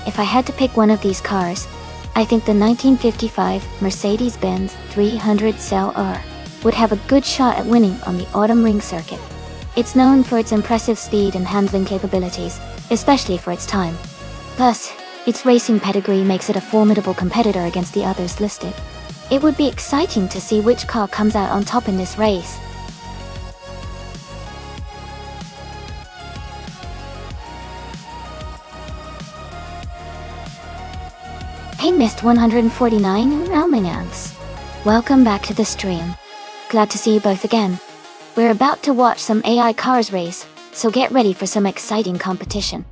If I had to pick one of these cars, I think the 1955 Mercedes-Benz 300 SL-R would have a good shot at winning on the Autumn Ring circuit. It's known for its impressive speed and handling capabilities, especially for its time. Plus, its racing pedigree makes it a formidable competitor against the others listed. It would be exciting to see which car comes out on top in this race. Hey Mist 149 Almanacs. Welcome back to the stream. Glad to see you both again. We're about to watch some AI cars race, so get ready for some exciting competition.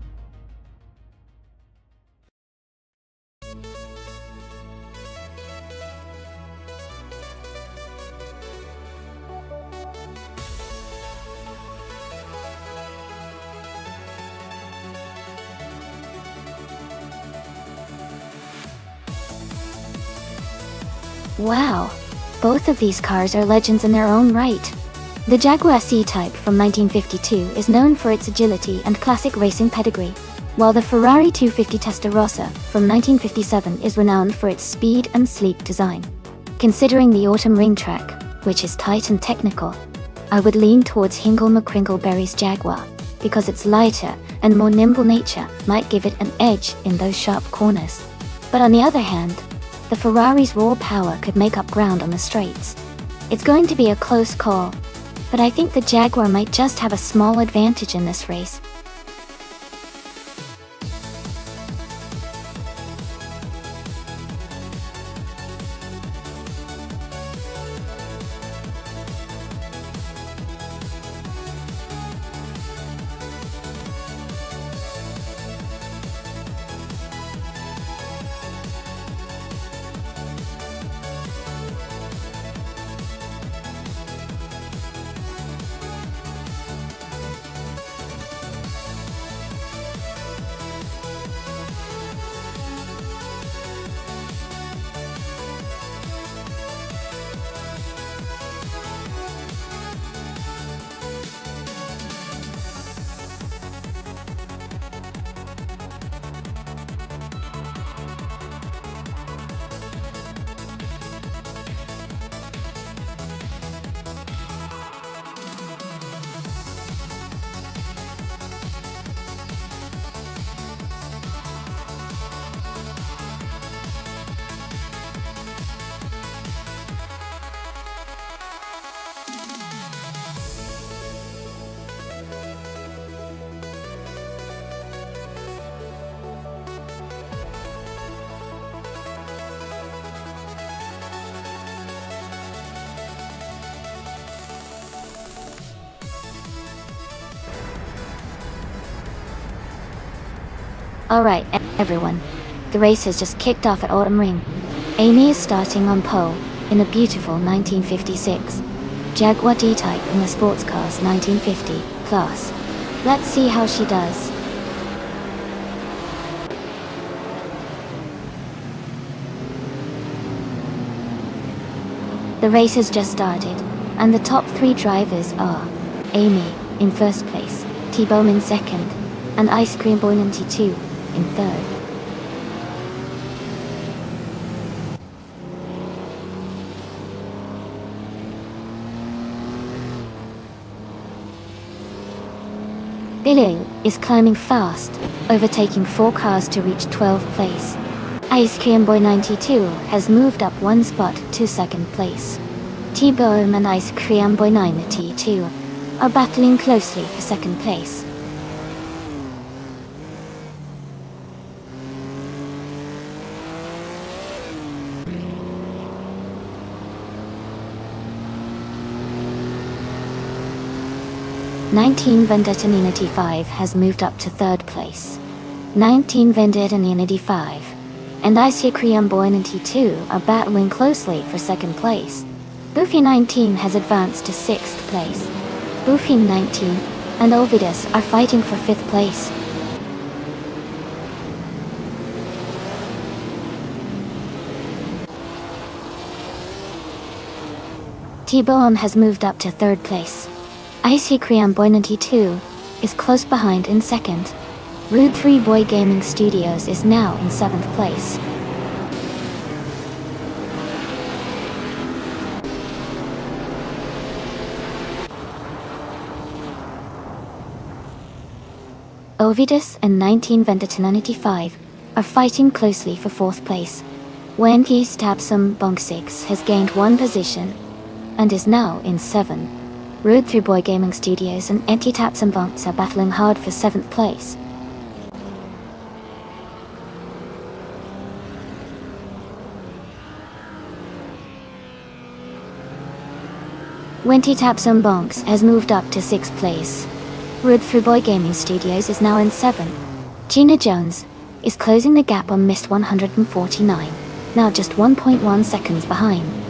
Wow, both of these cars are legends in their own right. The Jaguar C-Type from 1952 is known for its agility and classic racing pedigree, while the Ferrari 250 Testarossa from 1957 is renowned for its speed and sleek design. Considering the Autumn Ring track, which is tight and technical, I would lean towards Hingle McCringleberry's Jaguar, because its lighter and more nimble nature might give it an edge in those sharp corners. But on the other hand, the Ferrari's raw power could make up ground on the straights. It's going to be a close call, but I think the Jaguar might just have a small advantage in this race. Alright, everyone. The race has just kicked off at Autumn Ring. Amy is starting on pole, in a beautiful 1956 Jaguar D-Type in the Sports Cars 1950 class. Let's see how she does. The race has just started, and the top 3 drivers are Amy, in first place, T-Bone in second, and Ice Cream Boy 92 in third. Billy is climbing fast, overtaking 4 cars to reach 12th place. Ice Cream Boy 92 has moved up 1 spot to 2nd place. T-Bone and Ice Cream Boy 92 are battling closely for 2nd place. Vendetta Unity 5 has moved up to 3rd place. 19 Unity 5 and Ice Cream Boy 92 are battling closely for 2nd place. Goofy 19 has advanced to 6th place. Goofy 19 and Ovidus are fighting for 5th place. T-Bone has moved up to 3rd place. Icy Cream Boy 92 is close behind in 2nd. Rude 3 Boy Gaming Studios is now in 7th place. Ovidus and 19 Vendetta 95 are fighting closely for 4th place. Wendy's Tapsum Bonk 6 has gained 1 position and is now in 7. Rude 3 Boy Gaming Studios and Anti Taps and Bonks are battling hard for 7th place. Wenty Taps and Bonks has moved up to 6th place. Rude 3 Boy Gaming Studios is now in 7. Gina Jones is closing the gap on Mist 149, now just 1.1 seconds behind.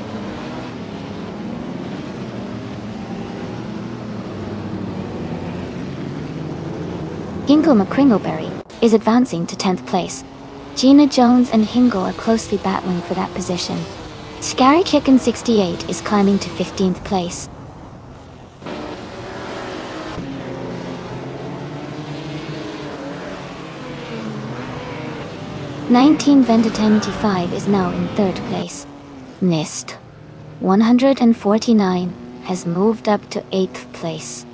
Hingle McCringleberry is advancing to 10th place. Gina Jones and Hingle are closely battling for that position. Scary Chicken 68 is climbing to 15th place. Vendetta 95 is now in 3rd place. Nist 149 has moved up to 8th place.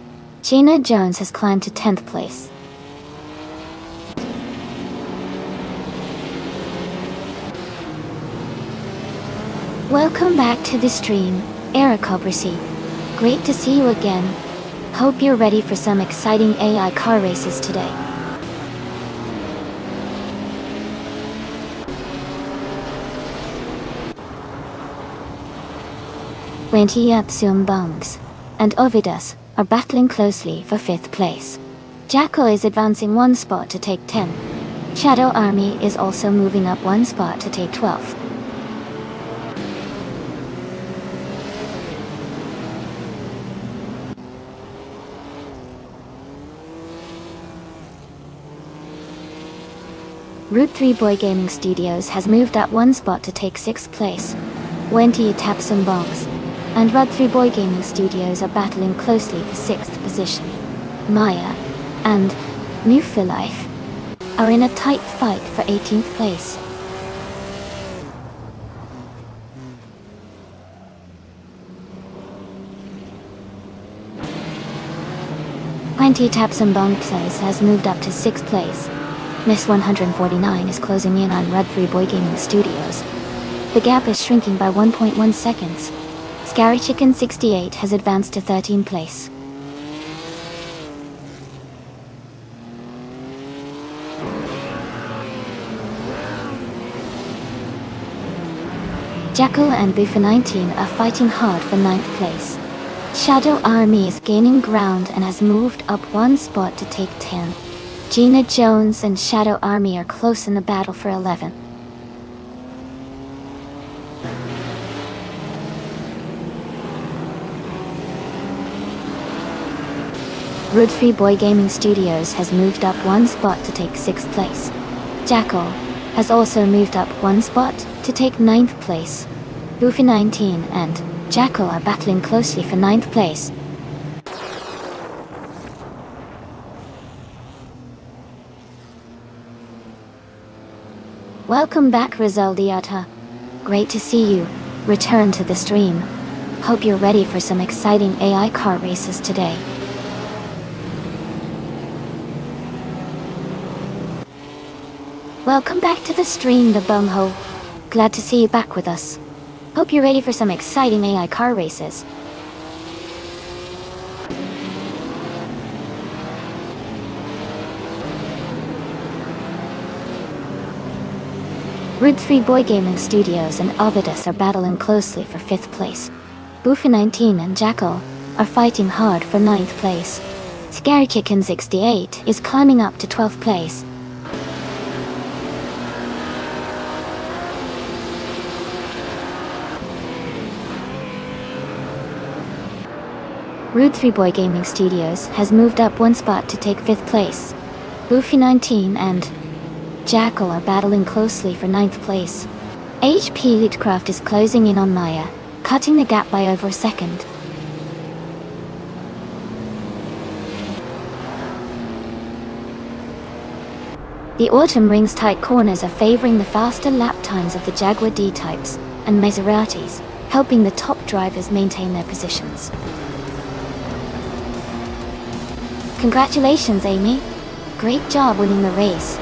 Gina Jones has climbed to 10th place. Welcome back to the stream, Eric Cobrisi. Great to see you again. Hope you're ready for some exciting AI car races today. Wenty Yapsum Bungs and Ovidus are battling closely for 5th place. Jackal is advancing 1 spot to take 10. Shadow Army is also moving up 1 spot to take 12th. Route 3 Boy Gaming Studios has moved up 1 spot to take 6th place. Wenty Taps and Bonks and Rud 3 Boy Gaming Studios are battling closely for 6th position. Maya and New for Life are in a tight fight for 18th place. Wenty Taps and Bonks has moved up to 6th place. Miss 149 is closing in on Red 3 Boy Gaming Studios. The gap is shrinking by 1.1 seconds. Scary Chicken 68 has advanced to 13th place. Jackal and Buffa 19 are fighting hard for 9th place. Shadow Army is gaining ground and has moved up 1 spot to take 10. Gina Jones and Shadow Army are close in the battle for 11th. Root Boy Gaming Studios has moved up one spot to take 6th place. Jackal has also moved up one spot to take 9th place. Goofy 19 and Jackal are battling closely for 9th place. Welcome back, Rizaldiata. Great to see you return to the stream. Hope you're ready for some exciting AI car races today. Welcome back to the stream, the bumho. Glad to see you back with us. Hope you're ready for some exciting AI car races. Root Boy Gaming Studios and Ovidus are battling closely for 5th place. Goofy 19 and Jackal are fighting hard for 9th place. Scary Kitten 68 is climbing up to 12th place. Root Boy Gaming Studios has moved up one spot to take 5th place. Goofy 19 and Jackal are battling closely for 9th place. HP Leadcraft is closing in on Maya, cutting the gap by over a second. The Autumn Ring's tight corners are favoring the faster lap times of the Jaguar D-types and Maseratis, helping the top drivers maintain their positions. Congratulations, Amy. Great job winning the race.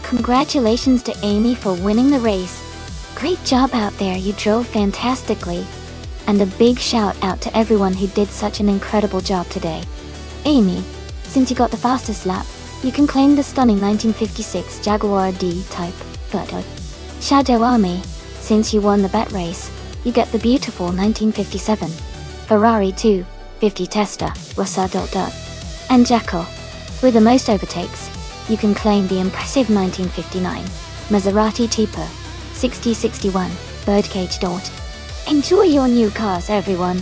Congratulations to Amy for winning the race. Great job out there, you drove fantastically. And a big shout out to everyone who did such an incredible job today. Amy, since you got the fastest lap, you can claim the stunning 1956 Jaguar D-type photo. Shadow Army, since you won the bet race, you get the beautiful 1957 Ferrari 250 Testa Rossa. And Jackal, with the most overtakes, you can claim the impressive 1959 Maserati Tipo 6061 Birdcage Dot. Enjoy your new cars, everyone!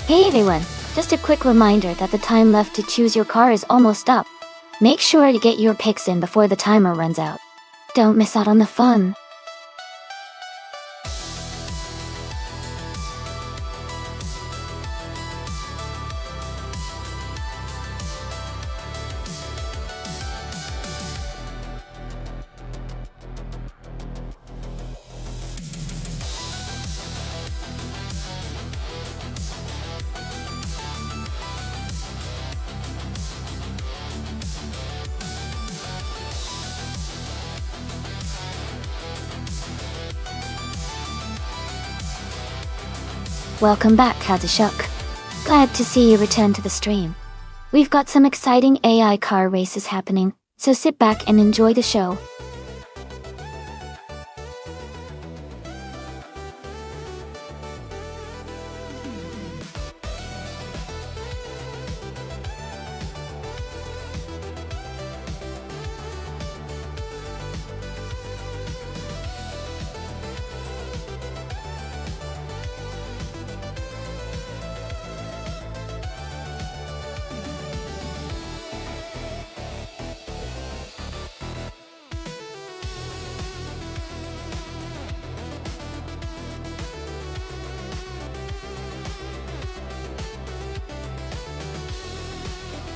Hey everyone, just a quick reminder that the time left to choose your car is almost up. Make sure to get your picks in before the timer runs out. Don't miss out on the fun! Welcome back, Kazashuk. Glad to see you return to the stream. We've got some exciting AI car races happening, so sit back and enjoy the show.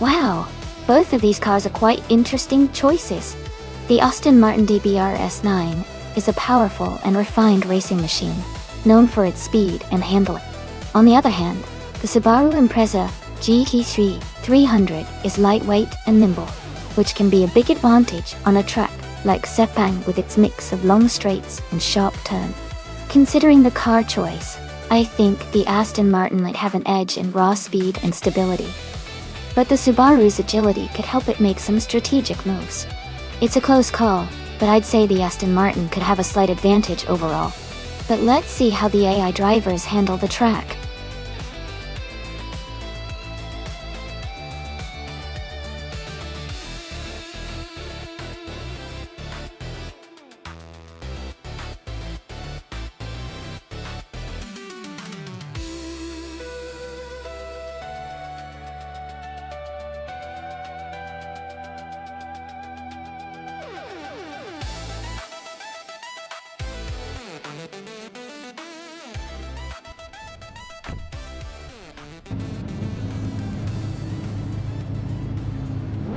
Wow, Both of these cars are quite interesting choices. The Aston Martin DBR S9 is a powerful and refined racing machine, known for its speed and handling. On the other hand, the Subaru Impreza GT3 300 is lightweight and nimble, which can be a big advantage on a track like Sepang with its mix of long straights and sharp turns. Considering the car choice, I think the Aston Martin might have an edge in raw speed and stability. But the Subaru's agility could help it make some strategic moves. It's a close call, but I'd say the Aston Martin could have a slight advantage overall. But let's see how the AI drivers handle the track.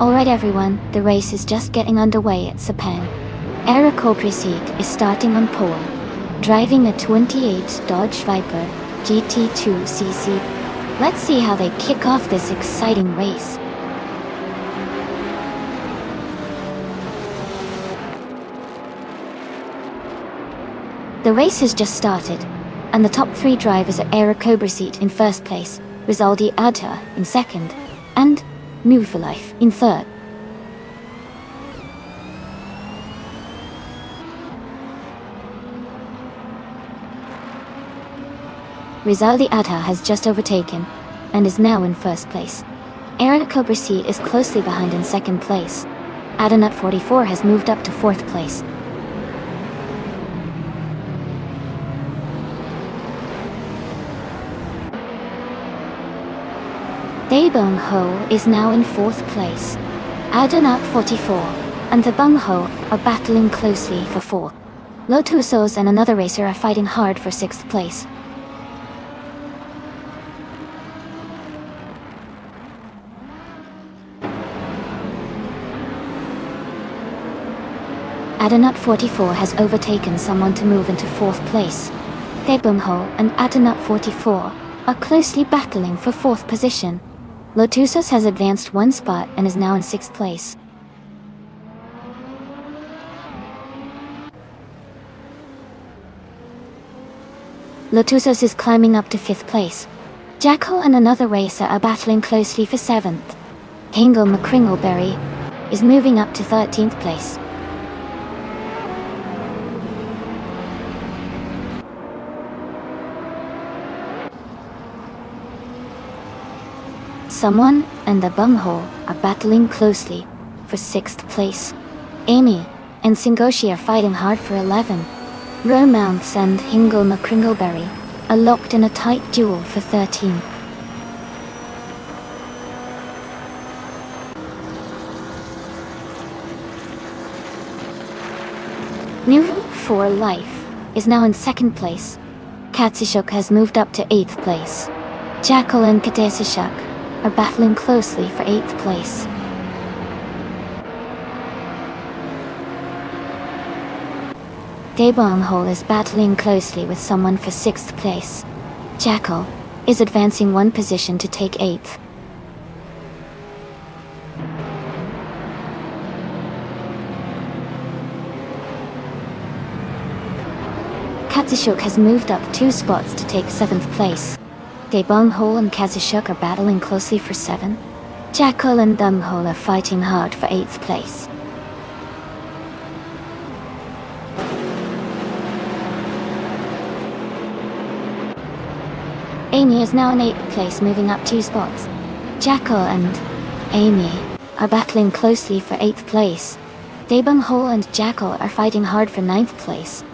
Alright everyone, the race is just getting underway at Sepang. Eric Opreseed is starting on pole, driving a 28 Dodge Viper GT2cc. Let's see how they kick off this exciting race. The race has just started, and the top three drivers are Eric Opreseed in first place, Rizaldi Adha in second, and New for Life in third. Rizaldi Adha has just overtaken and is now in first place. Eric Opreseed is closely behind in second place. Adanut 44 has moved up to fourth place. Dae Bong Ho is now in fourth place. Adanut 44 and the Bung Ho are battling closely for fourth. Lotusos and another racer are fighting hard for sixth place. Adanut 44 has overtaken someone to move into fourth place. Dae Bong Ho and Adanut 44 are closely battling for fourth position. Lotusos has advanced one spot and is now in sixth place. Lotusos is climbing up to fifth place. Jacko and another racer are battling closely for seventh. Hingle McCringleberry is moving up to 13th place. Someone and the Bung Ho are battling closely for sixth place. Amy and Singoshi are fighting hard for 11. Romance and Hingle McCringleberry are locked in a tight duel for 13. New for Life is now in second place. Katsishuk has moved up to 8th place. Jackal and Katesishuk are battling closely for 8th place. Dae Bong Ho is battling closely with someone for 6th place. Jackal is advancing one position to take 8th. Katsishuk has moved up 2 spots to take 7th place. Dae Bong Ho and Katsishuk are battling closely for 7. Jackal and Dung Ho are fighting hard for 8th place. Amy is now in 8th place, moving up 2 spots. Jackal and Amy are battling closely for 8th place. Dae Bong Ho and Jackal are fighting hard for 9th place.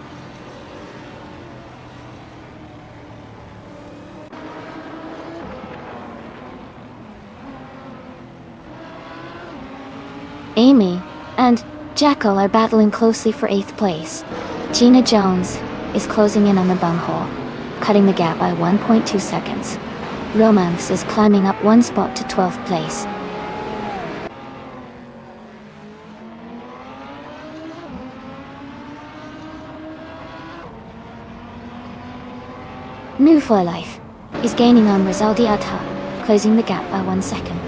Amy and Jackal are battling closely for 8th place. Gina Jones is closing in on the Bung Ho, cutting the gap by 1.2 seconds. Romance is climbing up 1 spot to 12th place. New for Life is gaining on Rizaldi Adha, closing the gap by 1 second.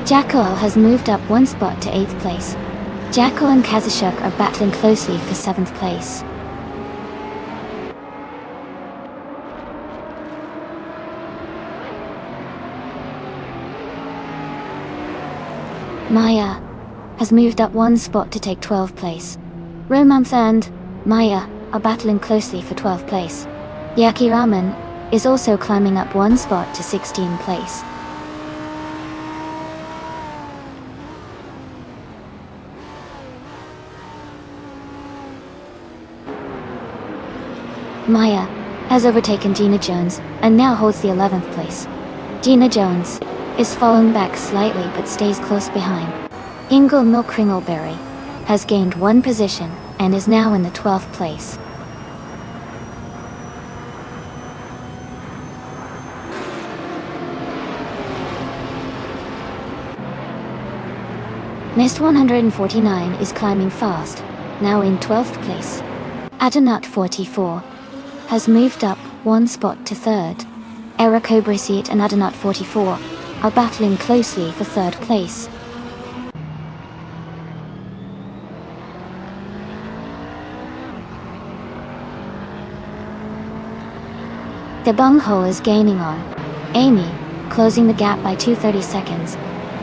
Jacko has moved up 1 spot to 8th place. Jacko and Kazashuk are battling closely for 7th place. Maya has moved up 1 spot to take 12th place. Romance and Maya are battling closely for 12th place. Yaki Ramen is also climbing up 1 spot to 16th place. Maya has overtaken Gina Jones and now holds the 11th place. Gina Jones is falling back slightly but stays close behind. Ingle Milk Kringleberry has gained 1 position and is now in the 12th place. Mist 149 is climbing fast, now in 12th place. Adanut 44 has moved up 1 spot to 3rd. Eric Obriseat and Adanut 44 are battling closely for 3rd place. The bunghole is gaining on Amy, closing the gap by 2:30 seconds.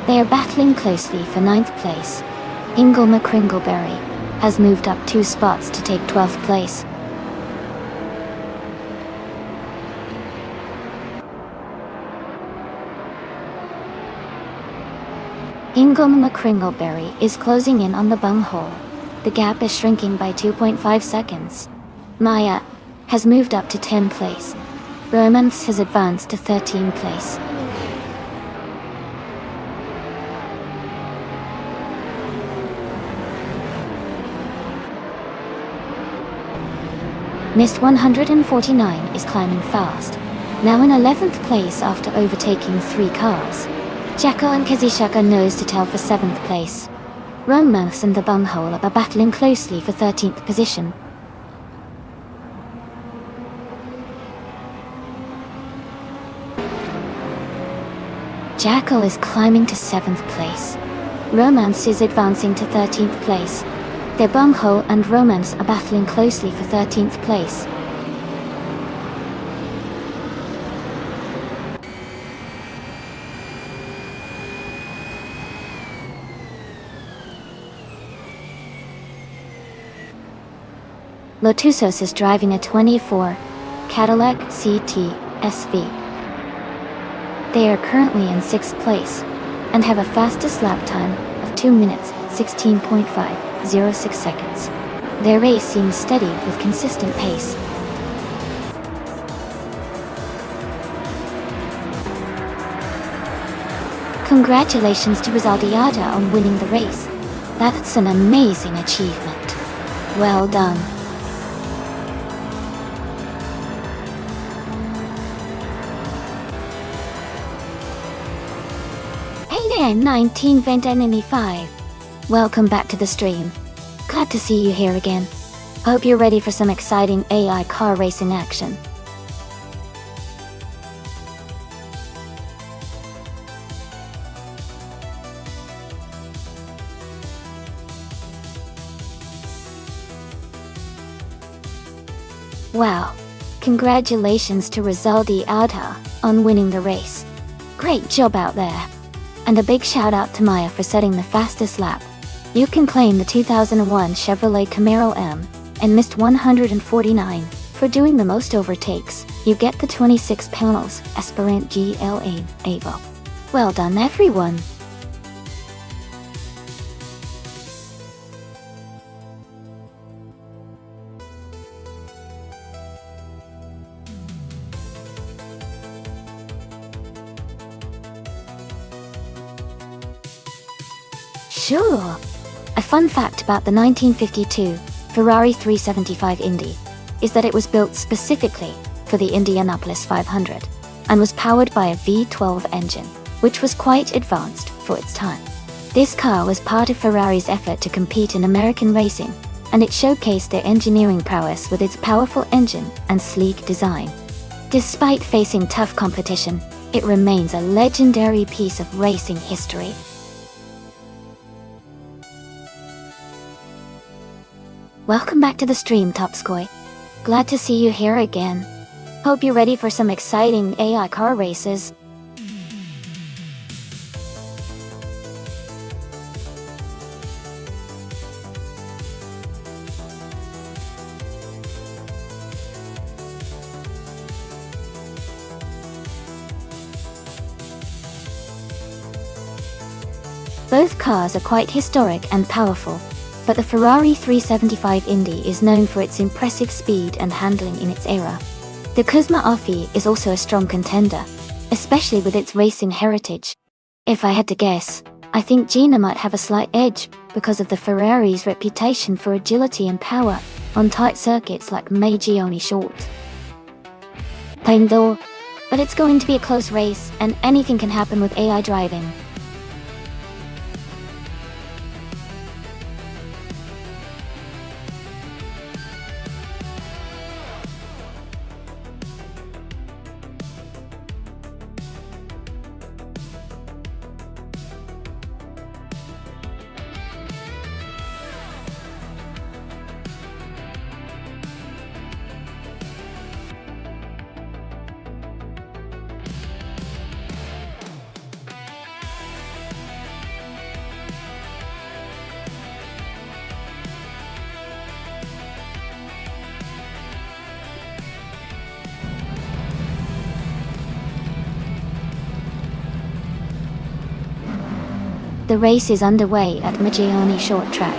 They are battling closely for 9th place. Ingle McCringleberry has moved up 2 spots to take 12th place. Ingle McCringleberry is closing in on the bunghole. The gap is shrinking by 2.5 seconds. Maya has moved up to 10th place. Romance has advanced to 13th place. Mist 149 is climbing fast, now in 11th place after overtaking 3 cars. Jacko and Kazishuk are nose to tail for 7th place. Romance and the bunghole are battling closely for 13th position. Jacko is climbing to 7th place. Romance is advancing to 13th place. Their bunghole and Romance are battling closely for 13th place. Lotusos is driving a 24 Cadillac CT SV. They are currently in 6th place and have a fastest lap time of 2 minutes 16.506 seconds. Their race seems steady with consistent pace. Congratulations to Rizaldiada on winning the race. That's an amazing achievement. Well done. Hey there, 1995. Welcome back to the stream. Glad to see you here again. Hope you're ready for some exciting AI car racing action. Wow, congratulations to Rizaldi Adha on winning the race. Great job out there. And a big shout out to Maya for setting the fastest lap. You can claim the 2001 Chevrolet Camaro M and Mist 149 for doing the most overtakes. You get the 26 panels Esperant GLA Evo. Well done everyone. Sure. A fun fact about the 1952 Ferrari 375 Indy is that it was built specifically for the Indianapolis 500 and was powered by a V12 engine, which was quite advanced for its time. This car was part of Ferrari's effort to compete in American racing, and it showcased their engineering prowess with its powerful engine and sleek design. Despite facing tough competition, it remains a legendary piece of racing history. Welcome back to the stream, Topskoy. Glad to see you here again. Hope you're ready for some exciting AI car races. Both cars are quite historic and powerful, but the Ferrari 375 Indy is known for its impressive speed and handling in its era. The Cosma Offi is also a strong contender, especially with its racing heritage. If I had to guess, I think Gina might have a slight edge because of the Ferrari's reputation for agility and power on tight circuits like Magione Short. Pain though, but it's going to be a close race and anything can happen with AI driving. The race is underway at Magione Short Track,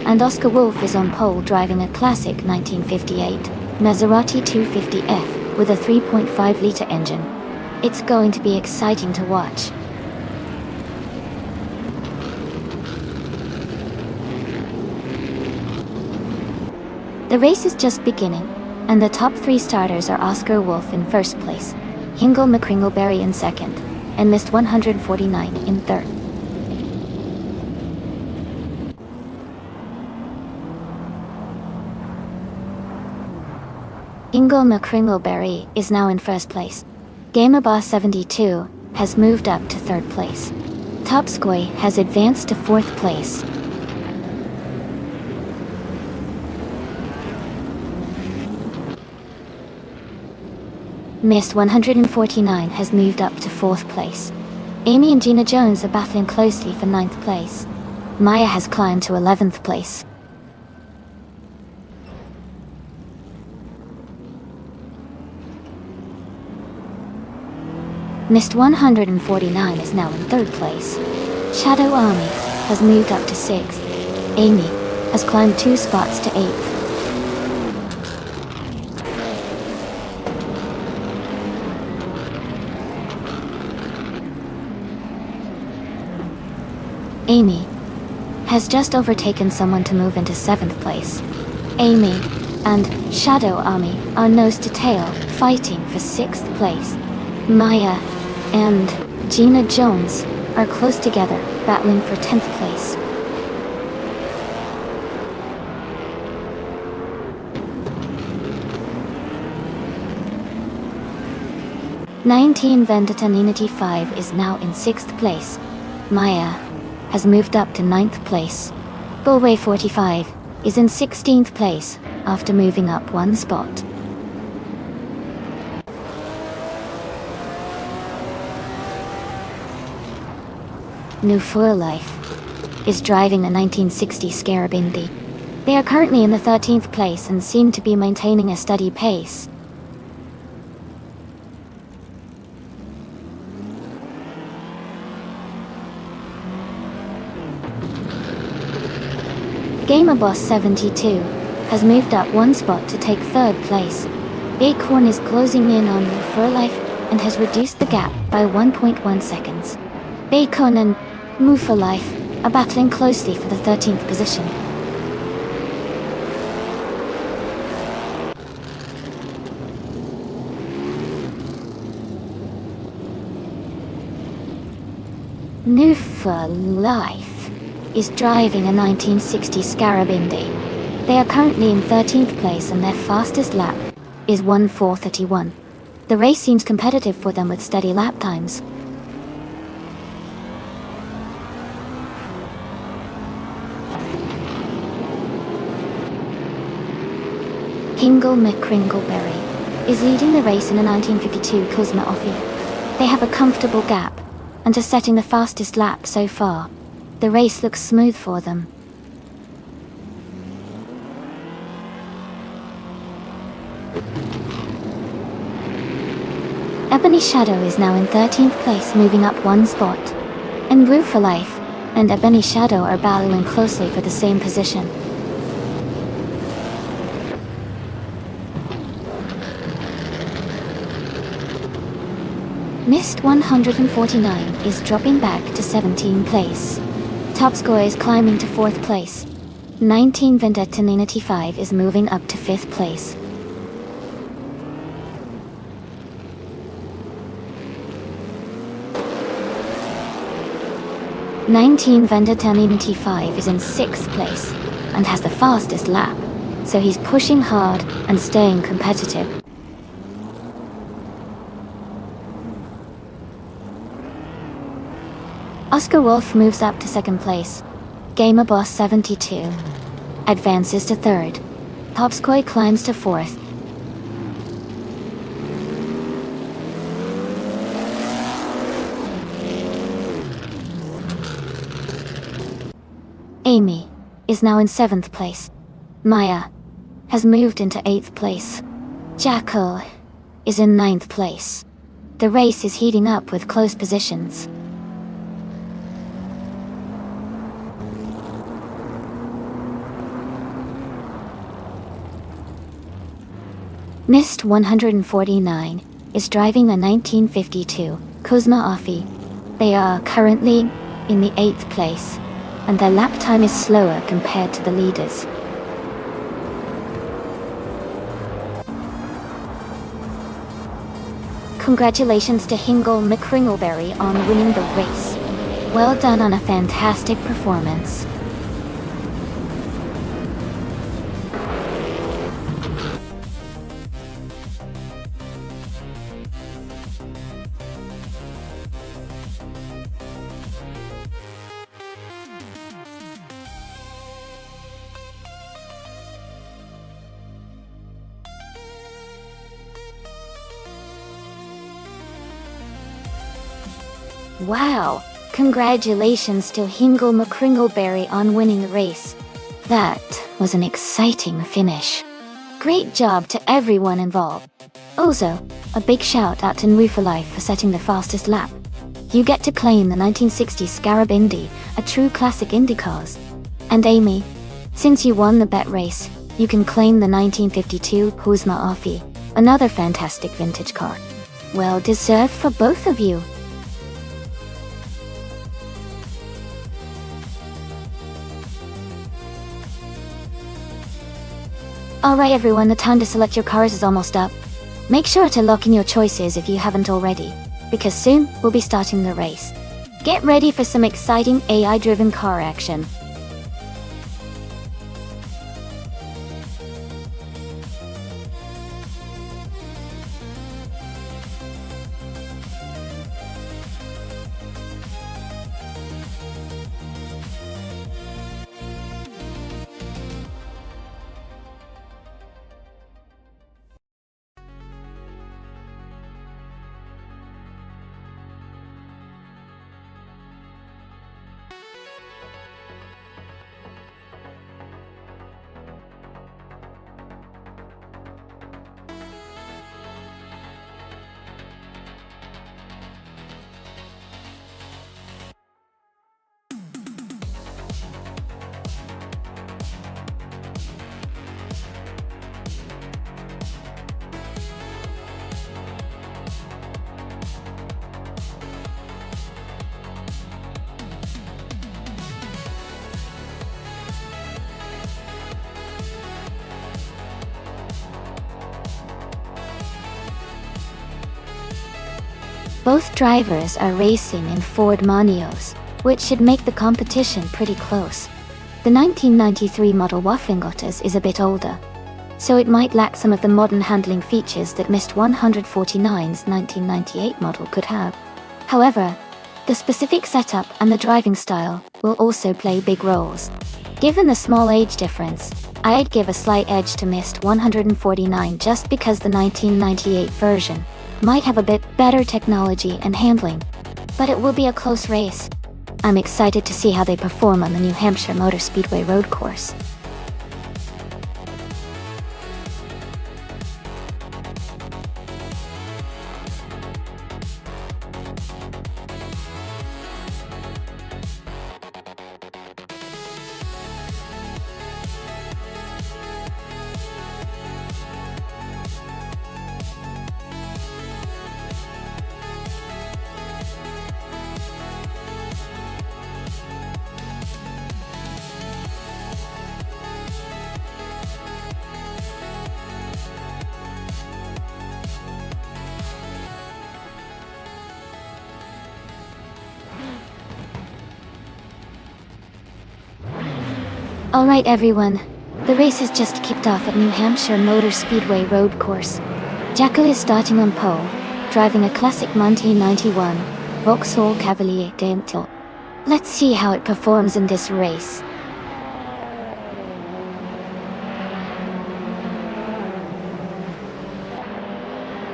and Oscar Wolff is on pole driving a classic 1958 Maserati 250F with a 3.5-litre engine. It's going to be exciting to watch. The race is just beginning, and the top three starters are Oscar Wolff in first place, Hingle McCringleberry in second, and Mist 149 in third. Hingle McCringleberry is now in first place. Gamerboss 72 has moved up to third place. Topskoy has advanced to fourth place. Mist 149 has moved up to fourth place. Amy and Gina Jones are battling closely for ninth place. Maya has climbed to 11th place. Mist 149 is now in third place. Shadow Army has moved up to 6th. Amy has climbed 2 spots to 8th. Amy has just overtaken someone to move into 7th place. Amy and Shadow Army are nose to tail, fighting for 6th place. Maya and Gina Jones are close together, battling for 10th place. "19 Vendetta Ninety 5 is now in 6th place. Maya has moved up to 9th place. Bullway 45 is in 16th place after moving up 1 spot. New For Life is driving a 1960 Scarab Indy. They are currently in the 13th place and seem to be maintaining a steady pace. Gamerboss 72 has moved up 1 spot to take 3rd place. Acorn is closing in on New For Life and has reduced the gap by 1.1 seconds. Bacon and Move for Life are battling closely for the 13th position. New for Life is driving a 1960 Scarab Indy. They are currently in 13th place and their fastest lap is 1:4:31. The race seems competitive for them with steady lap times. Hingle McCringleberry is leading the race in a 1952 Cosma Offie. They have a comfortable gap and are setting the fastest lap so far. The race looks smooth for them. Ebony Shadow is now in 13th place, moving up one spot. And Brew for Life and Ebony Shadow are battling closely for the same position. Mist 149 is dropping back to 17th place. Top Score is climbing to 4th place. 19 Vendetta 95 is moving up to 5th place. Vendetta 95 is in 6th place and has the fastest lap, so he's pushing hard and staying competitive. Oscar Wolf moves up to 2nd place. Gamer Boss 72 advances to 3rd. Topskoy climbs to 4th. Amy is now in 7th place. Maya has moved into 8th place. Jackal is in 9th place. The race is heating up with close positions. Mist 149 is driving a 1952 Cosma Offie. They are currently in the 8th place, and their lap time is slower compared to the leaders. Congratulations to Hingle McCringleberry on winning the race. Well done on a fantastic performance. Wow! Congratulations to Hingle McCringleberry on winning the race. That was an exciting finish. Great job to everyone involved. Also, a big shout out to Nwu for Life for setting the fastest lap. You get to claim the 1960 Scarab Indy, a true classic Indy cars. And Amy, since you won the bet race, you can claim the 1952 Cosma Offie, another fantastic vintage car. Well deserved for both of you. Alright everyone, the time to select your cars is almost up. Make sure to lock in your choices if you haven't already, because soon we'll be starting the race. Get ready for some exciting AI-driven car action. Both drivers are racing in Ford Manios, which should make the competition pretty close. The 1993 model Wafflingotters is a bit older, so it might lack some of the modern handling features that Mist 149's 1998 model could have. However, the specific setup and the driving style will also play big roles. Given the small age difference, I'd give a slight edge to Mist 149 just because the 1998 version might have a bit better technology and handling. But it will be a close race. I'm excited to see how they perform on the New Hampshire Motor Speedway road course. Alright everyone, the race has just kicked off at New Hampshire Motor Speedway road course. Jacko is starting on pole, driving a classic 1991 Vauxhall Cavalier Dental. Let's see how it performs in this race.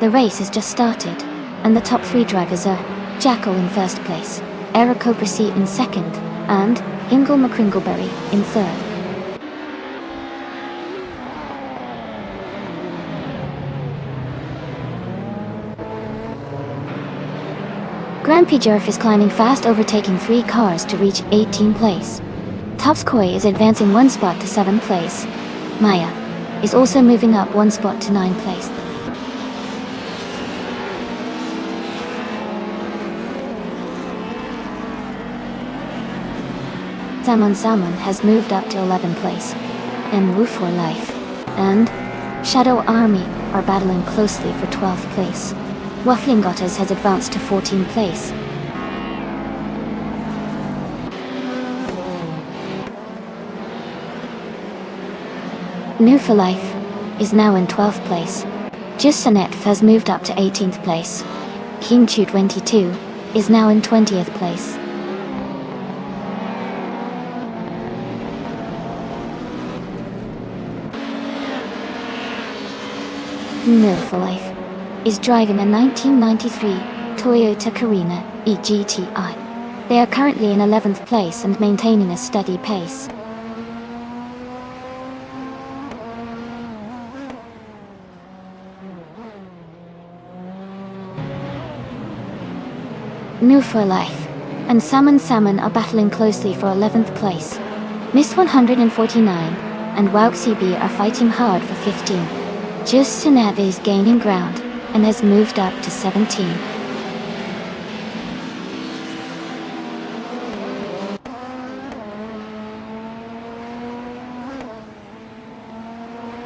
The race has just started, and the top 3 drivers are Jacko in first place, Eric Obrisi in second, and Ingle McCringleberry in third. Grampy Jerf is climbing fast, overtaking 3 cars to reach 18th place. Topskoy is advancing 1 spot to 7th place. Maya is also moving up 1 spot to 9th place. Salmon has moved up to 11th place, and Woo for Life and Shadow Army are battling closely for 12th place. Waffling Gotters has advanced to 14th place. New for Life is now in 12th place. Jussanet has moved up to 18th place. King Chu 22 is now in 20th place. New for Life is driving a 1993 Toyota Carina eGTI. They are currently in 11th place and maintaining a steady pace. New for Life and Salmon are battling closely for 11th place. Miss 149 and Wauk CB are fighting hard for 15. Just Sinat is gaining ground and has moved up to 17.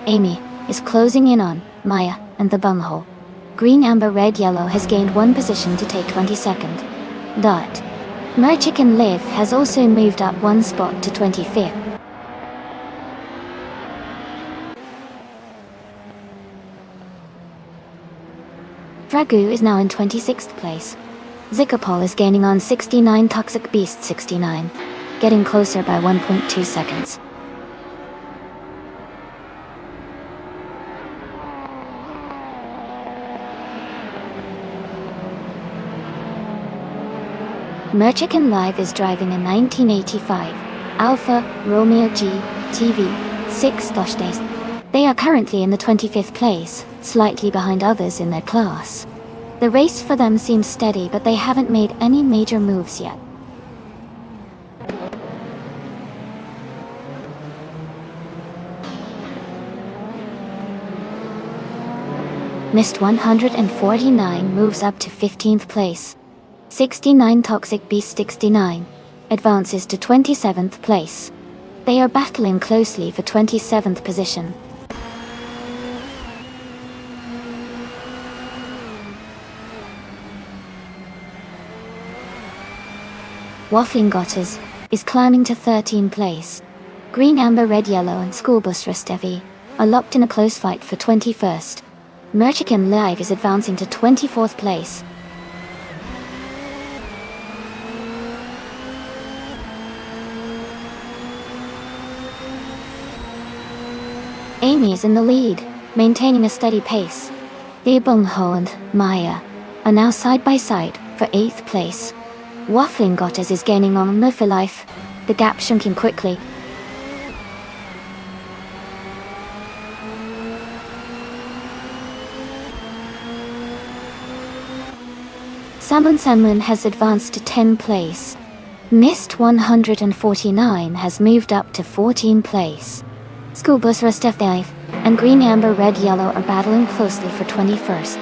Amy is closing in on Maya and the Bumhole. Green, Amber, Red, Yellow has gained 1 position to take 22nd. Merchick and Liv has also moved up 1 spot to 25th. Dragu is now in 26th place. Zikapol is gaining on 69 Toxic Beast 69, getting closer by 1.2 seconds. Merchick Live is driving a 1985 Alfa Romeo G TV 6-days. They are currently in the 25th place, slightly behind others in their class. The race for them seems steady, but they haven't made any major moves yet. Mist 149 moves up to 15th place. 69 Toxic Beast 69 advances to 27th place. They are battling closely for 27th position. Waffling Gotters is climbing to 13th place. Green, Amber, Red, Yellow and Schoolbus Restevi are locked in a close fight for 21st. Merchican Live is advancing to 24th place. Amy is in the lead, maintaining a steady pace. Ebongho and Maya are now side by side for 8th place. Waffling Gottes is gaining on Murphy Life, the gap shrinking quickly. Samun has advanced to 10th place. Mist 149 has moved up to 14th place. School Bus Rustef 5 and Green Amber Red Yellow are battling closely for 21st.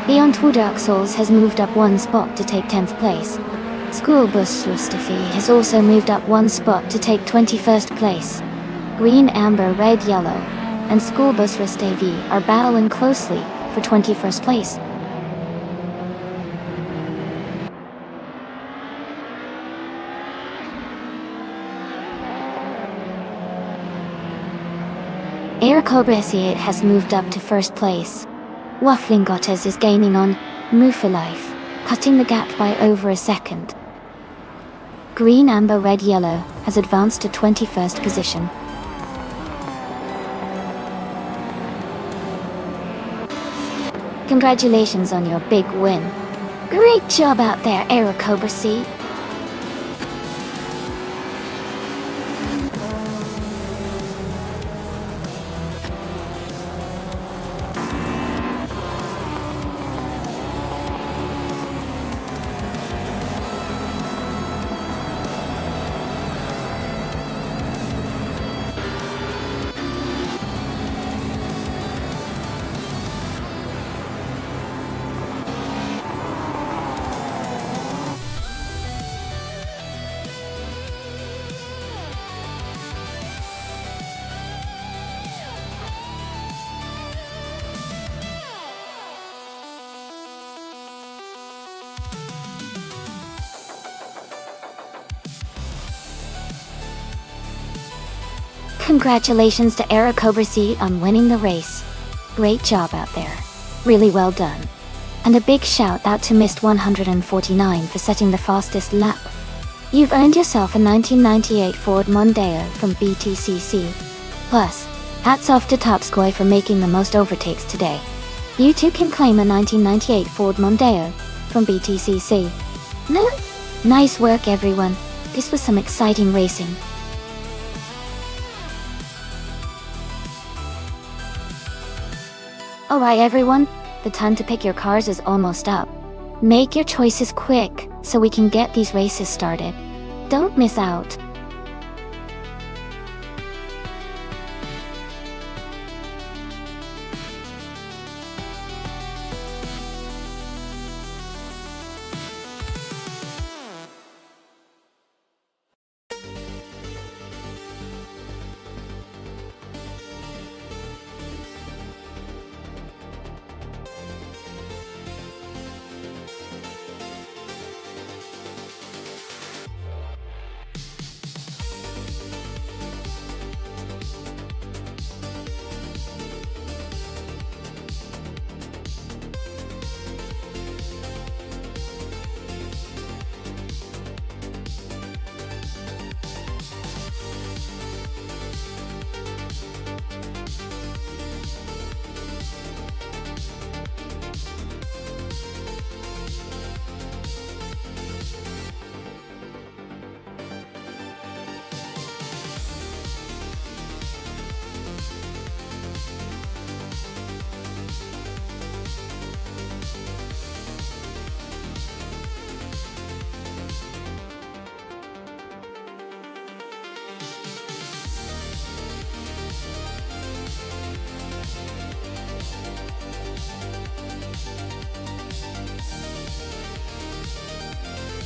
Beyond Two Dark Souls has moved up 1 spot to take 10th place. School Bus Rustafi has also moved up 1 spot to take 21st place. Green, Amber, Red, Yellow, and School Bus Rustavi are battling closely for 21st place. Air Cobra S8 has moved up to 1st place. Waffling Gottes is gaining on Mufa Life, cutting the gap by over a second. Green, Amber, Red, Yellow has advanced to 21st position. Congratulations on your big win. Great job out there, Aero Cobra C. Congratulations to Aero Cobra C on winning the race. Great job out there. Really well done. And a big shout out to Mist 149 for setting the fastest lap. You've earned yourself a 1998 Ford Mondeo from BTCC. Plus, hats off to Topskoy for making the most overtakes today. You too can claim a 1998 Ford Mondeo from BTCC. Nice work everyone. This was some exciting racing. Alright everyone, the time to pick your cars is almost up. Make your choices quick, so we can get these races started. Don't miss out.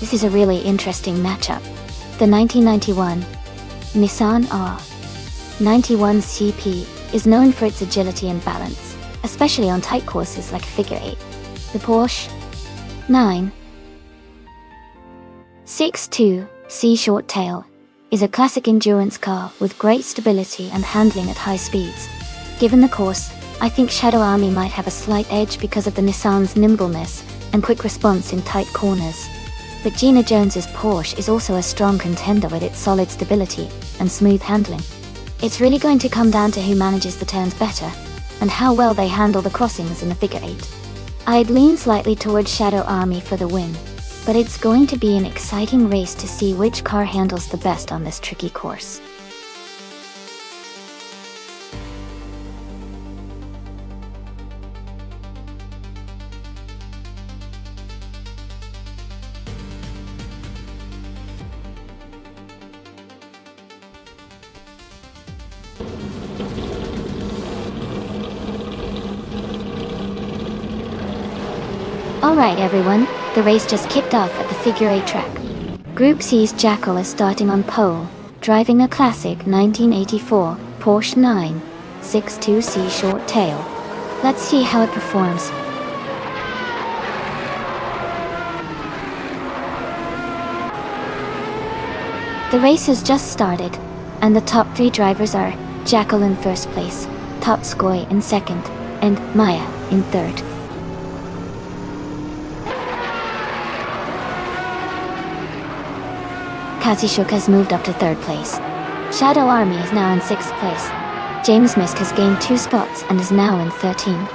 This is a really interesting matchup. The 1991 Nissan R91 CP is known for its agility and balance, especially on tight courses like Figure 8. The Porsche 962C Short Tail is a classic endurance car with great stability and handling at high speeds. Given the course, I think Shadow Army might have a slight edge because of the Nissan's nimbleness and quick response in tight corners. But Gina Jones's Porsche is also a strong contender with its solid stability and smooth handling. It's really going to come down to who manages the turns better, and how well they handle the crossings in the figure eight. I'd lean slightly towards Shadow Army for the win, but it's going to be an exciting race to see which car handles the best on this tricky course. Alright everyone, the race just kicked off at the figure 8 track. Group C's Jackal is starting on pole, driving a classic 1984 Porsche 962C Short Tail. Let's see how it performs. The race has just started, and the top 3 drivers are Jackal in first place, Topskoy in second, and Maya in third. Kazishuk has moved up to third place. Shadow Army is now in 6th place. James Misk has gained 2 spots and is now in 13th.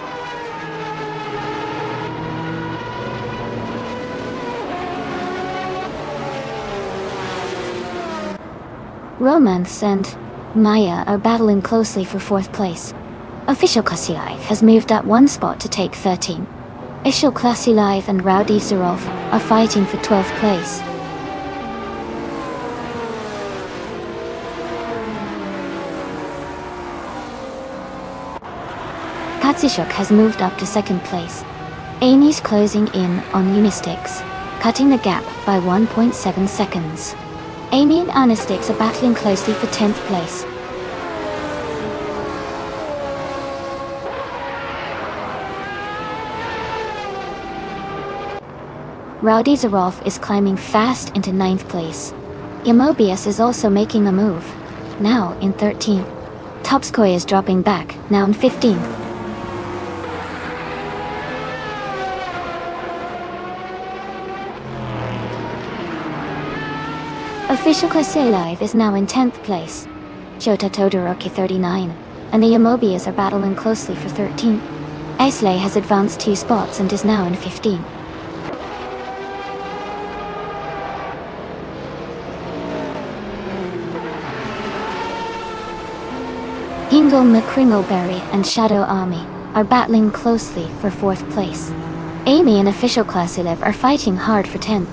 Romance and Maya are battling closely for 4th place. Official Classy Live has moved up 1 spot to take 13. Official Classy Live and Rowdy Zarov are fighting for 12th place. Katsishuk has moved up to 2nd place. Amy's closing in on Unistix, cutting the gap by 1.7 seconds. Amy and Unistix are battling closely for 10th place. Rowdy Zarov is climbing fast into 9th place. Yamobius is also making a move, now in 13th. Topskoy is dropping back, now in 15th. Official Classy Live is now in 10th place. Shota Todoroki 39, and the Yamobias are battling closely for 13. Aisley has advanced 2 spots and is now in 15. Hingle McCringleberry and Shadow Army are battling closely for 4th place. Amy and Official Classy Live are fighting hard for 10th.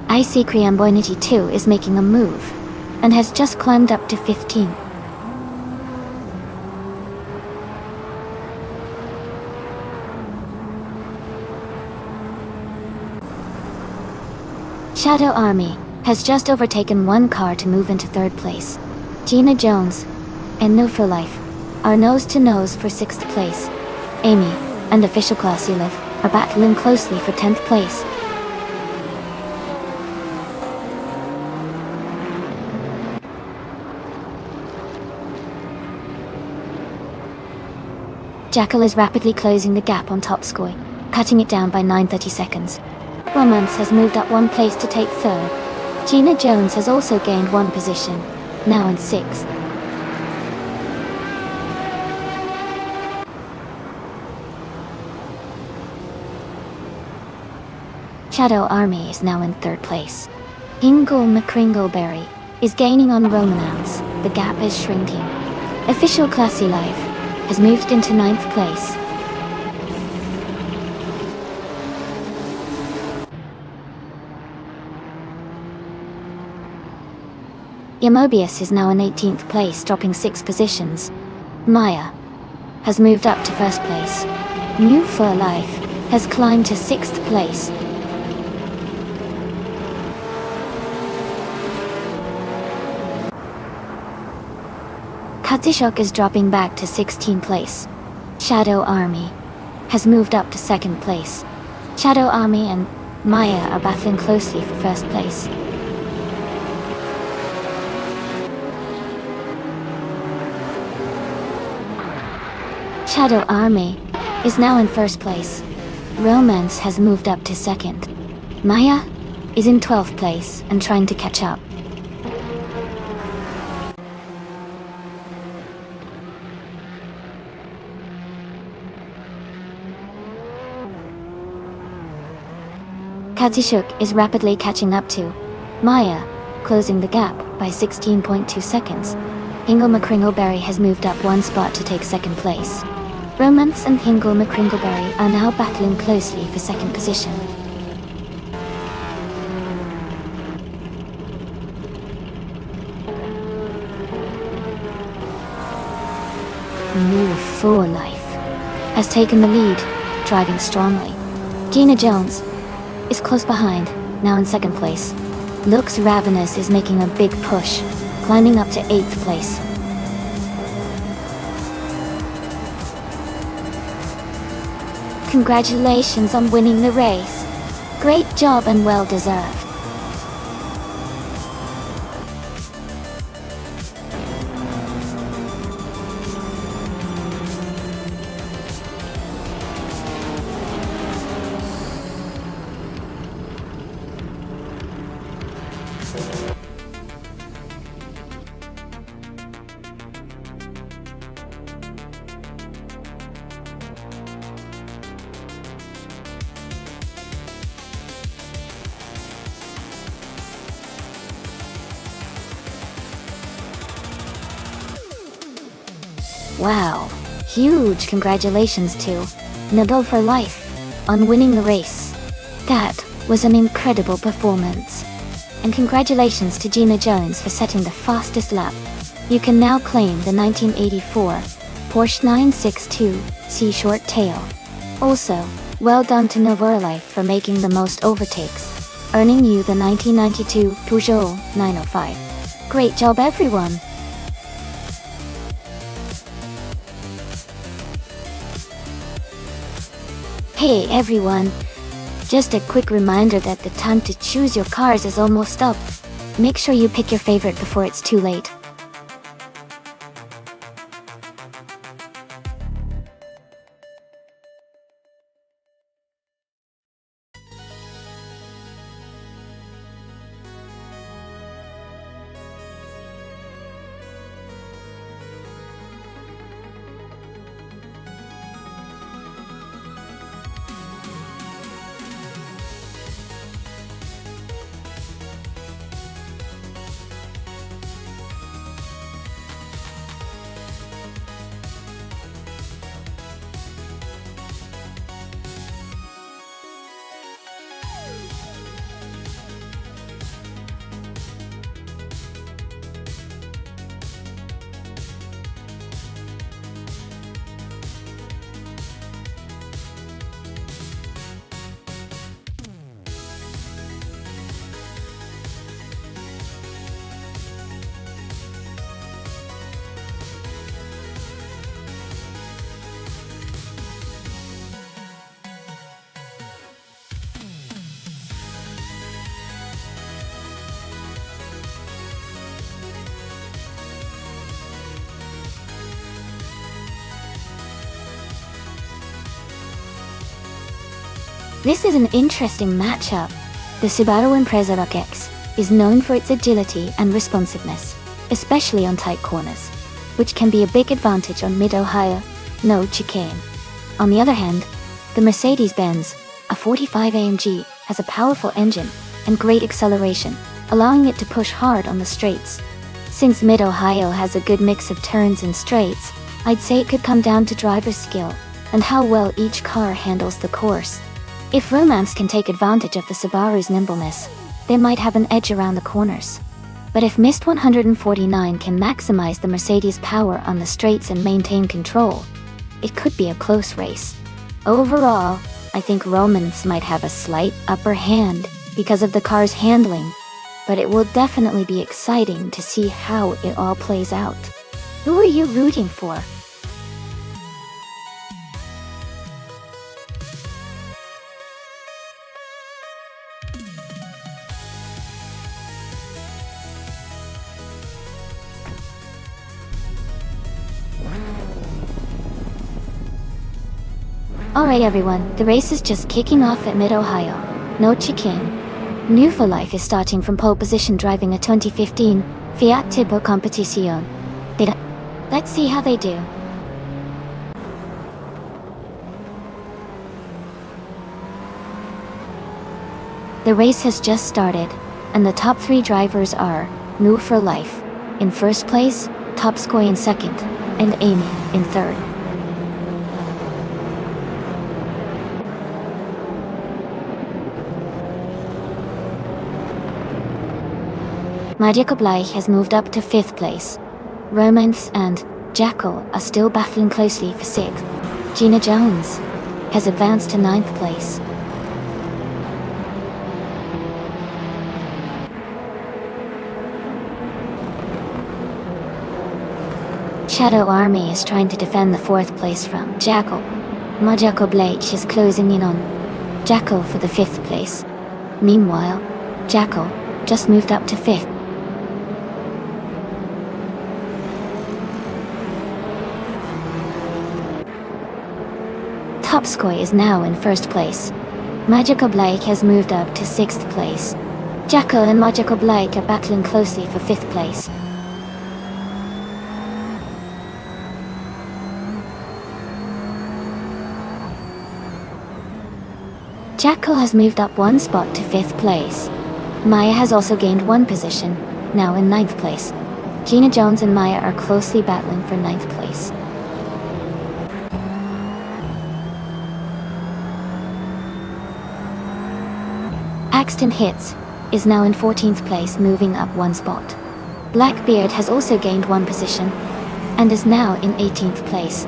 IC Kriamboinity 2 is making a move, and has just climbed up to 15. Shadow Army has just overtaken 1 car to move into 3rd place. Gina Jones and No For Life are nose to nose for 6th place. Amy and Official Classy Live are battling closely for 10th place. Jackal is rapidly closing the gap on Topskoy, cutting it down by 9:30 seconds. Romance has moved up 1 place to take 3rd. Gina Jones has also gained 1 position, now in 6th. Shadow Army is now in 3rd place. Hingle McCringleberry is gaining on Romance, the gap is shrinking. Official Classy Live has moved into 9th place. Yamobius is now in 18th place, dropping 6 positions. Maya has moved up to 1st place. New For Life has climbed to 6th place. Katsishuk is dropping back to 16th place. Shadow Army has moved up to 2nd place. Shadow Army and Maya are battling closely for first place. Shadow Army is now in first place. Romance has moved up to second. Maya is in 12th place and trying to catch up. Katsishuk is rapidly catching up to Maya, closing the gap by 16.2 seconds. Hingle McCringleberry has moved up one spot to take second place. Romance and Hingle McCringleberry are now battling closely for second position. Move for Life has taken the lead, driving strongly. Gina Jones is close behind, now in second place. Looks Ravenous is making a big push, climbing up to 8th place. Congratulations on winning the race. Great job and well deserved. Wow, huge congratulations to Nobel for Life on winning the race. That was an incredible performance. And congratulations to Gina Jones for setting the fastest lap. You can now claim the 1984 Porsche 962 C Short Tail. Also, well done to Nobel for Life for making the most overtakes, earning you the 1992 Peugeot 905. Great job everyone! Hey everyone! Just a quick reminder that the time to choose your cars is almost up. Make sure you pick your favorite before it's too late. This is an interesting matchup. The Subaru Impreza X is known for its agility and responsiveness, especially on tight corners, which can be a big advantage on mid-Ohio, no chicane. On the other hand, the Mercedes-Benz, a 45 AMG, has a powerful engine and great acceleration, allowing it to push hard on the straights. Since mid-Ohio has a good mix of turns and straights, I'd say it could come down to driver's skill and how well each car handles the course. If Romance can take advantage of the Subaru's nimbleness, they might have an edge around the corners. But if Mist 149 can maximize the Mercedes' power on the straights and maintain control, it could be a close race. Overall, I think Romance might have a slight upper hand because of the car's handling, but it will definitely be exciting to see how it all plays out. Who are you rooting for? Alright everyone, the race is just kicking off at Mid-Ohio. No chicken. New for Life is starting from pole position driving a 2015 Fiat Tipo Competizione. Let's see how they do. The race has just started, and the top 3 drivers are New for Life in first place, Topskoy in second, and Amy in third. Magical Blake has moved up to 5th place. Romance and Jackal are still battling closely for 6th. Gina Jones has advanced to 9th place. Shadow Army is trying to defend the 4th place from Jackal. Magical Blake is closing in on Jackal for the 5th place. Meanwhile, Jackal just moved up to 5th. Topskoy is now in 1st place. Magical Blake has moved up to 6th place. Jackal and Magical Blake are battling closely for 5th place. Jackal has moved up 1 spot to 5th place. Maya has also gained 1 position, now in 9th place. Gina Jones and Maya are closely battling for 9th place. Axton Hits is now in 14th place, moving up 1 spot. Blackbeard has also gained 1 position, and is now in 18th place.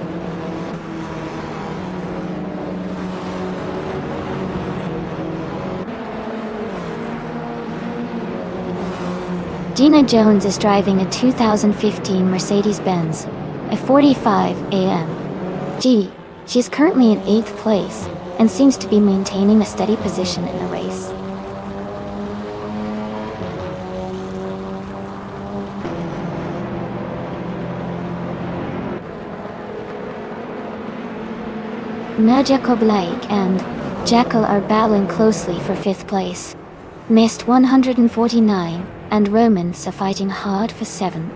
Gina Jones is driving a 2015 Mercedes-Benz, a 45 AMG. She's currently in 8th place, and seems to be maintaining a steady position in the race. Magical Blake and Jackal are battling closely for 5th place. Mist 149 and Romans are fighting hard for 7.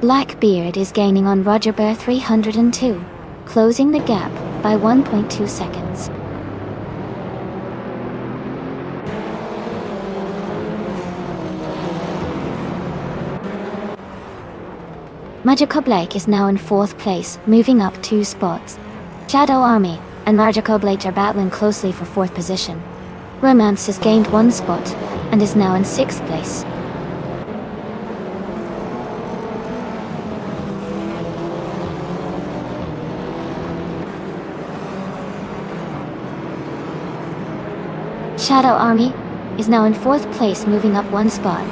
Blackbeard is gaining on Roger Bear 302, closing the gap by 1.2 seconds. Magical Blake is now in 4th place, moving up 2 spots. Shadow Army and Magical Blake are battling closely for 4th position. Romance has gained 1 spot, and is now in 6th place. Shadow Army is now in 4th place, moving up 1 spot.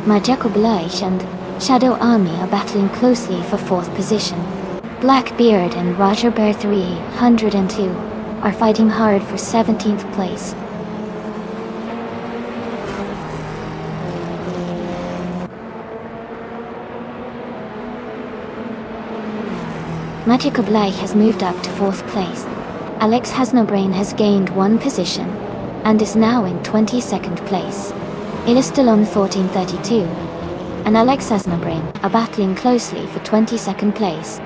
Magical Blake and Shadow Army are battling closely for 4th position. Blackbeard and Roger Bear 302 are fighting hard for 17th place. Magical Blake has moved up to 4th place. Alex Hasnobrain has gained 1 position, and is now in 22nd place. It is still on 1432, and Alex Hasnobrain are battling closely for 22nd place.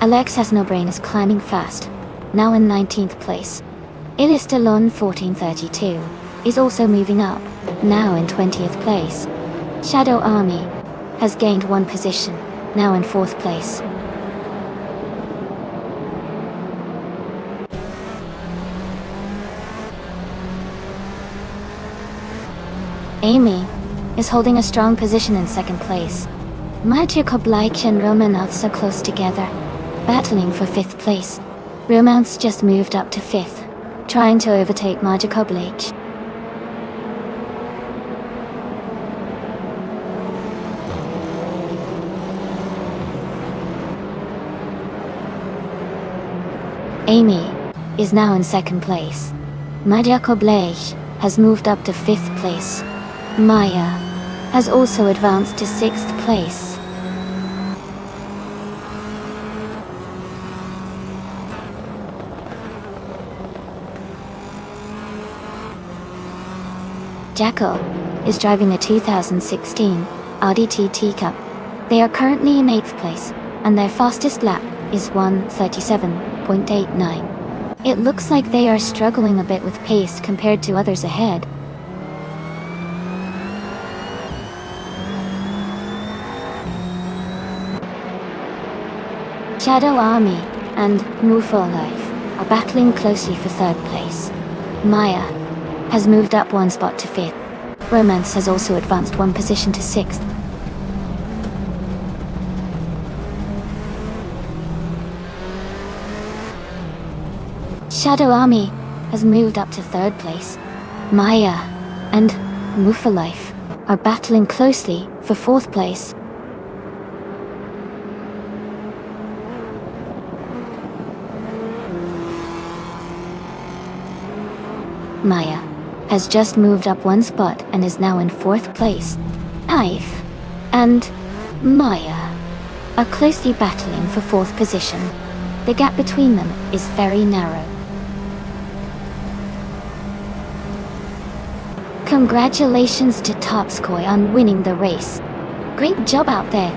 Alex Hasnobrain is climbing fast, now in 19th place. It is still on 1432, is also moving up, now in 20th place. Shadow Army has gained 1 position, now in 4th place. Amy is holding a strong position in 2nd place. Magical Blake and Romanoths are close together, battling for 5th place. Romance just moved up to 5th, trying to overtake Magical Blake. Amy is now in 2nd place. Magical Blake has moved up to 5th place. Maya has also advanced to 6th place. Jackal is driving a 2016 Audi TT Cup. They are currently in 8th place, and their fastest lap is 1:37.89. It looks like they are struggling a bit with pace compared to others ahead. Shadow Army and Mufa Life are battling closely for 3rd place. Maya has moved up 1 spot to 5th. Romance has also advanced 1 position to 6th. Shadow Army has moved up to 3rd place. Maya and Mufa Life are battling closely for 4th place. Maya has just moved up 1 spot and is now in 4th place. Ive and Maya are closely battling for 4th position. The gap between them is very narrow. Congratulations to Topskoy on winning the race. Great job out there.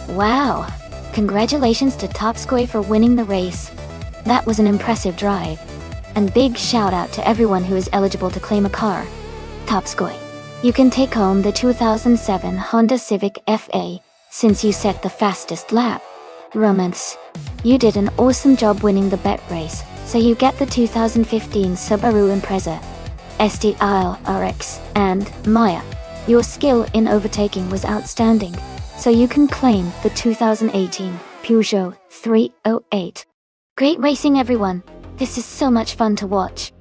Wow! Congratulations to Topskoy for winning the race. That was an impressive drive. And big shout out to everyone who is eligible to claim a car. Topskoy, you can take home the 2007 Honda Civic FA, since you set the fastest lap. Romance, you did an awesome job winning the bet race, so you get the 2015 Subaru Impreza STI RX, and Maya, your skill in overtaking was outstanding, so you can claim the 2018 Peugeot 308. Great racing, everyone! This is so much fun to watch.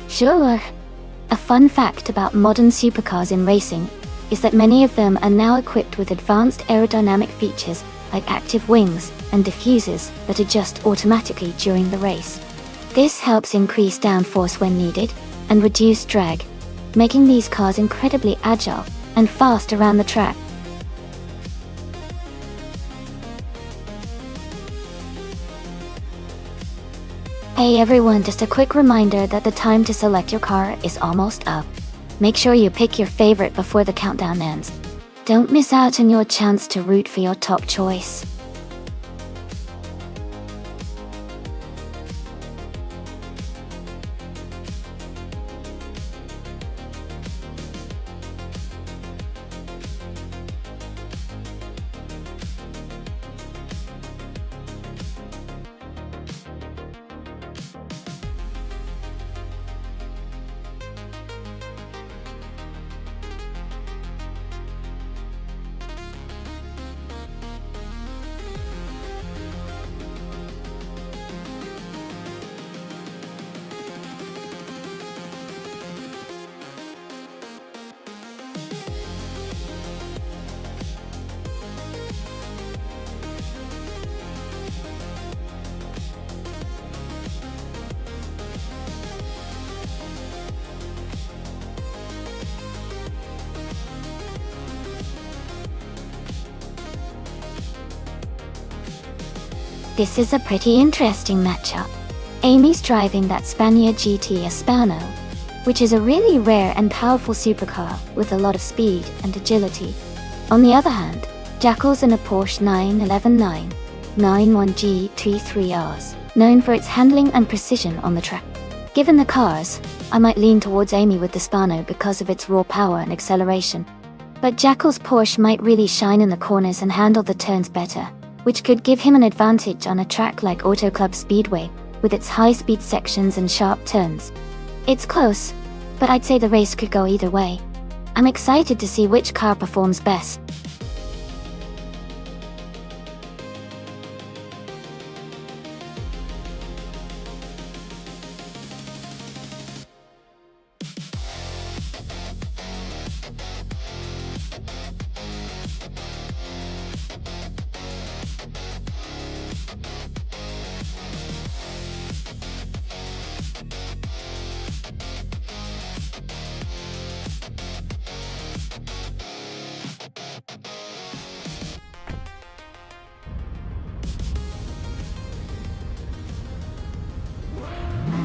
Sure. A fun fact about modern supercars in racing is that many of them are now equipped with advanced aerodynamic features like active wings and diffusers that adjust automatically during the race. This helps increase downforce when needed and reduce drag, making these cars incredibly agile and fast around the track. Hey everyone, just a quick reminder that the time to select your car is almost up. Make sure you pick your favorite before the countdown ends. Don't miss out on your chance to root for your top choice. This is a pretty interesting matchup. Amy's driving that Spaniard GT Hispano, which is a really rare and powerful supercar with a lot of speed and agility. On the other hand, Jackal's in a Porsche 911 91G T3Rs, known for its handling and precision on the track. Given the cars, I might lean towards Amy with the Spano because of its raw power and acceleration. But Jackal's Porsche might really shine in the corners and handle the turns better, which could give him an advantage on a track like Auto Club Speedway, with its high-speed sections and sharp turns. It's close, but I'd say the race could go either way. I'm excited to see which car performs best.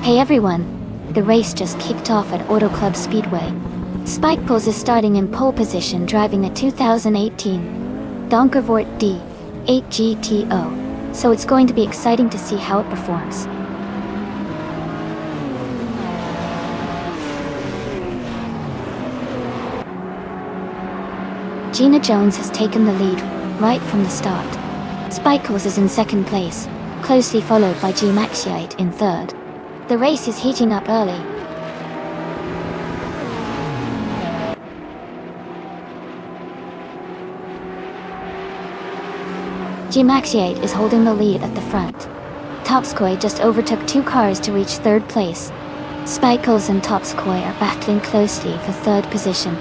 Hey everyone, the race just kicked off at Auto Club Speedway. Spike Pulse is starting in pole position driving a 2018 Donkervoort D8 GTO, so it's going to be exciting to see how it performs. Gina Jones has taken the lead right from the start. Spike Pulse is in second place, closely followed by G Maxiate in third. The race is heating up early. G Maxiate is holding the lead at the front. Topskoy just overtook 2 cars to reach third place. Spikles and Topskoy are battling closely for third position.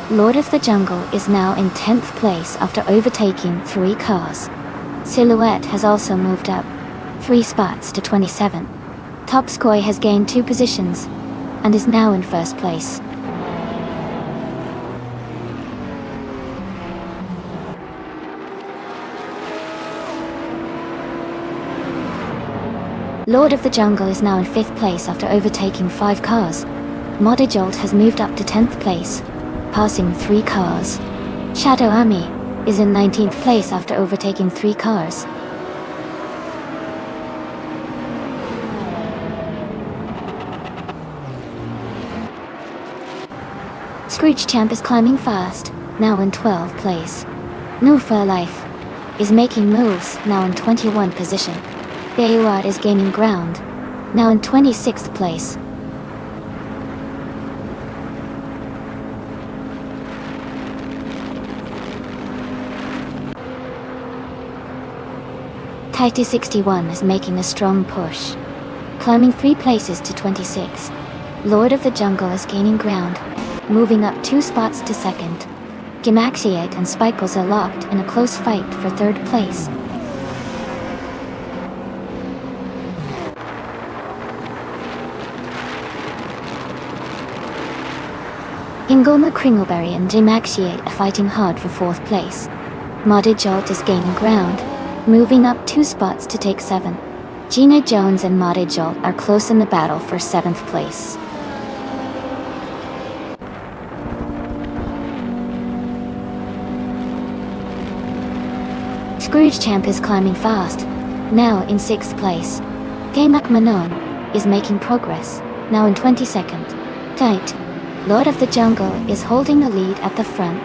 Lord of the Jungle is now in 10th place after overtaking 3 cars. Silhouette has also moved up 3 spots to 27. Topskoy has gained 2 positions and is now in first place. Lord of the Jungle is now in 5th place after overtaking 5 cars. Modijolt has moved up to 10th place, passing 3 cars. Shadow Ami is in 19th place after overtaking 3 cars. Scrooge Champ is climbing fast, now in 12th place. No Fur Life is making moves, now in 21 position. Bayouard is gaining ground, now in 26th place. Taito 61 is making a strong push, climbing 3 places to 26. Lord of the Jungle is gaining ground, moving up 2 spots to 2nd. Gimaxiate and Spikles are locked in a close fight for 3rd place. Ingolma Kringleberry and Gimaxiate are fighting hard for 4th place. Modijolt is gaining ground, moving up 2 spots to take 7. Gina Jones and Modijolt are close in the battle for 7th place. Scrooge Champ is climbing fast, now in 6th place. Gaymak Manon is making progress, now in 22nd. Tight. Lord of the Jungle is holding the lead at the front.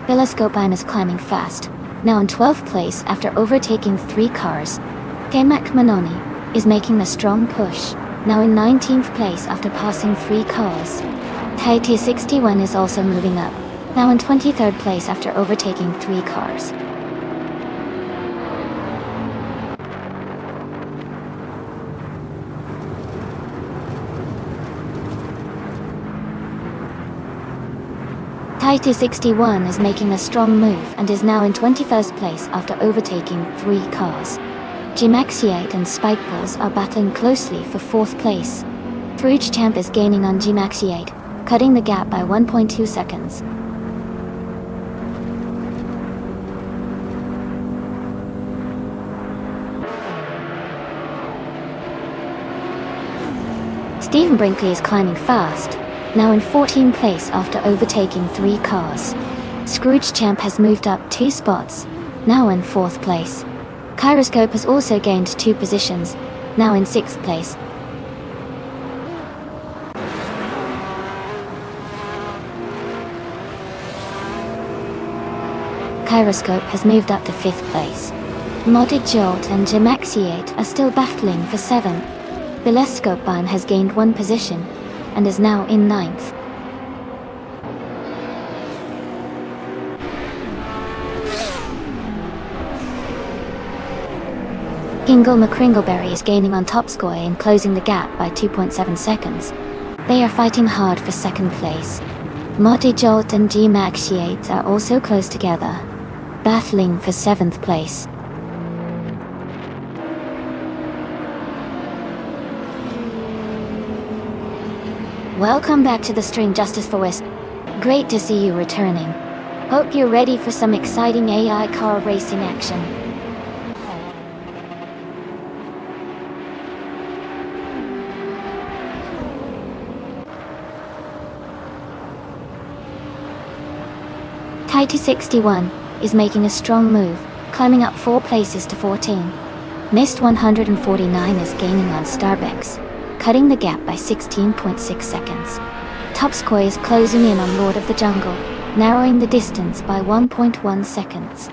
Telescopeime is climbing fast, now in 12th place after overtaking 3 cars. Gaymak Manoni is making a strong push, now in 19th place after passing 3 cars. Taiti 61 is also moving up, now in 23rd place after overtaking 3 cars. Tighty 61 is making a strong move and is now in 21st place after overtaking 3 cars. G-Maxiate and Spikeballs are battling closely for 4th place. Fruge Champ is gaining on G-Maxiate, cutting the gap by 1.2 seconds. Stephen Brinkley is climbing fast, now in 14th place after overtaking 3 cars. Scrooge Champ has moved up 2 spots, now in 4th place. Kyroscope has also gained 2 positions, now in 6th place. Kyroscope has moved up to 5th place. Modded Jolt and G-Maxiate are still battling for 7th. Bilescope Beam has gained 1 position, and is now in 9th. Kingle McCringleberry is gaining on Topskoy and closing the gap by 2.7 seconds. They are fighting hard for 2nd place. Modded Jolt and G-Maxiate are also close together, battling for 7th place. Welcome back to the stream, Justice for West. Great to see you returning. Hope you're ready for some exciting AI car racing action. Tighty 61 is making a strong move, climbing up 4 places to 14. Mist 149 is gaining on Starbex, cutting the gap by 16.6 seconds. Topskoy is closing in on Lord of the Jungle, narrowing the distance by 1.1 seconds.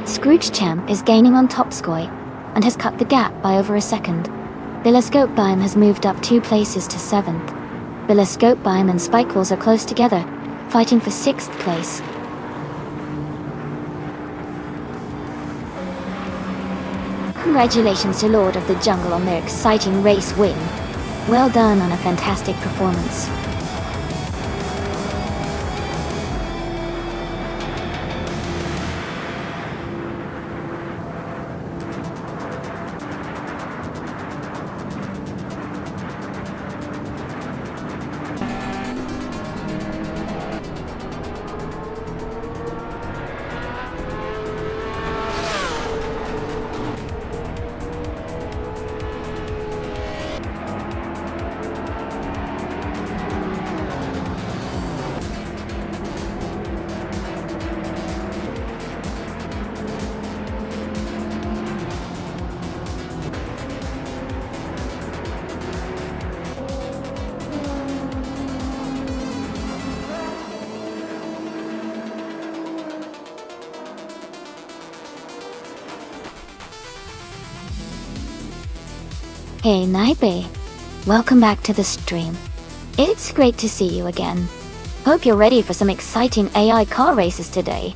Scrooge Champ is gaining on Topskoy and has cut the gap by over a second. Bilescope Beam has moved up 2 places to 7th. Bilescope Beam and Spikeballs are close together, fighting for 6th place. Congratulations to Lord of the Jungle on their exciting race win. Well done on a fantastic performance. Hey Naibe, welcome back to the stream. It's great to see you again. Hope you're ready for some exciting AI car races today.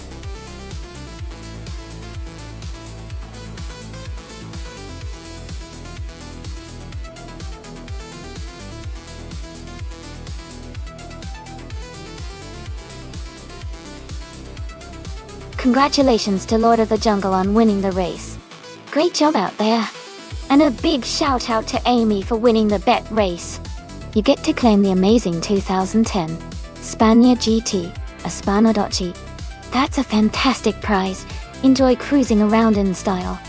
Congratulations to Lord of the Jungle on winning the race. Great job out there. And a big shout out to Amy for winning the bet race. You get to claim the amazing 2010 Spania GT, a Spano.G. That's a fantastic prize. Enjoy cruising around in style.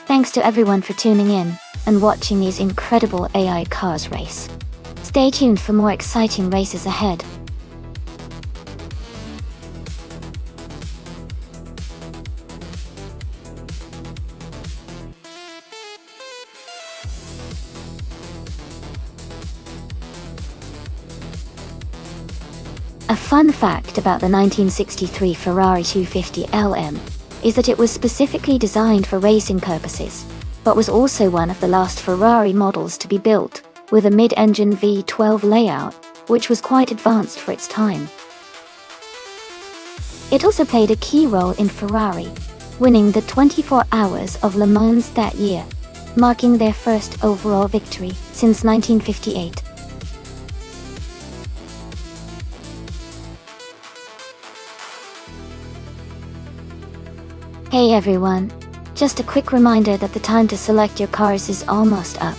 Thanks to everyone for tuning in and watching these incredible AI cars race. Stay tuned for more exciting races ahead. A fun fact about the 1963 Ferrari 250 LM is that it was specifically designed for racing purposes, but was also one of the last Ferrari models to be built with a mid-engine V12 layout, which was quite advanced for its time. It also played a key role in Ferrari winning the 24 Hours of Le Mans that year, marking their first overall victory since 1958. Hey everyone! Just a quick reminder that the time to select your cars is almost up.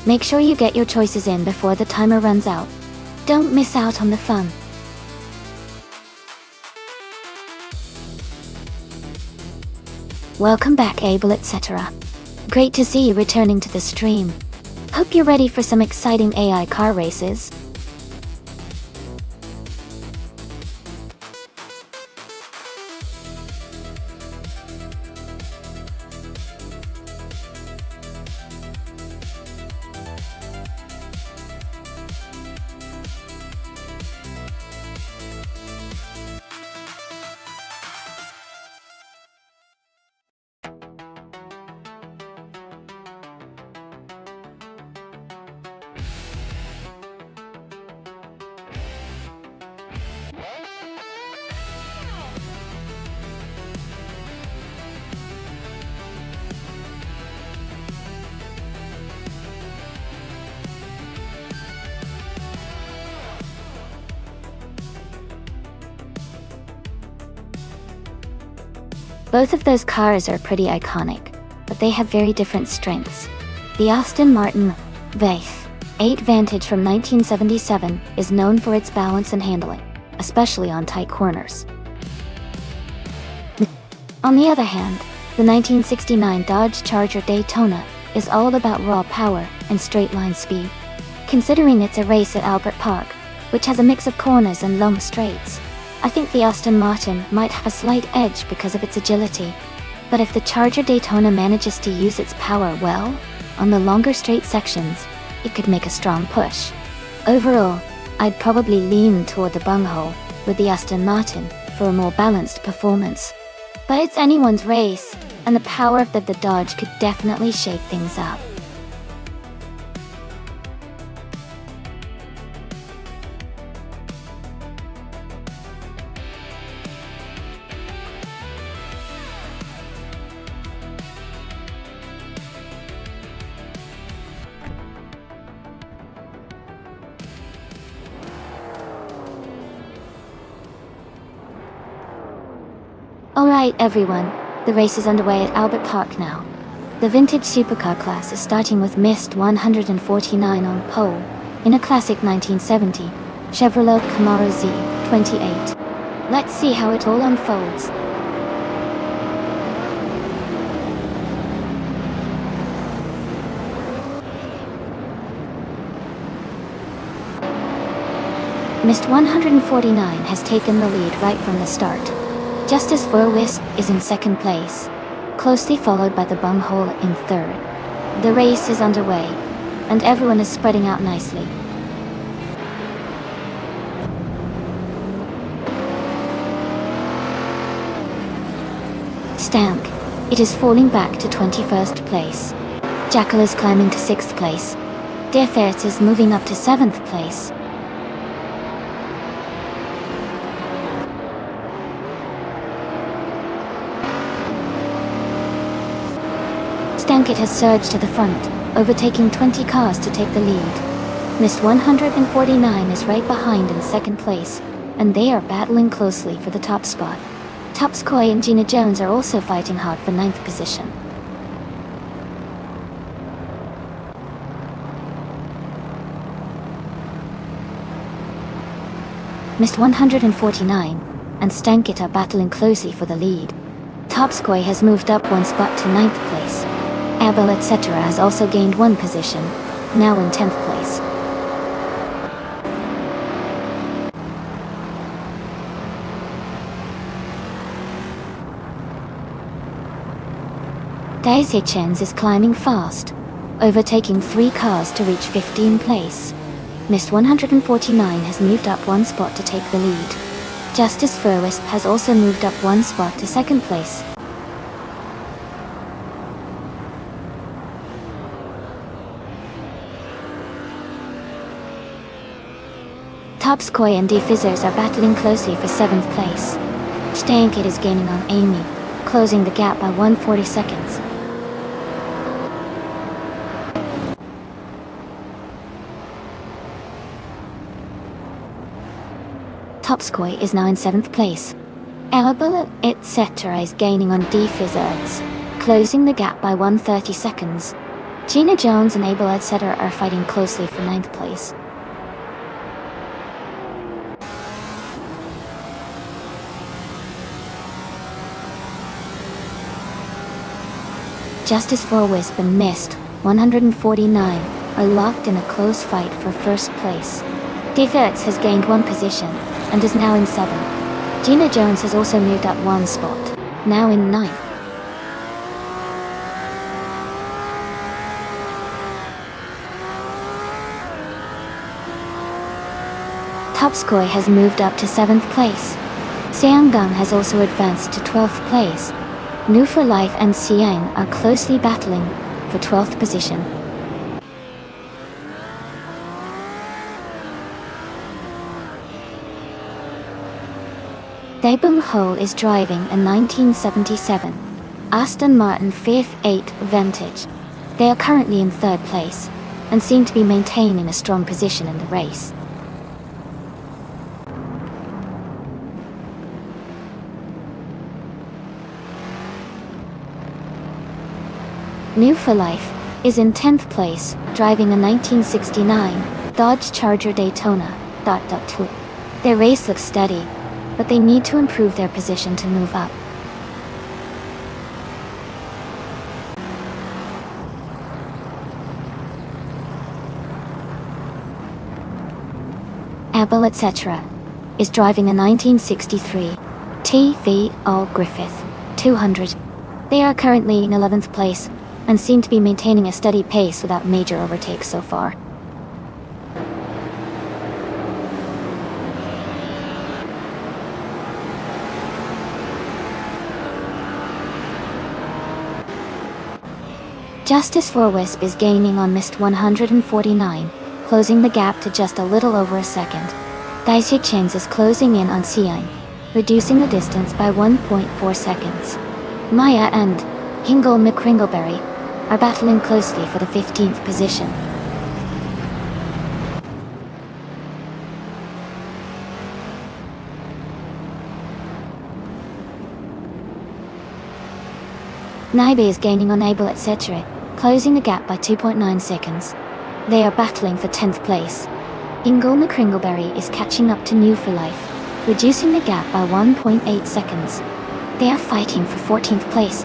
Make sure you get your choices in before the timer runs out. Don't miss out on the fun. Welcome back, Abel, etc. Great to see you returning to the stream. Hope you're ready for some exciting AI car races. Both of those cars are pretty iconic, but they have very different strengths. The Aston Martin V8 Vantage from 1977 is known for its balance and handling, especially on tight corners. On the other hand, the 1969 Dodge Charger Daytona is all about raw power and straight-line speed. Considering it's a race at Albert Park, which has a mix of corners and long straights, I think the Aston Martin might have a slight edge because of its agility. But if the Charger Daytona manages to use its power well, on the longer straight sections, it could make a strong push. Overall, I'd probably lean toward the bunghole with the Aston Martin for a more balanced performance. But it's anyone's race, and the power of the Dodge could definitely shake things up. Alright everyone, the race is underway at Albert Park now. The vintage supercar class is starting with Mist 149 on pole, in a classic 1970 Chevrolet Camaro Z28. Let's see how it all unfolds. Mist 149 has taken the lead right from the start. Justice Wisp is in second place, closely followed by the bunghole in third. The race is underway, and everyone is spreading out nicely. Stank. It is falling back to 21st place. Jackal is climbing to 6th place. Defert is moving up to 7th place. Stankit has surged to the front, overtaking 20 cars to take the lead. Mist 149 is right behind in second place, and they are battling closely for the top spot. Topskoy and Gina Jones are also fighting hard for 9th position. Mist 149 and Stankit are battling closely for the lead. Topskoy has moved up one spot to 9th place. Abel etc. has also gained one position, now in 10th place. Daisy is climbing fast, overtaking 3 cars to reach 15th place. Mist 149 has moved up one spot to take the lead. Justice Furwisp has also moved up one spot to 2nd place. Topskoy and Defizzers are battling closely for 7th place. Stankit is gaining on Amy, closing the gap by 140 seconds. Topskoy is now in 7th place. Arabella etc. is gaining on Defizards, closing the gap by 130 seconds. Gina Jones and Abel etc. are fighting closely for 9th place. Justice for Wisp and Mist, 149, are locked in a close fight for 1st place. Defizards has gained 1 position and is now in 7th. Gina Jones has also moved up 1 spot, now in 9th. Topskoy has moved up to 7th place. Seanggang has also advanced to 12th place. New for Life and Siang are closely battling for 12th position. Daebung Ho is driving a 1977 Aston Martin 5.8 Vantage. They are currently in 3rd place and seem to be maintaining a strong position in the race. New for Life is in 10th place, driving a 1969 Dodge Charger Daytona. Their race looks steady, but they need to improve their position to move up. Abel etc. is driving a 1963 TV All Griffith 200. They are currently in 11th place and seem to be maintaining a steady pace without major overtakes so far. Justice for Wisp is gaining on Mist 149, closing the gap to just a little over a second. Daisy Chins is closing in on Siang, reducing the distance by 1.4 seconds. Maya and Hingle McCringleberry are battling closely for the 15th position. Naibe is gaining on Abel etc., closing the gap by 2.9 seconds. They are battling for 10th place. Ingle McCringleberry is catching up to New for Life, reducing the gap by 1.8 seconds. They are fighting for 14th place.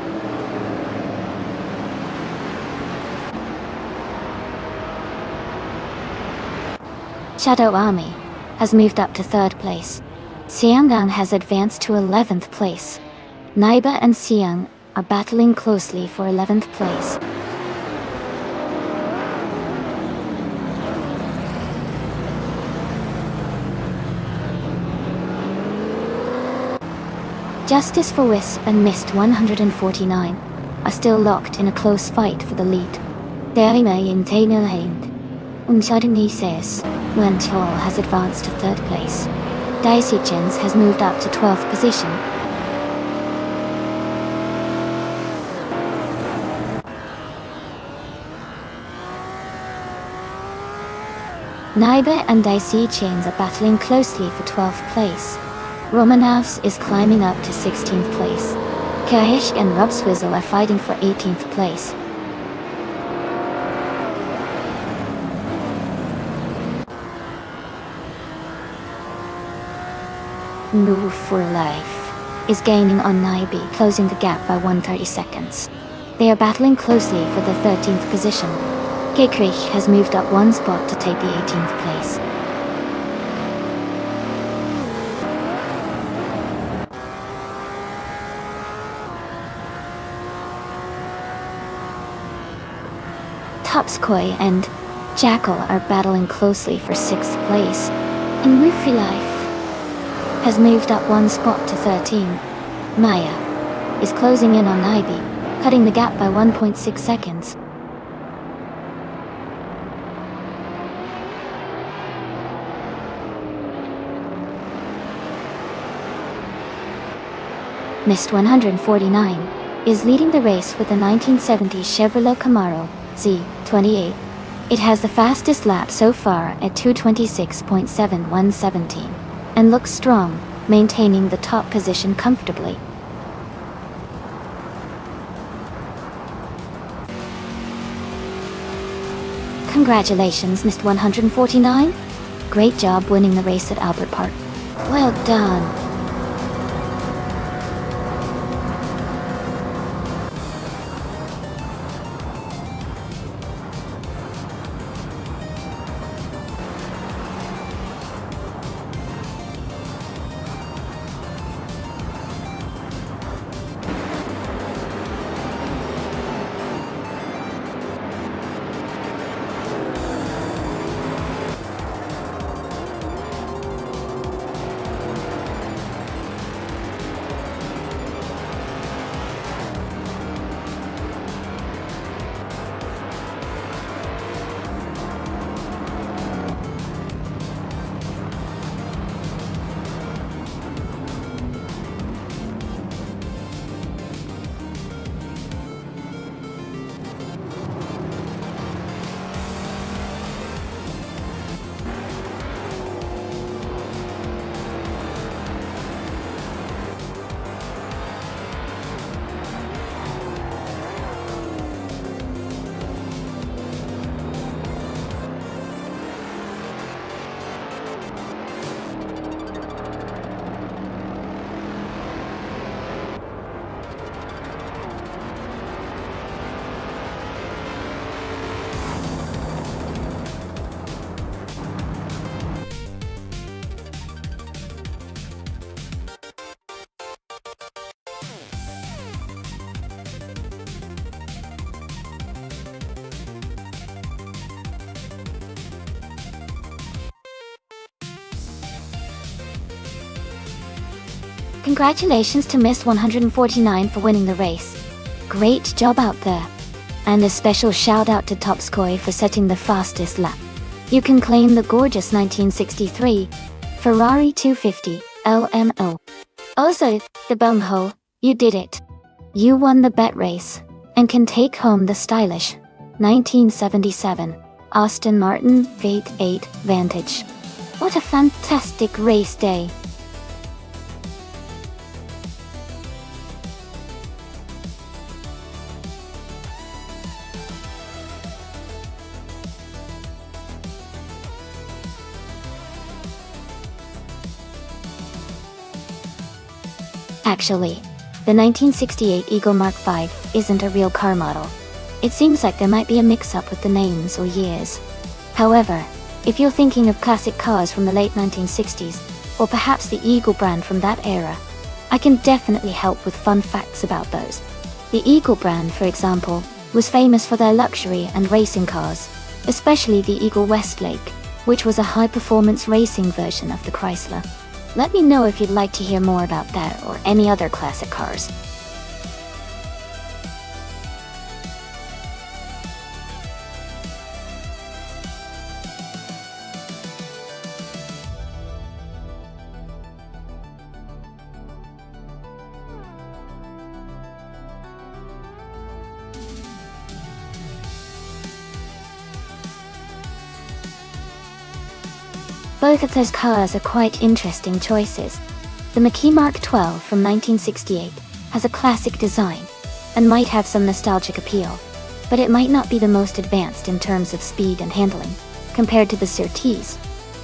Shadow Army has moved up to 3rd place. Sianggang has advanced to 11th place. Naiba and Siang are battling closely for 11th place. Justice for Wisp and Mist 149 are still locked in a close fight for the lead. says Wenchol has advanced to 3rd place. Daisy Jins has moved up to 12th position. Naiba and Daisy Chains are battling closely for 12th place. Romanovs is climbing up to 16th place. Kahish and Rubswizzle are fighting for 18th place. Move for Life is gaining on Naibi, closing the gap by 130 seconds. They are battling closely for the 13th position. Gekrich has moved up 1 spot to take the 18th place. Topskoy and Jackal are battling closely for 6th place. And Roofy Life has moved up 1 spot to 13. Maya is closing in on Naibi, cutting the gap by 1.6 seconds. Mist 149 is leading the race with the 1970 Chevrolet Camaro Z28. It has the fastest lap so far at 226.7117 and looks strong, maintaining the top position comfortably. Congratulations, Mist 149. Great job winning the race at Albert Park. Well done. Congratulations to Mist 149 for winning the race. Great job out there. And a special shout out to Topskoy for setting the fastest lap. You can claim the gorgeous 1963 Ferrari 250 LMO. Also, the bumhole, you did it. You won the bet race and can take home the stylish 1977 Aston Martin V8 Vantage. What a fantastic race day. Actually, the 1968 Eagle Mark V isn't a real car model. It seems like there might be a mix-up with the names or years. However, if you're thinking of classic cars from the late 1960s, or perhaps the Eagle brand from that era, I can definitely help with fun facts about those. The Eagle brand, for example, was famous for their luxury and racing cars, especially the Eagle Westlake, which was a high-performance racing version of the Chrysler. Let me know if you'd like to hear more about that or any other classic cars. Both of those cars are quite interesting choices. The Mackie Mark 12 from 1968 has a classic design and might have some nostalgic appeal, but it might not be the most advanced in terms of speed and handling compared to the Surtees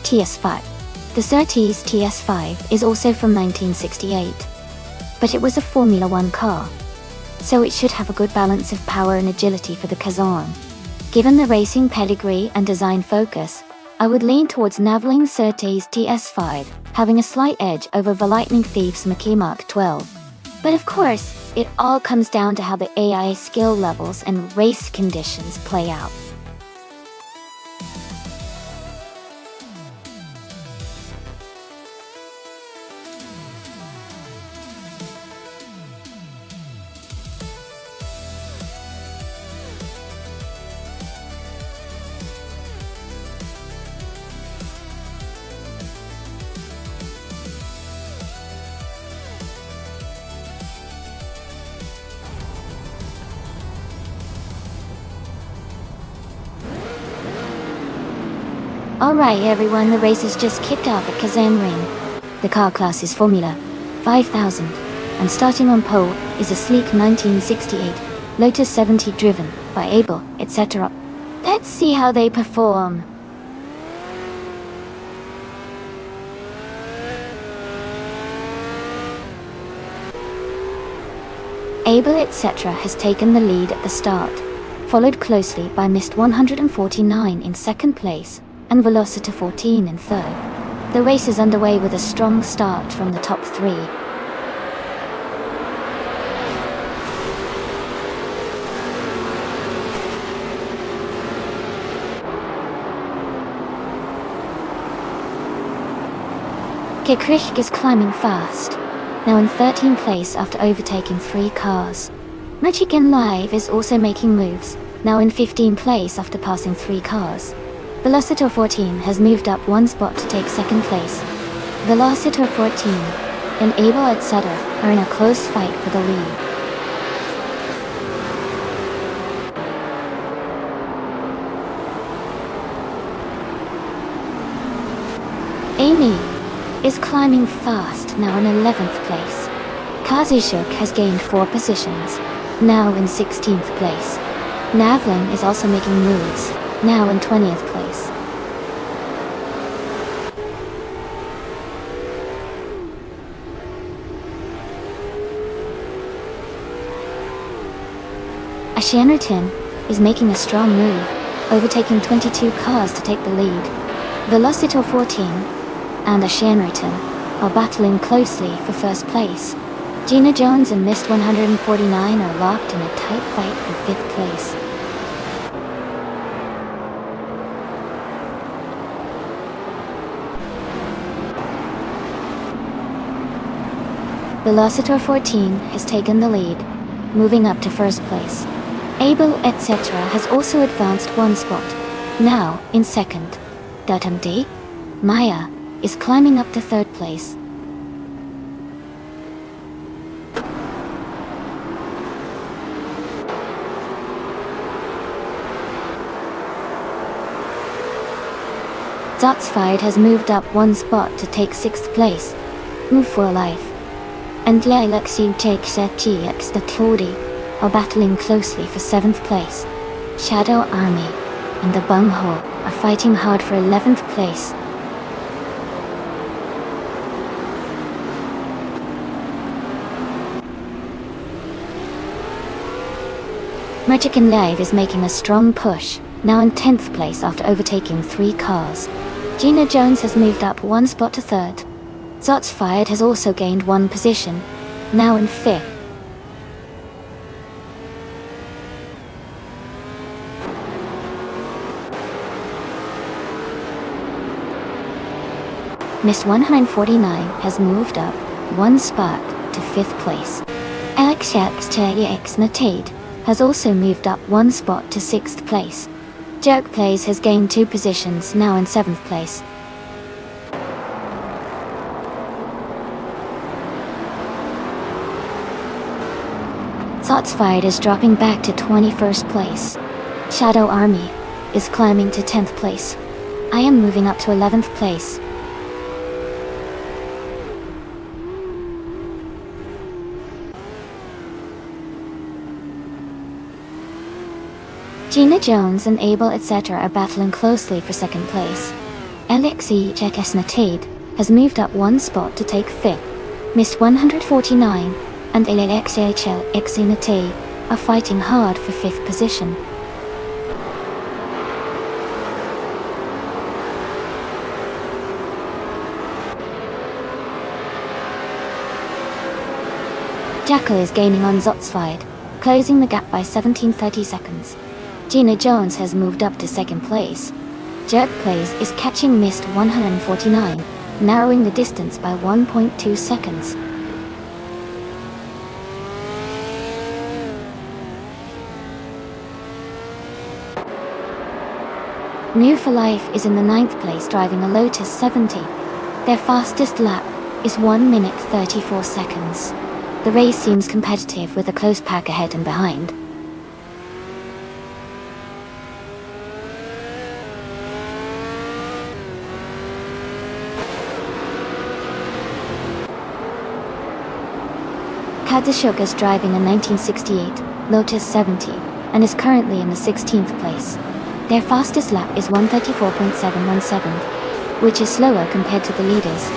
TS5. The Surtees TS5 is also from 1968, but it was a Formula One car, so it should have a good balance of power and agility for the Kazan. Given the racing pedigree and design focus, I would lean towards Naveling Surtees TS5, having a slight edge over the Lightning Thief's Mackie Mark 12. But of course, it all comes down to how the AI skill levels and race conditions play out. Alright everyone, the race has just kicked off at Kazan Ring. The car class is Formula 5000, and starting on pole is a sleek 1968 Lotus 70 driven by Abel, etc. Let's see how they perform. Abel, etc. has taken the lead at the start, followed closely by Mist 149 in second place and Velociter 14 in third. The race is underway with a strong start from the top three. Kikrich is climbing fast, now in 13th place after overtaking 3 cars. Michigan Live is also making moves, now in 15th place after passing 3 cars. Velociter 14 has moved up 1 spot to take 2nd place. Velociter 14 and Abel, etc. are in a close fight for the lead. Amy is climbing fast, now in 11th place. Kazushuk has gained 4 positions, now in 16th place. Navlin is also making moves, now in 20th place. Ashanarton is making a strong move, overtaking 22 cars to take the lead. Velociter 14 and Ashanarton are battling closely for first place. Gina Jones and Mist 149 are locked in a tight fight for 5th place. Velociter 14 has taken the lead, moving up to first place. Abel, etc. has also advanced 1 spot, now in 2nd. Datum D. Maya is climbing up to 3rd place. Zotsfied has moved up 1 spot to take 6th place. Move for life. And Lilaxi GX the Tlodi are battling closely for 7th place. Shadow Army and the Bunghole are fighting hard for 11th place. Merchican Live is making a strong push, now in 10th place after overtaking 3 cars. Gina Jones has moved up 1 spot to 3rd. Zotsfired has also gained 1 position, now in 5th. Miss 149 has moved up 1 spot to 5th place. Alex Natade has also moved up 1 spot to 6th place. Jerk Plays has gained 2 positions, now in 7th place. Zotsfied is dropping back to 21st place. Shadow Army is climbing to 10th place. I am moving up to 11th place. Gina Jones and Abel, etc. are battling closely for 2nd place. Alexei Chekesnatade has moved up 1 spot to take 5th. Mist 149 and Alexei Chekesnatade are fighting hard for 5th position. Jackal is gaining on Zotsfied, closing the gap by 17:30 seconds. Gina Jones has moved up to 2nd place. Jerk Plays is catching Mist 149, narrowing the distance by 1.2 seconds. New for Life is in the 9th place driving a Lotus 70. Their fastest lap is 1 minute 34 seconds. The race seems competitive with a close pack ahead and behind. Kazushika is driving a 1968 Lotus 70 and is currently in the 16th place. Their fastest lap is 1:34.717, which is slower compared to the leaders.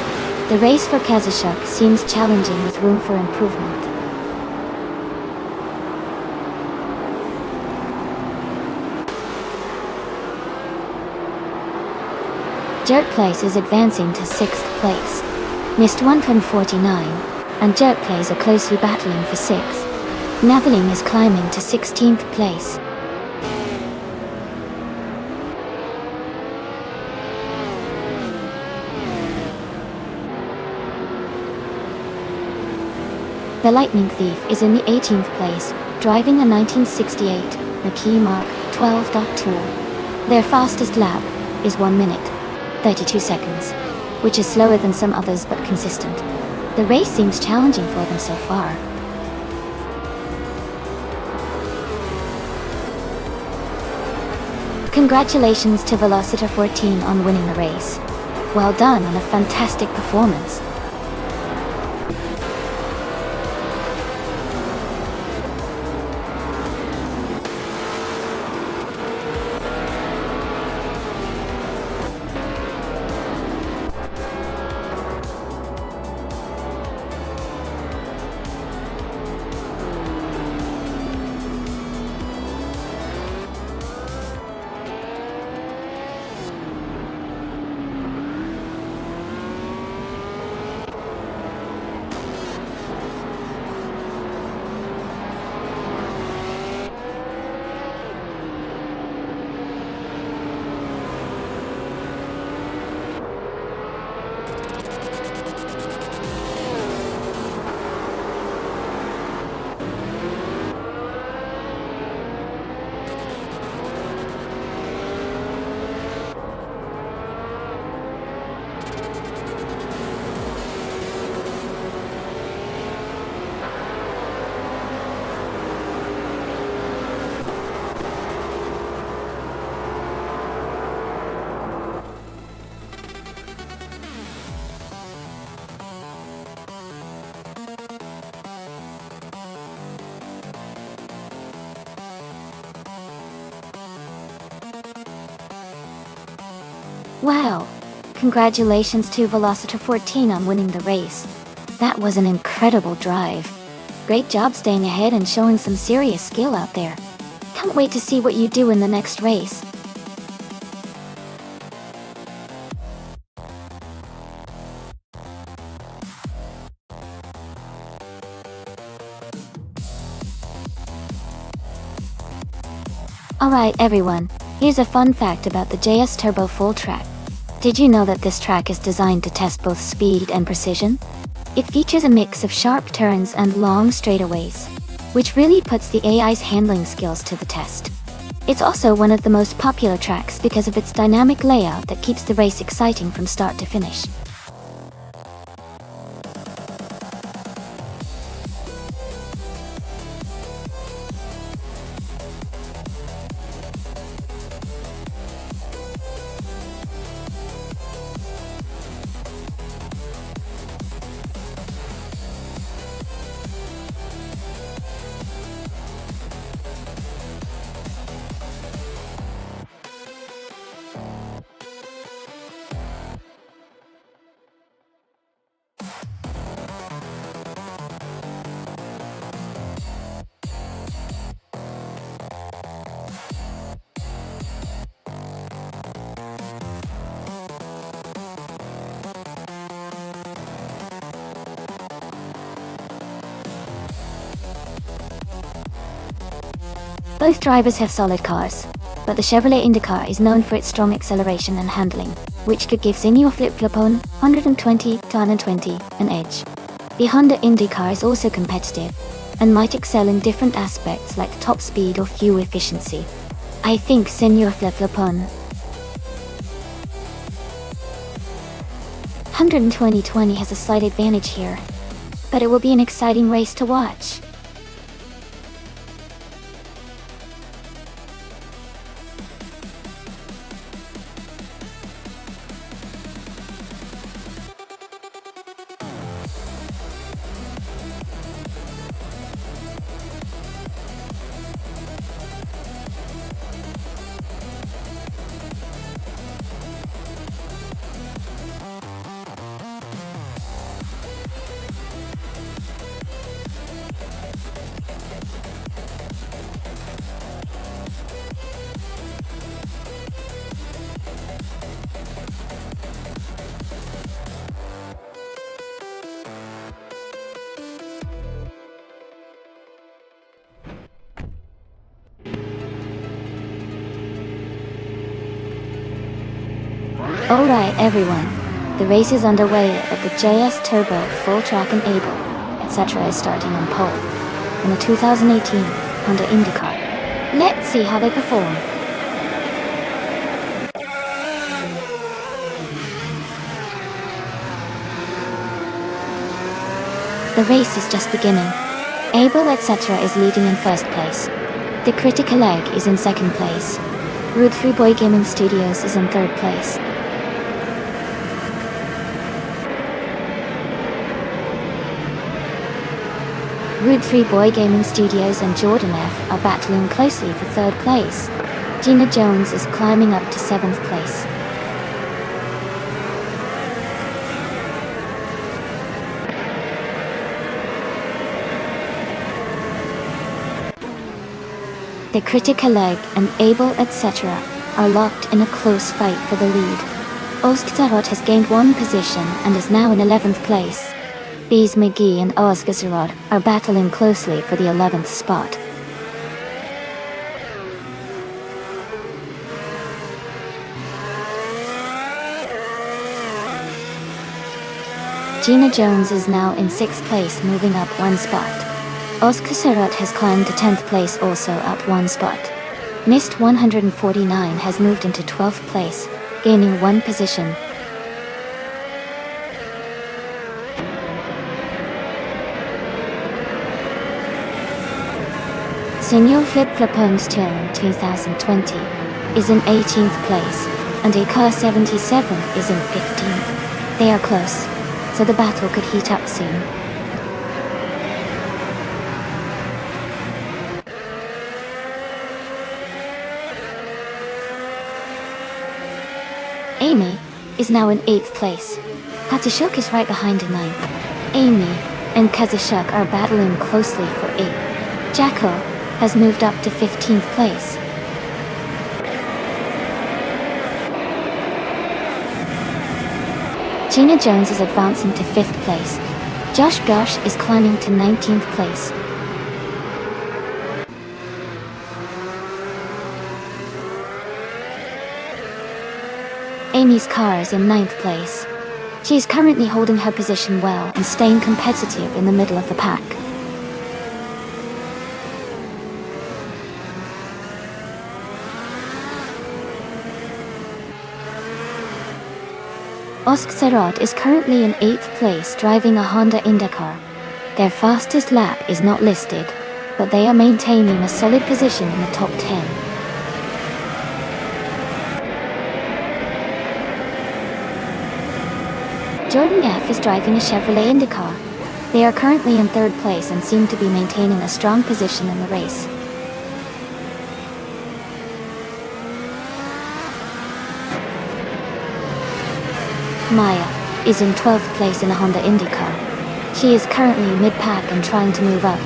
The race for Kazushika seems challenging with room for improvement. Jerk Place is advancing to 6th place. Missed 1 from 49, and Jerk Place are closely battling for 6th. Naveling is climbing to 16th place. The Lightning Thief is in the 18th place, driving a 1968 Makee Mark 12.2. Their fastest lap is 1 minute, 32 seconds, which is slower than some others but consistent. The race seems challenging for them so far. Congratulations to Velociter 14 on winning the race. Well done on a fantastic performance. Wow! Congratulations to Velociter 14 on winning the race. That was an incredible drive. Great job staying ahead and showing some serious skill out there. Can't wait to see what you do in the next race. Alright everyone, here's a fun fact about the JS Turbo Full Track. Did you know that this track is designed to test both speed and precision? It features a mix of sharp turns and long straightaways, which really puts the AI's handling skills to the test. It's also one of the most popular tracks because of its dynamic layout that keeps the race exciting from start to finish. Both drivers have solid cars, but the Chevrolet IndyCar is known for its strong acceleration and handling, which could give Senior Flip-Flopone 120 to 120 an edge. The Honda IndyCar is also competitive, and might excel in different aspects like top speed or fuel efficiency. I think Senior Flip-Flopone 120 has a slight advantage here, but it will be an exciting race to watch. Alright everyone, the race is underway at the JS Turbo Full Track and Able, etc. is starting on pole, in the 2018 Honda IndyCar. Let's see how they perform. The race is just beginning. Able etc. is leading in first place. The Critical Egg is in second place. Root 3 Boy Gaming Studios is in third place. Root 3 Boy Gaming Studios and Jordan F are battling closely for third place. Gina Jones is climbing up to 7th place. The Critical Egg and Able etc. are locked in a close fight for the lead. Osktarot has gained one position and is now in 11th place. Bees McGee and Osgasarod are battling closely for the 11th spot. Gina Jones is now in 6th place, moving up one spot. Osgasarod has climbed to 10th place, also up one spot. Mist 149 has moved into 12th place, gaining one position. Senor Flip Flapone's Turn 2020 is in 18th place, and Car 77 is in 15th. They are close, so the battle could heat up soon. Amy is now in 8th place. Katashuk is right behind in 9th. Amy and Kazashuk are battling closely for 8th. Jacko has moved up to 15th place. Gina Jones is advancing to 5th place. Josh Gosh is climbing to 19th place. Amy's car is in 9th place. She is currently holding her position well and staying competitive in the middle of the pack. Osktarot is currently in 8th place driving a Honda IndyCar. Their fastest lap is not listed, but they are maintaining a solid position in the top 10. Jordan F is driving a Chevrolet IndyCar. They are currently in 3rd place and seem to be maintaining a strong position in the race. Maya is in 12th place in a Honda IndyCar. She is currently mid-pack and trying to move up.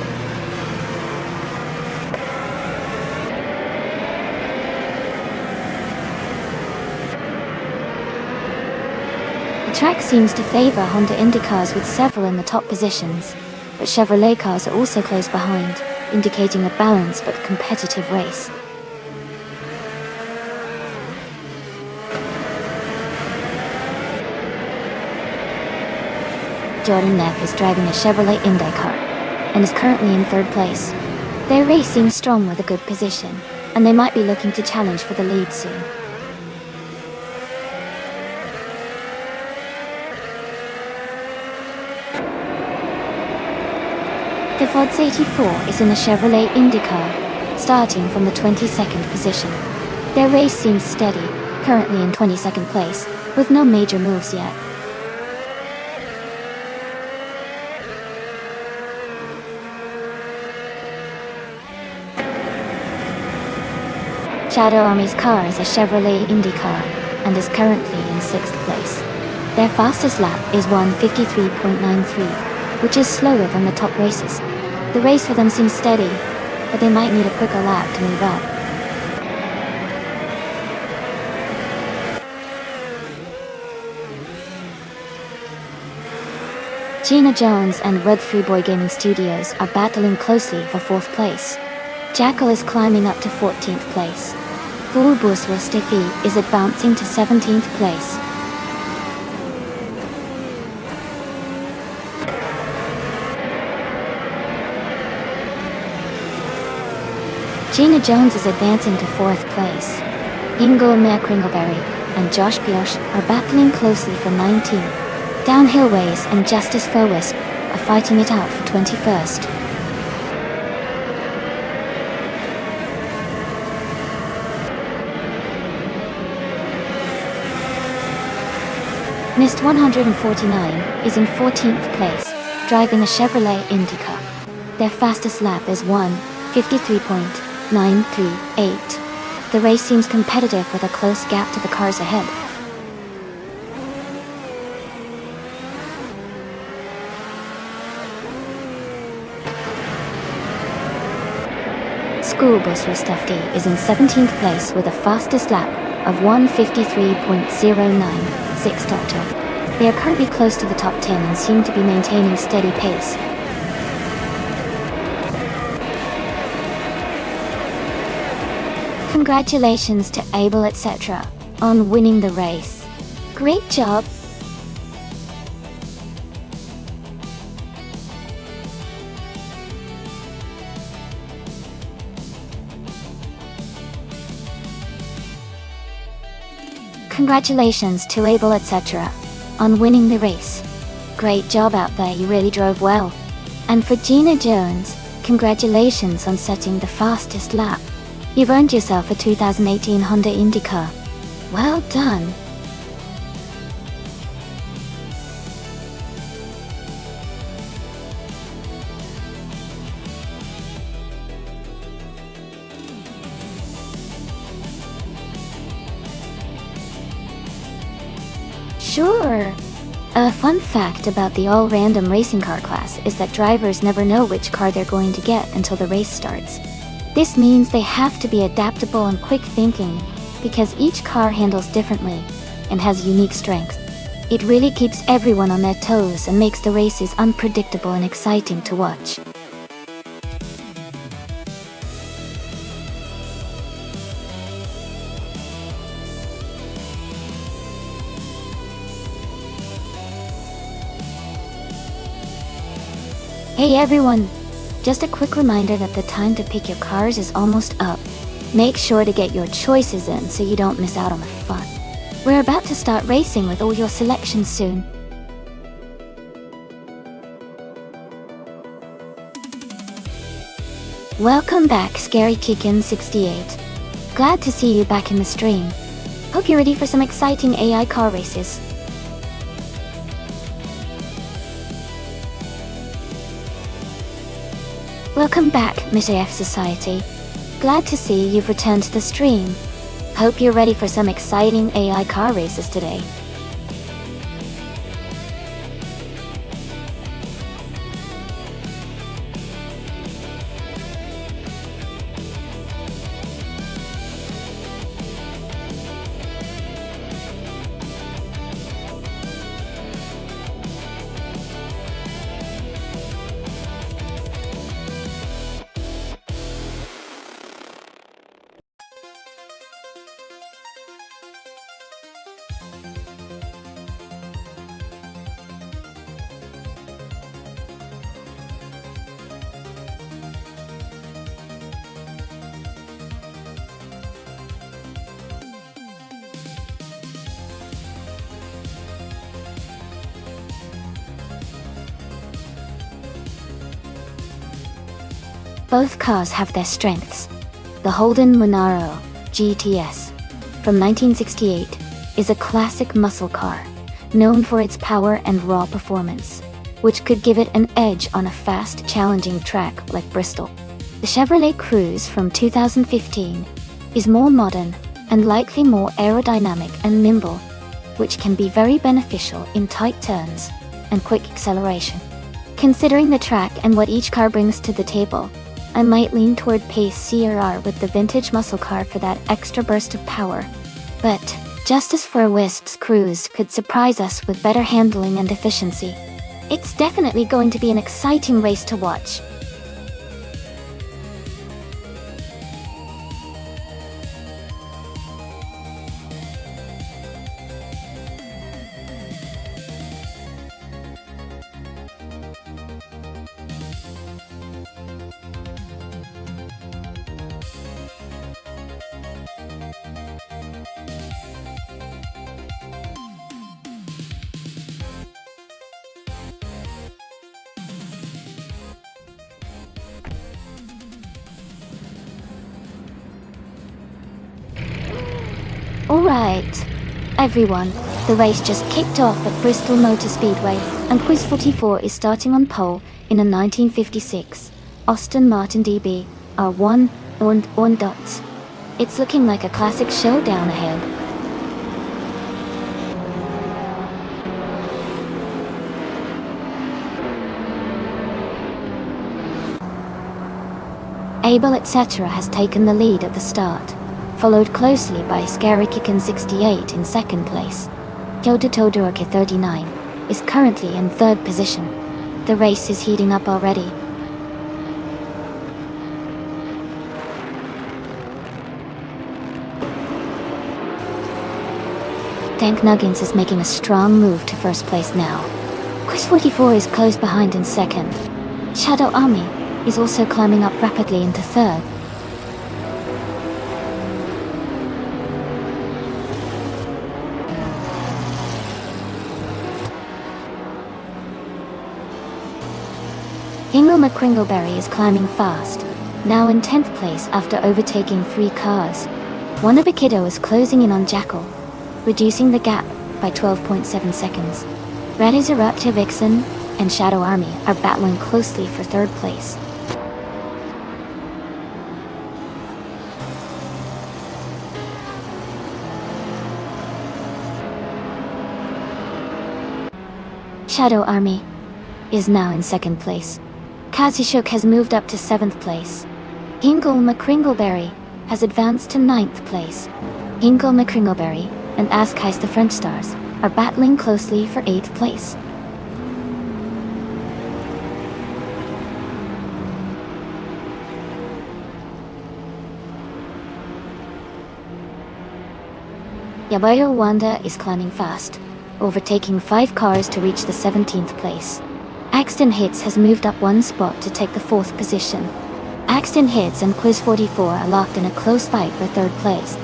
The track seems to favor Honda IndyCars with several in the top positions, but Chevrolet cars are also close behind, indicating a balanced but competitive race. Jordan Neff is driving a Chevrolet IndyCar and is currently in 3rd place. Their race seems strong with a good position, and they might be looking to challenge for the lead soon. The Fods 84 is in a Chevrolet IndyCar, starting from the 22nd position. Their race seems steady, currently in 22nd place, with no major moves yet. Shadow Army's car is a Chevrolet IndyCar, and is currently in 6th place. Their fastest lap is 1:53.93, which is slower than the top races. The race for them seems steady, but they might need a quicker lap to move up. Gina Jones and Red 3 Boy Gaming Studios are battling closely for 4th place. Jackal is climbing up to 14th place. Fulbus Stiffy is advancing to 17th place. Gina Jones is advancing to 4th place. Ingo Kringleberry and Josh Biosh are battling closely for 19th. Downhill Race and Justice for Wisp are fighting it out for 21st. Mist 149 is in 14th place, driving a Chevrolet Indica. Their fastest lap is 1:53.938. The race seems competitive with a close gap to the cars ahead. School Bus Rostofty is in 17th place with a fastest lap of 1:53.096 total. They are currently close to the top 10 and seem to be maintaining steady pace. Congratulations to Abel etc. on winning the race. Great job! Congratulations to Abel etc. on winning the race. Great job out there, you really drove well. And for Gina Jones, congratulations on setting the fastest lap. You've earned yourself a 2018 Honda Indica. Well done. Sure. A fun fact about the all-random racing car class is that drivers never know which car they're going to get until the race starts. This means they have to be adaptable and quick thinking, because each car handles differently and has unique strengths. It really keeps everyone on their toes and makes the races unpredictable and exciting to watch. Hey everyone! Just a quick reminder that the time to pick your cars is almost up. Make sure to get your choices in so you don't miss out on the fun. We're about to start racing with all your selections soon. Welcome back, Scary Kickin 68. Glad to see you back in the stream. Hope you're ready for some exciting AI car races. Welcome back, Miss AF Society. Glad to see you've returned to the stream. Hope you're ready for some exciting AI car races today. Both cars have their strengths. The Holden Monaro GTS from 1968 is a classic muscle car, known for its power and raw performance, which could give it an edge on a fast, challenging track like Bristol. The Chevrolet Cruze from 2015 is more modern and likely more aerodynamic and nimble, which can be very beneficial in tight turns and quick acceleration. Considering the track and what each car brings to the table, I might lean toward Pace CRR with the vintage muscle car for that extra burst of power. But Justice for a Wisp's Cruze could surprise us with better handling and efficiency. It's definitely going to be an exciting race to watch. Alright, everyone, the race just kicked off at Bristol Motor Speedway, and Quiz 44 is starting on pole in a 1956 Aston Martin DB R1 on dots. It's looking like a classic showdown ahead. Abel etc. has taken the lead at the start, followed closely by Scary Kickin 68 in second place. Yoda Todoroki 39 is currently in third position. The race is heating up already. Dank Nuggins is making a strong move to first place now. Quiz 44 is close behind in second. Shadow Army is also climbing up rapidly into third. Hingle McCringleberry is climbing fast, now in 10th place after overtaking 3 cars. Wannabe Kiddo is closing in on Jackal, reducing the gap by 12.7 seconds. Red is Eruptive Vixen and Shadow Army are battling closely for third place. Shadow Army is now in second place. Kazishuk has moved up to 7th place. Hingle McCringleberry has advanced to 9th place. Hingle McCringleberry and Askheist the French Stars are battling closely for 8th place. Yabayo Wanda is climbing fast, overtaking 5 cars to reach the 17th place. Axton Hits has moved up 1 spot to take the 4th position. Axton Hits and Quiz 44 are locked in a close fight for 3rd place.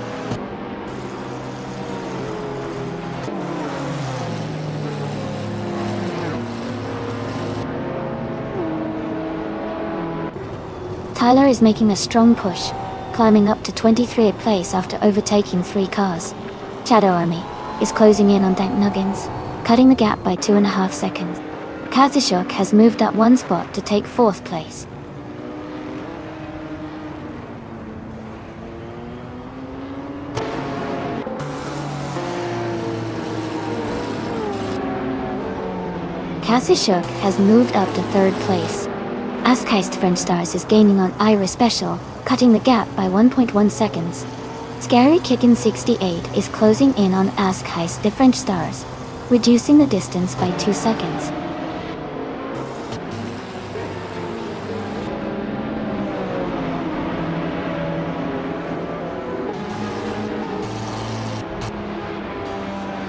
Tyler is making a strong push, climbing up to 23rd place after overtaking 3 cars. Shadow Army is closing in on Dank Nuggins, cutting the gap by 2.5 seconds. Kazishuk has moved up 1 spot to take 4th place. Kazishuk has moved up to 3rd place. Askheist French Stars is gaining on Ira Special, cutting the gap by 1.1 seconds. Scary Kickin 68 is closing in on Askheist the French Stars, reducing the distance by 2 seconds.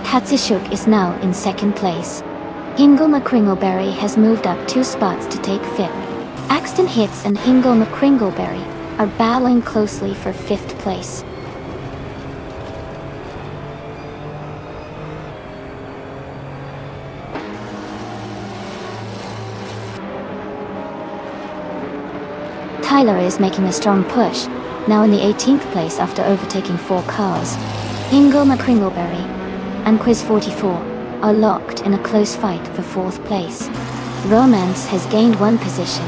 Katsishuk is now in 2nd place. Hingle McCringleberry has moved up 2 spots to take 5th. Axton Hits and Hingle McCringleberry are battling closely for 5th place. Tyler is making a strong push, now in the 18th place after overtaking 4 cars. Hingle McCringleberry and Quiz 44 are locked in a close fight for 4th place. Romance has gained 1 position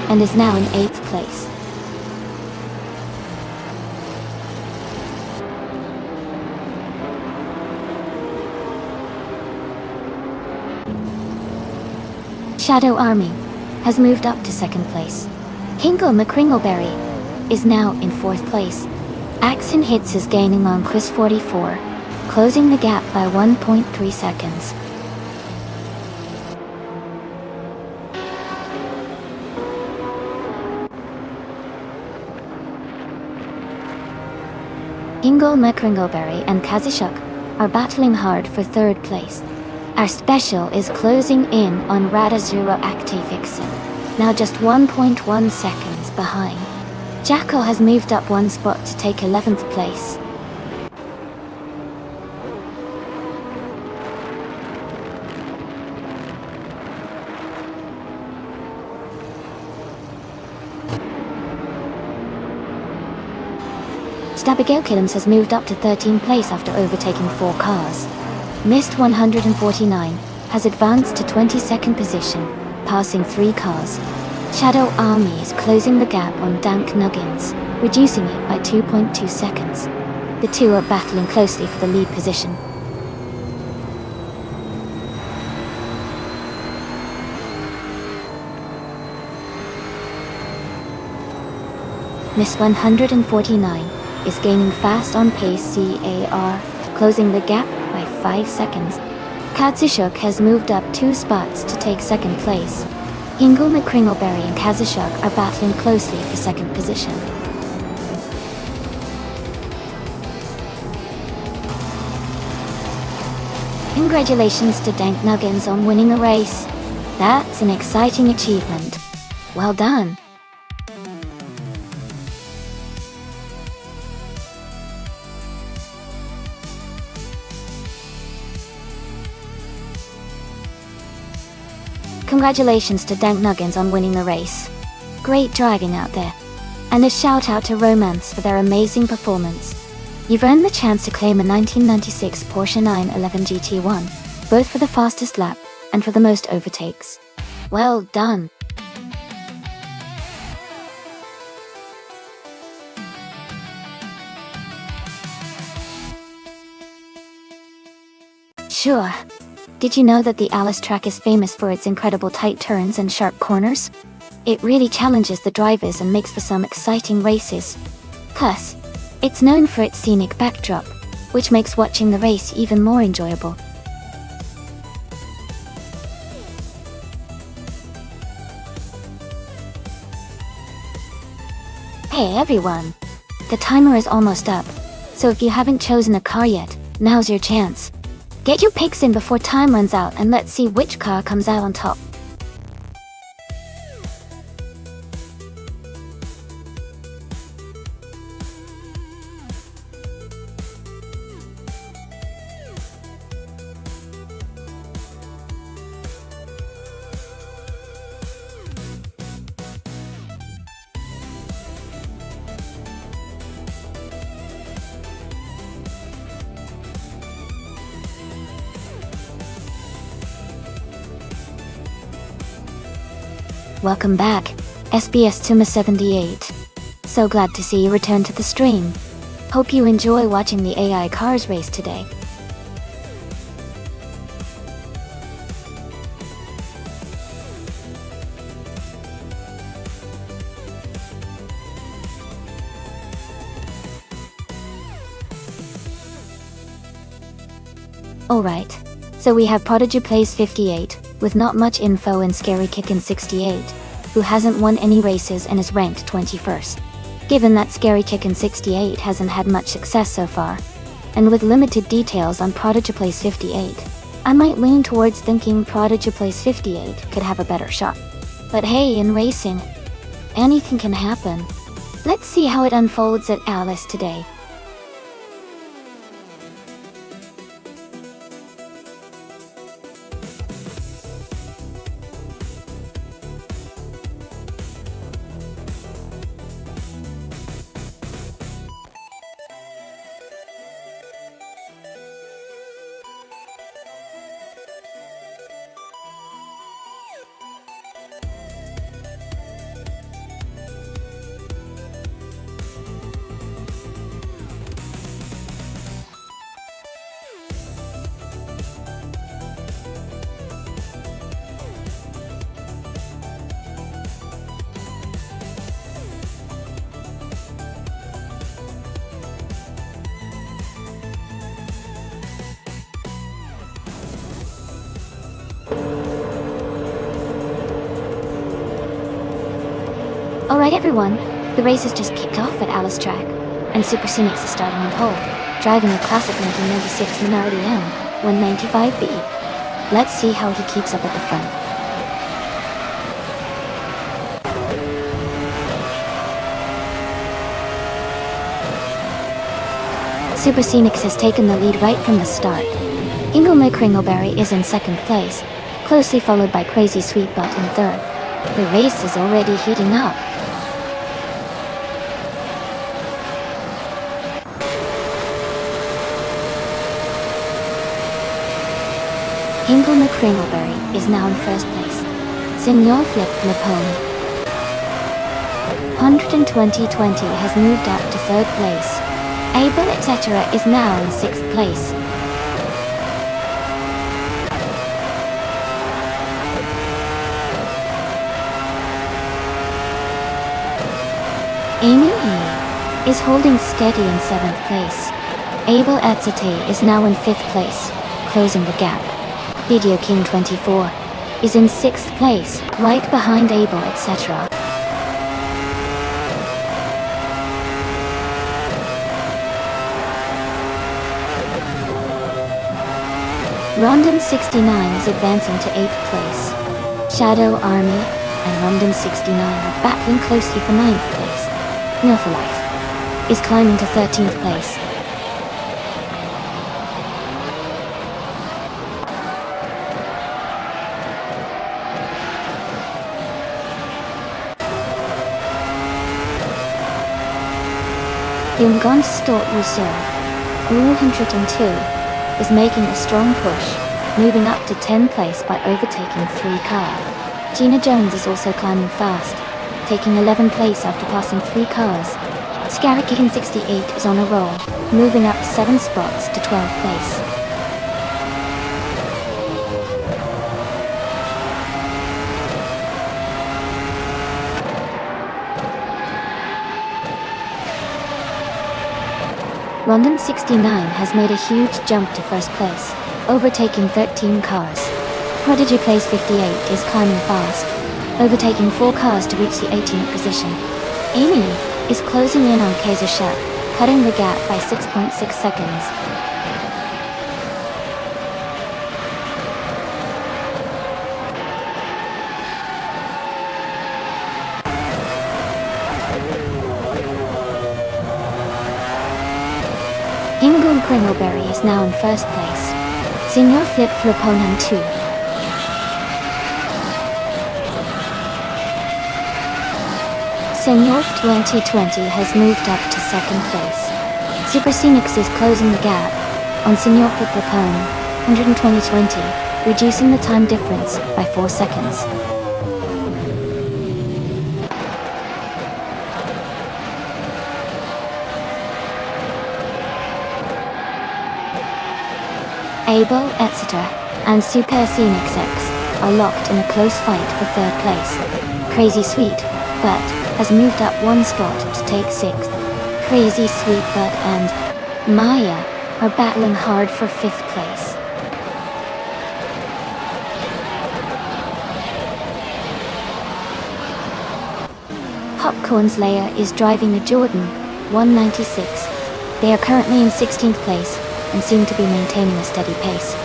and is now in 8th place. Shadow Army has moved up to 2nd place. Hingle McCringleberry is now in 4th place. Axon Hits is gaining on Quiz 44, closing the gap by 1.3 seconds. Hingle McCringleberry and Kazishuk are battling hard for 3rd place. Our special is closing in on Radazuro Active Vixen, now just 1.1 seconds behind. Jackal has moved up 1 spot to take 11th place. Next, Abigail Killams has moved up to 13th place after overtaking 4 cars. Mist 149 has advanced to 22nd position, passing 3 cars. Shadow Army is closing the gap on Dank Nuggins, reducing it by 2.2 seconds. The two are battling closely for the lead position. Miss 149 is gaining fast on pace CAR, closing the gap by 5 seconds. Katsushuk has moved up 2 spots to take 2nd place. Hingle McCringleberry and Kazushuk are battling closely for 2nd position. Congratulations to Dank Nuggins on winning a race. That's an exciting achievement. Well done. Congratulations to Dank Nuggins on winning the race. Great driving out there. And a shout out to Romance for their amazing performance. You've earned the chance to claim a 1996 Porsche 911 GT1, both for the fastest lap and for the most overtakes. Well done. Sure. Did you know that the Alice track is famous for its incredible tight turns and sharp corners? It really challenges the drivers and makes for some exciting races. Plus, it's known for its scenic backdrop, which makes watching the race even more enjoyable. Hey everyone! The timer is almost up, so if you haven't chosen a car yet, now's your chance. Get your picks in before time runs out and let's see which car comes out on top. Welcome back, SBS Tuma 78. So glad to see you return to the stream. Hope you enjoy watching the AI cars race today. Alright, so we have Prodigy Plays 58, with not much info, and Scary Kickin' 68, who hasn't won any races and is ranked 21st. Given that Scary Kickin' 68 hasn't had much success so far, and with limited details on Prodigy Plays 58, I might lean towards thinking Prodigy Plays 58 could have a better shot. But hey, in racing, anything can happen. Let's see how it unfolds at Alice today. Alright everyone, the race has just kicked off at Alice Track, and Super Scenics is starting on pole, driving a classic 1996 Minardi M 195B. Let's see how he keeps up at the front. Super Scenics has taken the lead right from the start. Ingle McCringleberry is in 2nd place, closely followed by Crazy Sweetbutt in 3rd. The race is already heating up. Hingle McCringleberry is now in first place. Senor Flip Lapone 12020 has moved up to third place. Abel etc. is now in sixth place. Amy E is holding steady in seventh place. Abel etc. is now in fifth place, closing the gap. Video King 24 is in sixth place, right behind Abel etc. Rondon 69 is advancing to 8th place. Shadow Army and Rondon 69 are battling closely for 9th place. No for Life is climbing to 13th place. Nonstop Rule 102 is making a strong push, moving up to 10th place by overtaking 3 cars. Gina Jones is also climbing fast, taking 11th place after passing 3 cars. Scary Kitten 68 is on a roll, moving up 7 spots to 12th place. Rondon 69 has made a huge jump to first place, overtaking 13 cars. Prodigy Place 58 is climbing fast, overtaking 4 cars to reach the 18th position. Amy is closing in on Kaiser Shep, cutting the gap by 6.6 seconds. Hingle Kringleberry is now in first place. Senor Flip Fliponen 2. Senor 2020 has moved up to second place. Super Scenics is closing the gap on Senor Flip Flipone 120-20, reducing the time difference by 4 seconds. Abel, etc. and Super Scenics X are locked in a close fight for third place. Crazy Sweet Butt has moved up 1 spot to take 6th. Crazy Sweet Butt and Maya are battling hard for 5th place. Popcorn's Layer is driving the Jordan 196. They are currently in 16th place and seem to be maintaining a steady pace.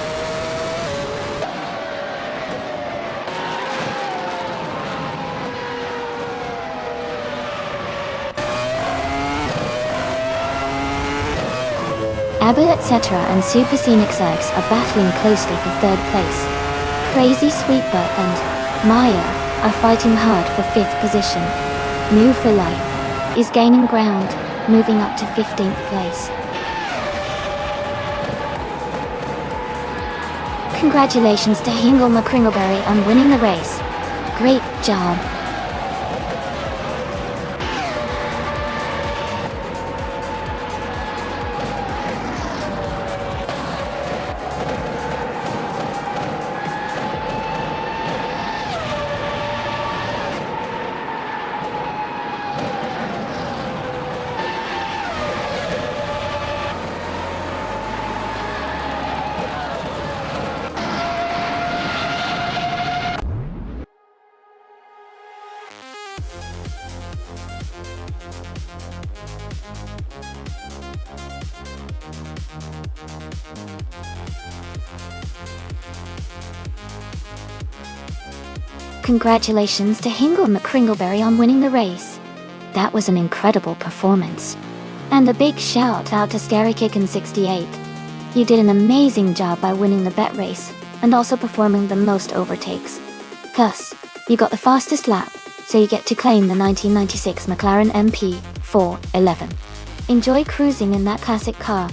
Abba etc. and Super Scenics X are battling closely for third place. Crazy Sweet Butt and Maya are fighting hard for 5th position. Move for Life is gaining ground, moving up to 15th place. Congratulations to Hingle McCringleberry on winning the race. Great job. Congratulations to Hingle McCringleberry on winning the race. That was an incredible performance. And a big shout out to Scary Kitten 68. You did an amazing job by winning the bet race, and also performing the most overtakes. Plus, you got the fastest lap, so you get to claim the 1996 McLaren MP411. Enjoy cruising in that classic car.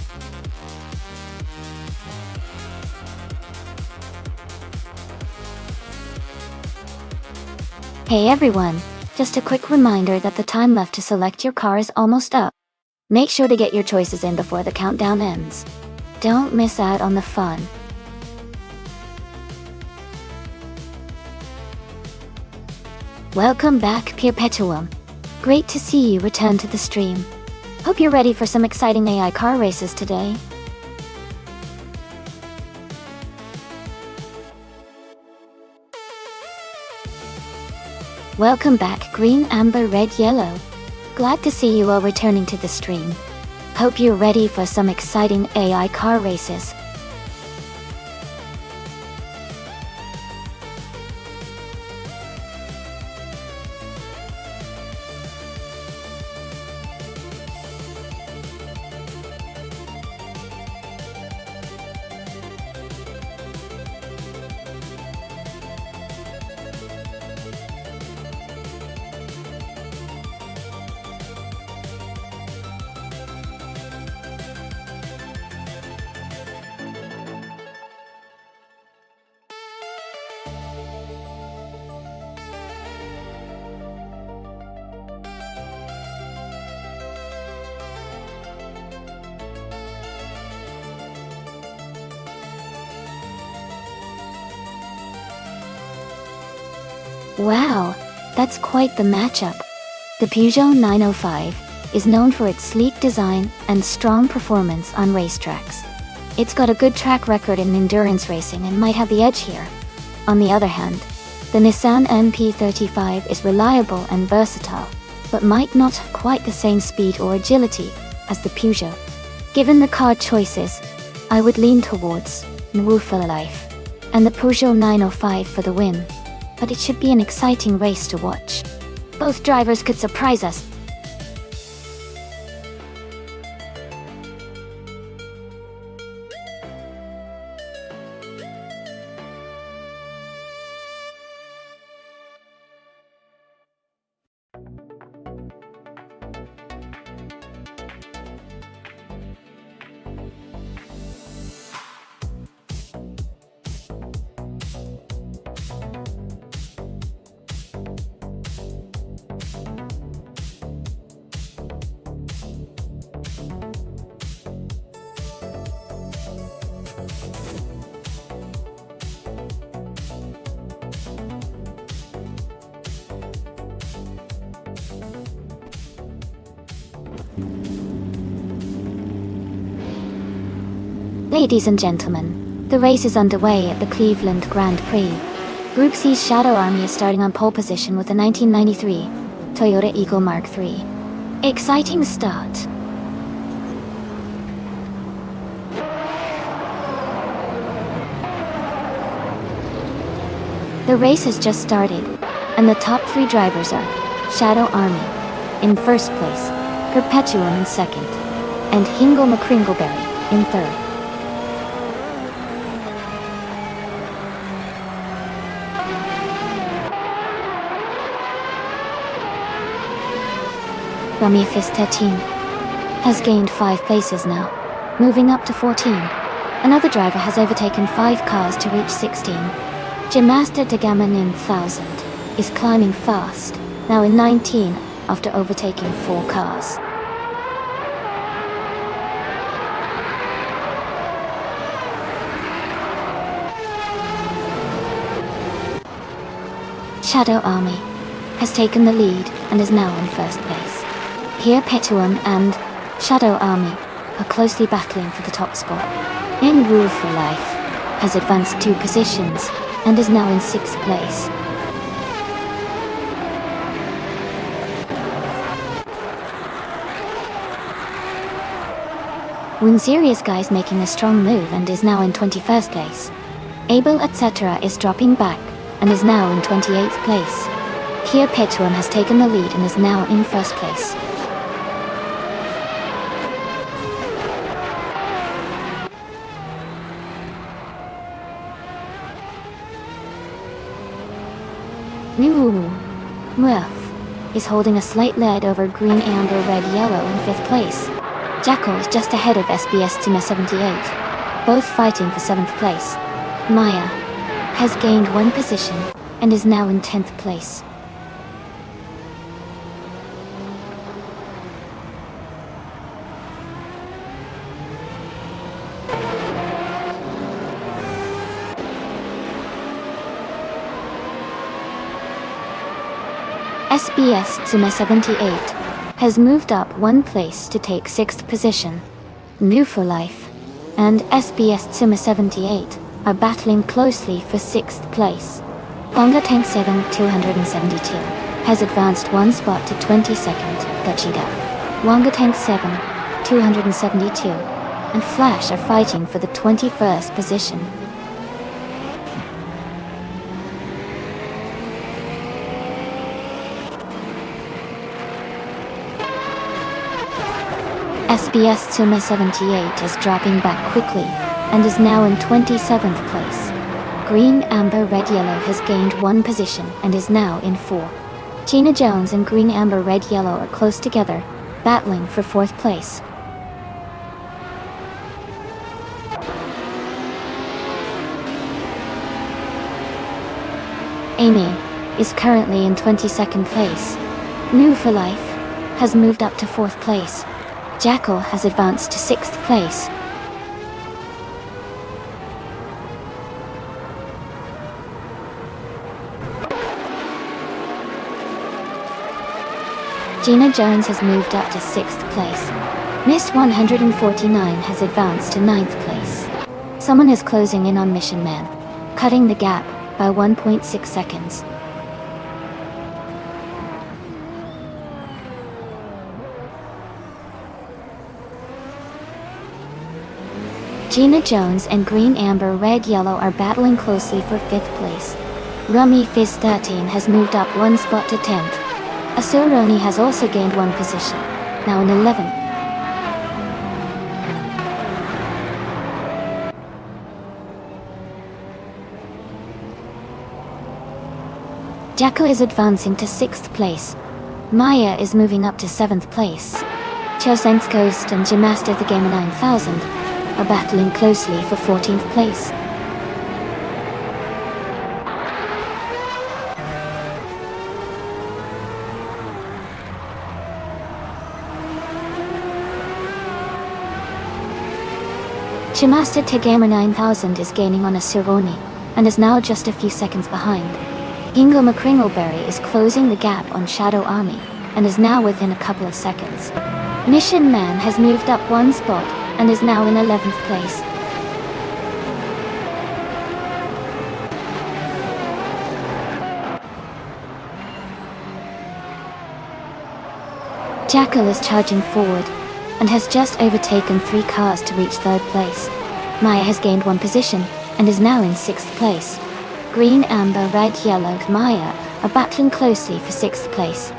Hey everyone, just a quick reminder that the time left to select your car is almost up. Make sure to get your choices in before the countdown ends. Don't miss out on the fun. Welcome back, Perpetuum. Great to see you return to the stream. Hope you're ready for some exciting AI car races today. Welcome back, Green, Amber, Red, Yellow. Glad to see you all returning to the stream. Hope you're ready for some exciting AI car races. Wow, that's quite the matchup. The Peugeot 905 is known for its sleek design and strong performance on racetracks. It's got a good track record in endurance racing and might have the edge here. On the other hand, the Nissan NP35 is reliable and versatile, but might not have quite the same speed or agility as the Peugeot. Given the car choices, I would lean towards Nonstop Life and the Peugeot 905 for the win. But it should be an exciting race to watch. Both drivers could surprise us. Ladies and gentlemen, the race is underway at the Cleveland Grand Prix. Group C's Shadow Army is starting on pole position with the 1993 Toyota Eagle Mark III. Exciting start. The race has just started, and the top three drivers are Shadow Army in first place, Perpetuum in second, and Hingle McCringleberry in third. Rami Fist 13 has gained 5 places now, moving up to 14. Another driver has overtaken 5 cars to reach 16. Gemaster Degaman in 1000 is climbing fast, now in 19 after overtaking 4 cars. Shadow Army has taken the lead and is now in first place. Here Petuum and Shadow Army are closely battling for the top spot. In Rule for Life has advanced 2 positions and is now in 6th place. Winserious Guy is making a strong move and is now in 21st place. Abel etc. is dropping back and is now in 28th place. Here Petuum has taken the lead and is now in first place. Murph is holding a slight lead over Green, Amber, Red, Yellow in 5th place. Jackal is just ahead of SBS Tima 78, both fighting for 7th place. Maya has gained 1 position and is now in 10th place. SBS Tsuma 78 has moved up one place to take 6th position. New for Life and SBS Tsuma 78 are battling closely for 6th place. Wanga Tank 7 272 has advanced one spot to 22nd, Gachida. Wanga Tank 7 272 and Flash are fighting for the 21st position. SBS Tsuma 78 is dropping back quickly and is now in 27th place. Green, Amber, Red, Yellow has gained one position and is now in 4. Gina Jones and Green, Amber, Red, Yellow are close together, battling for 4th place. Amy is currently in 22nd place. New for Life has moved up to 4th place. Jackal has advanced to 6th place. Gina Jones has moved up to 6th place. Miss 149 has advanced to 9th place. Someone is closing in on Mission Man, cutting the gap by 1.6 seconds. Gina Jones and Green, Amber, Red, Yellow are battling closely for 5th place. Rummy Fizz 13 has moved up one spot to 10th. Asuroni has also gained one position, now in 11th. Jacko is advancing to 6th place. Maya is moving up to 7th place. Chosen's Ghost and Jamaster the Gamer 9000 are battling closely for 14th place. Chimasta Tegamer 9000 is gaining on Asuroni, and is now just a few seconds behind. Ingo McCringleberry is closing the gap on Shadow Army, and is now within a couple of seconds. Mission Man has moved up one spot, and is now in 11th place. Jackal is charging forward, and has just overtaken 3 cars to reach 3rd place. Maya has gained one position, and is now in 6th place. Green, Amber, Red, Yellow, and Maya are battling closely for 6th place.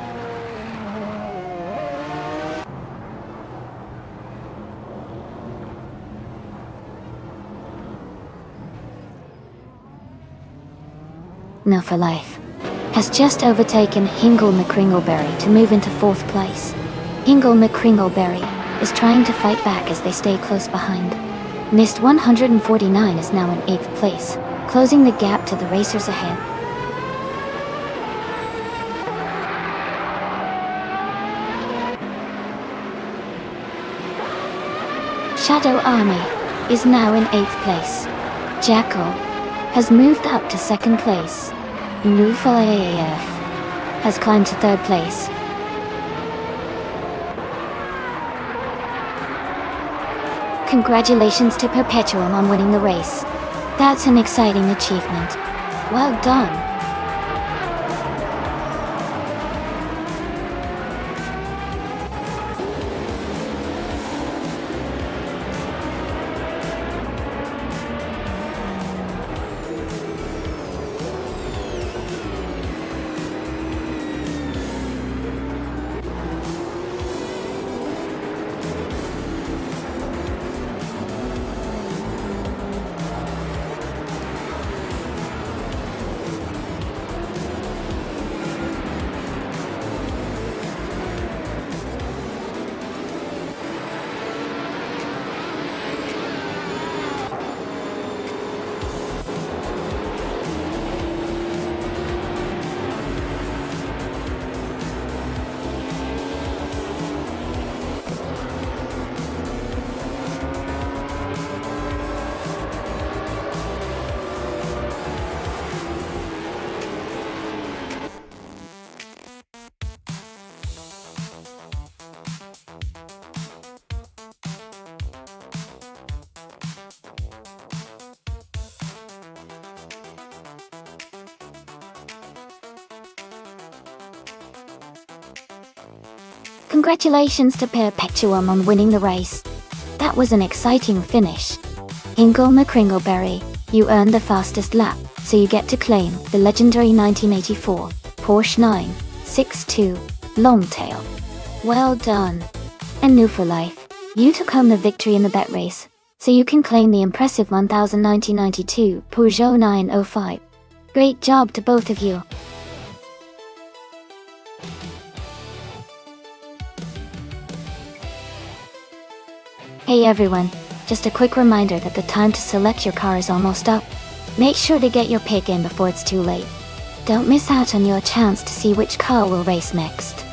No for Life has just overtaken Hingle McCringleberry to move into 4th place. Hingle McCringleberry is trying to fight back as they stay close behind. Mist 149 is now in 8th place, closing the gap to the racers ahead. Shadow Army is now in 8th place. Jackal has moved up to 2nd place. Nufal AAF has climbed to 3rd place. Congratulations to Perpetuum on winning the race. That's an exciting achievement. Well done. Congratulations to Perpetuum on winning the race. That was an exciting finish. Ingle McCringleberry, you earned the fastest lap, so you get to claim the legendary 1984 Porsche 962 Longtail. Well done. And New for Life, you took home the victory in the bet race, so you can claim the impressive 1992 Peugeot 905. Great job to both of you. Hey everyone, just a quick reminder that the time to select your car is almost up. Make sure to get your pick in before it's too late. Don't miss out on your chance to see which car will race next.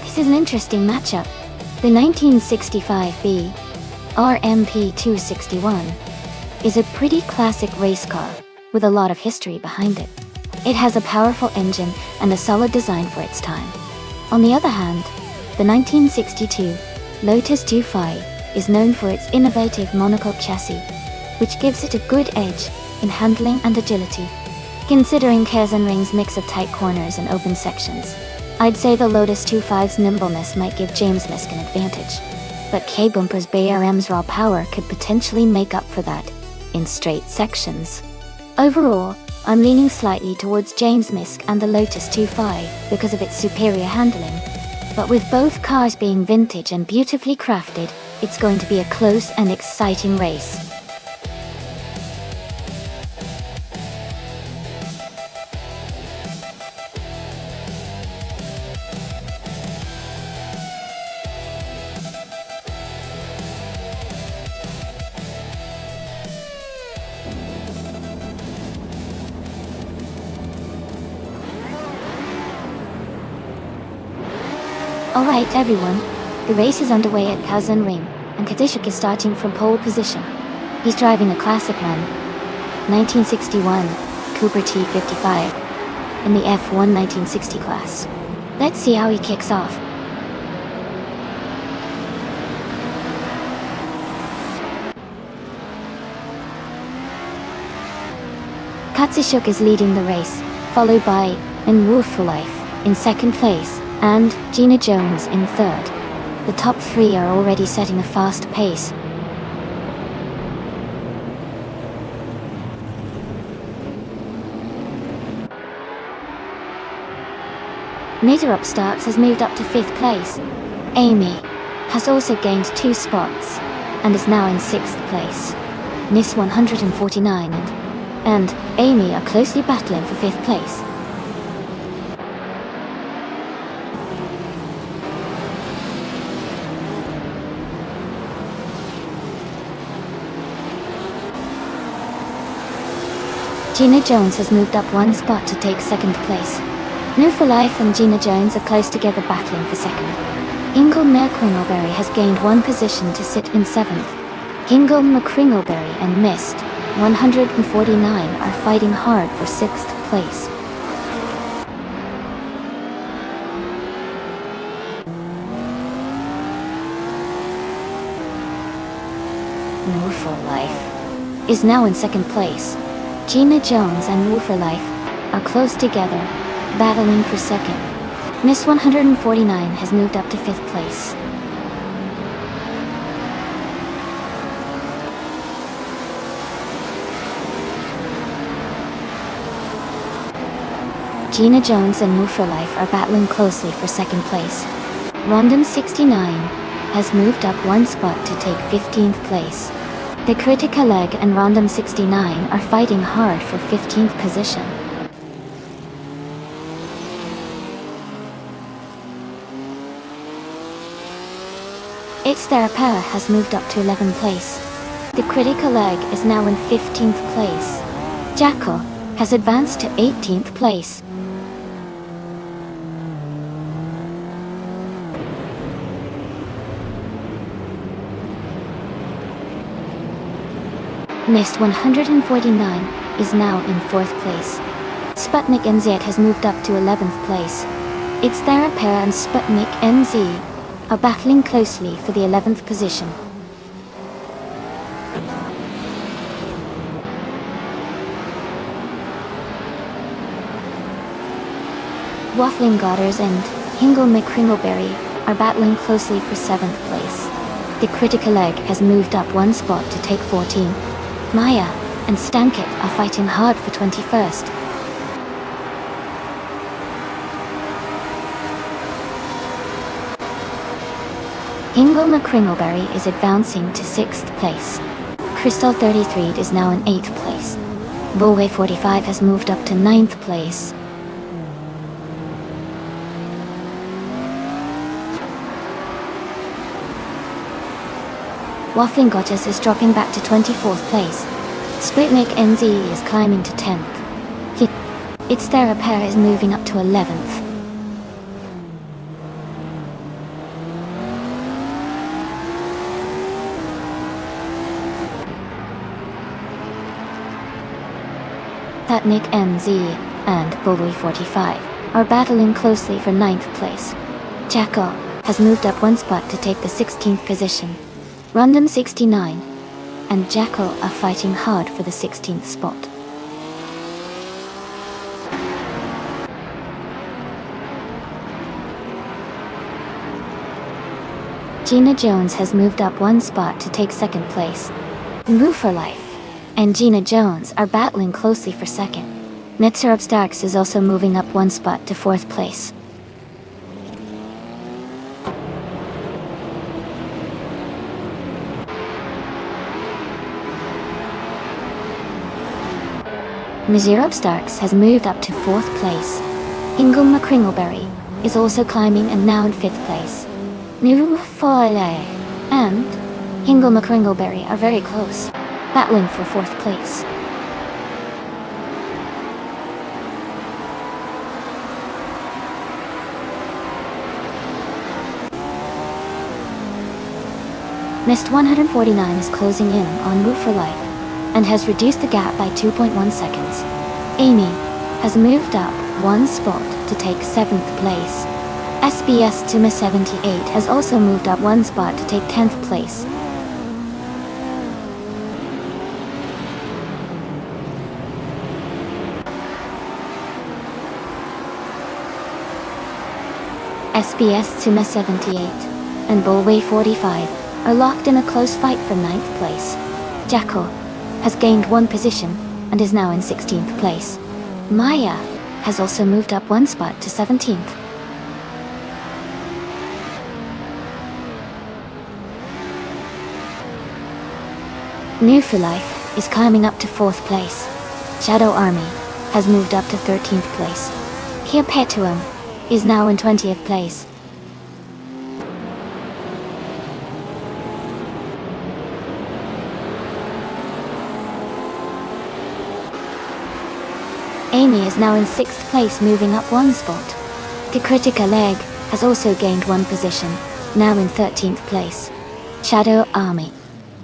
This is an interesting matchup. The 1965B RMP261 is a pretty classic race car with a lot of history behind it. It has a powerful engine and a solid design for its time. On the other hand, the 1962 Lotus 25 is known for its innovative monocoque chassis, which gives it a good edge in handling and agility. Considering Ring's mix of tight corners and open sections, I'd say the Lotus 25's nimbleness might give James Misk an advantage, but K-Bumper's BRM's raw power could potentially make up for that in straight sections. Overall, I'm leaning slightly towards James Misk and the Lotus 25 because of its superior handling, but with both cars being vintage and beautifully crafted, it's going to be a close and exciting race. Alright everyone, the race is underway at Ring, and Kadishuk is starting from pole position. He's driving a classic man, 1961 Cooper T55, in the F1 1960 class. Let's see how he kicks off. Katsushuk is leading the race, followed by Wolf for Life in second place, and Gina Jones in third. The top three are already setting a fast pace. Nader Upstarts has moved up to 5th place. Amy has also gained 2 spots and is now in 6th place. Nis 149 and Amy are closely battling for 5th place. Gina Jones has moved up 1 spot to take 2nd place. New for Life and Gina Jones are close together battling for 2nd. Ingle McCringleberry has gained 1 position to sit in 7th. Ingle McCringleberry and Mist 149 are fighting hard for 6th place. New for Life is now in 2nd place. Gina Jones and New for Life are close together, battling for 2nd. Miss 149 has moved up to 5th place. Gina Jones and Move for Life are battling closely for 2nd place. Random 69 has moved up 1 spot to take 15th place. The Critica Leg and Random 69 are fighting hard for 15th position. It's Therapera has moved up to 11th place. The Critica Leg is now in 15th place. Jackal has advanced to 18th place. Mist 149 is now in 4th place. Sputnik NZ has moved up to 11th place. It's Therapera and Sputnik NZ are battling closely for the 11th position. Waffling Godders and Hingle McCringleberry are battling closely for 7th place. The Critical Leg has moved up 1 spot to take 14. Maya and Stankit are fighting hard for 21st. Hingle McCringleberry is advancing to 6th place. Crystal 33 is now in 8th place. Bullway 45 has moved up to 9th place. Waffling Gottes is dropping back to 24th place. Sputnik NZ is climbing to 10th. It's Therapera is moving up to 11th. Sputnik NZ and Bullway 45 are battling closely for 9th place. Jackal has moved up 1 spot to take the 16th position. Random 69 and Jackal are fighting hard for the 16th spot. Gina Jones has moved up 1 spot to take 2nd place. Move for Life and Gina Jones are battling closely for 2nd. Netzerup Starks is also moving up 1 spot to 4th place. Netzerup Starks has moved up to 4th place. Hingle McCringleberry is also climbing and now in 5th place. New Foyle and Hingle McCringleberry are very close, battling for 4th place. Mist 149 is closing in on Move for Life and has reduced the gap by 2.1 seconds. Amy has moved up 1 spot to take 7th place. SBS Tuma 78 has also moved up 1 spot to take 10th place. SBS Tuma 78 and Bullway 45 are locked in a close fight for 9th place. Jackal has gained 1 position and is now in 16th place. Maya has also moved up 1 spot to 17th. New for Life is climbing up to 4th place. Shadow Army has moved up to 13th place. Perpetuum is now in 20th place. Amy is now in 6th place, moving up 1 spot. The Critica Leg has also gained 1 position, now in 13th place. Shadow Army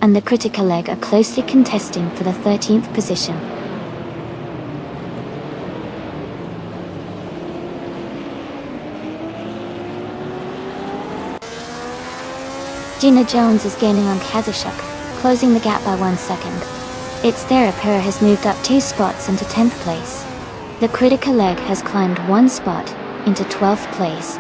and the Critica Leg are closely contesting for the 13th position. Gina Jones is gaining on Kazashuk, closing the gap by 1 second. It's Therapera has moved up 2 spots into 10th place. The Critica Leg has climbed 1 spot into 12th place.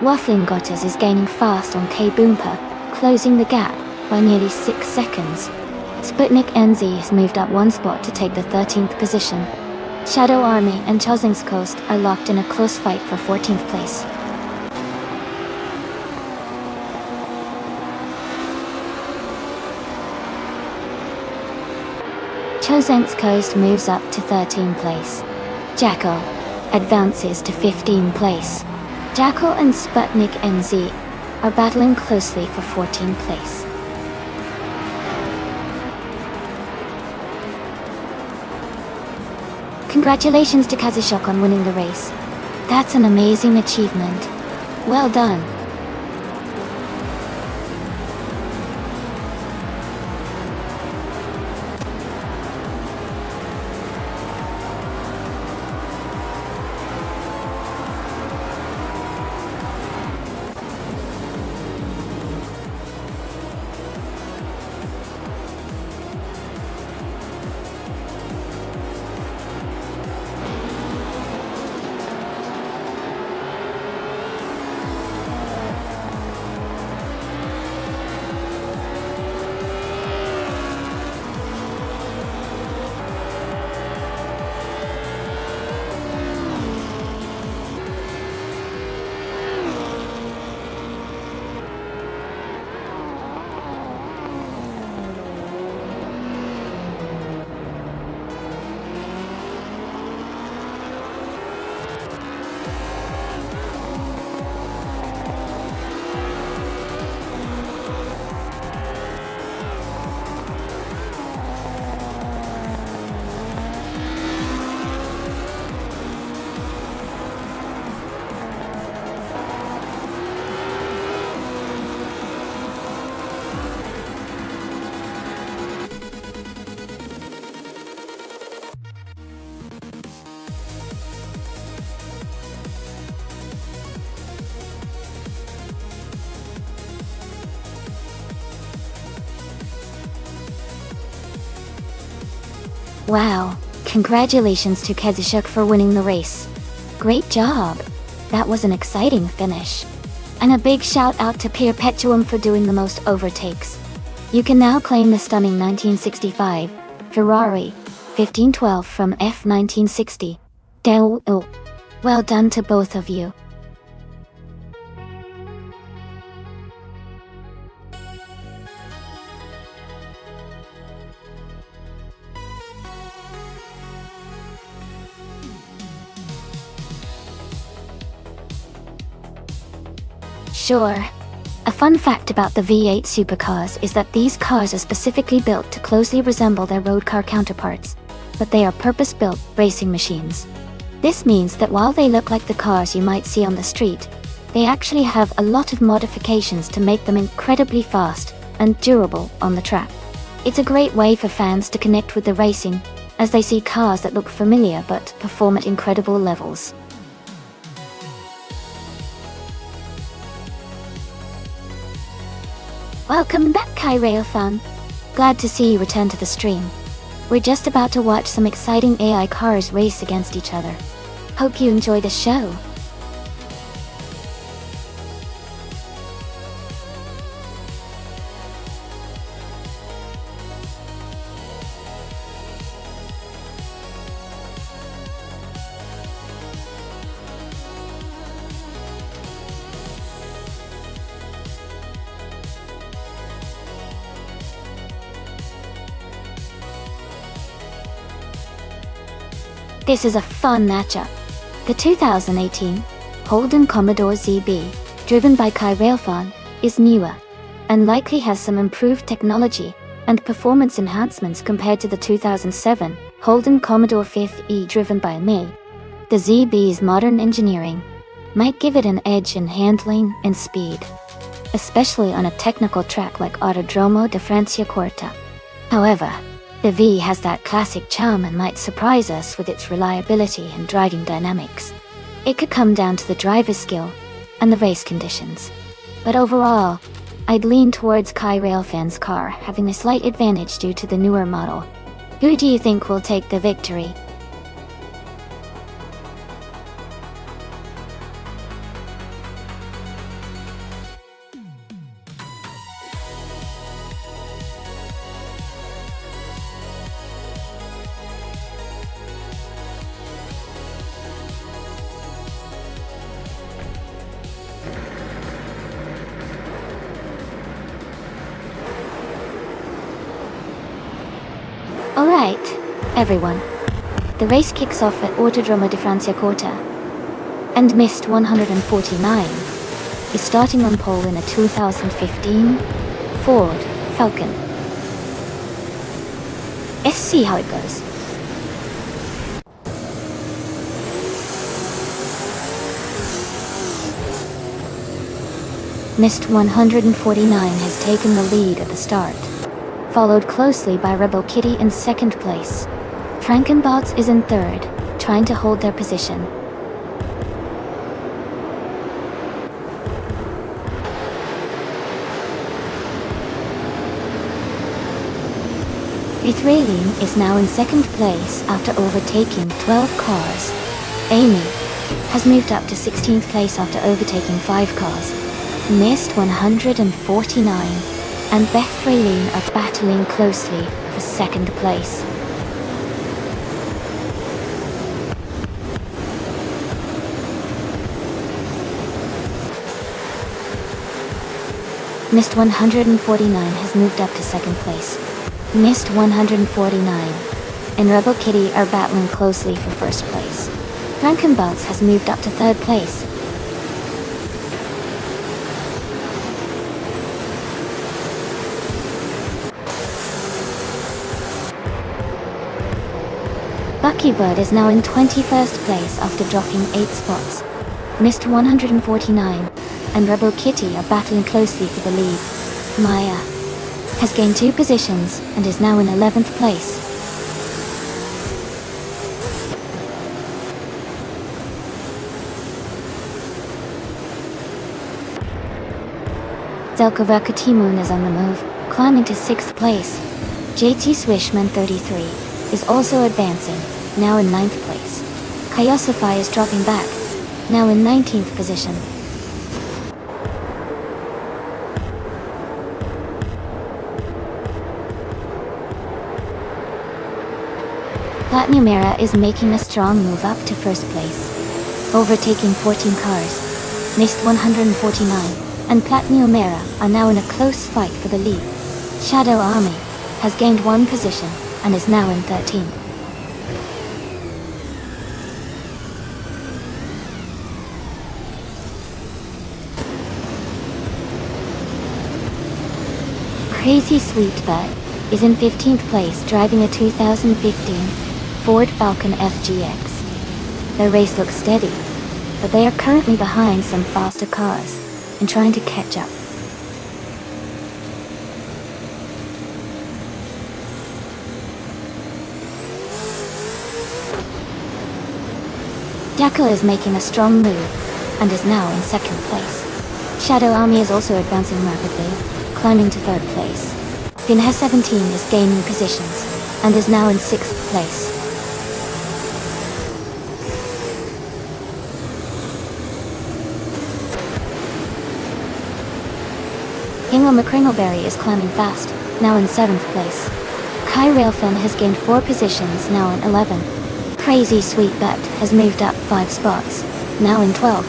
Waffling Gottes is gaining fast on K-Boomper, closing the gap by nearly 6 seconds. Sputnik NZ has moved up 1 spot to take the 13th position. Shadow Army and Chozengskost are locked in a close fight for 14th place. Chozengskost moves up to 13th place. Jackal advances to 15th place. Jackal and Sputnik NZ are battling closely for 14th place. Congratulations to Kazushok on winning the race. That's an amazing achievement. Well done. Wow, congratulations to Kazushok for winning the race. Great job. That was an exciting finish. And a big shout out to Perpetuum for doing the most overtakes. You can now claim the stunning 1965 Ferrari 1512 from F1960. Well done to both of you. Sure. A fun fact about the V8 supercars is that these cars are specifically built to closely resemble their road car counterparts, but they are purpose-built racing machines. This means that while they look like the cars you might see on the street, they actually have a lot of modifications to make them incredibly fast and durable on the track. It's a great way for fans to connect with the racing, as they see cars that look familiar but perform at incredible levels. Welcome back, Kyrail-fan. Glad to see you return to the stream. We're just about to watch some exciting AI cars race against each other. Hope you enjoy the show. This is a fun matchup. The 2018 Holden Commodore ZB, driven by Kyrail-fan, is newer, and likely has some improved technology and performance enhancements compared to the 2007 Holden Commodore 5E driven by me. The ZB's modern engineering might give it an edge in handling and speed, especially on a technical track like Autodromo de Franciacorta. However, the V has that classic charm and might surprise us with its reliability and driving dynamics. It could come down to the driver's skill and the race conditions. But overall, I'd lean towards Kai Railfan's car, having a slight advantage due to the newer model. Who do you think will take the victory? Alright, everyone. The race kicks off at Autodromo di Francia Corta. And Mist 149 is starting on pole in a 2015 Ford Falcon. Let's see how it goes. Mist 149 has taken the lead at the start, followed closely by Rebel Kitty in second place. Frankenbots is in third, trying to hold their position. Ithraline is now in second place after overtaking 12 cars. Amy has moved up to 16th place after overtaking 5 cars. Mist 149 and Beth Raylene are battling closely for second place. Mist 149 has moved up to second place. Mist 149 and Rebel Kitty are battling closely for first place. Frankenbots has moved up to third place. Buckybird is now in 21st place after dropping 8 spots. Mist 149 and Rebel Kitty are battling closely for the lead. Maya has gained 2 positions and is now in 11th place. Zelko Verkatimun is on the move, climbing to 6th place. JT Swishman 33 is also advancing, now in 9th place. Kayosify is dropping back, now in 19th position. Platinum Era is making a strong move up to first place, overtaking 14 cars. Mist 149 and Platinum Era are now in a close fight for the lead. Shadow Army has gained 1 position and is now in 13th. Crazy Sweetbird is in 15th place driving a 2015 Ford Falcon FGX. Their race looks steady, but they are currently behind some faster cars and trying to catch up. Jackal is making a strong move and is now in 2nd place. Shadow Army is also advancing rapidly, climbing to 3rd place. Pinhead 17 is gaining positions and is now in 6th place. Hingle McCringleberry is climbing fast, now in 7th place. Kai Railfen has gained 4 positions, now in 11. Crazy Sweetbet has moved up 5 spots, now in 12.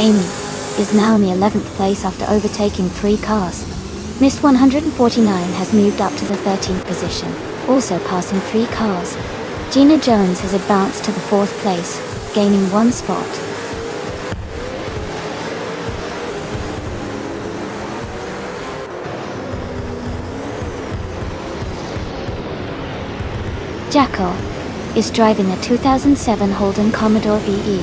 Amy is now in the 11th place after overtaking 3 cars. Mist 149 has moved up to the 13th position, also passing 3 cars. Gina Jones has advanced to the 4th place, gaining 1 spot. Jackal is driving a 2007 Holden Commodore VE.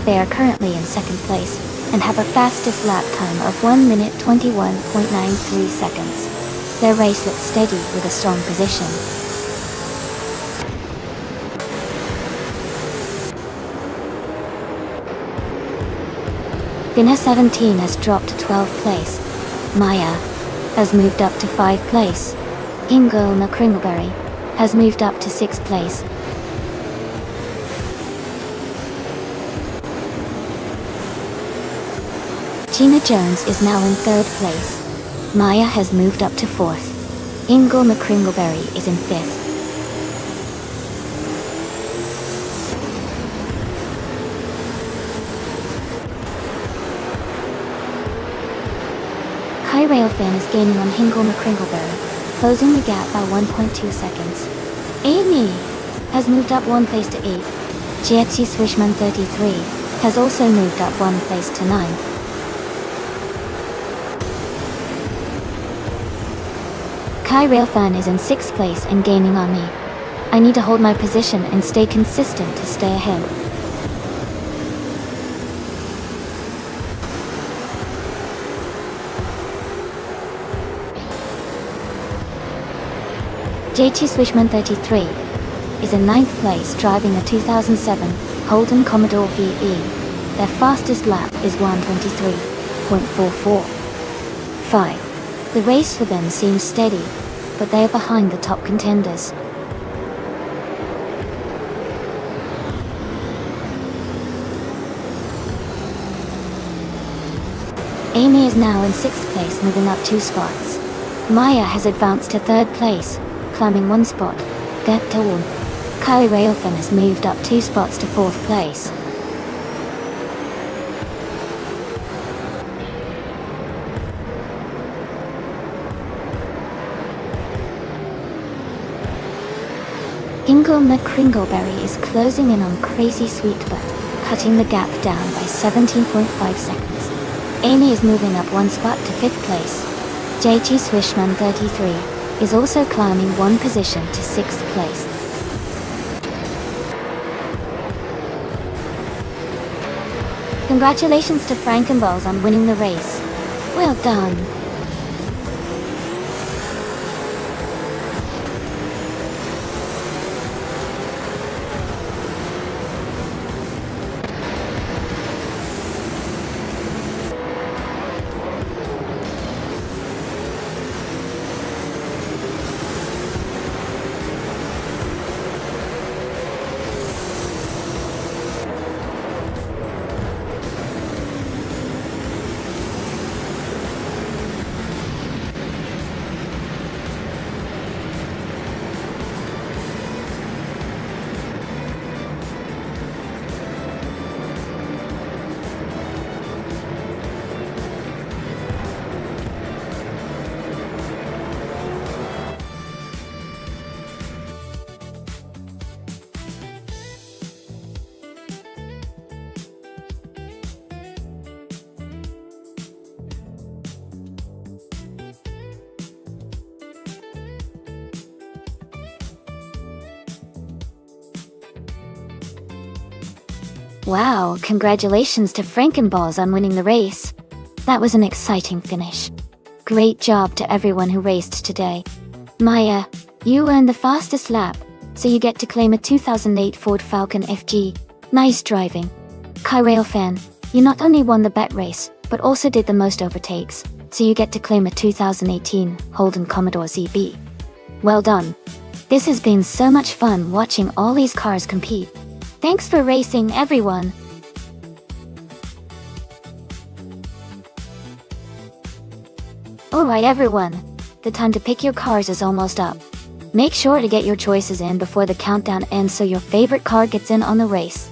They are currently in 2nd place and have a fastest lap time of 1 minute 21.93 seconds. Their race looks steady with a strong position. Dinner 17 has dropped to 12th place. Maya has moved up to 5th place. Ingolna Kringleberry has moved up to 6th place. Gina Jones is now in 3rd place. Maya has moved up to 4th. Ingolna Kringleberry is in 5th. Kai Railfin is gaining on Ingolna Kringleberry, closing the gap by 1.2 seconds. Amy has moved up 1 place to 8. Jetsi Swishman 33 has also moved up 1 place to 9th. Kai Railfan is in 6th place and gaining on me. I need to hold my position and stay consistent to stay ahead. JT Swishman 33 is in 9th place driving a 2007 Holden Commodore VE. Their fastest lap is 1:23.445. The race for them seems steady, but they are behind the top contenders. Amy is now in 6th place, moving up 2 spots. Maya has advanced to 3rd place, climbing 1 spot. Gaptawn. Kai Railfin has moved up 2 spots to 4th place. Ingolna Kringleberry is closing in on Crazy Sweetbutt, cutting the gap down by 17.5 seconds. Amy is moving up 1 spot to 5th place. JT Swishman 33 is also climbing 1 position to 6th place. Congratulations to Frankenballs on winning the race. Well done. Wow, congratulations to Frankenballs on winning the race. That was an exciting finish. Great job to everyone who raced today. Maya, you earned the fastest lap, so you get to claim a 2008 Ford Falcon FG. Nice driving. Kai Railfan, you not only won the bet race, but also did the most overtakes, so you get to claim a 2018 Holden Commodore ZB. Well done. This has been so much fun watching all these cars compete. Thanks for racing, everyone. Alright everyone, the time to pick your cars is almost up. Make sure to get your choices in before the countdown ends so your favorite car gets in on the race.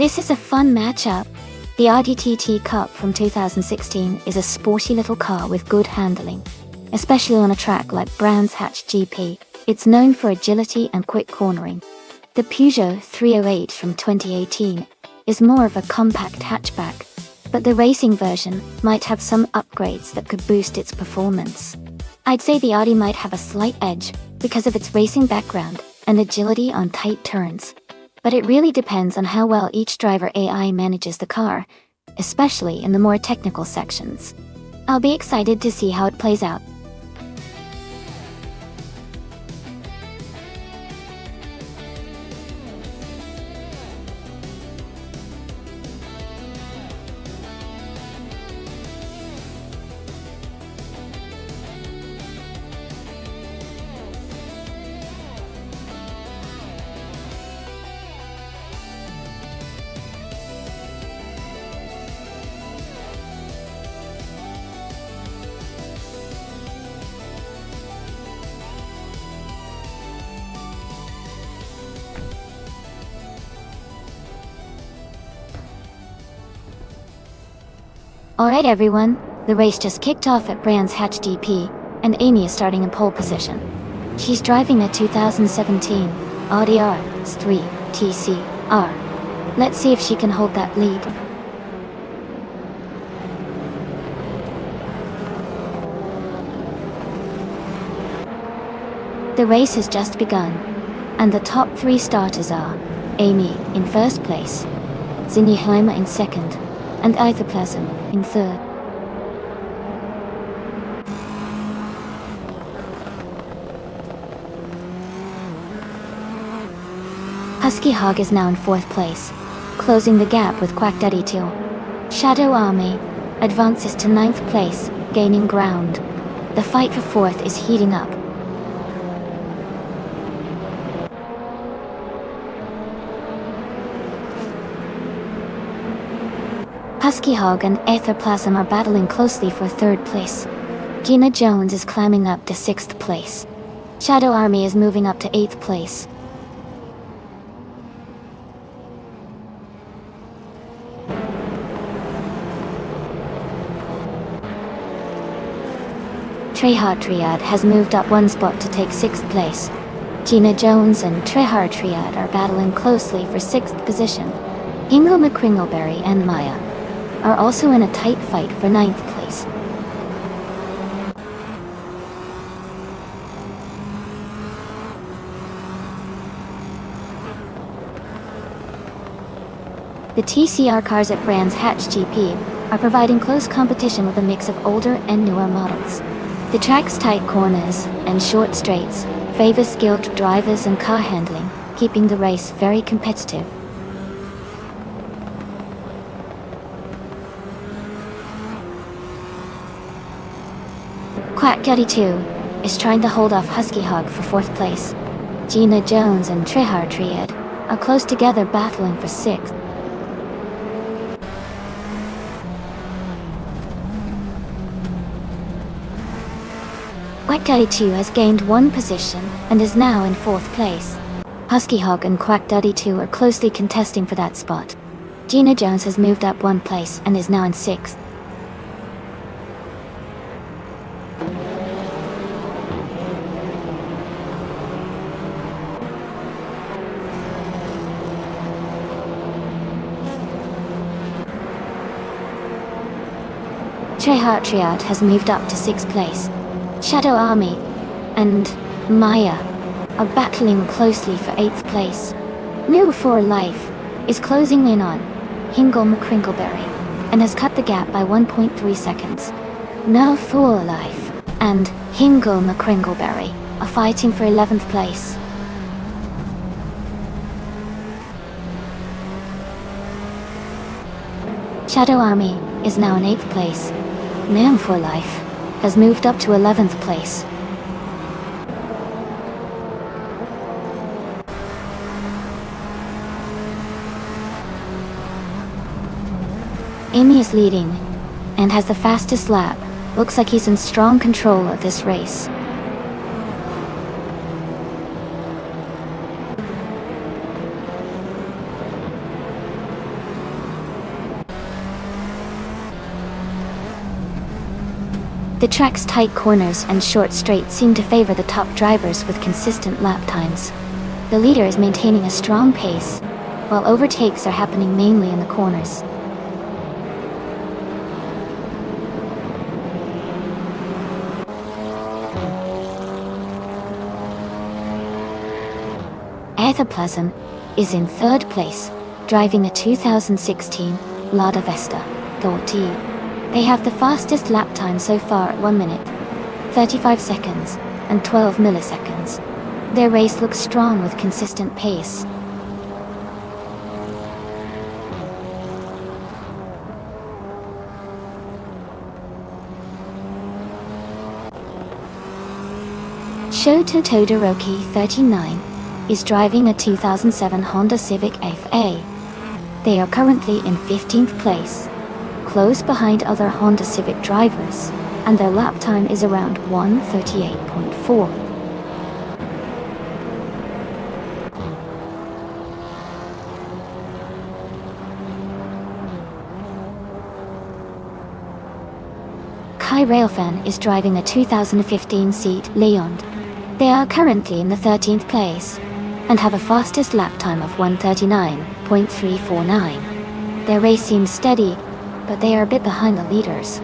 This is a fun matchup. The Audi TT Cup from 2016 is a sporty little car with good handling. Especially on a track like Brands Hatch GP, it's known for agility and quick cornering. The Peugeot 308 from 2018 is more of a compact hatchback, but the racing version might have some upgrades that could boost its performance. I'd say the Audi might have a slight edge because of its racing background and agility on tight turns. But it really depends on how well each driver AI manages the car, especially in the more technical sections. I'll be excited to see how it plays out. Alright everyone, the race just kicked off at Brands Hatch GP, and Amy is starting in pole position. She's driving a 2017 Audi RS3 TCR. Let's see if she can hold that lead. The race has just begun, and the top 3 starters are Amy in first place, Ziniheimer in second, and Eithoplasm in third. Husky Hog is now in fourth place, closing the gap with Quack Daddy 2. Shadow Army advances to ninth place, gaining ground. The fight for fourth is heating up. Husky Hog and Aetherplasm are battling closely for third place. Gina Jones is climbing up to sixth place. Shadow Army is moving up to 8th place. Trehard Triad has moved up 1 spot to take 6th place. Gina Jones and Trehard Triad are battling closely for 6th position. Ingo McCringleberry and Maya are also in a tight fight for 9th place. The TCR cars at Brands Hatch GP are providing close competition with a mix of older and newer models. The track's tight corners and short straights favor skilled drivers and car handling, keeping the race very competitive. Quack Daddy 2 is trying to hold off Husky Hog for 4th place. Gina Jones and Trehard Triad are close together battling for 6th. Quack Daddy 2 has gained 1 position and is now in 4th place. Husky Hog and Quack Daddy 2 are closely contesting for that spot. Gina Jones has moved up 1 place and is now in 6th. Trehard Triad has moved up to 6th place. Shadow Army and Maya are battling closely for 8th place. New for Life is closing in on Hingle McCringleberry and has cut the gap by 1.3 seconds. No for Life and Hingle McCringleberry are fighting for 11th place. Shadow Army is now in 8th place. Man for Life has moved up to 11th place. Amy is leading and has the fastest lap. Looks like he's in strong control of this race. The track's tight corners and short straights seem to favor the top drivers with consistent lap times. The leader is maintaining a strong pace, while overtakes are happening mainly in the corners. Etherplasm is in third place, driving a 2016 Lada Vesta GT. They have the fastest lap time so far at 1 minute, 35 seconds, and 12 milliseconds. Their race looks strong with consistent pace. Shota Todoroki 39 is driving a 2007 Honda Civic FA. They are currently in 15th place, close behind other Honda Civic drivers, and their lap time is around 1:38.4. Kai Railfan is driving a 2015 Seat Leon. They are currently in the 13th place, and have a fastest lap time of 1:39.349. Their race seems steady, but they are a bit behind the leaders.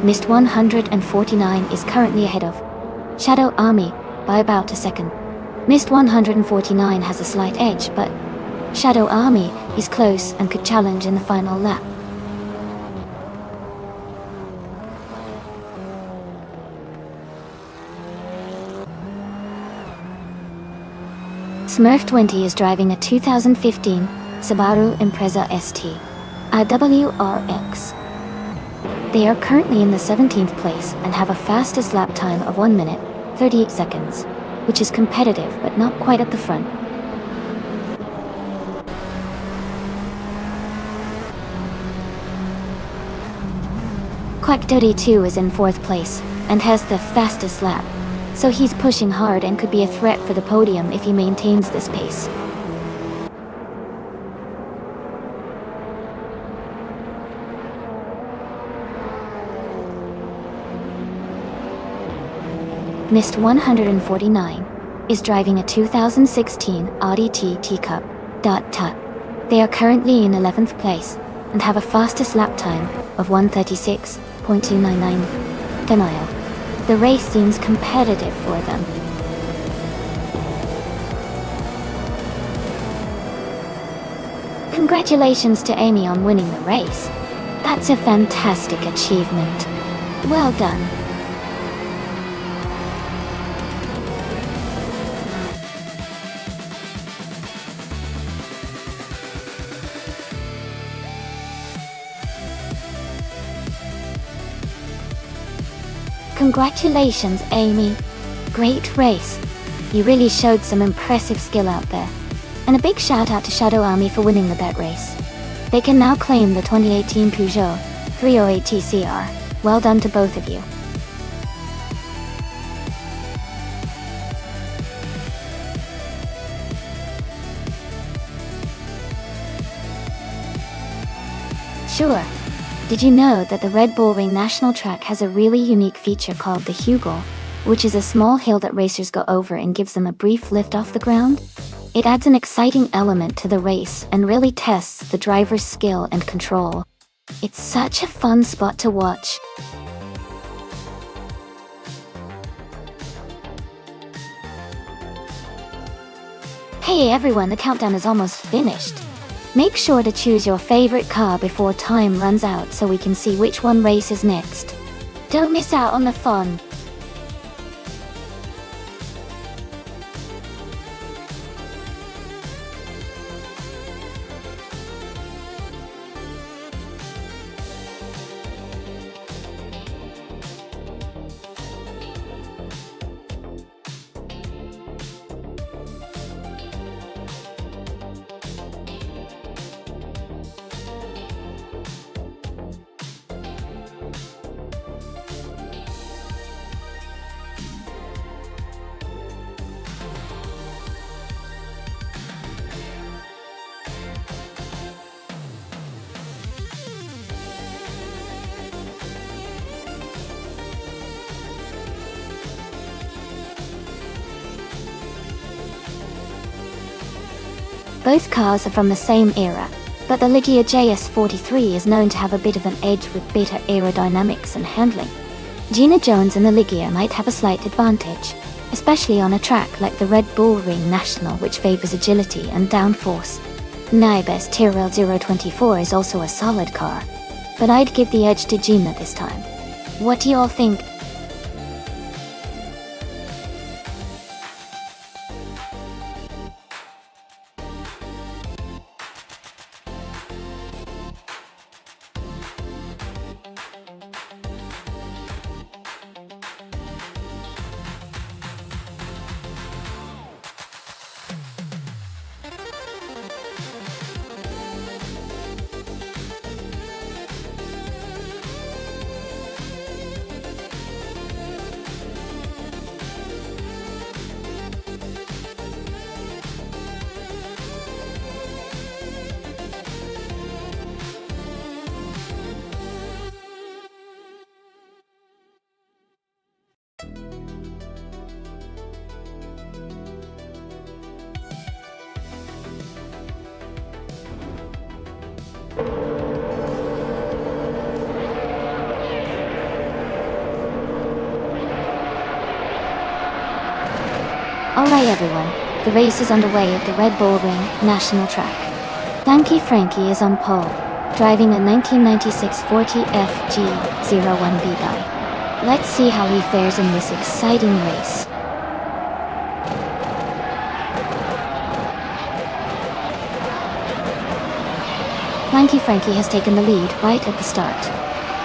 Mist 149 is currently ahead of Shadow Army by about a second. Mist 149 has a slight edge, but Shadow Army is close and could challenge in the final lap. Smurf 20 is driving a 2015 Subaru Impreza ST IWRX. They are currently in the 17th place and have a fastest lap time of 1 minute, 38 seconds, which is competitive but not quite at the front. Quack 32 is in 4th place and has the fastest lap, so he's pushing hard and could be a threat for the podium if he maintains this pace. Mist 149 is driving a 2016 Audi TT Cup .Tut. They are currently in 11th place and have a fastest lap time of 1:36.299 per mile. The race seems competitive for them. Congratulations to Amy on winning the race. That's a fantastic achievement. Well done. Congratulations, Amy. Great race. You really showed some impressive skill out there. And a big shout out to Shadow Army for winning the bet race. They can now claim the 2018 Peugeot 308 TCR. Well done to both of you. Sure. Did you know that the Red Bull Ring National Track has a really unique feature called the Hugo, which is a small hill that racers go over and gives them a brief lift off the ground? It adds an exciting element to the race and really tests the driver's skill and control. It's such a fun spot to watch. Hey everyone, the countdown is almost finished. Make sure to choose your favorite car before time runs out so we can see which one races next. Don't miss out on the fun. Both cars are from the same era, but the Ligia JS43 is known to have a bit of an edge with better aerodynamics and handling. Gina Jones and the Ligia might have a slight advantage, especially on a track like the Red Bull Ring National, which favors agility and downforce. Naibe's Tyrrell 024 is also a solid car, but I'd give the edge to Gina this time. What do you all think? Alright everyone, the race is underway at the Red Bull Ring National Track. Lanky Frankie is on pole, driving a 1996 40 FG01B guy. Let's see how he fares in this exciting race. Lanky Frankie has taken the lead right at the start.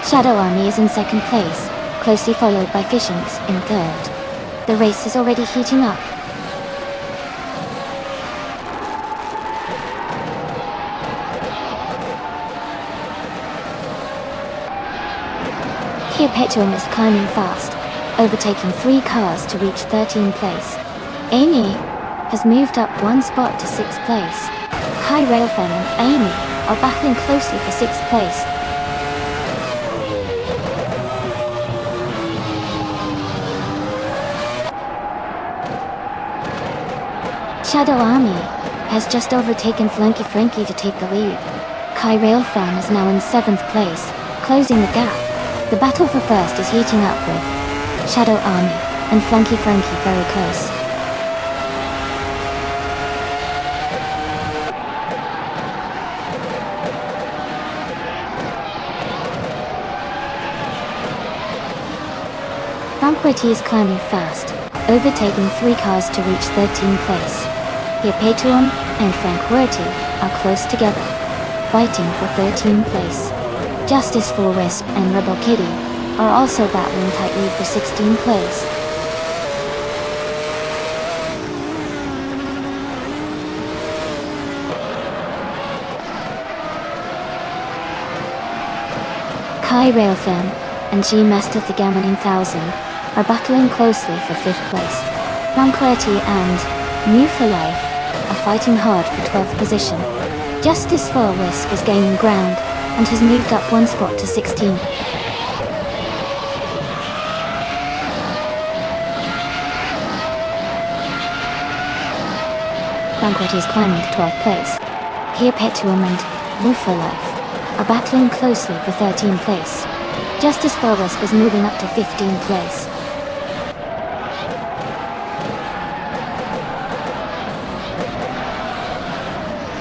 Shadow Army is in second place, closely followed by Fishings in third. The race is already heating up. Here Petuum is climbing fast, overtaking 3 cars to reach 13th place. Amy has moved up 1 spot to 6th place. Kai Railfan and Amy are battling closely for 6th place. Shadow Army has just overtaken Flanky Frankie to take the lead. Kai Railfan is now in 7th place, closing the gap. The battle for first is heating up with Shadow Army and Flanky Frankie very close. Franquity is climbing fast, overtaking 3 cars to reach 13th place. Here Petuum and Franquity are close together, fighting for 13th place. Justice for Wisp and Rebel Kitty are also battling tightly for 16th place. Kai Railfan and G Master the Gammoning 1000 are battling closely for 5th place. Franquity and New for Life are fighting hard for 12th position. Justice for Wisp is gaining ground and has moved up 1 spot to 16th. Franquity is climbing to 12th place. Here Petuum and Woo for Life are battling closely for 13th place. Justice for Wisp is moving up to 15th place.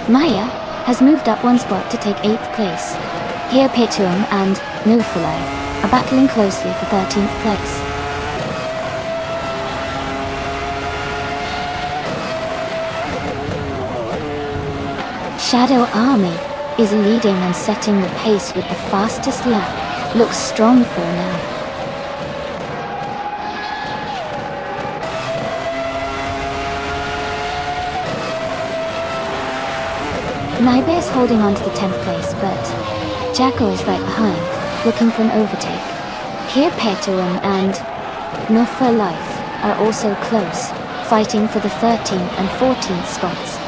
Maya has moved up 1 spot to take 8th place. Here Petuum and No for Life are battling closely for 13th place. Shadow Army is leading and setting the pace with the fastest lap. Looks strong for now. Naibe is holding on to the 10th place, but Jacko is right behind, looking for an overtake. Here Petuum and No for Life are also close, fighting for the 13th and 14th spots.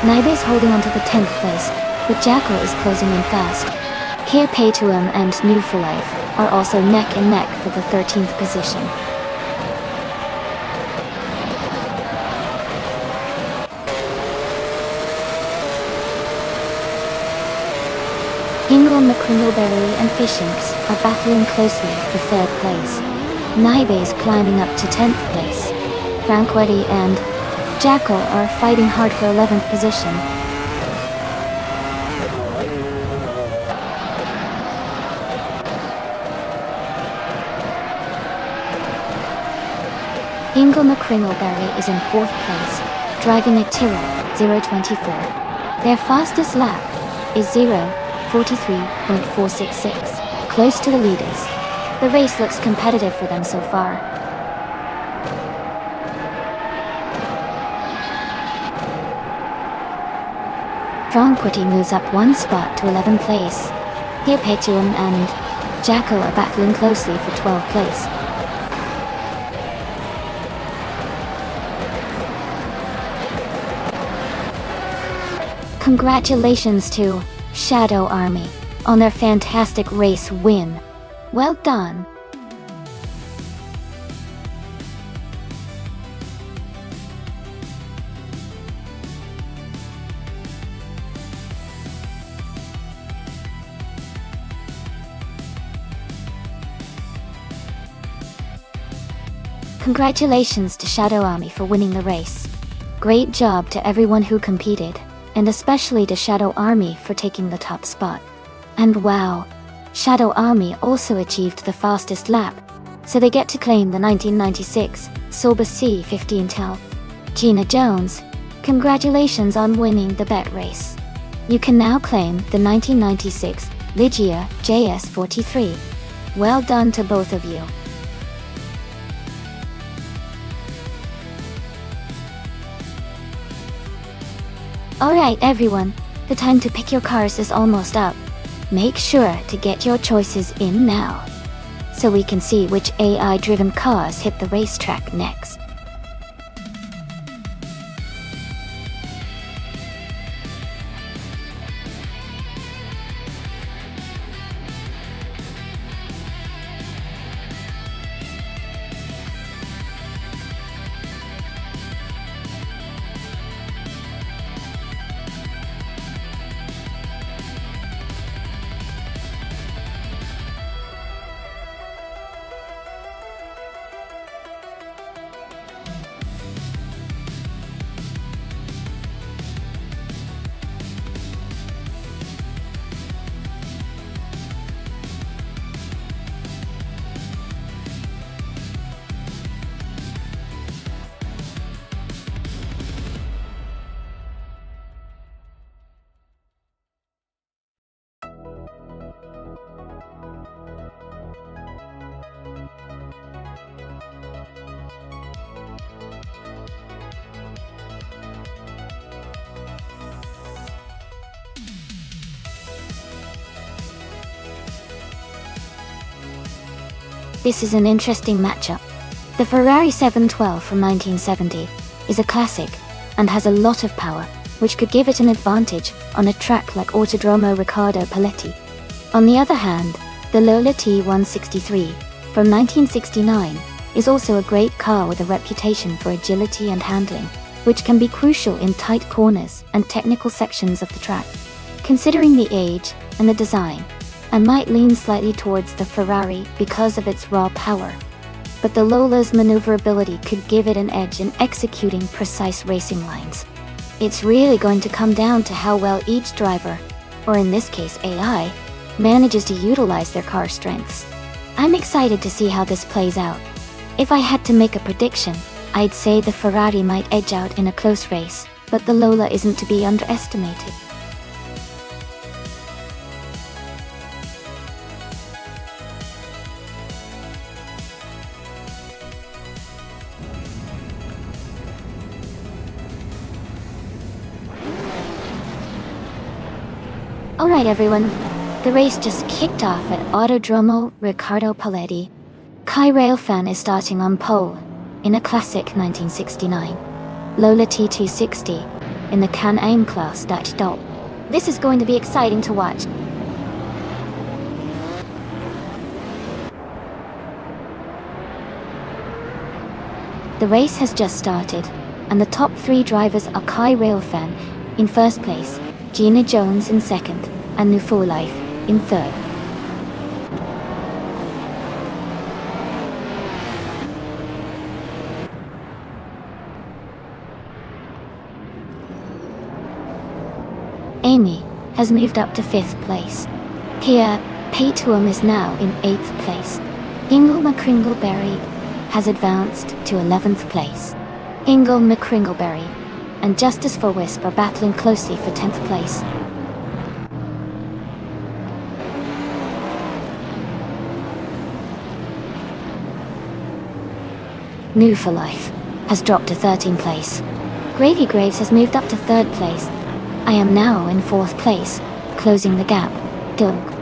Naibe is holding on to the 10th place, but Jacko is closing in fast. Here Paytuum and New for Life are also neck and neck for the 13th position. Hingle McCringleberry and Fishinks are battling closely for 3rd place. Naibe is climbing up to 10th place. Franquetti and Jackal are fighting hard for 11th position. Hingle McCringleberry is in 4th place, driving a Tyrrell 024. Their fastest lap is 0:43.466, close to the leaders. The race looks competitive for them so far. Franquetti moves up 1 spot to 11th place. Here Paytuum and Jackal are battling closely for 12th place. Congratulations to Shadow Army on their fantastic race win. Well done. Congratulations to Shadow Army for winning the race. Great job to everyone who competed, and especially to Shadow Army for taking the top spot. And wow, Shadow Army also achieved the fastest lap, so they get to claim the 1996 Sauber C15 Tel. Gina Jones, congratulations on winning the bet race. You can now claim the 1996 Ligia JS43. Well done to both of you. Alright everyone, the time to pick your cars is almost up. Make sure to get your choices in now, so we can see which AI-driven cars hit the racetrack next. This is an interesting matchup. The Ferrari 712 from 1970 is a classic and has a lot of power, which could give it an advantage on a track like Autodromo Riccardo Paletti. On the other hand, the Lola T163 from 1969 is also a great car with a reputation for agility and handling, which can be crucial in tight corners and technical sections of the track. Considering the age and the design, I might lean slightly towards the Ferrari because of its raw power, but the Lola's maneuverability could give it an edge in executing precise racing lines. It's really going to come down to how well each driver, or in this case AI, manages to utilize their car strengths. I'm excited to see how this plays out. If I had to make a prediction, I'd say the Ferrari might edge out in a close race, but the Lola isn't to be underestimated. Alright everyone, the race just kicked off at Autodromo Riccardo Paletti. Kai Railfan is starting on pole in a classic 1969 Lola T260 in the Can-Am class Dutch Dope. This is going to be exciting to watch. The race has just started, and the top 3 drivers are Kai Railfan in first place, Gina Jones in second, and New For Life in third. Amy has moved up to 5th place. Kia Paytuam is now in 8th place. Ingle McCringleberry has advanced to 11th place. Ingle McCringleberry and Justice for Wisp are battling closely for 10th place. New For Life has dropped to 13th place. Gravy Graves has moved up to 3rd place. I am now in 4th place, closing the gap. Dunk.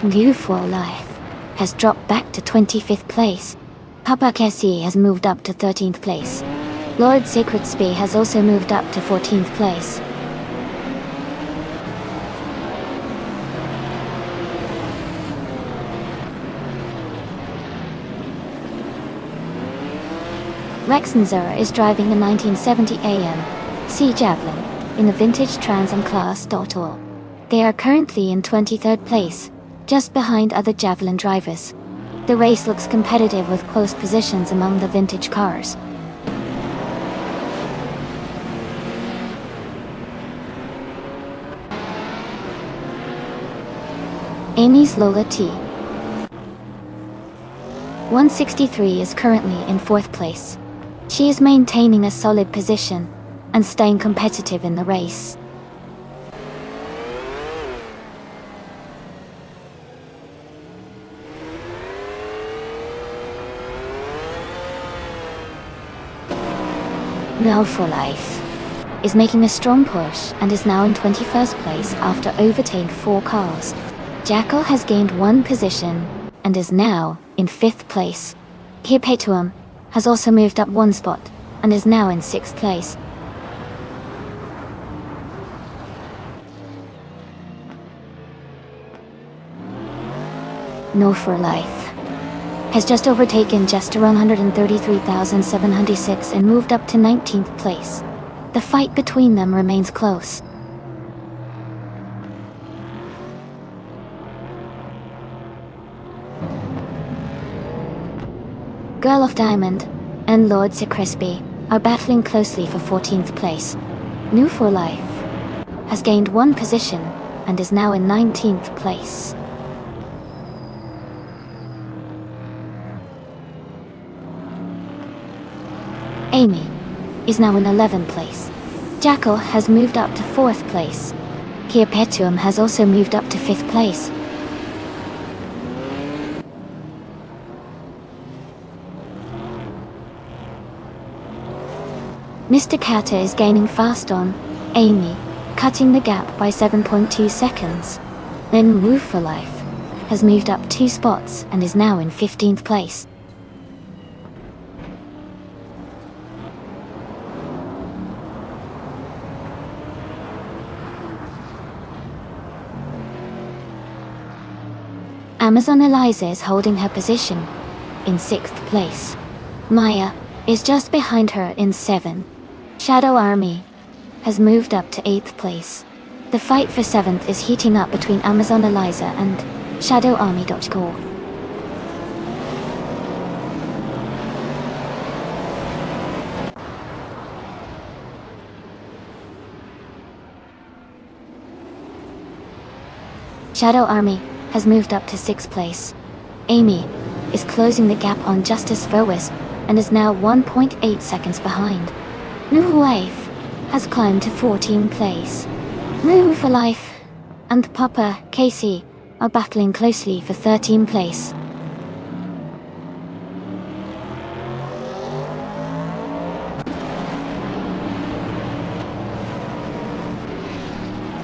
New For Life has dropped back to 25th place. Papa Cassie has moved up to 13th place. Lord Sacred Spee has also moved up to 14th place. Rexenzer is driving the 1970 AM Sea Javelin in the vintage Trans Am class. They are currently in 23rd place, just behind other Javelin drivers. The race looks competitive with close positions among the vintage cars. Amy's Lola T. 163 is currently in 4th place. She is maintaining a solid position and staying competitive in the race. Now For Life is making a strong push and is now in 21st place after overtaking 4 cars. Jackal has gained 1 position and is now in 5th place. Hipetuum has also moved up 1 spot and is now in 6th place. No For Life has just overtaken just around 133,706 and moved up to 19th place. The fight between them remains close. Girl of Diamond and Lord Crispy are battling closely for 14th place. New For Life has gained 1 position and is now in 19th place. Amy is now in 11th place. Jackal has moved up to 4th place. Hipetuum has also moved up to 5th place. Mr. Kata is gaining fast on Amy, cutting the gap by 7.2 seconds. Then Woo For Life has moved up 2 spots and is now in 15th place. Amazon Eliza is holding her position in 6th place. Maya is just behind her in 7th. Shadow Army has moved up to 8th place. The fight for 7th is heating up between Amazon Eliza and Shadow Army.co. Shadow Army has moved up to 6th place. Amy is closing the gap on Justice for Wisp and is now 1.8 seconds behind. New Life has climbed to 14th place. New For Life and Papa Casey are battling closely for 13th place.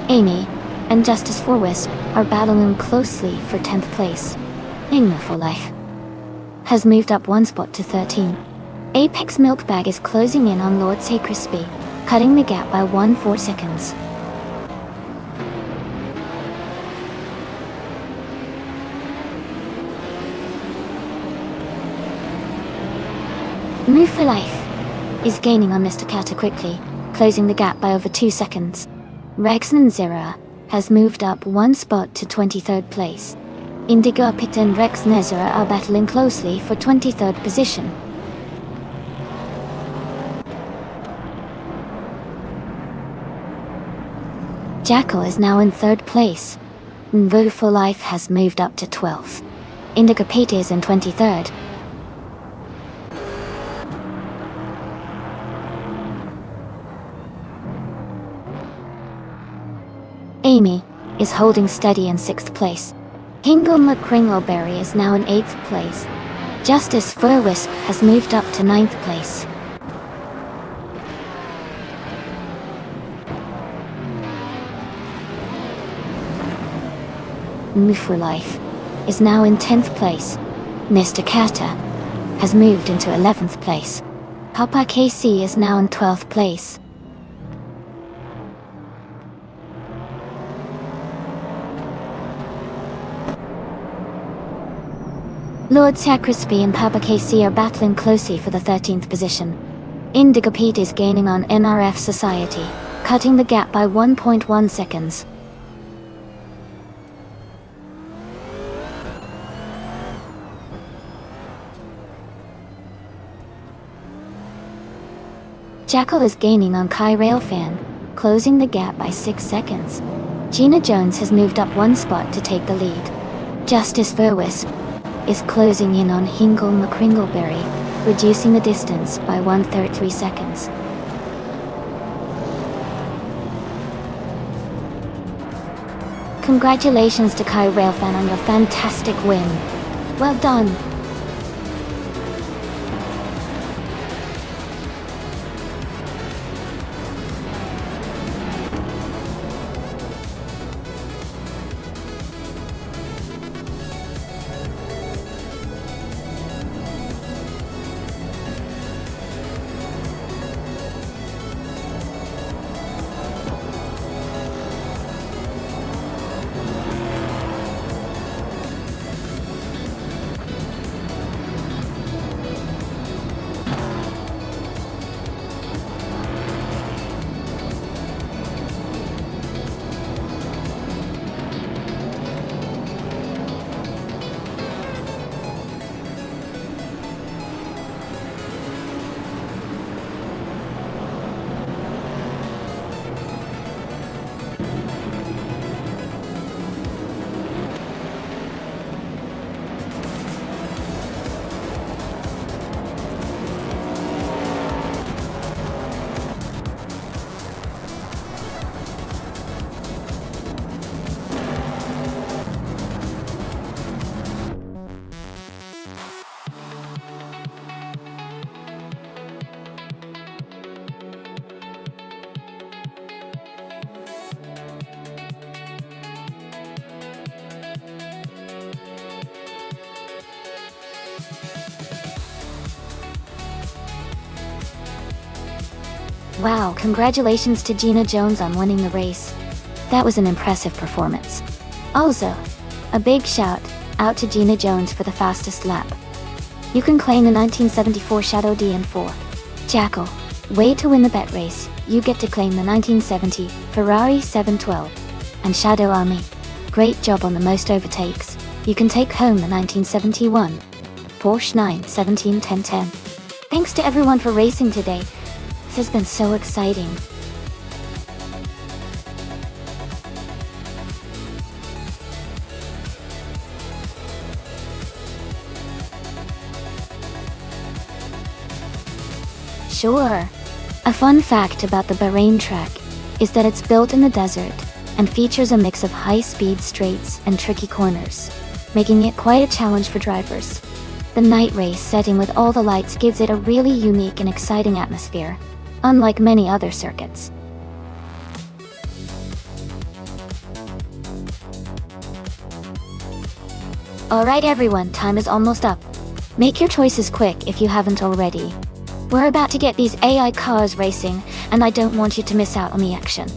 Amy and Justice for Wisp are battling closely for 10th place. New For Life has moved up 1 spot to 13. Apex Milkbag is closing in on Lord Say Crispy, cutting the gap by 1.4 seconds. Move for Life is gaining on Mr. Kata quickly, closing the gap by over 2 seconds. Rex Nzera has moved up 1 spot to 23rd place. Indigo Pit and Rex Nezera are battling closely for 23rd position. Jackal is now in 3rd place. Move for Life has moved up to 12th. Indigo Pit is in 23rd. Amy is holding steady in 6th place. Hingle McCringleberry is now in 8th place. Justice Furwisp has moved up to 9th place. Move for Life is now in 10th place. Mr. Kata has moved into 11th place. Papa KC is now in 12th place. Lord Sacrisby and Papa KC are battling closely for the 13th position. Indigo Pete is gaining on NRF Society, cutting the gap by 1.1 seconds. Jackal is gaining on Kai Railfan, closing the gap by 6 seconds. Gina Jones has moved up 1 spot to take the lead. Justice Furwisp is closing in on Hingle McCringleberry, reducing the distance by 1.33 seconds. Congratulations to Kai Railfan on your fantastic win. Well done. Wow, congratulations to Gina Jones on winning the race. That was an impressive performance. Also, a big shout out to Gina Jones for the fastest lap. You can claim the 1974 Shadow DN4. Jackal, way to win the bet race. You get to claim the 1970 Ferrari 712. And Shadow Army, great job on the most overtakes. You can take home the 1971 Porsche 917 1010. Thanks to everyone for racing today. This has been so exciting. Sure. A fun fact about the Bahrain track is that it's built in the desert and features a mix of high-speed straights and tricky corners, making it quite a challenge for drivers. The night race setting with all the lights gives it a really unique and exciting atmosphere, unlike many other circuits. Alright everyone, time is almost up. Make your choices quick if you haven't already. We're about to get these AI cars racing, and I don't want you to miss out on the action.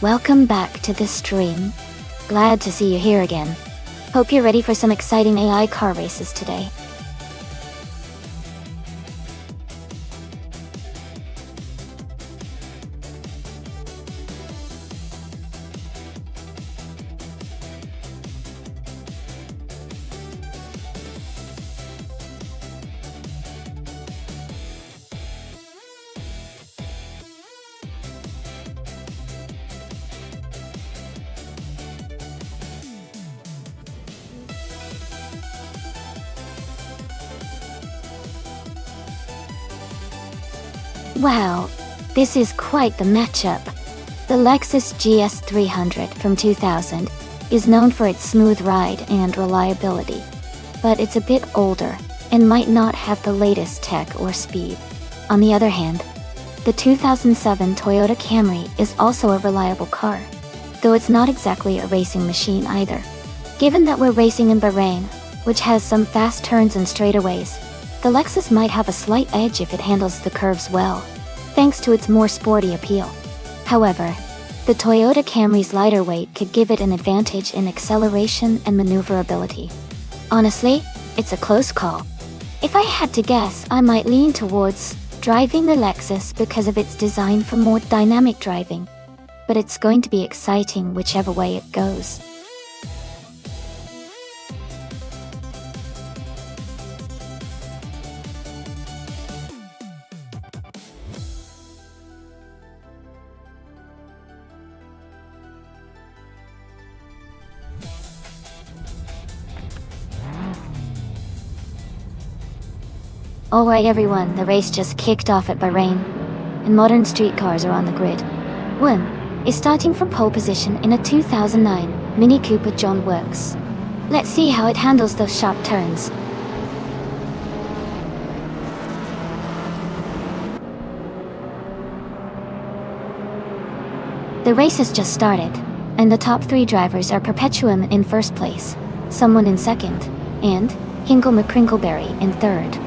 Welcome back to the stream. Glad to see you here again. Hope you're ready for some exciting AI car races today. Wow, this is quite the matchup. The Lexus GS300 from 2000 is known for its smooth ride and reliability, but it's a bit older and might not have the latest tech or speed. On the other hand, the 2007 Toyota Camry is also a reliable car, though it's not exactly a racing machine either. Given that we're racing in Bahrain, which has some fast turns and straightaways, the Lexus might have a slight edge if it handles the curves well, thanks to its more sporty appeal. However, the Toyota Camry's lighter weight could give it an advantage in acceleration and maneuverability. Honestly, it's a close call. If I had to guess, I might lean towards driving the Lexus because of its design for more dynamic driving, but it's going to be exciting whichever way it goes. Alright everyone, the race just kicked off at Bahrain, and modern street cars are on the grid. 1 is starting from pole position in a 2009 Mini Cooper John Works. Let's see how it handles those sharp turns. The race has just started, and the top 3 drivers are Perpetuum in first place, Someone in second, and Hinkle McCrinkleberry in third.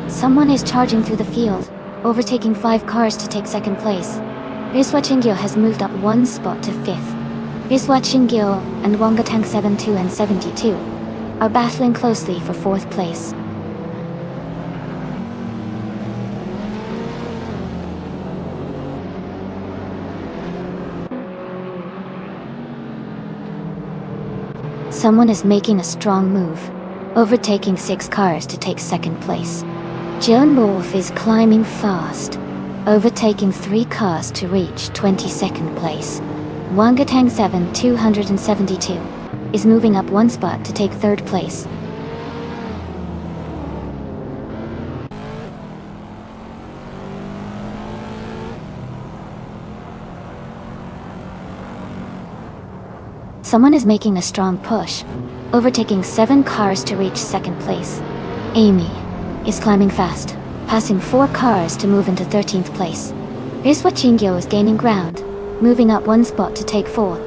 Someone is charging through the field, overtaking 5 cars to take second place. Riswa Chingyo has moved up 1 spot to 5th. Riswa Chingyo and Wangatang 72 and 72 are battling closely for 4th place. Someone is making a strong move, overtaking 6 cars to take second place. Joan Wolf is climbing fast, overtaking 3 cars to reach 22nd place. Wangatang 7 272 is moving up 1 spot to take 3rd place. Someone is making a strong push, overtaking 7 cars to reach 2nd place. Amy is climbing fast, passing 4 cars to move into 13th place. Riswa Chingyo is gaining ground, moving up 1 spot to take 4th.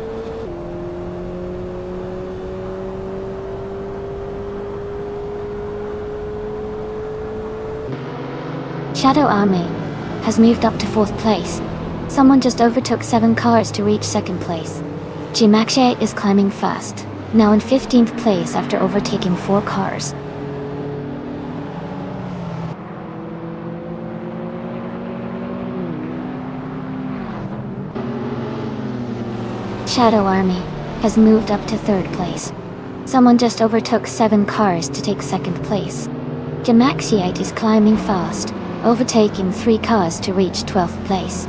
Shadow Army has moved up to 4th place. Someone just overtook 7 cars to reach 2nd place. Jimaxie is climbing fast, now in 15th place after overtaking 4 cars. Shadow Army has moved up to 3rd place. Someone just overtook 7 cars to take 2nd place. Jamaxiate is climbing fast, overtaking 3 cars to reach 12th place.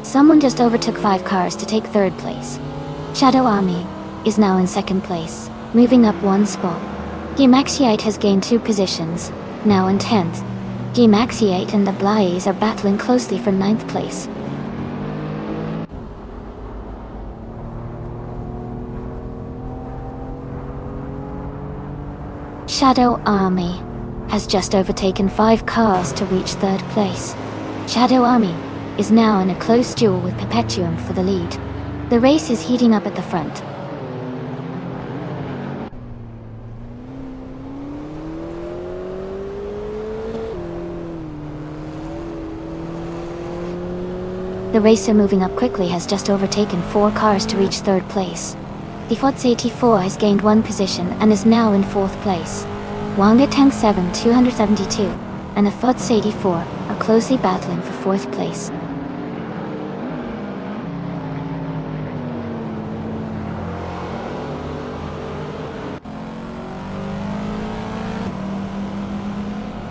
Someone just overtook 5 cars to take 3rd place. Shadow Army is now in 2nd place, moving up 1 spot. Gimaxiate has gained 2 positions, now in 10th. Gimaxiate and the Blaze are battling closely for 9th place. Shadow Army has just overtaken 5 cars to reach 3rd place. Shadow Army is now in a close duel with Perpetuum for the lead. The race is heating up at the front. The racer moving up quickly has just overtaken 4 cars to reach 3rd place. The Fots 84 has gained 1 position and is now in 4th place. Wanga Tank 7 272 and the Fots 84 are closely battling for 4th place.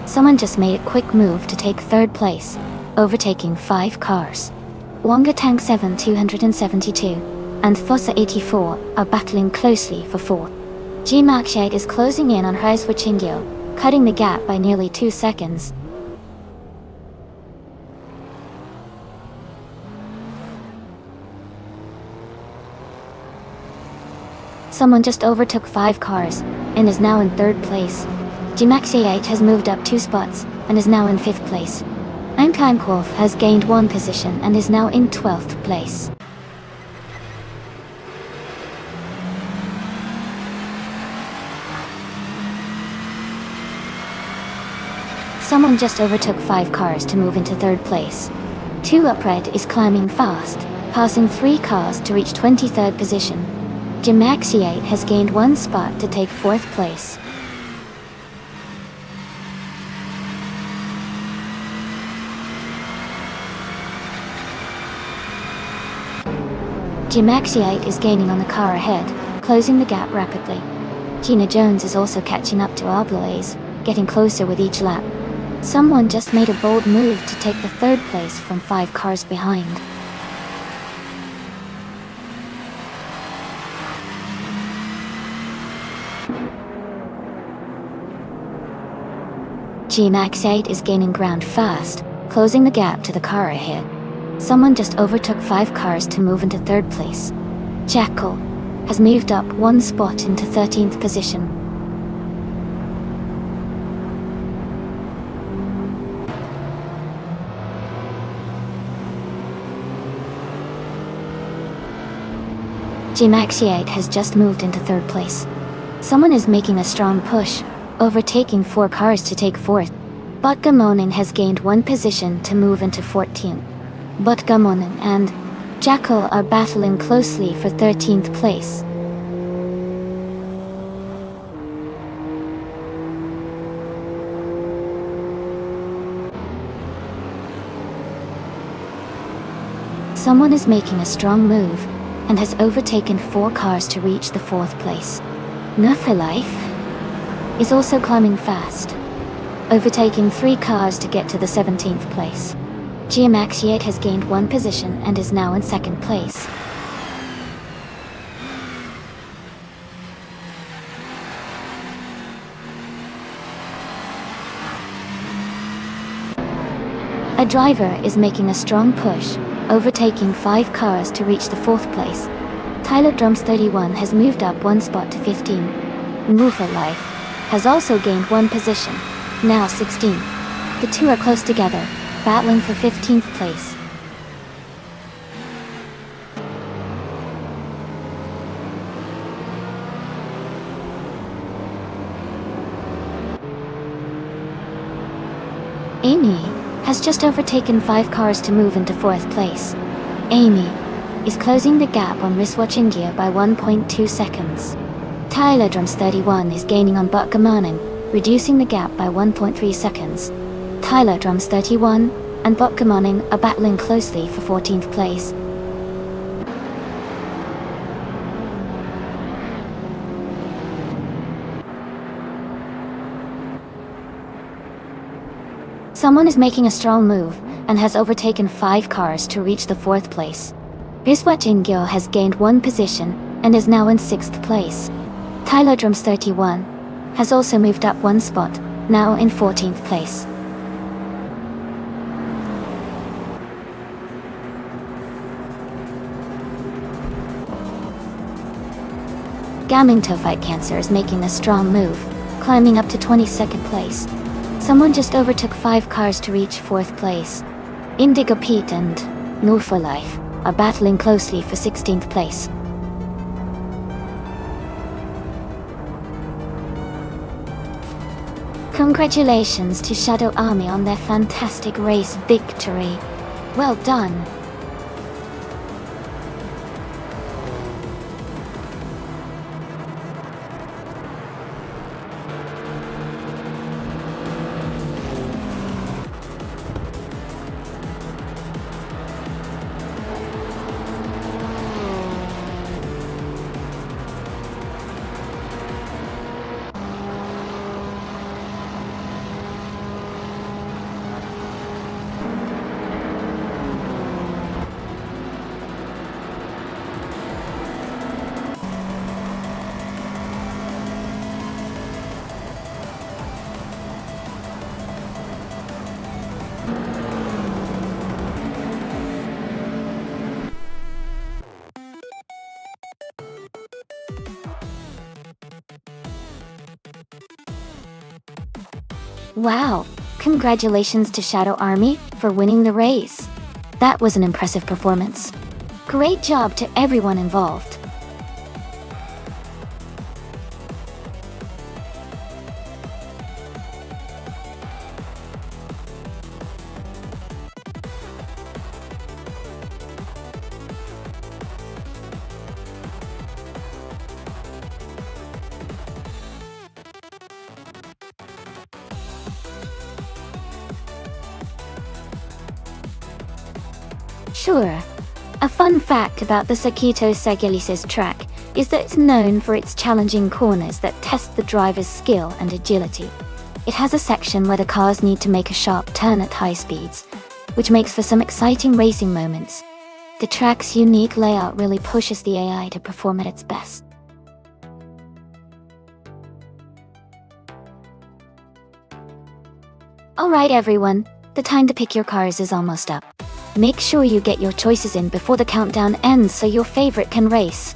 Someone just made a quick move to take 3rd place, overtaking 5 cars. Wanga Tank 7 272 and Fossa 84 are battling closely for 4th. G-Mark is closing in on Hraiswa Chingyo, cutting the gap by nearly 2 seconds. Someone just overtook 5 cars and is now in 3rd place. G-Max 8 has moved up 2 spots and is now in 5th place. Einkeimkorf has gained 1 position and is now in 12th place. Someone just overtook 5 cars to move into 3rd place. 2 Upred is climbing fast, passing 3 cars to reach 23rd position. Gemaxiate has gained 1 spot to take 4th place. Gemaxiate is gaining on the car ahead, closing the gap rapidly. Gina Jones is also catching up to Arblaze, getting closer with each lap. Someone just made a bold move to take the 3rd place from 5 cars behind. G-Max 8 is gaining ground fast, closing the gap to the car ahead. Someone just overtook 5 cars to move into 3rd place. Jackal has moved up 1 spot into 13th position. G-Maxiate has just moved into 3rd place. Someone is making a strong push, overtaking 4 cars to take 4th. Botgamonin has gained 1 position to move into 14th. Botgamonin and Jackal are battling closely for 13th place. Someone is making a strong move and has overtaken 4 cars to reach the 4th place. Nutherlife is also climbing fast, overtaking 3 cars to get to the 17th place. Geomaxiate has gained 1 position and is now in 2nd place. A driver is making a strong push, overtaking 5 cars to reach the 4th place. Tyler Drums 31 has moved up 1 spot to 15. Moofa Life has also gained 1 position, now 16. The 2 are close together, battling for 15th place. Amy has just overtaken 5 cars to move into 4th place. Amy is closing the gap on wristwatch gear by 1.2 seconds. Tyler Drums 31 is gaining on Botgamanin, reducing the gap by 1.3 seconds. Tyler Drums 31 and Botgamanin are battling closely for 14th place. Someone is making a strong move and has overtaken 5 cars to reach the 4th place. Wristwatch Ingyo has gained 1 position and is now in 6th place. Tyler Drums 31 has also moved up 1 spot, now in 14th place. Gaming to Fight Cancer is making a strong move, climbing up to 22nd place. Someone just overtook 5 cars to reach 4th place. Indigo Pete and No for Life are battling closely for 16th place. Congratulations to Shadow Army on their fantastic race victory. Well done. Wow! Congratulations to Shadow Army for winning the race. That was an impressive performance. Great job to everyone involved. Sure. A fun fact about the Sakito Sagelices track is that it's known for its challenging corners that test the driver's skill and agility. It has a section where the cars need to make a sharp turn at high speeds, which makes for some exciting racing moments. The track's unique layout really pushes the AI to perform at its best. Alright everyone, the time to pick your cars is almost up. Make sure you get your choices in before the countdown ends so your favorite can race.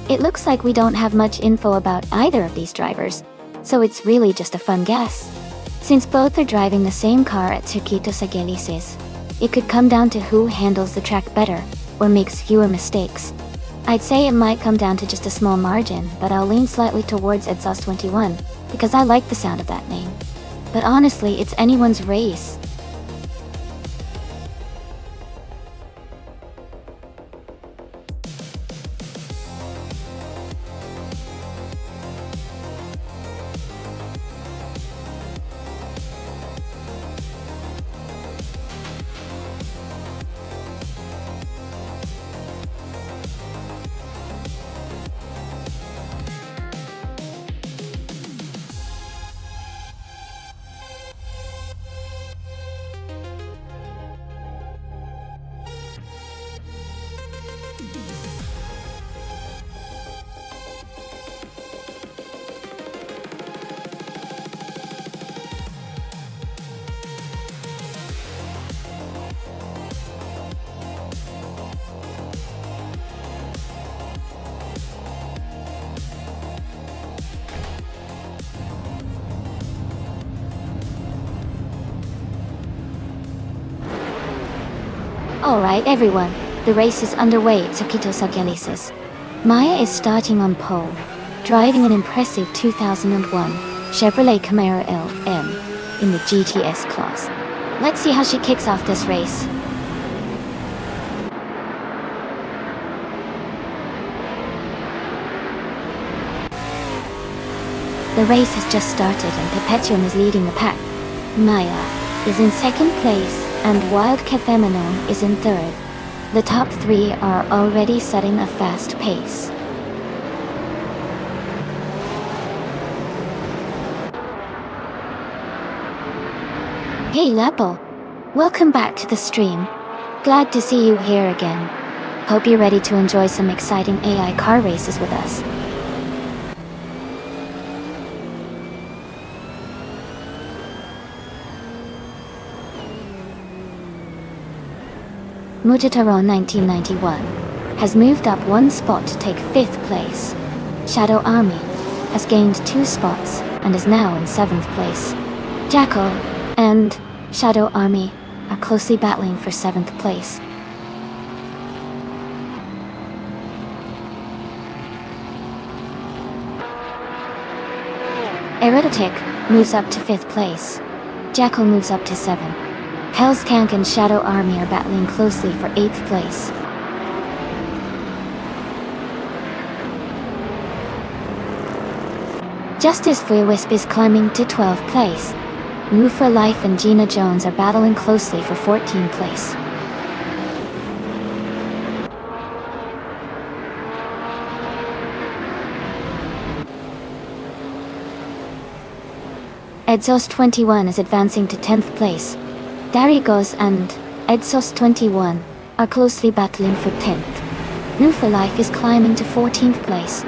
It looks like we don't have much info about either of these drivers, so it's really just a fun guess. Since both are driving the same car at Tsukito Sagelices, it could come down to who handles the track better, or makes fewer mistakes. I'd say it might come down to just a small margin, but I'll lean slightly towards Exhaust21, because I like the sound of that name. But honestly, it's anyone's race. Alright everyone, the race is underway at Tsukito Sagelices. Maya is starting on pole. driving an impressive 2001 Chevrolet Camaro LM in the GTS class. Let's see how she kicks off this race. The race has just started and Perpetuum is leading the pack. Maya is in second place and Wildcat Feminine is in third. The top three are already setting a fast pace. Hey Lepo, welcome back to the stream. Glad to see you here again. Hope you're ready to enjoy some exciting AI car races with us. Mujitaro 1991 has moved up one spot to take 5th place. Shadow Army has gained 2 spots and is now in 7th place. Jackal and Shadow Army are closely battling for 7th place. Erotic moves up to 5th place. Jackal moves up to 7. Hellskank and Shadow Army are battling closely for 8th place. Justice for Wisp is climbing to 12th place. Move for Life and Gina Jones are battling closely for 14th place. Edsos 21 is advancing to 10th place. Darigos and Edsos 21 are closely battling for 10th. New for Life is climbing to 14th place.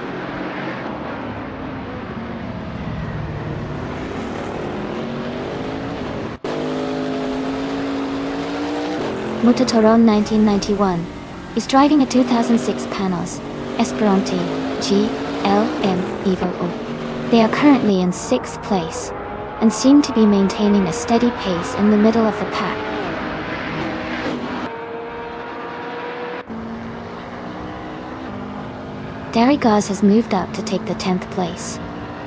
Mutatoron 1991 is driving a 2006 Panos Esperanti GLM Evo O. They are currently in 6th place and seem to be maintaining a steady pace in the middle of the pack. Darigos has moved up to take the 10th place.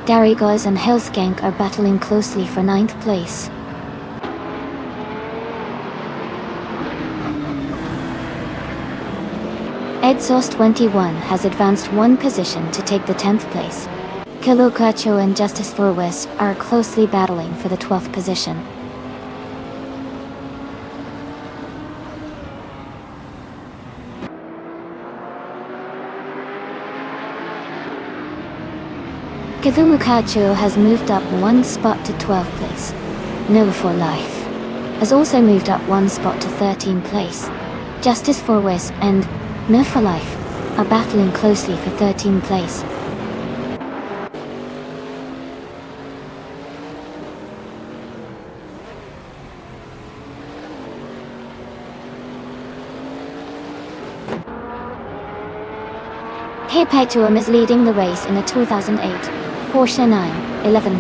Darigos and Hellskank are battling closely for 9th place. Edsos 21 has advanced 1 position to take the 10th place. Kilukacho and Justice for Wisp are closely battling for the 12th position. Kilukacho has moved up 1 spot to 12th place. No for Life has also moved up 1 spot to 13th place. Justice for Wisp and No for Life are battling closely for 13th place. Perpetuum is leading the race in a 2008 Porsche 911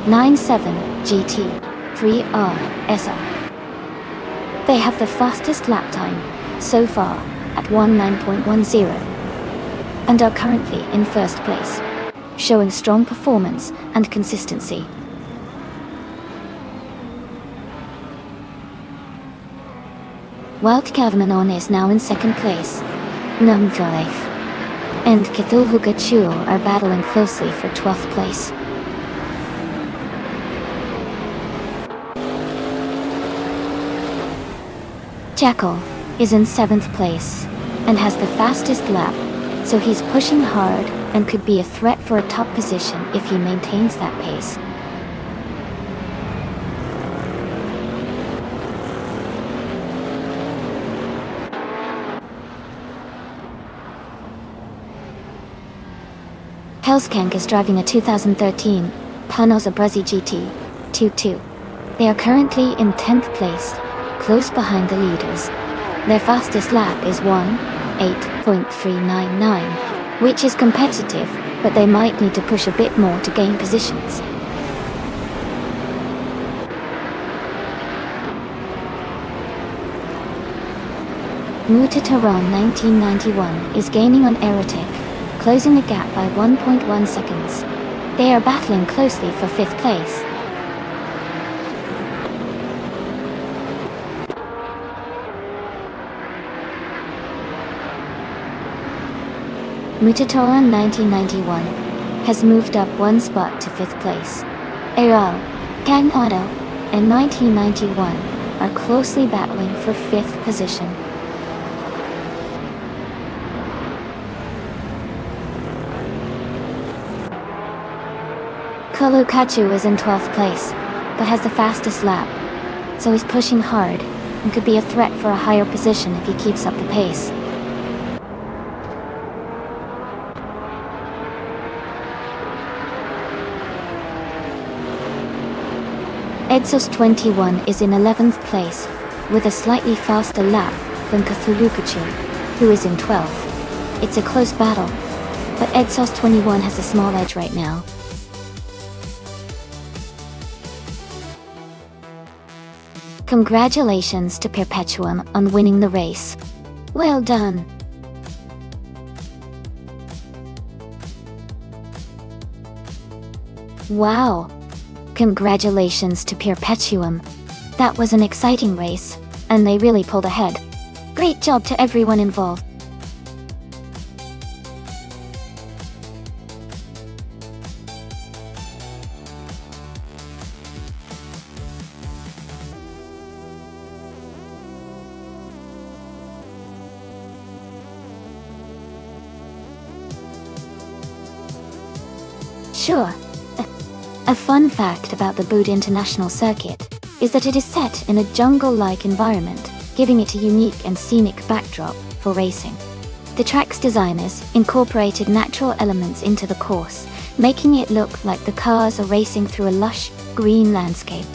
97 GT 3R SR. They have the fastest lap time so far at 19.10 and are currently in 1st place, showing strong performance and consistency. Wildcat Manon is now in 2nd place. Numdrive and Cthulhu Gachuo are battling closely for 12th place. Jackal is in 7th place and has the fastest lap, so he's pushing hard and could be a threat for a top position if he maintains that pace. Hellskank is driving a 2013 Panos Abruzzi GT 22. They are currently in 10th place, close behind the leaders. Their fastest lap is 1:8.399, which is competitive, but they might need to push a bit more to gain positions. Mutataron 1991 is gaining on Erotic closing the gap by 1.1 seconds. They are battling closely for 5th place. Mutatora 1991 has moved up 1 spot to 5th place. Aral, Kang Auto, and 1991 are closely battling for 5th position. Kolokachu is in 12th place, but has the fastest lap, so he's pushing hard and could be a threat for a higher position if he keeps up the pace. Edsos 21 is in 11th place, with a slightly faster lap than Cthulhukachu, who is in 12th. It's a close battle, but Edsos 21 has a small edge right now. Congratulations to Perpetuum on winning the race. Well done. Wow. Congratulations to Perpetuum. That was an exciting race, and they really pulled ahead. Great job to everyone involved. Sure. A fun fact about the Boot International Circuit is that it is set in a jungle-like environment, giving it a unique and scenic backdrop for racing. The track's designers incorporated natural elements into the course, making it look like the cars are racing through a lush, green landscape.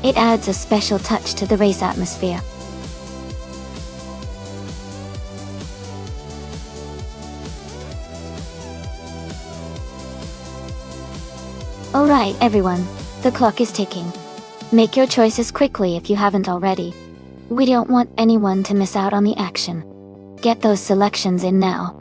It adds a special touch to the race atmosphere. Alright everyone, the clock is ticking. Make your choices quickly if you haven't already. We don't want anyone to miss out on the action. Get those selections in now.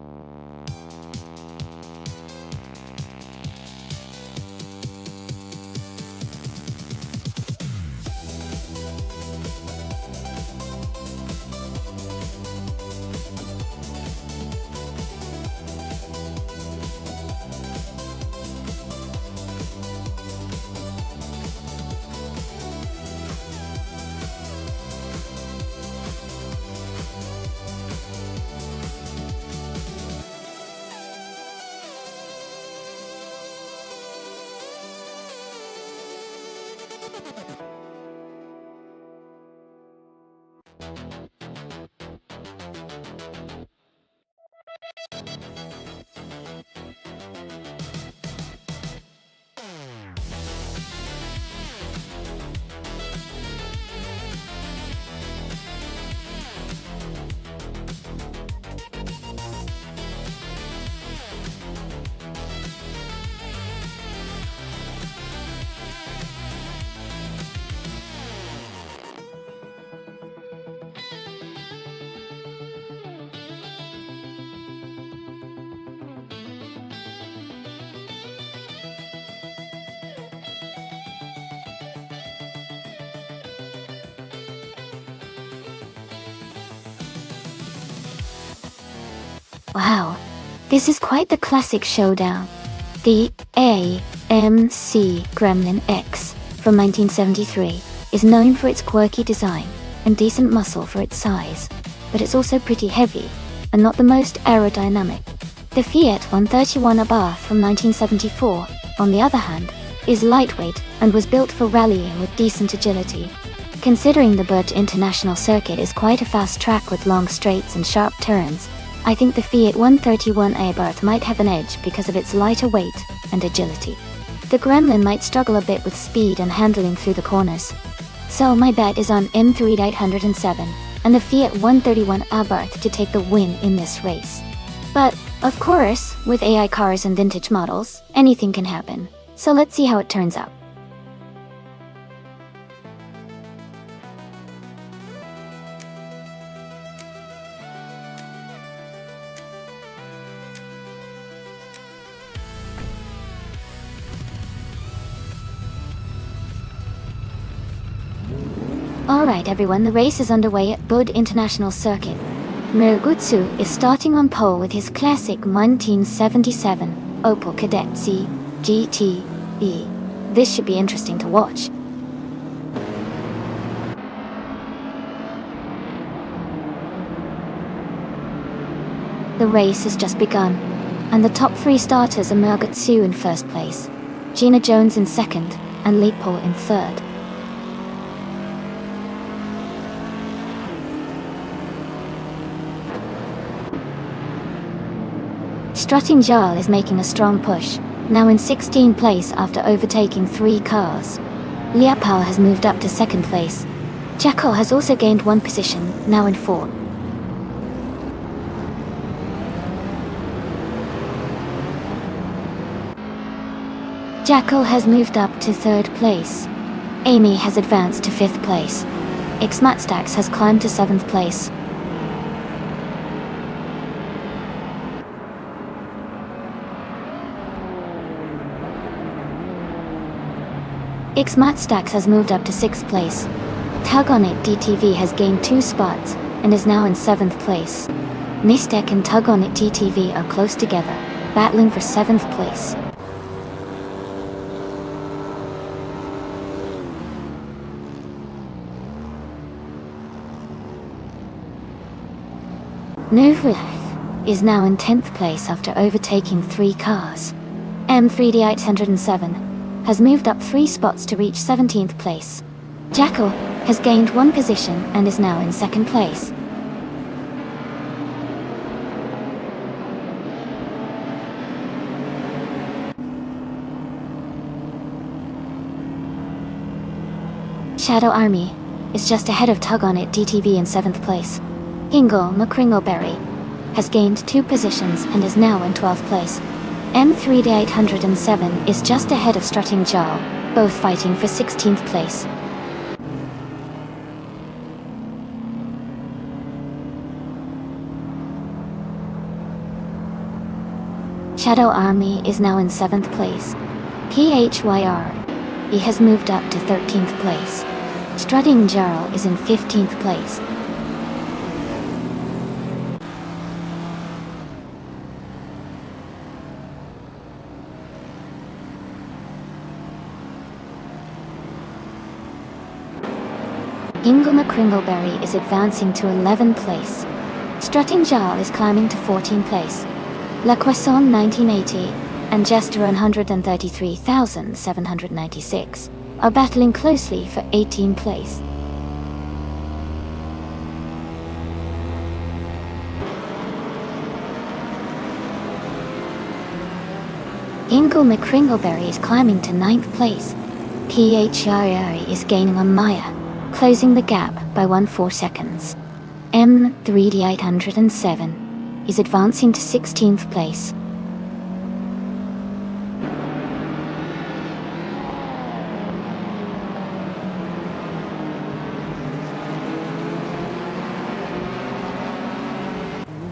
Wow, this is quite the classic showdown. The AMC Gremlin X from 1973 is known for its quirky design and decent muscle for its size, but it's also pretty heavy and not the most aerodynamic. The Fiat 131 Abarth from 1974, on the other hand, is lightweight and was built for rallying with decent agility. Considering the Boot International Circuit is quite a fast track with long straights and sharp turns, I think the Fiat 131 Abarth might have an edge because of its lighter weight and agility. The Gremlin might struggle a bit with speed and handling through the corners. So my bet is on M3 807 and the Fiat 131 Abarth to take the win in this race. But, of course, with AI cars and vintage models, anything can happen. So let's see how it turns out. Alright everyone, the race is underway at Bud International Circuit. Miragutsu is starting on pole with his classic 1977 Opel Kadett C GTE. This should be interesting to watch. The race has just begun, and the top three starters are Miragutsu in first place, Gina Jones in second, and Leopold in third. Strutting Jarl is making a strong push, now in 16th place after overtaking 3 cars. Liapao has moved up to 2nd place. Jackal has also gained 1 position, now in 4th. Jackal has moved up to 3rd place. Amy has advanced to 5th place. Xmatstax has climbed to 7th place. Xmatstax has moved up to 6th place. Tug On It DTV has gained 2 spots and is now in 7th place. Nistek and Tug On It DTV are close together, battling for 7th place. Novlev is now in 10th place after overtaking 3 cars. M3D807 has moved up 3 spots to reach 17th place. Jackal has gained 1 position and is now in 2nd place. Shadow Army is just ahead of Tug On It DTV in 7th place. Hingle McCringleberry has gained 2 positions and is now in 12th place. M3D807 is just ahead of Strutting Jarl, both fighting for 16th place. Shadow Army is now in 7th place. PHYR has moved up to 13th place. Strutting Jarl is in 15th place. Ingle McCringleberry is advancing to 11th place. Strutting Jarl is climbing to 14th place. La Croissant 1980 and Jester 133,796 are battling closely for 18th place. Ingle McCringleberry is climbing to 9th place. PHRR is gaining on Maya, closing the gap by 1/4 seconds. M3D807 is advancing to 16th place.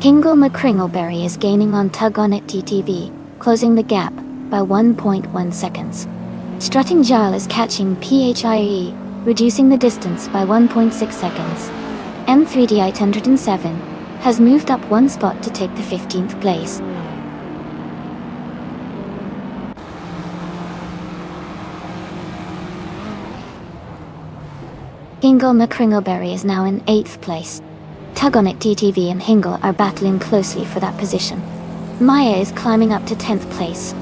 Hingle McCringleberry is gaining on Tug On It DTV, closing the gap by 1.1 seconds. Strutting Jarl is catching PHIE, reducing the distance by 1.6 seconds. M3D807 has moved up 1 spot to take the 15th place. Hingle McCringleberry is now in 8th place. Tug On It DTV and Hingle are battling closely for that position. Maya is climbing up to 10th place.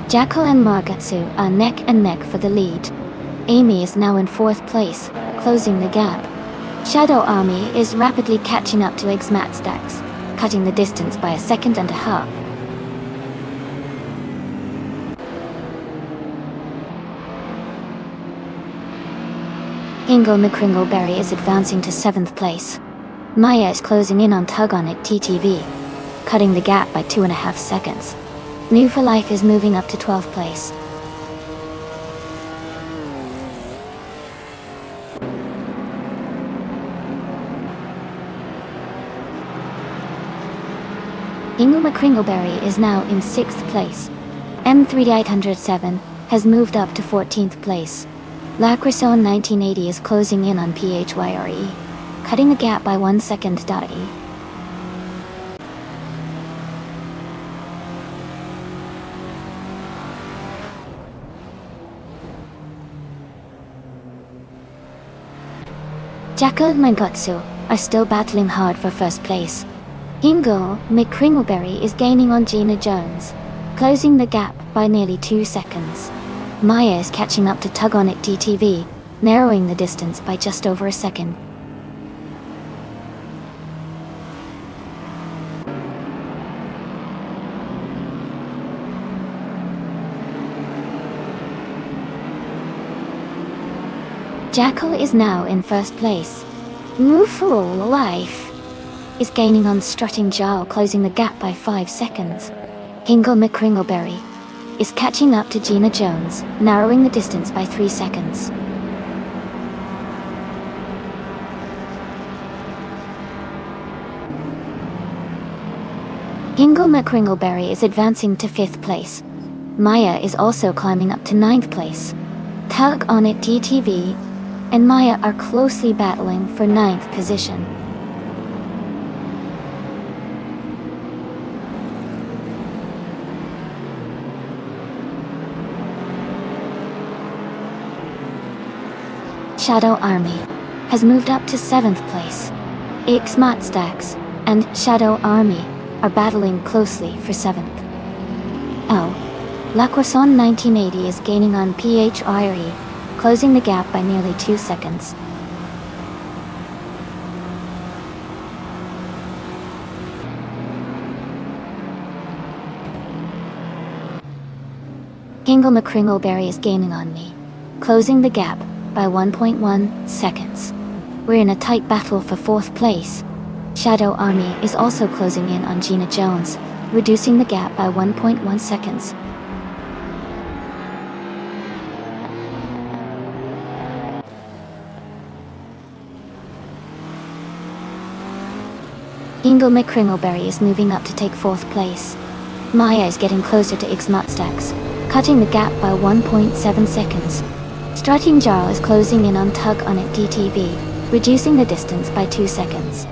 Jackal and Margatsu are neck and neck for the lead. Amy is now in 4th place, closing the gap. Shadow Army is rapidly catching up to Xmatstax, cutting the distance by 1.5 seconds. Ingle McCringleberry is advancing to 7th place. Maya is closing in on Tug On It TTV, cutting the gap by 2.5 seconds. New for Life is moving up to 12th place. Ingle McCringleberry is now in 6th place. M3807 has moved up to 14th place. Lacroixon 1980 is closing in on PHYRE, cutting the gap by 1 second. Jacko and Mangutsu are still battling hard for first place. Ingle McCringleberry is gaining on Gina Jones, closing the gap by nearly 2 seconds. Maya is catching up to Tug On It DTV, narrowing the distance by just over a second. Jackal is now in first place. Mooful Life is gaining on Strutting Jarl, closing the gap by 5 seconds. Ingle McCringleberry is catching up to Gina Jones, narrowing the distance by 3 seconds. Ingle McCringleberry is advancing to 5th place. Maya is also climbing up to 9th place. Tug On It DTV and Maya are closely battling for 9th position. Shadow Army has moved up to 7th place. Ixmatstax and Shadow Army are battling closely for 7th. Lacroixon 1980 is gaining on PHIRE, closing the gap by nearly 2 seconds. Ingle McCringleberry is gaining on me, closing the gap by 1.1 seconds. We're in a tight battle for 4th place. Shadow Army is also closing in on Gina Jones, reducing the gap by 1.1 seconds. Ingle McCringleberry is moving up to take 4th place. Maya is getting closer to Ixmatstax, cutting the gap by 1.7 seconds. Strutting Jarl is closing in on Tug On It DTV, reducing the distance by 2 seconds.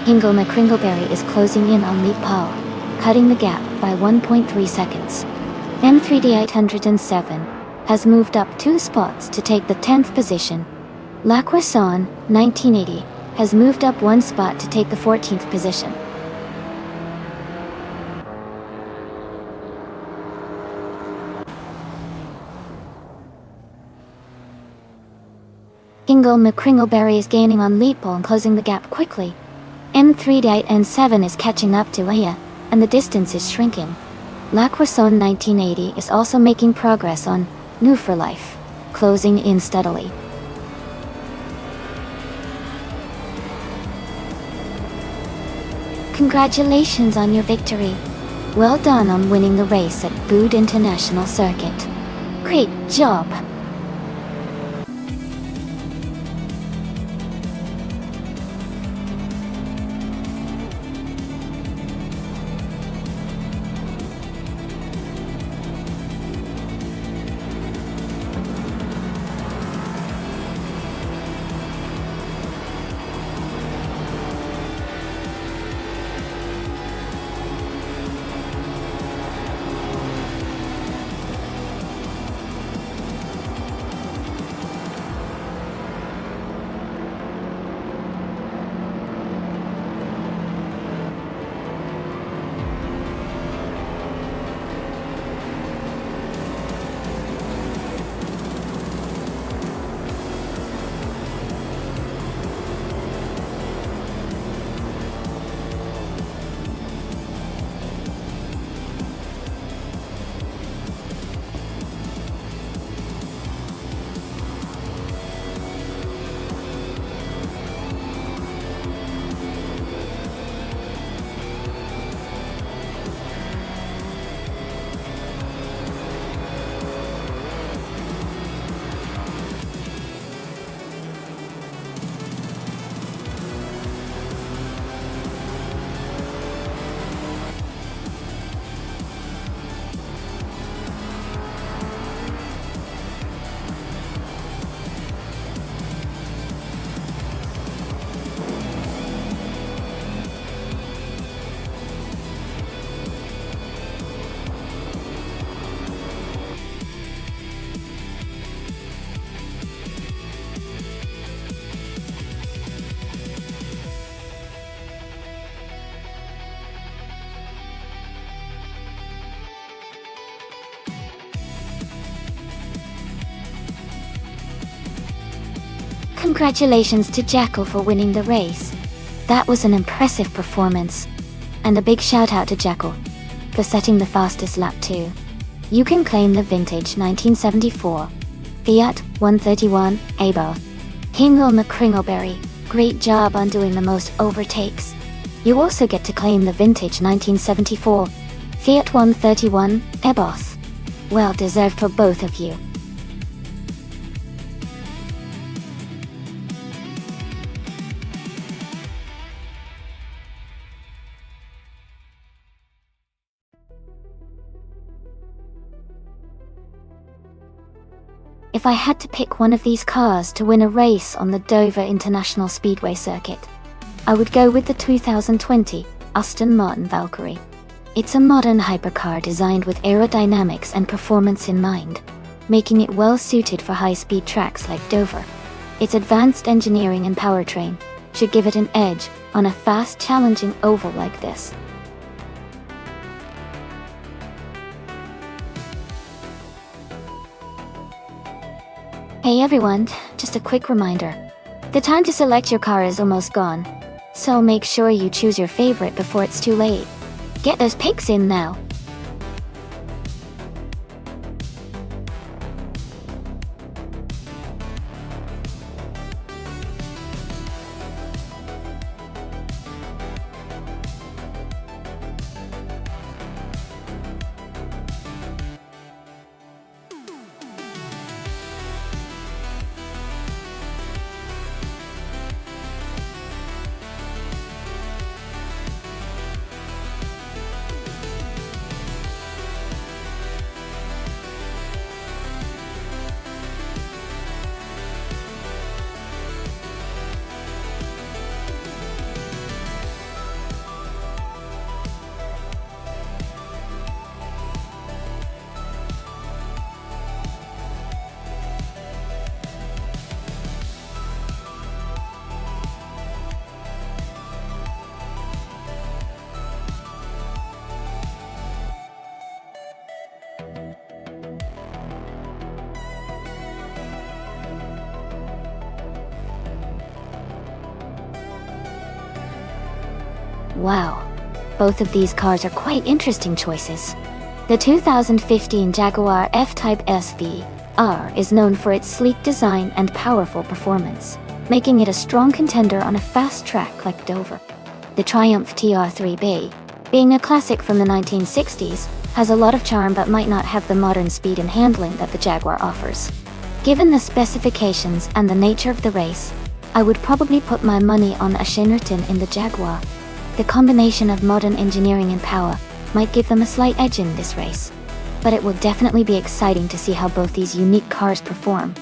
Ingle McCringleberry is closing in on Leap Paul, cutting the gap by 1.3 seconds. M3807 has moved up 2 spots to take the 10th position. Lacroixon 1980 has moved up 1 spot to take the 14th position. Ingle McCringleberry is gaining on Leapole and closing the gap quickly. M38N7 is catching up to Aya, and the distance is shrinking. Lacroixon 1980 is also making progress on New for Life, closing in steadily. Congratulations on your victory. Well done on winning the race at Bood International Circuit. Great job! Congratulations to Jackal for winning the race. That was an impressive performance. And a big shout out to Jackal for setting the fastest lap too. You can claim the vintage 1974 Fiat 131 Abo. Hingle McCringleberry, great job on doing the most overtakes. You also get to claim the vintage 1974 Fiat 131 Ebos. Well deserved for both of you. If I had to pick one of these cars to win a race on the Dover International Speedway circuit, I would go with the 2020 Aston Martin Valkyrie. It's a modern hypercar designed with aerodynamics and performance in mind, making it well suited for high-speed tracks like Dover. Its advanced engineering and powertrain should give it an edge on a fast, challenging oval like this. Hey everyone, just a quick reminder. The time to select your car is almost gone, so make sure you choose your favorite before it's too late. Get those picks in now. Wow, both of these cars are quite interesting choices. The 2015 Jaguar F-Type SV-R is known for its sleek design and powerful performance, making it a strong contender on a fast track like Dover. The Triumph TR3B, being a classic from the 1960s, has a lot of charm but might not have the modern speed and handling that the Jaguar offers. Given the specifications and the nature of the race, I would probably put my money on a Shinnerton in the Jaguar. The combination of modern engineering and power might give them a slight edge in this race, but it will definitely be exciting to see how both these unique cars perform.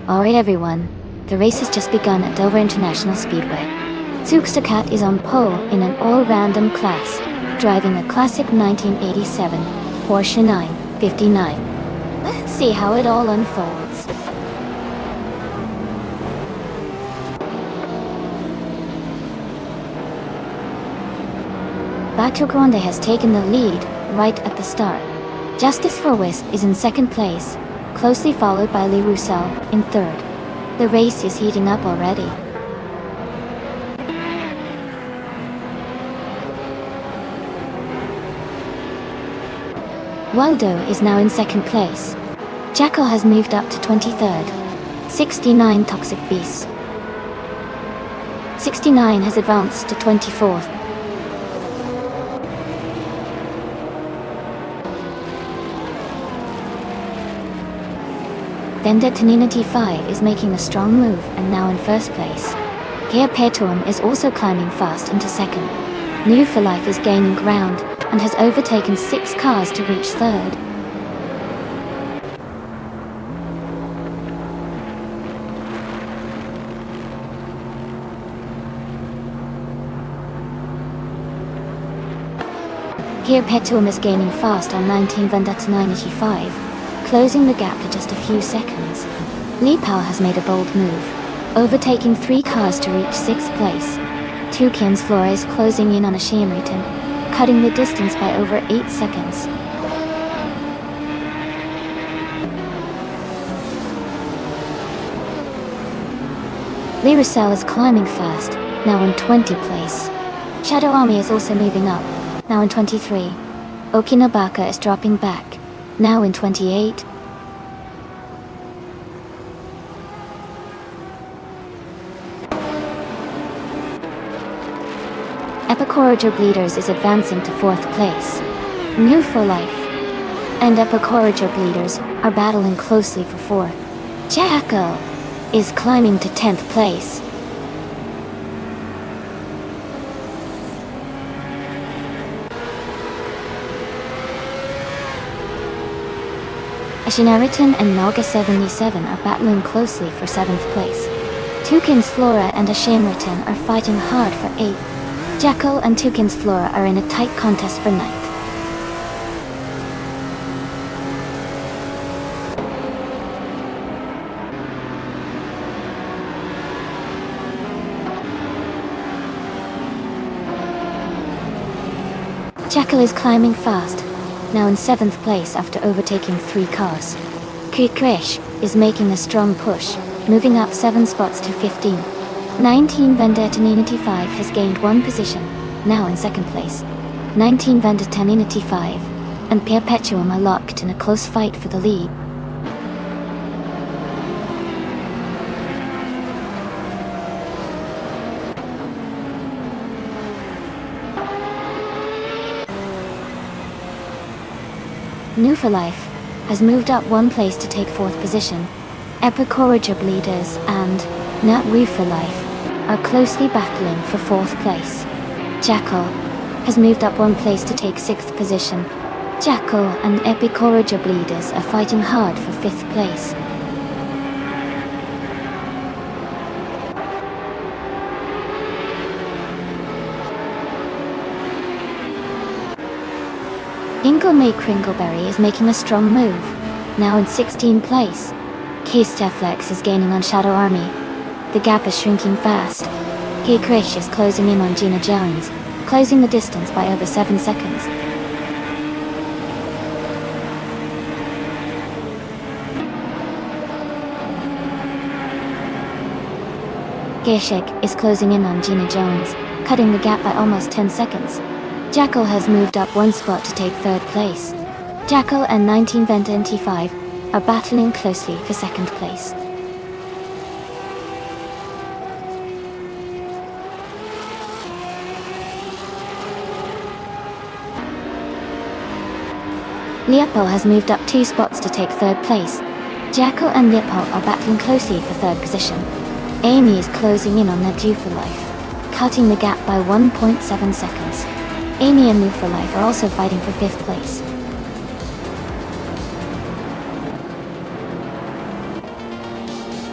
Alright everyone, the race has just begun at Dover International Speedway. Zugstakat is on pole in an all-random class, driving a classic 1987 Porsche 959. Let's see how it all unfolds. Bato Grande has taken the lead right at the start. Justice for West is in second place, closely followed by Lee Roussel in third. The race is heating up already. Waldo is now in second place. Jackal has moved up to 23rd. 69 Toxic Beasts. 69 has advanced to 24th. Vendetta 5 is making a strong move and now in first place. Perpetuum is also climbing fast into second. New for Life is gaining ground and has overtaken 6 cars to reach third. Perpetuum is gaining fast on 19 Vendetta 5, closing the gap to just a few seconds. Liepao has made a bold move, overtaking 3 cars to reach 6th place. Toucan's Flora is closing in on Ashimriton, cutting the distance by over 8 seconds. Liricel is climbing fast, now in 20th place. Shadow Army is also moving up, now in 23. Okinabaka is dropping back, now in 28. Epicourager Bleeders is advancing to 4th place. New for Life and Epicourager Bleeders are battling closely for 4th. Jackal is climbing to 10th place. Ashinariton and Naga 77 are battling closely for 7th place. Toucan's Flora and Ashimriton are fighting hard for 8th. Jackal and Toucan's Flora are in a tight contest for 9th. Jackal is climbing fast, now in 7th place after overtaking 3 cars. Kukresh is making a strong push, moving up 7 spots to 15. 19 Vendetta 5 has gained 1 position, now in 2nd place. 19 Vendetta 5 and Perpetuum are locked in a close fight for the lead. New for Life has moved up 1 place to take 4th position. Epicourager Bleeders and Nat for Life are closely battling for 4th place. Jackal has moved up 1 place to take 6th position. Jackal and Epicourager Bleeders are fighting hard for 5th place. Inglemay Kringleberry is making a strong move, now in 16th place. Keysteflex is gaining on Shadow Army. The gap is shrinking fast. Krish is closing in on Gina Jones, closing the distance by over 7 seconds. Geshek is closing in on Gina Jones, cutting the gap by almost 10 seconds. Jackal has moved up 1 spot to take 3rd place. Jackal and 19 Vendetta 5 are battling closely for 2nd place. Liepao has moved up 2 spots to take 3rd place. Jackal and Liepao are battling closely for 3rd position. Amy is closing in on their Due for Life, cutting the gap by 1.7 seconds. Amy and New for Life are also fighting for 5th place.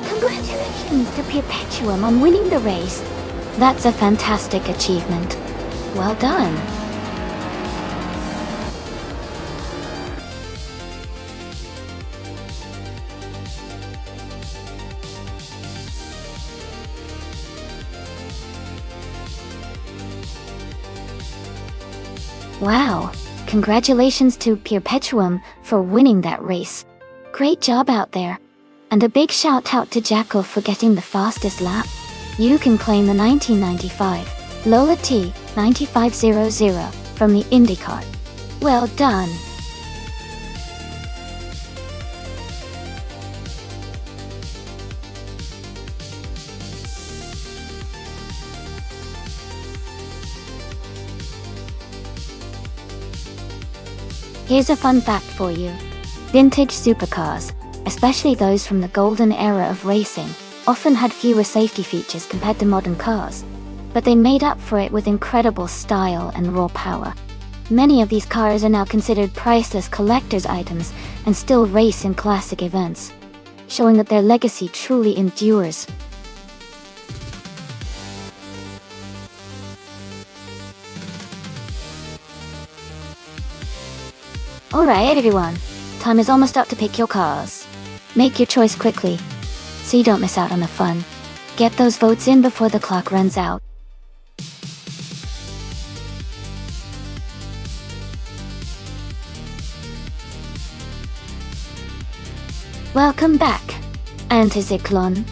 Congratulations to Perpetuum on winning the race. That's a fantastic achievement. Well done. Wow, congratulations to Perpetuum for winning that race. Great job out there. And a big shout out to Jackal for getting the fastest lap. You can claim the 1995 Lola T 9500 from the IndyCar. Well done. Here's a fun fact for you. Vintage supercars especially those from the golden era of racing, often had fewer safety features compared to modern cars. But they made up for it with incredible style and raw power. Many of these cars are now considered priceless collector's items and still race in classic events, showing that their legacy truly endures. Alright everyone, time is almost up to pick your cars. Make your choice quickly, so you don't miss out on the fun. Get those votes in before the clock runs out. Welcome back, Antizyklon.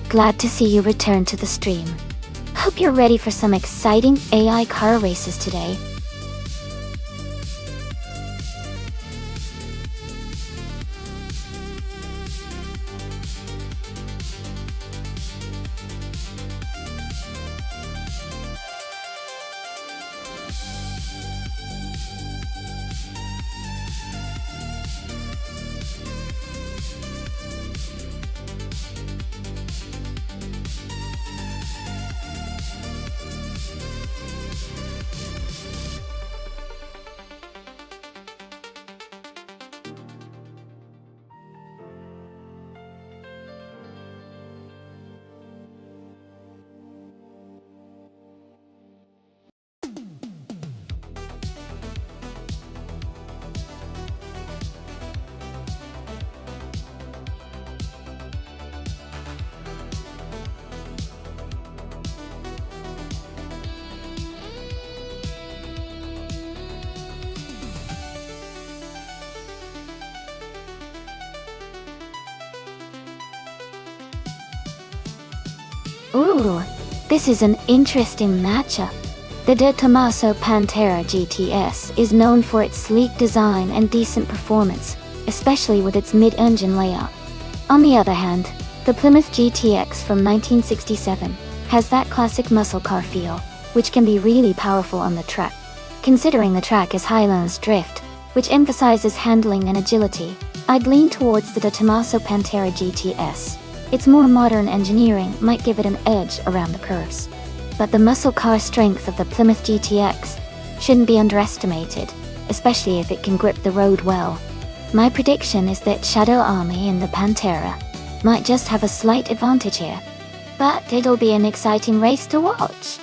Glad to see you return to the stream. Hope you're ready for some exciting AI car races today. Ooh, this is an interesting matchup. The De Tomaso Pantera GTS is known for its sleek design and decent performance, especially with its mid-engine layout. On the other hand, the Plymouth GTX from 1967 has that classic muscle car feel, which can be really powerful on the track. Considering the track is Highlands Drift, which emphasizes handling and agility, I'd lean towards the De Tomaso Pantera GTS. Its more modern engineering might give it an edge around the curves. But the muscle car strength of the Plymouth GTX shouldn't be underestimated, especially if it can grip the road well. My prediction is that Shadow Army and the Pantera might just have a slight advantage here, but it'll be an exciting race to watch.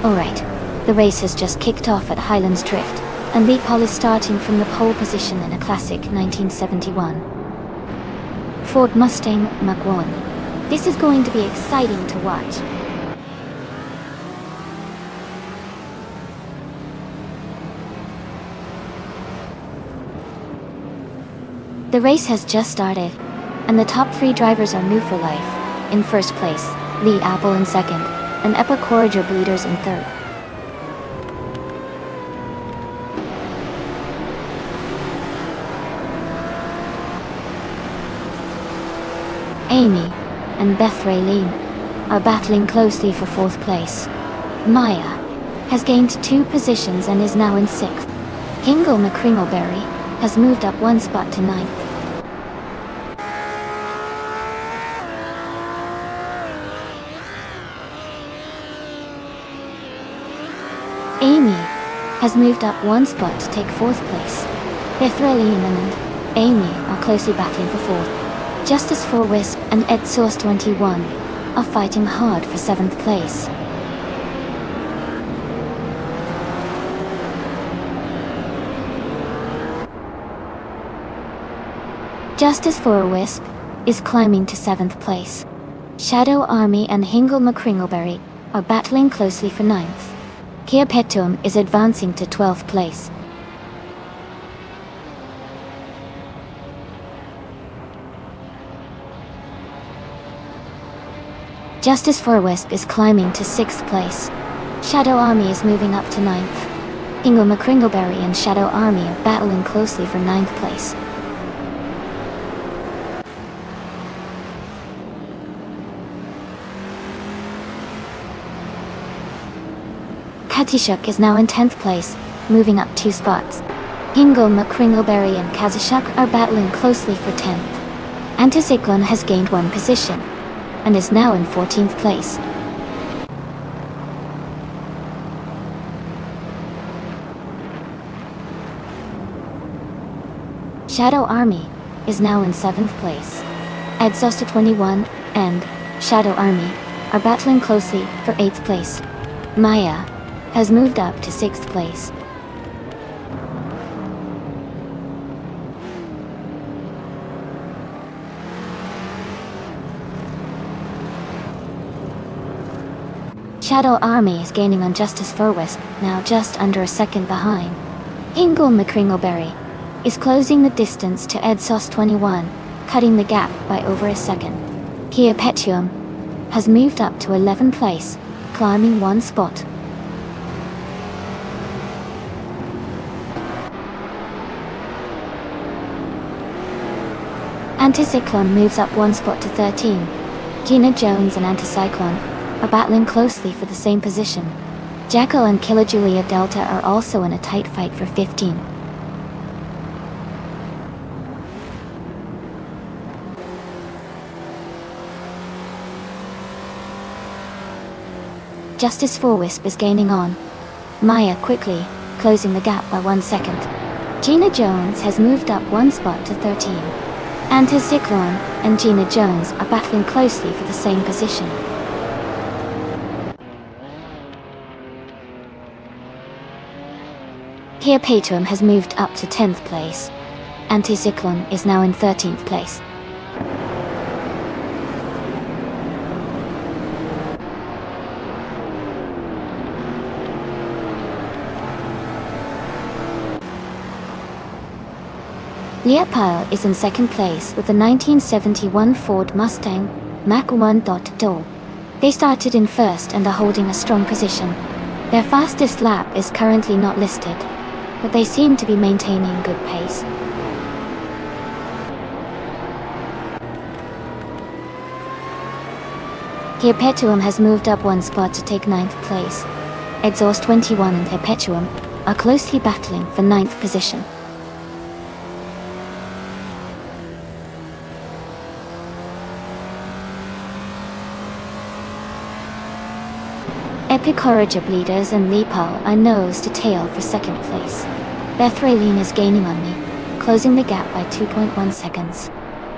Alright, the race has just kicked off at Highlands Drift, and Lee Paul is starting from the pole position in a classic 1971 Ford Mustang Mach-1. This is going to be exciting to watch. The race has just started, and the top 3 drivers are new for life. In first place, Lee Apple in second, and Epa Corriger Bleeders in third. Amy and Beth Raylene are battling closely for 4th place. Maya has gained 2 positions and is now in 6th. Hingle McCringleberry has moved up 1 spot to 9th. Amy has moved up 1 spot to take 4th place. Beth Raylene and Amy are closely battling for 4th. Justice for Wisp and Ed Source 21 are fighting hard for 7th place. Justice for a Wisp is climbing to 7th place. Shadow Army and Hingle McCringleberry are battling closely for 9th. Kia Petum is advancing to 12th place. Justice for Wisp is climbing to 6th place. Shadow Army is moving up to 9th. Ingo McCringleberry and Shadow Army are battling closely for 9th place. Katishuk is now in 10th place, moving up 2 spots. Ingo McCringleberry and Kazishuk are battling closely for 10th. Anticyclone has gained 1 position, and is now in 14th place. Shadow Army is now in 7th place. Edsosta 21 and Shadow Army are battling closely for 8th place. Maya has moved up to 6th place. Shadow Army is gaining on Justice for Wisp, now just under a second behind. Ingo McCringleberry is closing the distance to Edsos 21, cutting the gap by over a second. Kia Petuum has moved up to 11th place, climbing 1 spot. Anticyclone moves up 1 spot to 13. Gina Jones and Anticyclone are battling closely for the same position. Jackal and Killer Julia Delta are also in a tight fight for 15. Justice for Wisp is gaining on Maya quickly, closing the gap by 1 second. Gina Jones has moved up 1 spot to 13. Anticyclone and Gina Jones are battling closely for the same position. Kia Petuum has moved up to 10th place. Anticyclone is now in 13th place. Leopold is in 2nd place with the 1971 Ford Mustang Mach 1.0. They started in 1st and are holding a strong position. Their fastest lap is currently not listed, but they seem to be maintaining good pace. Kia Petuum has moved up 1 spot to take 9th place. Exhaust 21 and Perpetuum are closely battling for 9th position. Epic Horror Bleeders and Leopold are nose to tail for 2nd place. Bethraline is gaining on me, closing the gap by 2.1 seconds.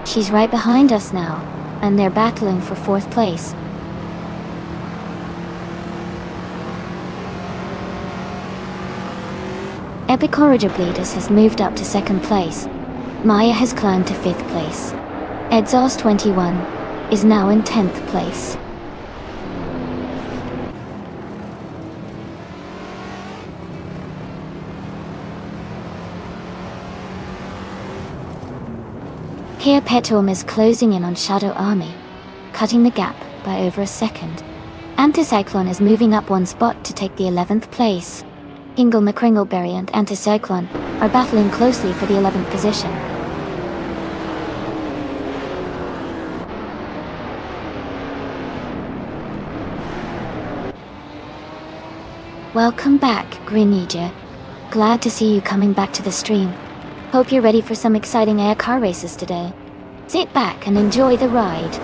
She's right behind us now, and they're battling for 4th place. Epic Horror Bleeders has moved up to 2nd place. Maya has climbed to 5th place. Exhaust 21 is now in 10th place. Kia Petuum is closing in on Shadow Army, cutting the gap by over a second. Anticyclone is moving up 1 spot to take the 11th place. Ingo McCringleberry and Anticyclone are battling closely for the 11th position. Welcome back, Greninja. Glad to see you coming back to the stream. Hope you're ready for some exciting air car races today. Sit back and enjoy the ride.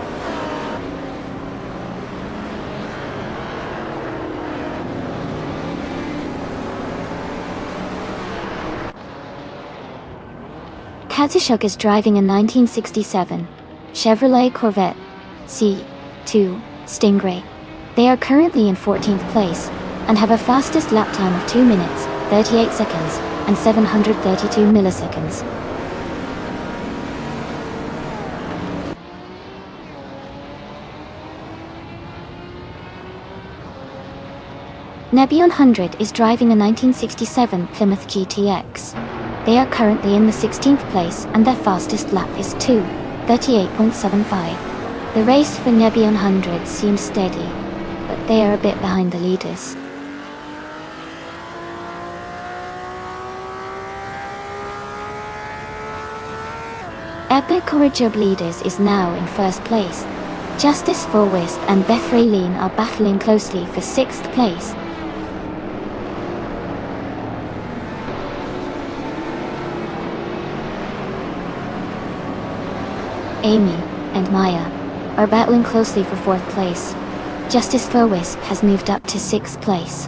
Katishuk is driving a 1967 Chevrolet Corvette C2 Stingray. They are currently in 14th place and have a fastest lap time of 2 minutes, 38 seconds, and 732 milliseconds. Nebion 100 is driving a 1967 Plymouth GTX. They are currently in the 16th place and their fastest lap is 2:38.75. The race for Nebion 100 seems steady, but they are a bit behind the leaders. Epic Corridor Leaders is now in first place. Justice for West and Beth Raylene are battling closely for 6th place. Amy and Maya are battling closely for 4th place. Justice for Wisp has moved up to 6th place.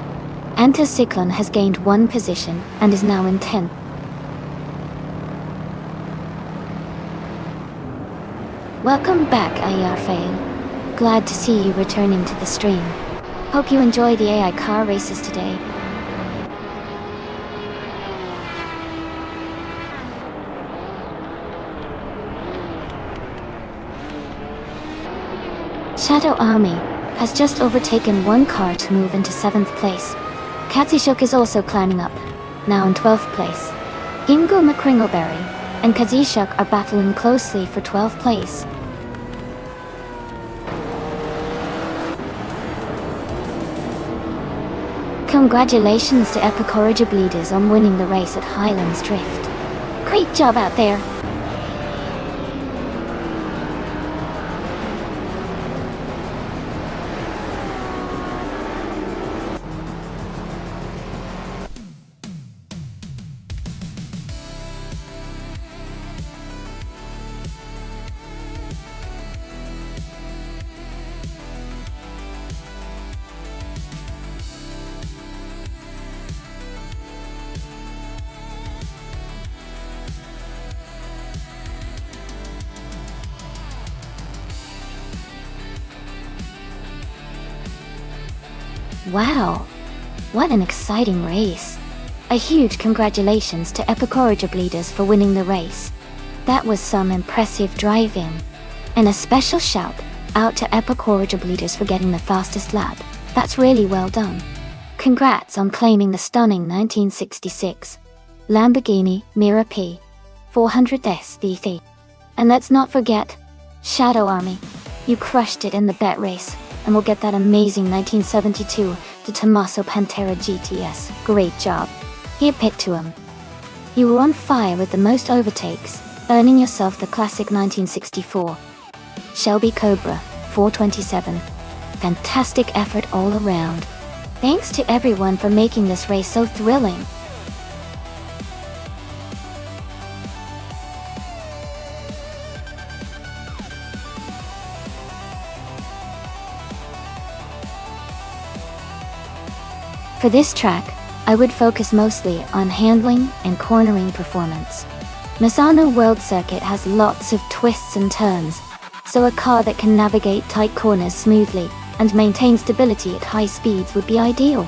Anticyclone has gained 1 position and is now in 10th. Welcome back, IR Fail. Glad to see you returning to the stream. Hope you enjoy the AI car races today. Shadow Army has just overtaken 1 car to move into 7th place. Katsishuk is also climbing up, now in 12th place. Gingo McCringleberry and Kazishuk are battling closely for 12th place. Congratulations to Epic Corridor Leaders on winning the race at Highlands Drift. Great job out there! Wow, what an exciting race. A huge congratulations to Epic Corridor Leaders for winning the race. That was some impressive driving. And a special shout out to Epic Corridor Leaders for getting the fastest lap. That's really well done. Congrats on claiming the stunning 1966 Lamborghini Mira P 400 SVT. And let's not forget, Shadow Army. You crushed it in the bet race, and we'll get that amazing 1972 to Tommaso Pantera GTS. Great job. Hip hit to him. You were on fire with the most overtakes, earning yourself the classic 1964 Shelby Cobra 427. Fantastic effort all around. Thanks to everyone for making this race so thrilling. For this track, I would focus mostly on handling and cornering performance. Misano World Circuit has lots of twists and turns, so a car that can navigate tight corners smoothly and maintain stability at high speeds would be ideal.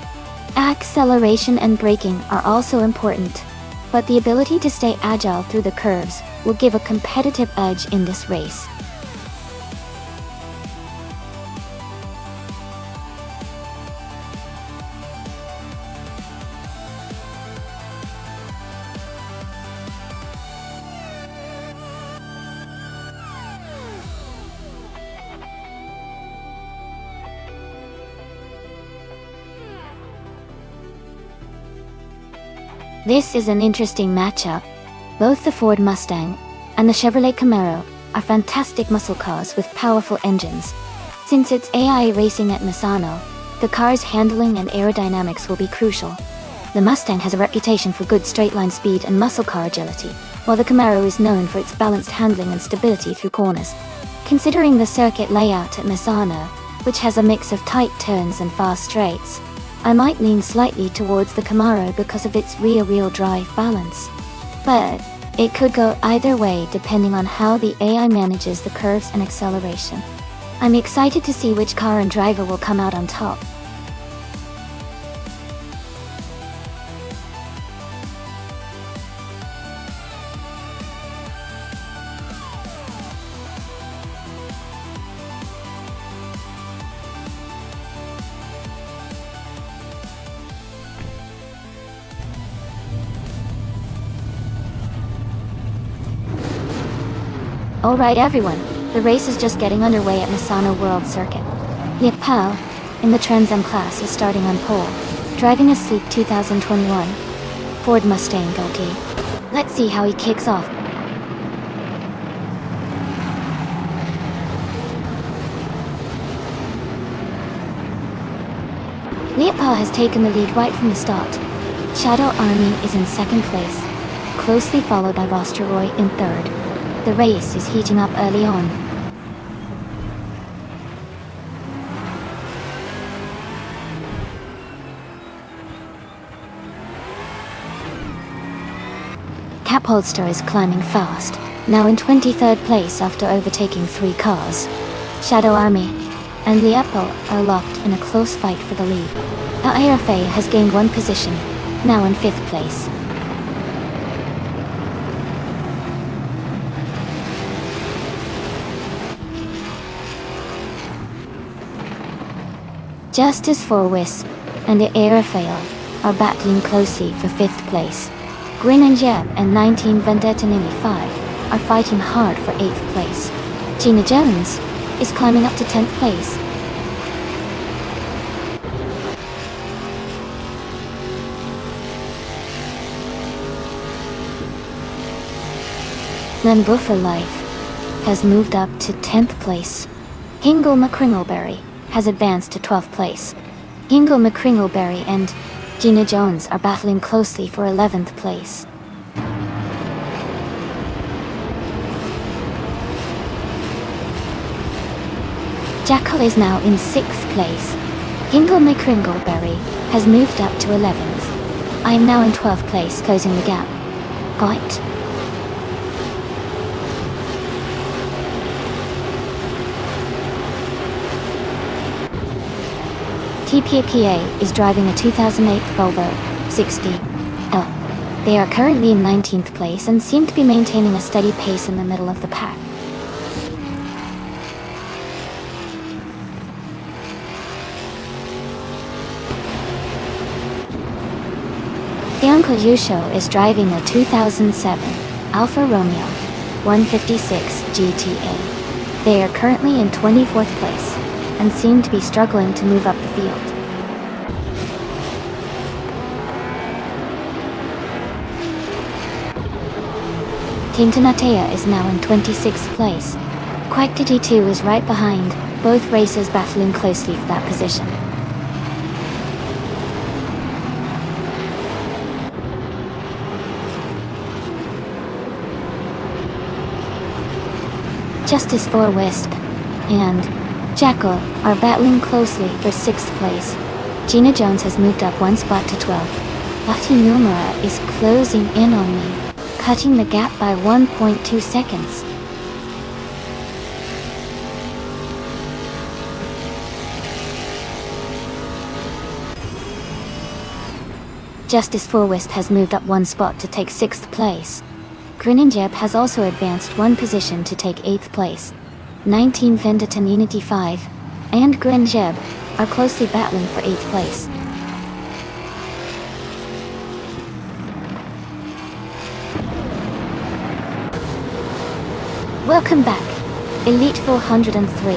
Acceleration and braking are also important, but the ability to stay agile through the curves will give a competitive edge in this race. This is an interesting matchup. Both the Ford Mustang and the Chevrolet Camaro are fantastic muscle cars with powerful engines. Since it's AI racing at Misano, the car's handling and aerodynamics will be crucial. The Mustang has a reputation for good straight-line speed and muscle car agility, while the Camaro is known for its balanced handling and stability through corners. Considering the circuit layout at Misano, which has a mix of tight turns and fast straights, I might lean slightly towards the Camaro because of its rear-wheel drive balance. But it could go either way depending on how the AI manages the curves and acceleration. I'm excited to see which car and driver will come out on top. Alright everyone, The race is just getting underway at Misano World Circuit. Liep Pao, in the Trans Am class, is starting on pole, driving a sleek 2021 Ford Mustang LT. Let's see how he kicks off. Liep Pao has taken the lead right from the start. Shadow Army is in second place, closely followed by Vosteroy in third. The race is heating up early on. Capholster is climbing fast, now in 23rd place after overtaking 3 cars. Shadow Army and Liep Pao are locked in a close fight for the lead. Aerofei has gained 1 position, now in 5th place. Justice for Wisp and the Aerofei are battling closely for 5th place. Grin and Jeb and 19 Vendetta 5 are fighting hard for 8th place. Gina Jones is climbing up to 10th place. Then Buffer Life has moved up to 10th place. Hingle McCringleberry has advanced to 12th place. Hingle McCringleberry and Gina Jones are battling closely for 11th place. Jackal is now in 6th place. Hingle McCringleberry has moved up to 11th. I am now in 12th place, closing the gap. Got it? TPAPA is driving a 2008 Volvo 60L. They are currently in 19th place and seem to be maintaining a steady pace in the middle of the pack. Bianco Yusho is driving a 2007 Alfa Romeo 156 GTA. They are currently in 24th place and seem to be struggling to move up the field. Team Tanatea is now in 26th place. Quackity 2 is right behind, both racers battling closely for that position. Justice for Wisp and Jackal are battling closely for 6th place. Gina Jones has moved up 1 spot to 12. Lati Numera is closing in on me, cutting the gap by 1.2 seconds. Justice for Wisp has moved up 1 spot to take 6th place. Grininjeb has also advanced 1 position to take 8th place. 19 Vendetta Unity 5 and Grininjeb are closely battling for 8th place. Welcome back, Elite 403.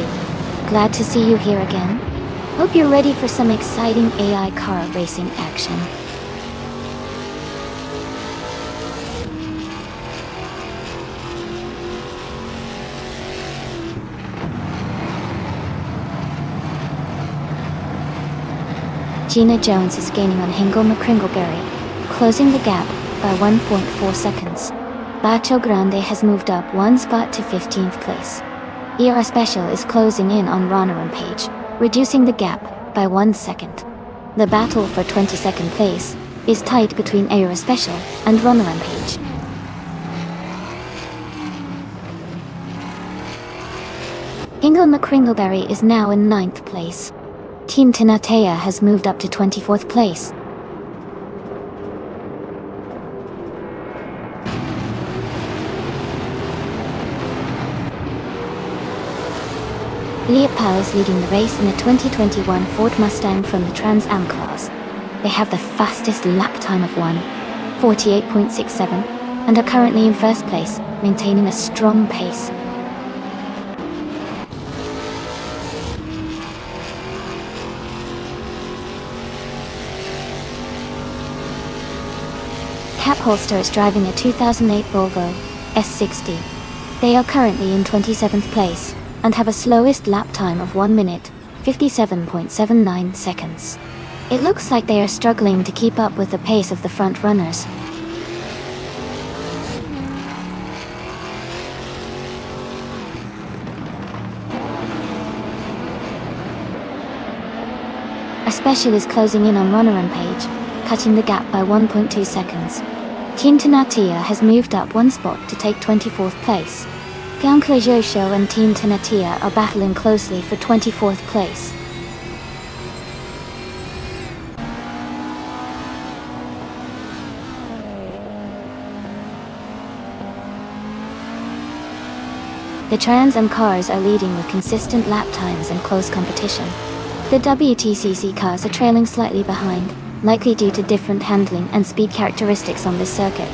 Glad to see you here again. Hope you're ready for some exciting AI car racing action. Gina Jones is gaining on Hingle McCringleberry, closing the gap by 1.4 seconds. Bacho Grande has moved up 1 spot to 15th place. ERA Special is closing in on Ronaran Page, reducing the gap by 1 second. The battle for 22nd place is tight between ERA Special and Ronaran Page. Hingle McCringleberry is now in 9th place. Team Tinatea has moved up to 24th place. Liep Pao is leading the race in a 2021 Ford Mustang from the Trans Am class. They have the fastest lap time of 48.67, and are currently in first place, maintaining a strong pace. Cap Holster is driving a 2008 Volvo S60. They are currently in 27th place and have a slowest lap time of 1 minute, 57.79 seconds. It looks like they are struggling to keep up with the pace of the front runners. A special is closing in on runner and Page, cutting the gap by 1.2 seconds. Team Tenatia has moved up one spot to take 24th place. Gankle and Team Tenatia are battling closely for 24th place. The Trans Am cars are leading with consistent lap times and close competition. The WTCC cars are trailing slightly behind, likely due to different handling and speed characteristics on this circuit.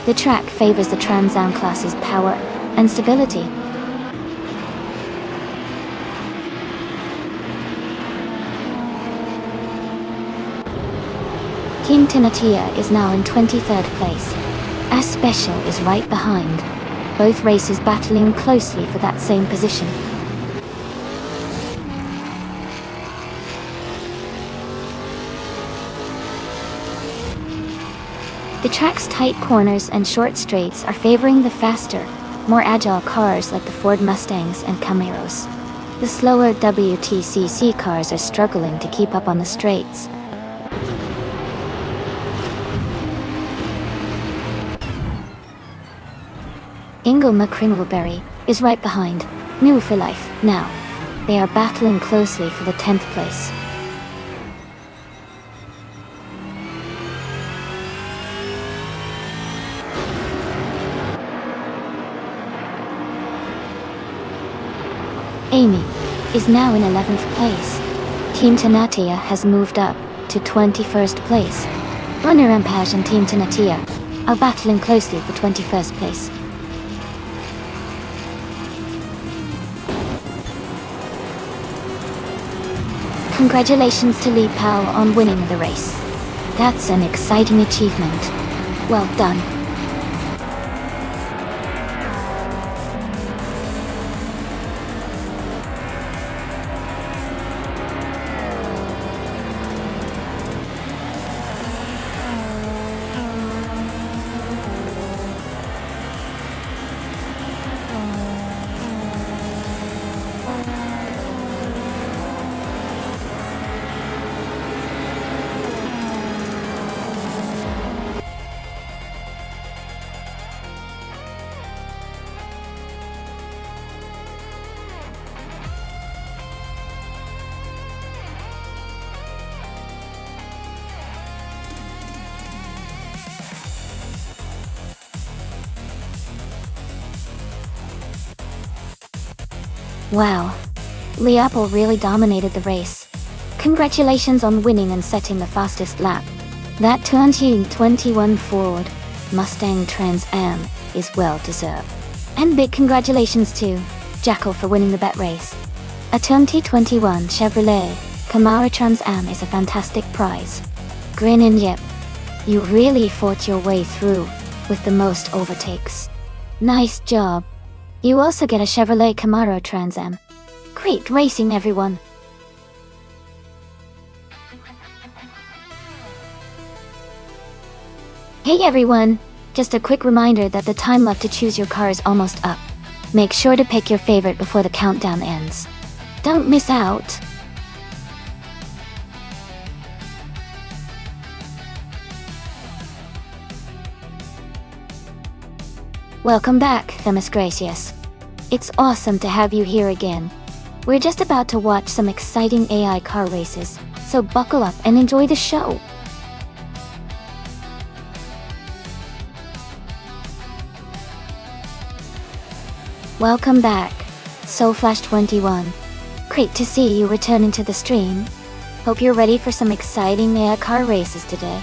The track favors the Trans Am class's power and stability. Team Tenatia is now in 23rd place. A Special is right behind. Both races battling closely for that same position. The track's tight corners and short straights are favoring the faster, more agile cars like the Ford Mustangs and Camaros. The slower WTCC cars are struggling to keep up on the straights. Ingle McCringleberry is right behind, New for Life, now. They are battling closely for the 10th place. Amy is now in 11th place. Team Tenatia has moved up to 21st place. Runner Ampage and Team Tenatia are battling closely for 21st place. Congratulations to Lee Powell on winning the race. That's an exciting achievement. Well done. Wow. Lee Apple really dominated the race. Congratulations on winning and setting the fastest lap. That 2021 Ford Mustang Trans Am is well deserved. And big congratulations to Jackal for winning the bet race. A 2021 Chevrolet Camaro Trans Am is a fantastic prize. Grin and yep. You really fought your way through with the most overtakes. Nice job. You also get a Chevrolet Camaro Trans Am. Great racing, everyone! Hey everyone! Just a quick reminder that the time left to choose your car is almost up. Make sure to pick your favorite before the countdown ends. Don't miss out! Welcome back, Themis Gracious. It's awesome to have you here again. We're just about to watch some exciting AI car races, so buckle up and enjoy the show. Welcome back, SoFlash21. Great to see you returning to the stream. Hope you're ready for some exciting AI car races today.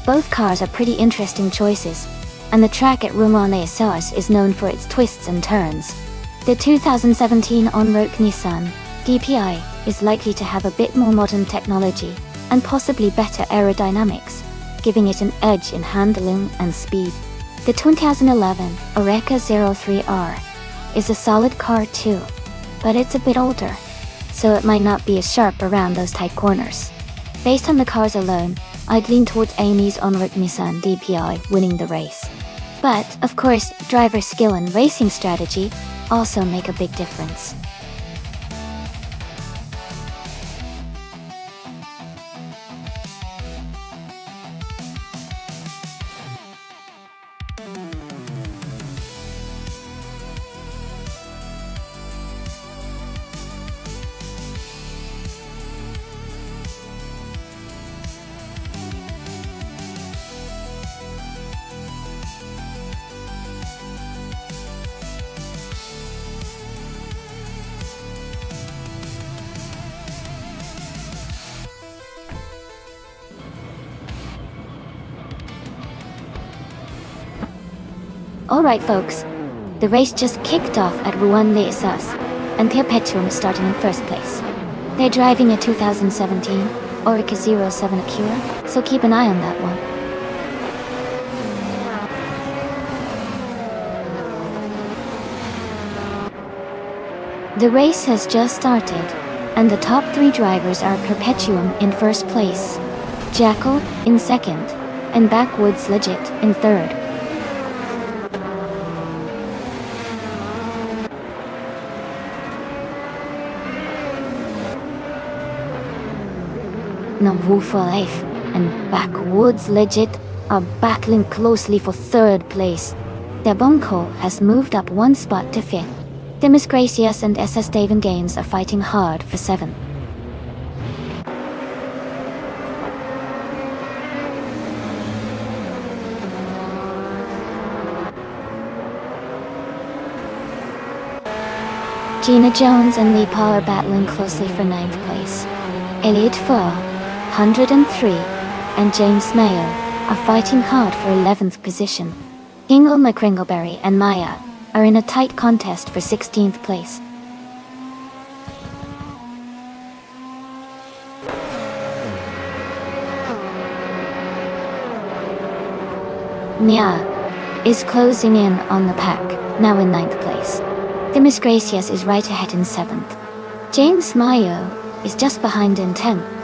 Both cars are pretty interesting choices, and the track at Rouen-les-Assas is known for its twists and turns. The 2017 on-road Nissan DPI is likely to have a bit more modern technology and possibly better aerodynamics, giving it an edge in handling and speed. The 2011 Oreca 03R is a solid car too, but it's a bit older, so it might not be as sharp around those tight corners. Based on the cars alone, I'd lean towards Amy's on-road Nissan DPI winning the race. But, of course, driver skill and racing strategy also make a big difference. Alright folks, the race just kicked off at Rouen-les-Assas, and Perpetuum is starting in first place. They're driving a 2017 Oreca 07 Acura, so keep an eye on that one. The race has just started, and the top 3 drivers are Perpetuum in first place, Jackal in second, and Backwoods Legit in third. Number 5 and Backwoods Legit are battling closely for third place. Their bunco has moved up 1 spot to 5th. Demis Gracias and SS David Gaines are fighting hard for 7th. Gina Jones and Lee Paul are battling closely for 9th place. Elliot Four, 103, and James Mayo are fighting hard for 11th position. Ingo McCringleberry and Maya are in a tight contest for 16th place. Mia is closing in on the pack, now in 9th place. Demis Gracias is right ahead in 7th. James Mayo is just behind in 10th.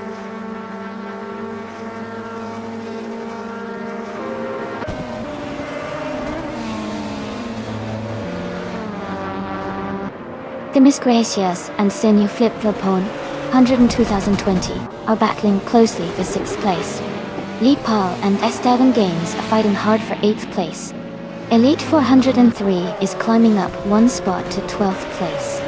Demis Gracias and Senor Flip Flopone, 102,020, are battling closely for 6th place. Lee Paul and Esteban Gaines are fighting hard for 8th place. Elite 403 is climbing up 1 spot to 12th place.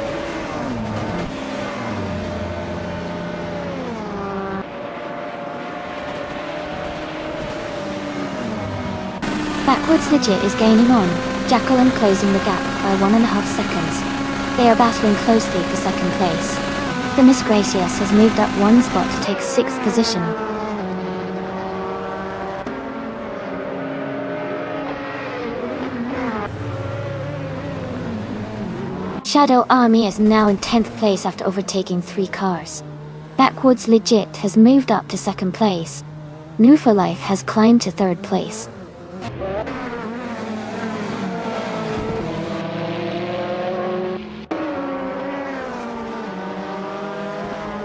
Backwoods Legit is gaining on, Jackal and closing the gap by 1.5 seconds. They are battling closely for 2nd place. Demis Gracias has moved up 1 spot to take 6th position. Shadow Army is now in 10th place after overtaking 3 cars. Backwoods Legit has moved up to 2nd place. New for Life has climbed to 3rd place.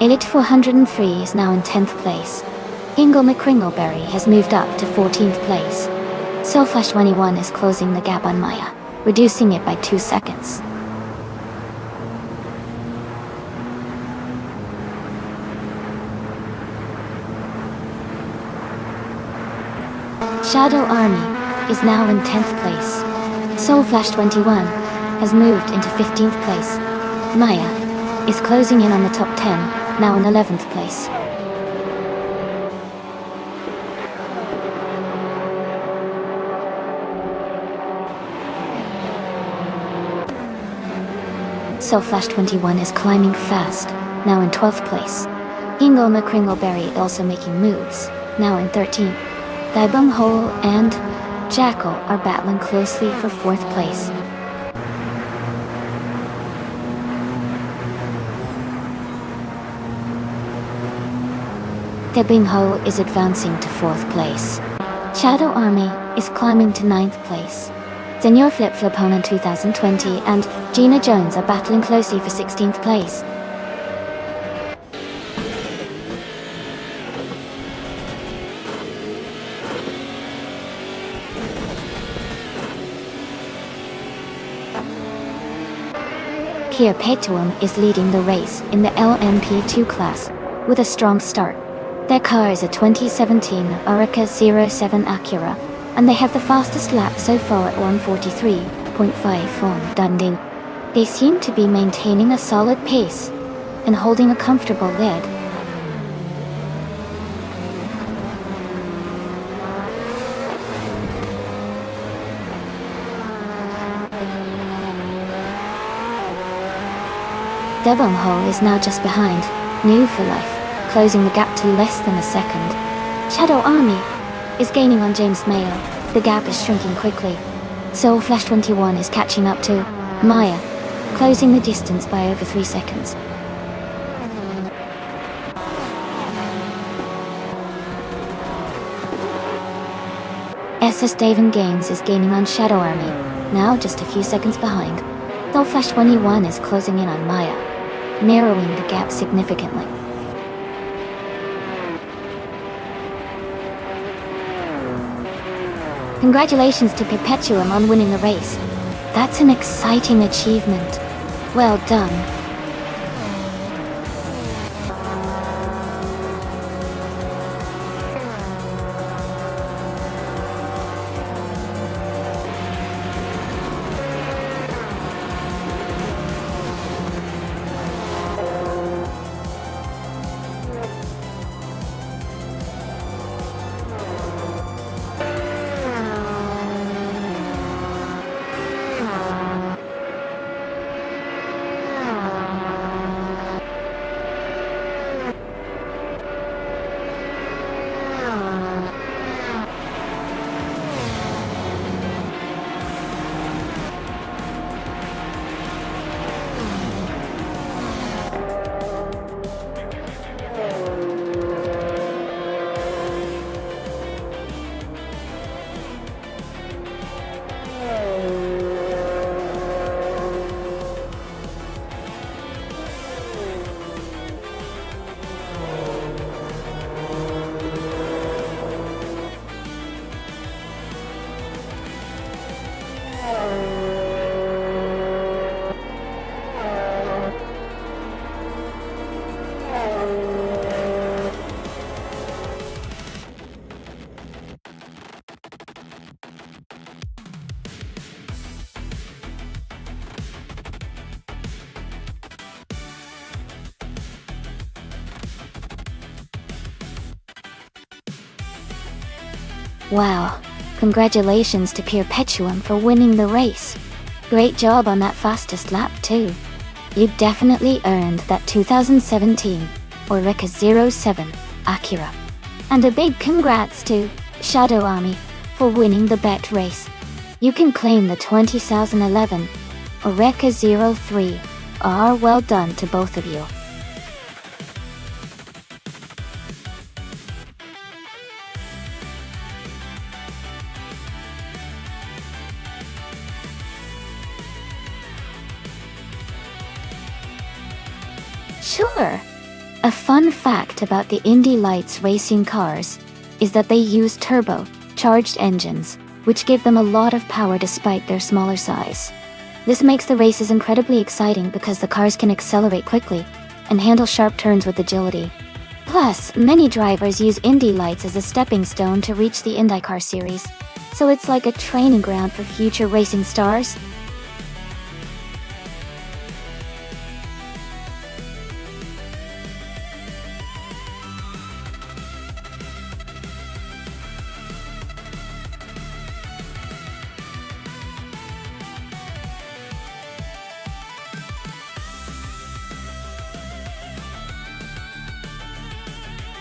Elite 403 is now in 10th place. Ingo McCringleberry has moved up to 14th place. Soulflash 21 is closing the gap on Maya, reducing it by 2 seconds. Shadow Army is now in 10th place. Soulflash 21 has moved into 15th place. Maya is closing in on the top 10, now in 11th place. Soulflash 21 is climbing fast, now in 12th place. Ingo McCringleberry also making moves, now in 13th. Hole and Jackal are battling closely for 4th place. Hole is advancing to 4th place. Shadow Army is climbing to 9th place. Senor Flip Flopona 2020 and Gina Jones are battling closely for 16th place. Perpetuum is leading the race in the LMP2 class with a strong start. Their car is a 2017 Oreca 07 Acura, and they have the fastest lap so far at 1:43.5 on Dundee. They seem to be maintaining a solid pace and holding a comfortable lead. Hole is now just behind, New for Life, closing the gap to less than a second. Shadow Army is gaining on James Mayo. The gap is shrinking quickly. Soul Flash 21 is catching up to Maya, closing the distance by over 3 seconds. SS Daven Games is gaining on Shadow Army, now just a few seconds behind. Soul Flash 21 is closing in on Maya, narrowing the gap significantly. Congratulations to Perpetuum on winning the race. That's an exciting achievement. Well done. Wow, congratulations to Perpetuum for winning the race. Great job on that fastest lap too. You definitely earned that 2017 Oreca 07 Acura. And a big congrats to Shadow Army for winning the bet race. You can claim the 2011 Oreca 03. Well done to both of you. Sure. A fun fact about the Indy Lights racing cars is that they use turbo-charged engines, which give them a lot of power despite their smaller size. This makes the races incredibly exciting because the cars can accelerate quickly and handle sharp turns with agility. Plus, many drivers use Indy Lights as a stepping stone to reach the IndyCar series, so it's like a training ground for future racing stars.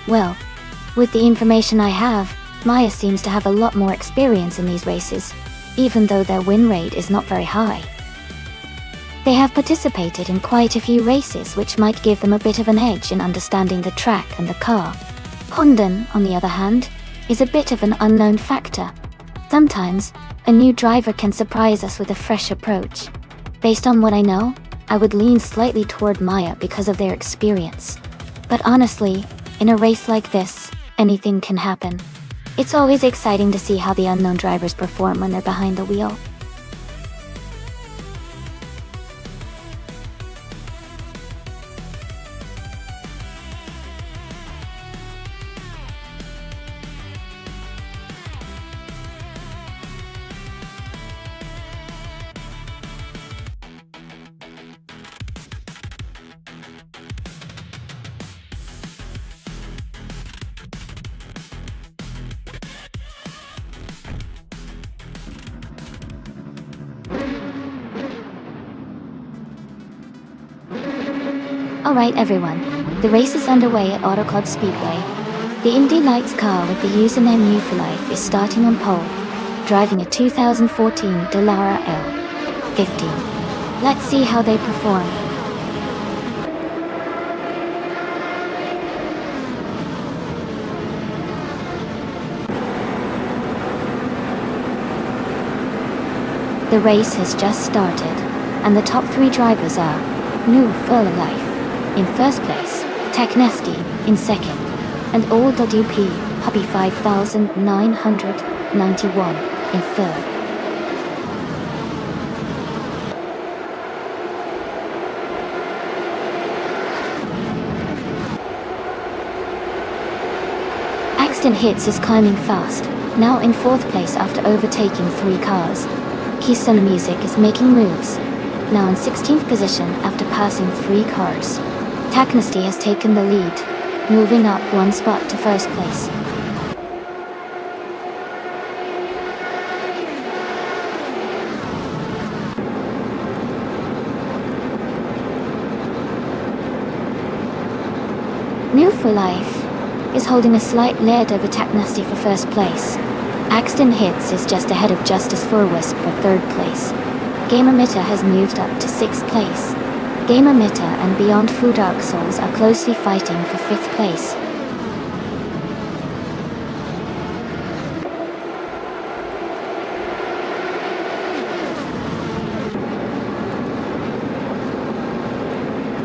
Well, with the information I have, Maya seems to have a lot more experience in these races, even though their win rate is not very high. They have participated in quite a few races, which might give them a bit of an edge in understanding the track and the car. Hondan, on the other hand, is a bit of an unknown factor. Sometimes, a new driver can surprise us with a fresh approach. Based on what I know, I would lean slightly toward Maya because of their experience. But honestly, in a race like this, anything can happen. It's always exciting to see how the unknown drivers perform when they're behind the wheel. Alright everyone, the race is underway at Auto Club Speedway. The Indy Lights car with the username New for Life is starting on pole, driving a 2014 Dallara L15. Let's see how they perform. The race has just started, and the top 3 drivers are New for Life in first place, Tech Nasty in second, and Old WP Puppy 5991 in third. Axton Hits is climbing fast, now in 4th place after overtaking 3 cars. Keystone Music is making moves, now in 16th position after passing 3 cars. Taknasty has taken the lead, moving up 1 spot to 1st place. New for Life is holding a slight lead over Taknasty for 1st place. Axton Hits is just ahead of Justice for Wisp for 3rd place. Game Emitter has moved up to 6th place. Game Emitter and Beyond Food Dark Souls are closely fighting for 5th place.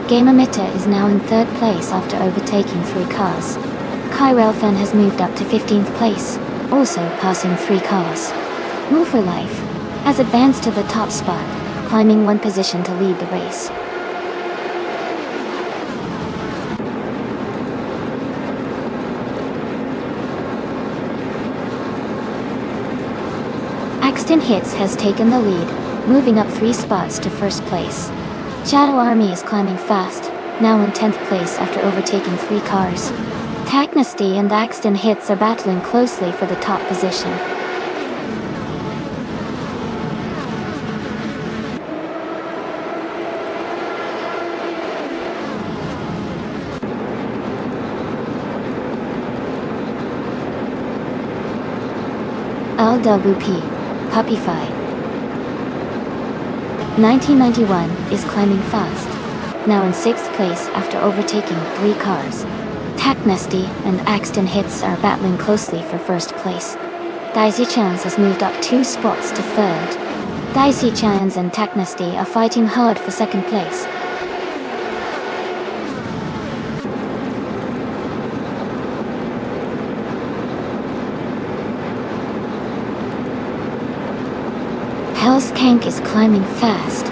Game Emitter is now in 3rd place after overtaking 3 cars. Kyrelfen has moved up to 15th place, also passing 3 cars. Move for Life has advanced to the top spot, climbing 1 position to lead the race. Axton Hits has taken the lead, moving up 3 spots to 1st place. Shadow Army is climbing fast, now in 10th place after overtaking 3 cars. Taknasty and Axton Hits are battling closely for the top position. LWP, Puppy 1991 is climbing fast, now in 6th place after overtaking 3 cars. Taknasty and Axton Hits are battling closely for 1st place. Daisy Chance has moved up 2 spots to 3rd. Daisy Chance and Taknasty are fighting hard for 2nd place. Hell's Kank is climbing fast,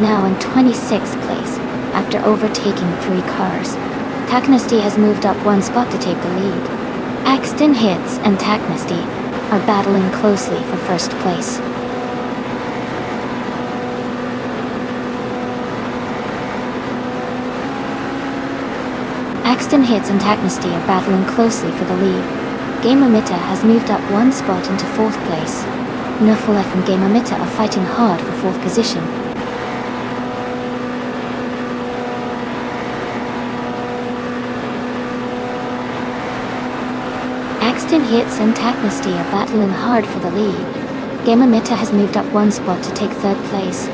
now in 26th place after overtaking 3 cars. Taknasty has moved up 1 spot to take the lead. Axton Hits and Taknasty are battling closely for 1st place. Axton Hits and Taknasty are battling closely for the lead. Game Emitter has moved up 1 spot into 4th place. Nufulef and Game Emitter are fighting hard for 4th position. Axton Hits and Taknesty are battling hard for the lead. Gamer Mita has moved up one spot to take third place.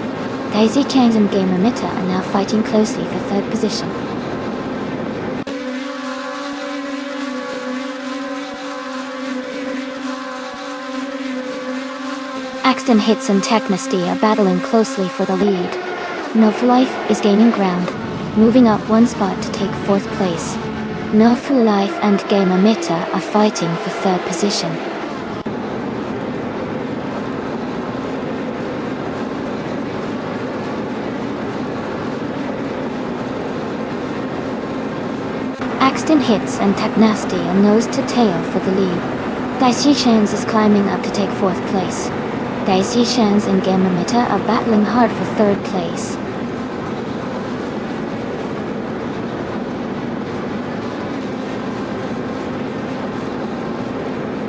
Daisy Chains and Gamer Mita are now fighting closely for third position. Axton Hits and Taknesty are battling closely for the lead. Nofu Life is gaining ground, moving up one spot to take fourth place. Nofu Life and Gamer Mita are fighting for third position. Axton Hits and Taknesty are nose to tail for the lead. Daisy Chains is climbing up to take fourth place. Daisy Chains and Gamer Mita are battling hard for third place.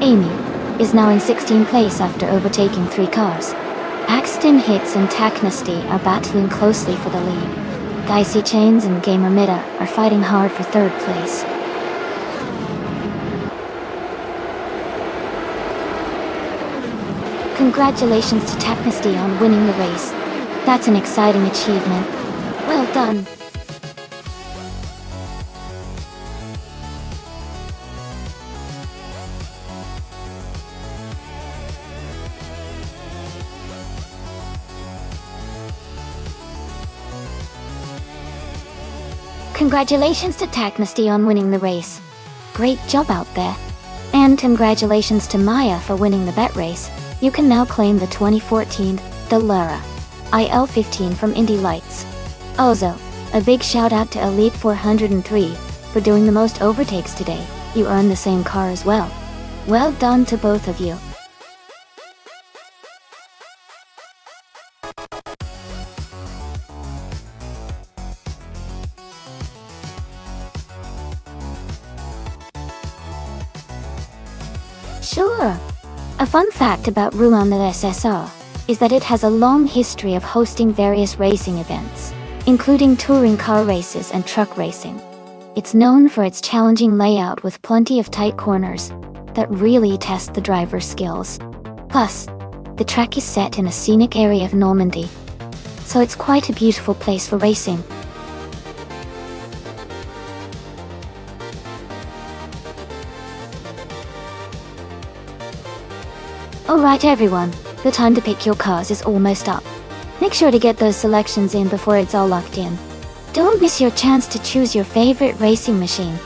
Amy is now in 16th place after overtaking 3 cars. Axton Hits and Taknesty are battling closely for the lead. Daisy Chains and Gamer Mita are fighting hard for third place. Congratulations to Taknesty on winning the race. That's an exciting achievement. Well done. Congratulations to Taknesty on winning the race. Great job out there. And congratulations to Maya for winning the bet race. You can now claim the 2014 Dallara IL-15 from Indy Lights. Also, a big shout out to Elite 403 for doing the most overtakes today. You earned the same car as well. Well done to both of you. Sure. A fun fact about Rouen SSR is that it has a long history of hosting various racing events, including touring car races and truck racing. It's known for its challenging layout with plenty of tight corners that really test the driver's skills. Plus, the track is set in a scenic area of Normandy, so it's quite a beautiful place for racing. Alright everyone, the time to pick your cars is almost up. Make sure to get those selections in before it's all locked in. Don't miss your chance to choose your favorite racing machine.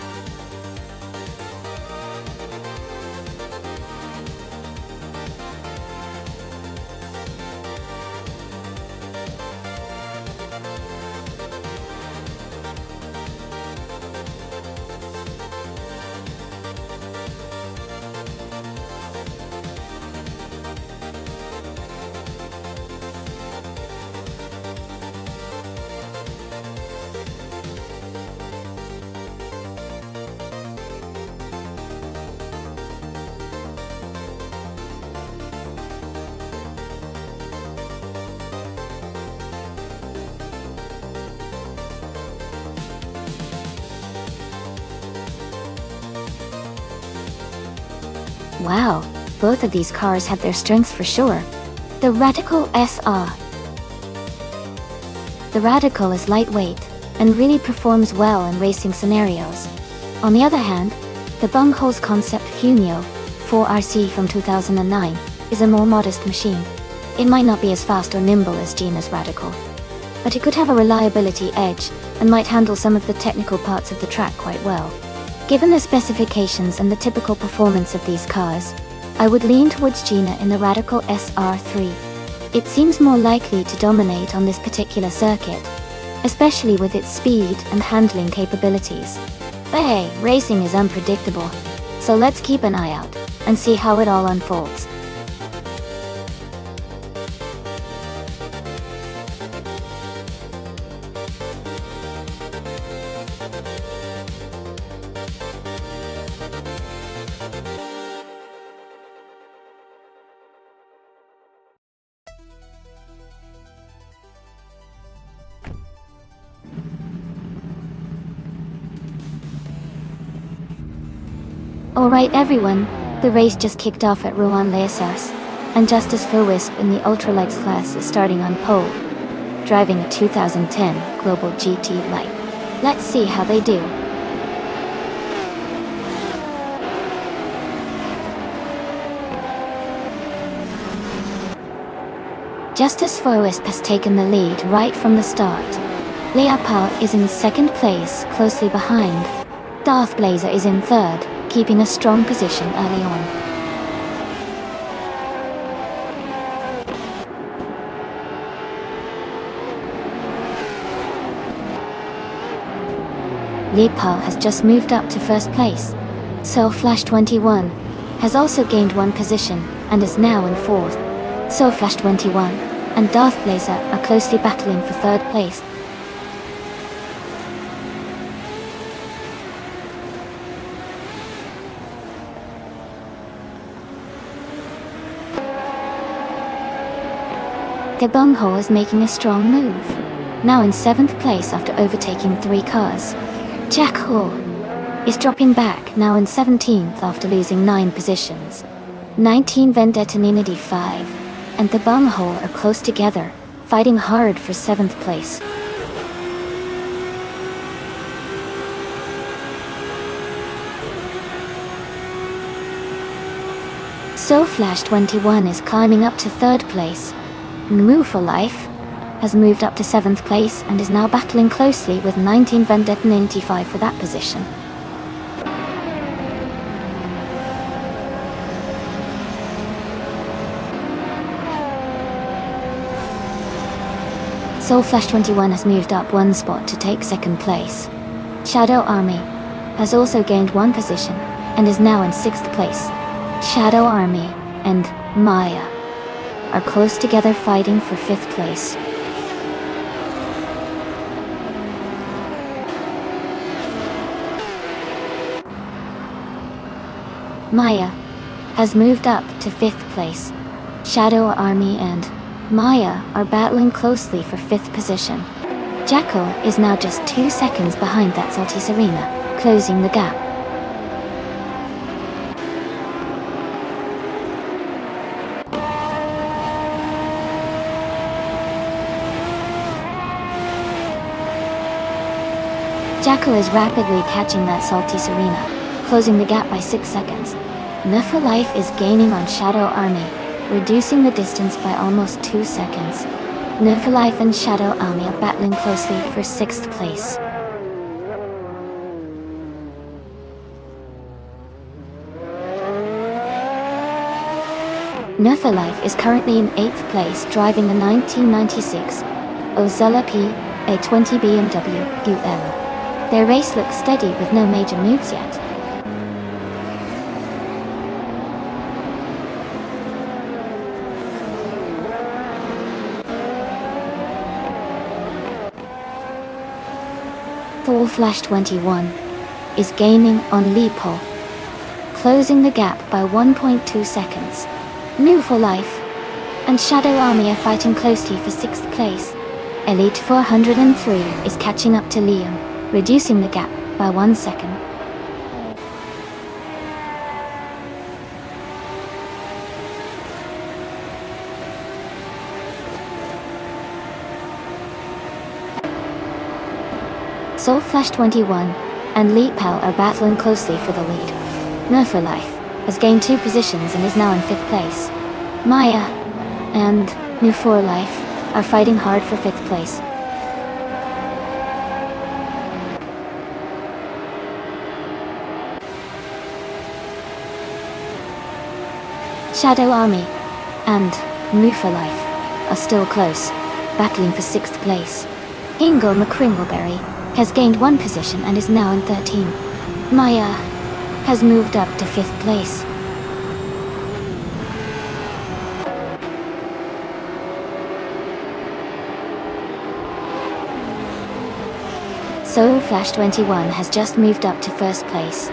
Wow, both of these cars have their strengths for sure. The Radical SR. The Radical is lightweight and really performs well in racing scenarios. On the other hand, the Bungholes Concept Funio 4RC from 2009 is a more modest machine. It might not be as fast or nimble as Gina's Radical, but it could have a reliability edge and might handle some of the technical parts of the track quite well. Given the specifications and the typical performance of these cars, I would lean towards Gina in the Radical SR3. It seems more likely to dominate on this particular circuit, especially with its speed and handling capabilities. But hey, racing is unpredictable, so let's keep an eye out and see how it all unfolds. Alright everyone, the race just kicked off at Rouen-les-Arcs, and Justice Wisp in the ultralights class is starting on pole, driving a 2010 Global GT Light. Let's see how they do. Justice Wisp has taken the lead right from the start. Leopold is in second place, closely behind. Darth Blazer is in third, keeping a strong position early on. Leopold has just moved up to first place. So Flash 21 has also gained one position and is now in fourth. So Flash 21 and Darth Blazer are closely battling for third place. The bunghole is making a strong move, now in 7th place after overtaking 3 cars. Jack Hall is dropping back, now in 17th after losing 9 positions. 19 Vendetta Nina D5 and the bunghole are close together, fighting hard for 7th place. So Flash 21 is climbing up to 3rd place. Moo for Life has moved up to 7th place and is now battling closely with 19 Vendetta 95 for that position. Soul Flash 21 has moved up 1 spot to take 2nd place. Shadow Army has also gained 1 position and is now in 6th place. Shadow Army and Maya are close together fighting for 5th place. Maya has moved up to 5th place. Shadow Army and Maya are battling closely for 5th position. Jackal is now just 2 seconds behind that Salty Serena, closing the gap. Jackal is rapidly catching that Salty Serena, closing the gap by 6 seconds. Nufa Life is gaining on Shadow Army, reducing the distance by almost 2 seconds. Nufa Life and Shadow Army are battling closely for 6th place. Nufa Life is currently in 8th place, driving the 1996 Ozella P A20 BMW UL. Their race looks steady with no major moves yet. Full Flash 21 is gaining on Lipo, closing the gap by 1.2 seconds. New for Life and Shadow Army are fighting closely for 6th place. Elite 403 is catching up to Liam, reducing the gap by 1 second. Soul Flash 21 and Leap Pal are battling closely for the lead. Nerfer Life has gained 2 positions and is now in 5th place. Maya and Nufor Life are fighting hard for 5th place. Shadow Army and Mufa Life are still close, battling for 6th place. Ingle McCringleberry has gained 1 position and is now in 13th. Maya has moved up to 5th place. So Flash 21 has just moved up to 1st place.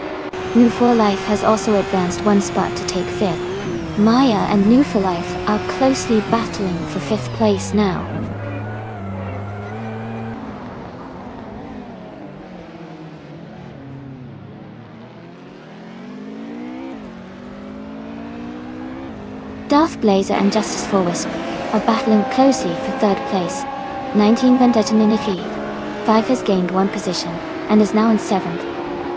New4 Life has also advanced 1 spot to take 5th. Maya and New4 Life are closely battling for 5th place now. Darth Blazer and Justice for Wisp are battling closely for third place. 19 Vendetta Ninity 5 has gained 1 position and is now in 7th.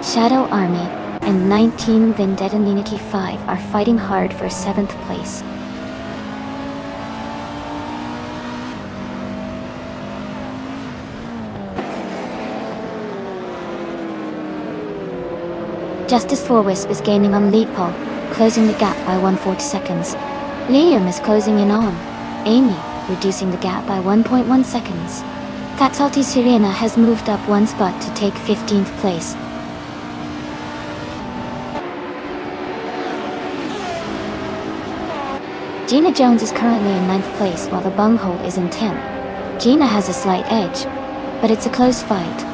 Shadow Army and 19 Vendetta Ninity 5 are fighting hard for 7th place. Justice for Wisp is gaining on lead pole, closing the gap by 140 seconds. Liam is closing in on Amy, reducing the gap by 1.1 seconds. Taxalti Sirena has moved up 1 spot to take 15th place. Gina Jones is currently in 9th place while the bunghole is in 10th. Gina has a slight edge, but it's a close fight.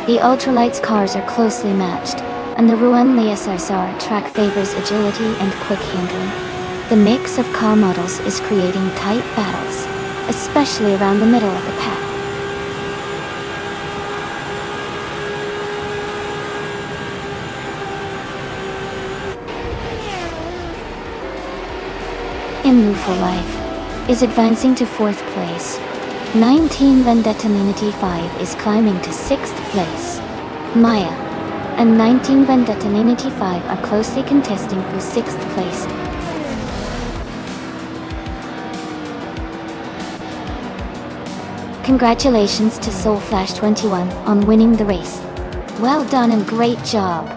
The ultralights cars are closely matched, and the Ruanli SSR track favors agility and quick handling. The mix of car models is creating tight battles, especially around the middle of the pack. Imu for Life is advancing to 4th place. 19 Vendetta Ninity 5 is climbing to 6th place. Maya and 19 Vendetta Ninity 5 are closely contesting for 6th place. Congratulations to SoulFlash21 on winning the race. Well done and great job.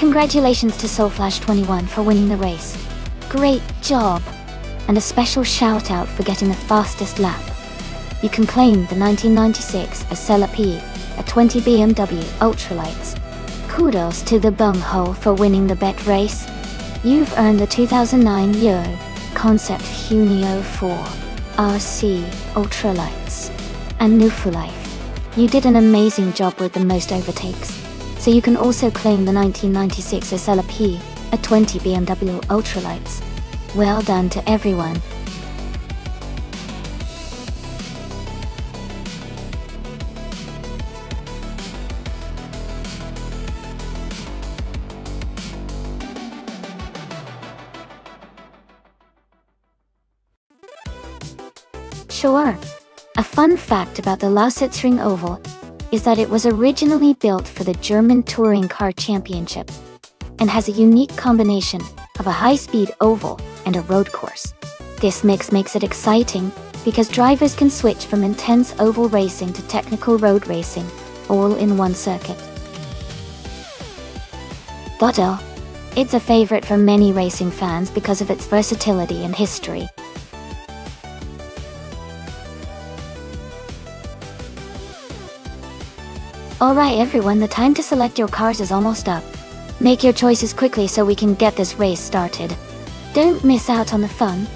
Congratulations to SoulFlash21 for winning the race. Great job! And a special shout out for getting the fastest lap. You can claim the 1996 Acela P at 20 BMW Ultralights. Kudos to the bunghole for winning the bet race. You've earned the 2009 Euro Concept Hunio 4 RC Ultralights and Nufu Life. You did an amazing job with the most overtakes. So you can also claim the 1996 Acela P at 20 BMW Ultralights. Well done to everyone. Sure. A fun fact about the Lausitzring Oval is that it was originally built for the German Touring Car Championship and has a unique combination of a high-speed oval and a road course. This mix makes it exciting because drivers can switch from intense oval racing to technical road racing, all in one circuit. Bottle. It's a favorite for many racing fans because of its versatility and history. Alright everyone, the time to select your cars is almost up. Make your choices quickly so we can get this race started. Don't miss out on the fun.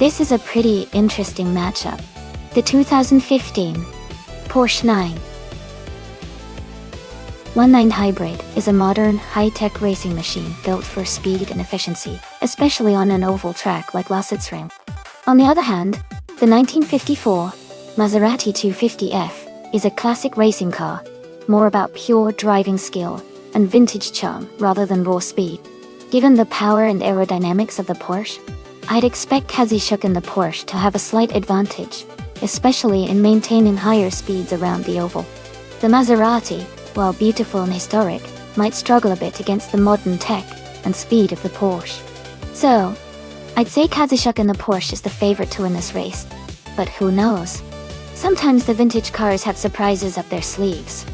This is a pretty interesting matchup. The 2015 Porsche 919 Hybrid is a modern, high-tech racing machine built for speed and efficiency, especially on an oval track like Lausitzring. On the other hand, the 1954 Maserati 250F is a classic racing car, more about pure driving skill and vintage charm rather than raw speed. Given the power and aerodynamics of the Porsche, I'd expect Kazuchika and the Porsche to have a slight advantage, especially in maintaining higher speeds around the oval. The Maserati, while beautiful and historic, might struggle a bit against the modern tech and speed of the Porsche. So, I'd say Kazuchika and the Porsche is the favorite to win this race, but who knows? Sometimes the vintage cars have surprises up their sleeves.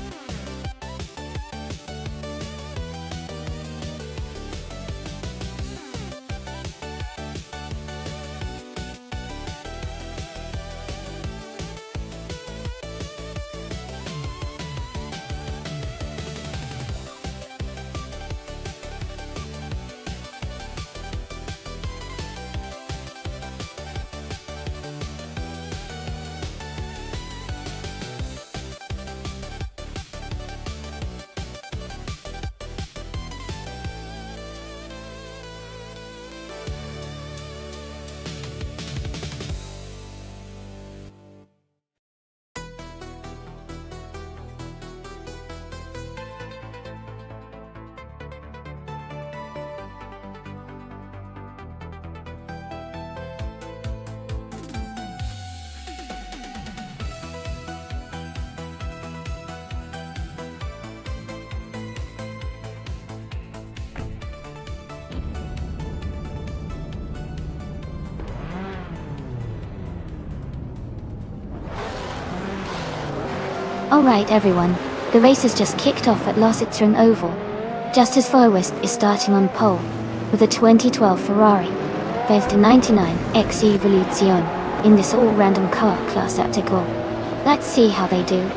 Alright everyone, the race has just kicked off at Lausitzring Oval. Justice Verwisp is starting on pole, with a 2012 Ferrari, V99 X Evolution, in this all-random car class at Ticol. Let's see how they do.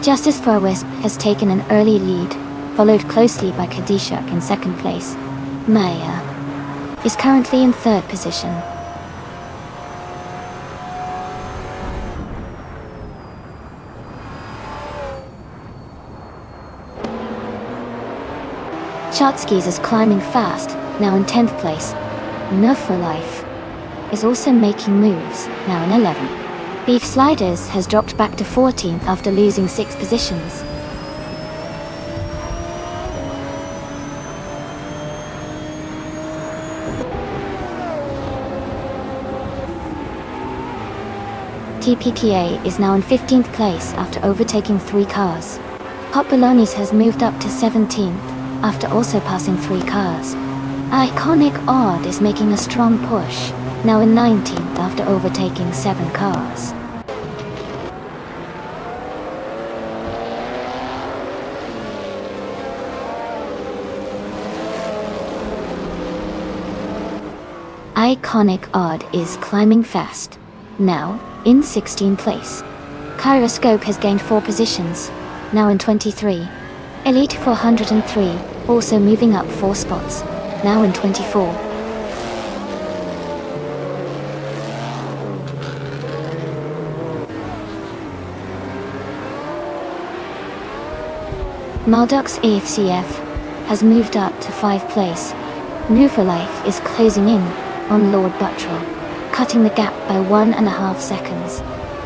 Justice Verwisp has taken an early lead, followed closely by Kazuchika in second place. Maya is currently in third position. Chatskis is climbing fast, now in 10th place. No for Life is also making moves, now in 11th. Beef Sliders has dropped back to 14th after losing 6 positions. TPTA is now in 15th place after overtaking 3 cars. Hot Bolognese has moved up to 17th after also passing 3 cars. Iconic Odd is making a strong push, now in 19th after overtaking 7 cars. Iconic Odd is climbing fast, now in 16th place. Kyroscope has gained 4 positions, now in 23. Elite 403 also moving up 4 spots, now in 24. Maldox AFCF has moved up to 5th place. New for Life is closing in on Lord Buttrell, cutting the gap by 1.5 seconds.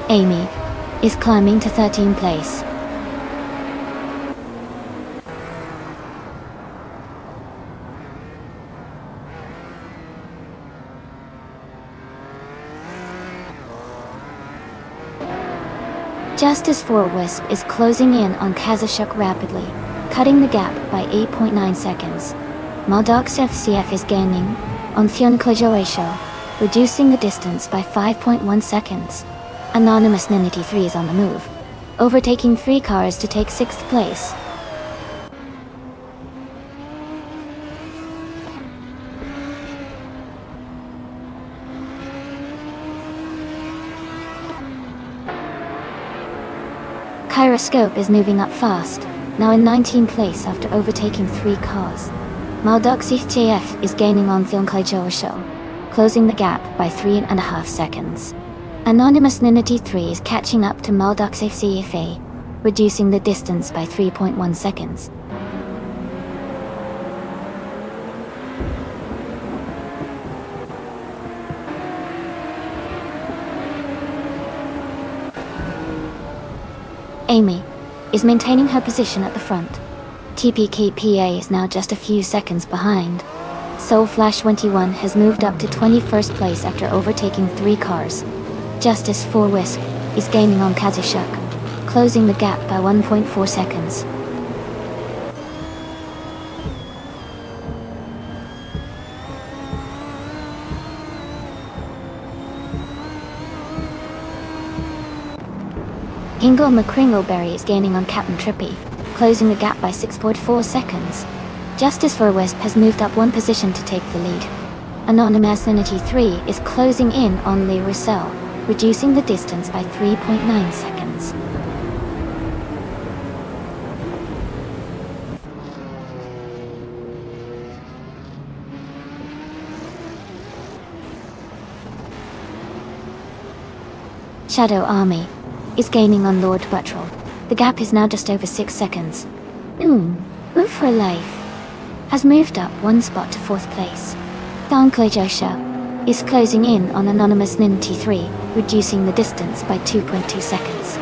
Amy is climbing to 13th place. Justice Verwisp is closing in on Kazuchika rapidly, cutting the gap by 8.9 seconds. Maldox FCF is gaining on Thion Kojoesho, reducing the distance by 5.1 seconds. Anonymous N83 is on the move, overtaking 3 cars to take 6th place. Kyroscope is moving up fast, now in 19th place after overtaking 3 cars. Maldoxi TF is gaining on Show, closing the gap by 3.5 seconds. Anonymous Ninity 3 is catching up to Maldoxi CFA, reducing the distance by 3.1 seconds. Amy is maintaining her position at the front. TPKPA is now just a few seconds behind. Soulflash21 has moved up to 21st place after overtaking 3 cars. Justice for Wisp is gaining on Kazushuk, closing the gap by 1.4 seconds. Ingle McCringleberry is gaining on Captain Trippy, closing the gap by 6.4 seconds. Justice for Wisp has moved up 1 position to take the lead. Anonymous Ninity 3 is closing in on Lee Russell, reducing the distance by 3.9 seconds. Shadow Army is gaining on Lord Buttrell. The gap is now just over 6 seconds. Move for Life has moved up 1 spot to 4th place. Donkleijosha is closing in on Anonymous Ninty 3, reducing the distance by 2.2 seconds.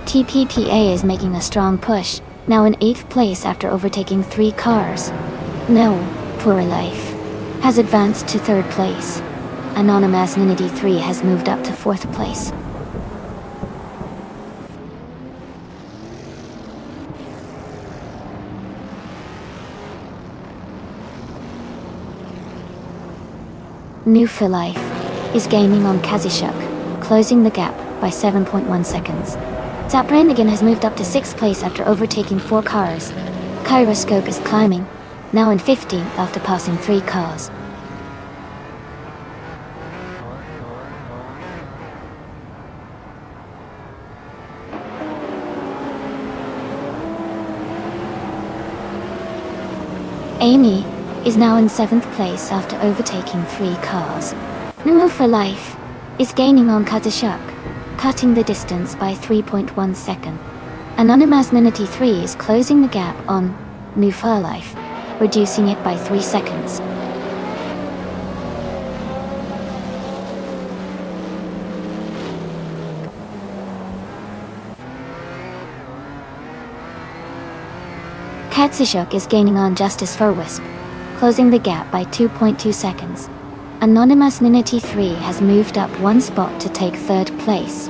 TPPA is making a strong push, now in 8th place after overtaking 3 cars. No, Poor Life has advanced to 3rd place. Anonymous Ninity 3 has moved up to 4th place. New for Life is gaining on Kazushuk, closing the gap by 7.1 seconds. Zap Brannigan has moved up to 6th place after overtaking 4 cars. Kyroscope is climbing, now in 15th after passing 3 cars. Amy is now in 7th place after overtaking 3 cars. Nunu for Life is gaining on Kazushuk, cutting the distance by 3.1 seconds. Anonymous Ninity 3 is closing the gap on New for Life, reducing it by 3 seconds. Katsushuk is gaining on Justice for Wisp, closing the gap by 2.2 seconds. Anonymous Ninity 3 has moved up 1 spot to take 3rd place.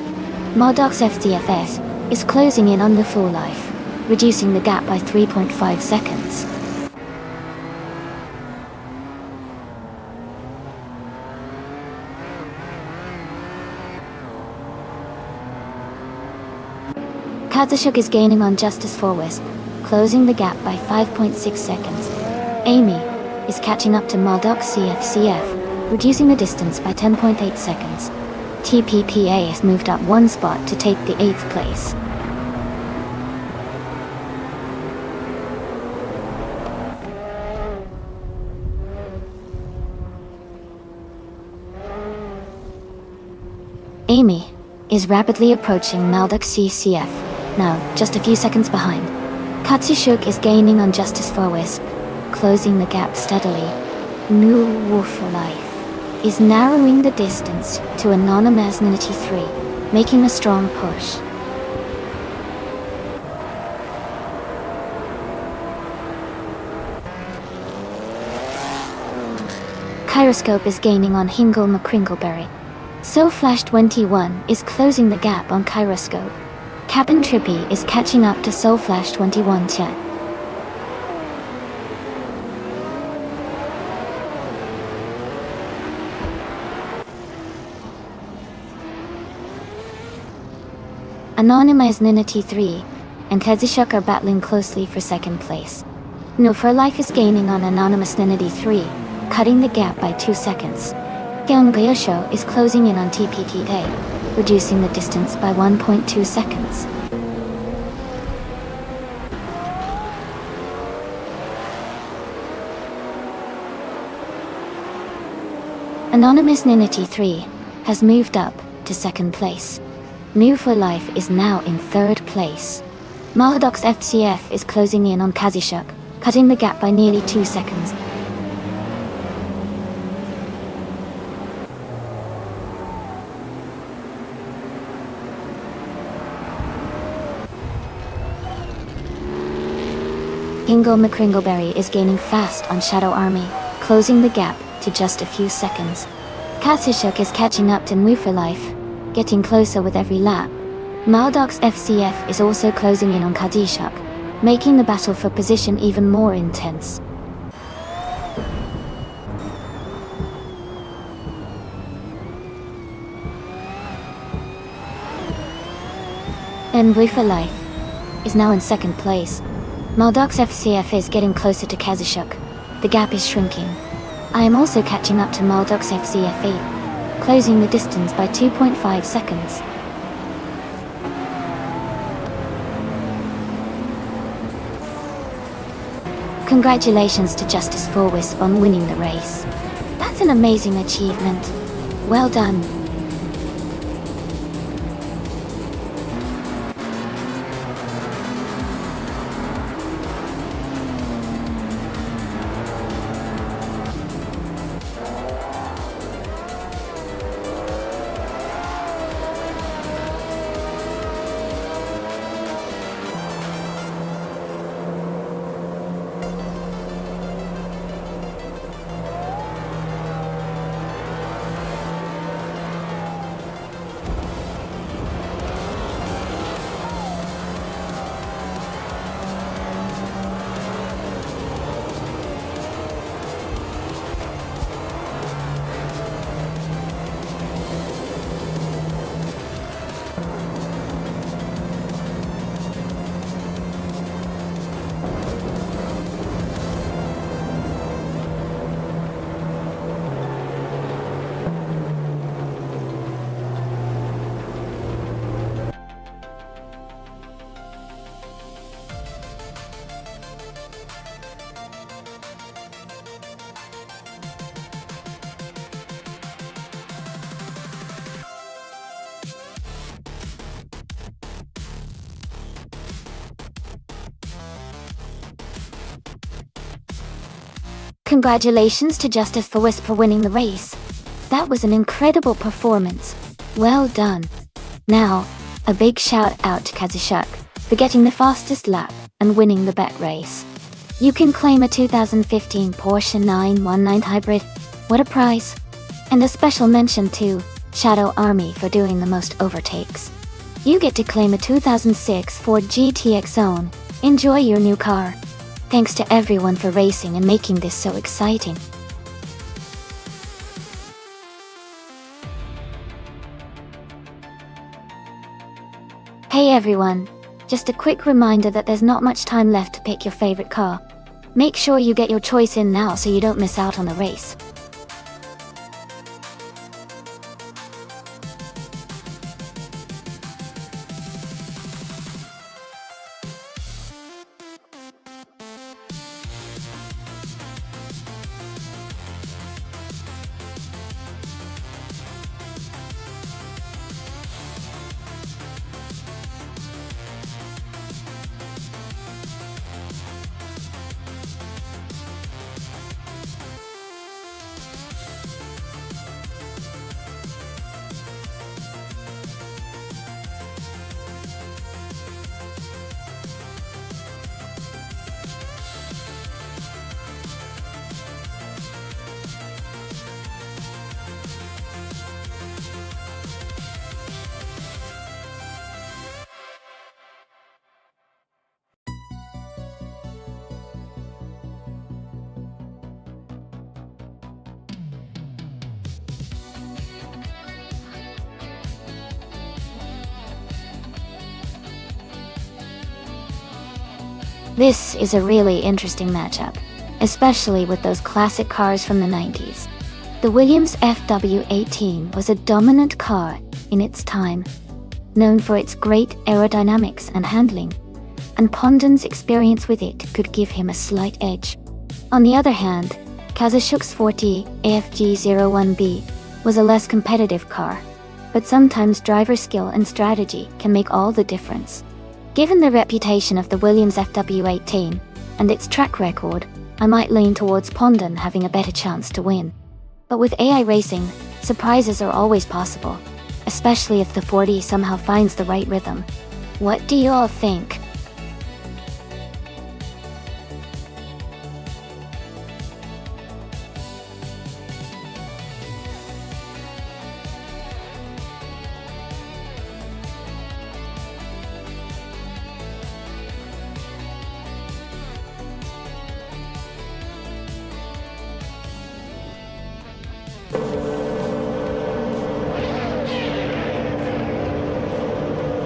Modox FDFS is closing in on the Full Life, reducing the gap by 3.5 seconds. Katsushuk is gaining on Justice for Wisp, closing the gap by 5.6 seconds. Amy is catching up to Modox CFCF, reducing the distance by 10.8 seconds. TPPA has moved up 1 spot to take the 8th place. Amy is rapidly approaching Maldox CCF, now just a few seconds behind. Katsushuk is gaining on Justice for Wisp, closing the gap steadily. New Wolf for Life is narrowing the distance to Anonymous Ninity 3, making a strong push. Kyroscope is gaining on Hingle McCringleberry. Soulflash21 is closing the gap on Kyroscope. Captain Trippy is catching up to Soulflash21 Chat. Anonymous Ninity 3 and Kazushuk are battling closely for 2nd place. No for Life is gaining on Anonymous Ninity 3, cutting the gap by 2 seconds. Gyeonggyeosho is closing in on TPTK, reducing the distance by 1.2 seconds. Anonymous Ninity 3 has moved up to second place. New for Life is now in third place. Maldox FCF is closing in on Kazishuk, cutting the gap by nearly 2 seconds. Kingo McCringleberry is gaining fast on Shadow Army, closing the gap to just a few seconds. Kazishuk is catching up to Move for Life, getting closer with every lap. Maldox FCF is also closing in on Kazishuk, making the battle for position even more intense. And Move for Life is now in second place. Maldox FCF is getting closer to Kazishuk. The gap is shrinking. I am also catching up to Maldox FCF8, closing the distance by 2.5 seconds. Congratulations to Justice for Wisp on winning the race. That's an amazing achievement. Well done. Congratulations to Justice for Wisp for winning the race. That was an incredible performance. Well done. Now, a big shout out to Kazishuk for getting the fastest lap and winning the bet race. You can claim a 2015 Porsche 919 Hybrid. What a prize. And a special mention to Shadow Army for doing the most overtakes. You get to claim a 2006 Ford GTX Zone. Enjoy your new car. Thanks to everyone for racing and making this so exciting. Hey everyone, just a quick reminder that there's not much time left to pick your favorite car. Make sure you get your choice in now so you don't miss out on the race. This is a really interesting matchup, especially with those classic cars from the 90s. The Williams FW18 was a dominant car in its time, known for its great aerodynamics and handling, and Pondon's experience with it could give him a slight edge. On the other hand, Kazushuk's 40 AFG01B was a less competitive car, but sometimes driver skill and strategy can make all the difference. Given the reputation of the Williams FW18 and its track record, I might lean towards Pondon having a better chance to win. But with AI racing, surprises are always possible, especially if the 40 somehow finds the right rhythm. What do you all think?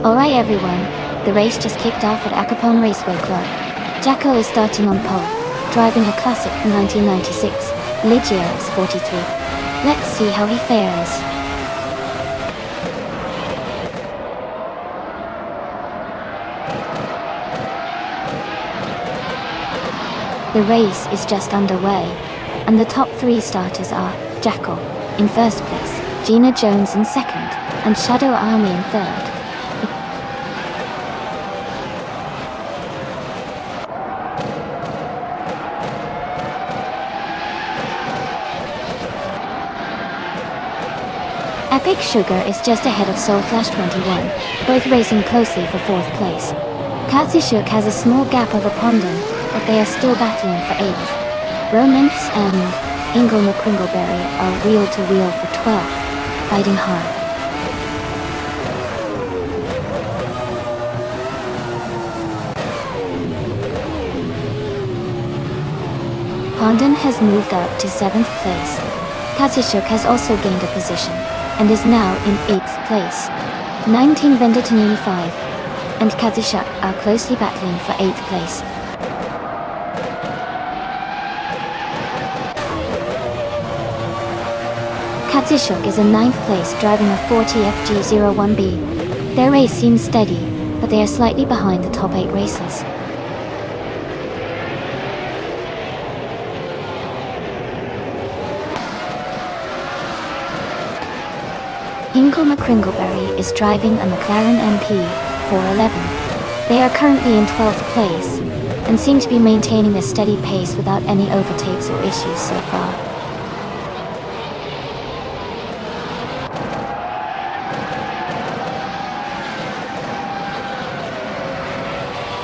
Alright everyone, the race just kicked off at Acapone Raceway Club. Jacko is starting on pole, driving a classic from 1996, Ligier S43. Let's see how he fares. The race is just underway, and the top 3 starters are Jacko in first place, Gina Jones in second, and Shadow Army in third. Epic Sugar is just ahead of Soulflash 21, both racing closely for 4th place. Katsishuk has a small gap over Pondon, but they are still battling for 8th. Romance and Ingle McCringleberry are wheel-to-wheel for 12th, fighting hard. Pondon has moved up to 7th place. Katsishuk has also gained a position, and is now in 8th place. 19 Venderton Unify and Kazushuk are closely battling for 8th place. Kazushuk is in 9th place driving a 40 FG01B. Their race seems steady, but they are slightly behind the top 8 racers. Ingle McCringleberry is driving a McLaren MP 411. They are currently in 12th place, and seem to be maintaining a steady pace without any overtakes or issues so far.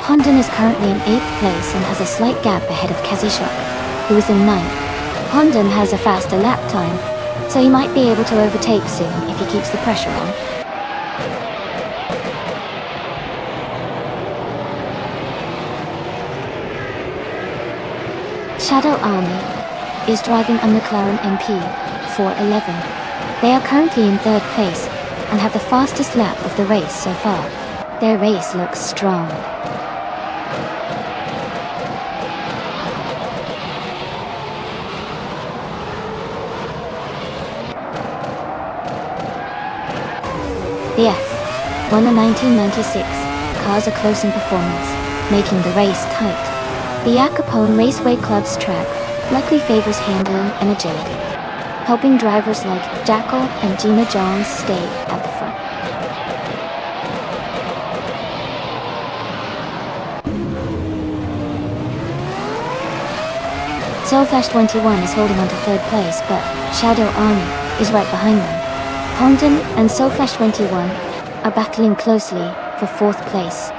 Pondon is currently in 8th place and has a slight gap ahead of Kazushuk, who is in 9th. Pondon has a faster lap time, so he might be able to overtake soon if he keeps the pressure on. Shadow Army is driving a McLaren MP 411. They are currently in 3rd place and have the fastest lap of the race so far. Their race looks strong. The F won the 1996. Cars are close in performance, making the race tight. The Acapone Raceway Club's track likely favors handling and agility, helping drivers like Jackal and Gina Jones stay at the front. Soulflash 21 is holding on to 3rd place, but Shadow Army is right behind them. Pondon and Soulflash 21 are battling closely for 4th place.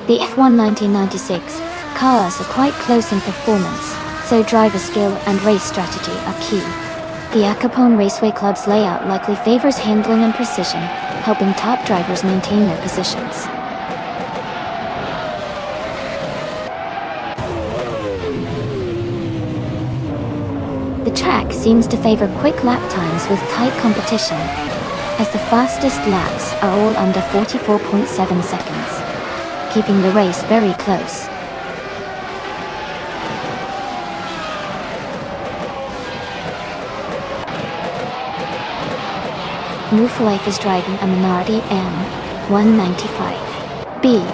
The F1 1996 cars are quite close in performance, so driver skill and race strategy are key. The Acapone Raceway Club's layout likely favors handling and precision, helping top drivers maintain their positions. The track seems to favor quick lap times with tight competition, as the fastest laps are all under 44.7 seconds, keeping the race very close. Life is driving a Minardi M195B.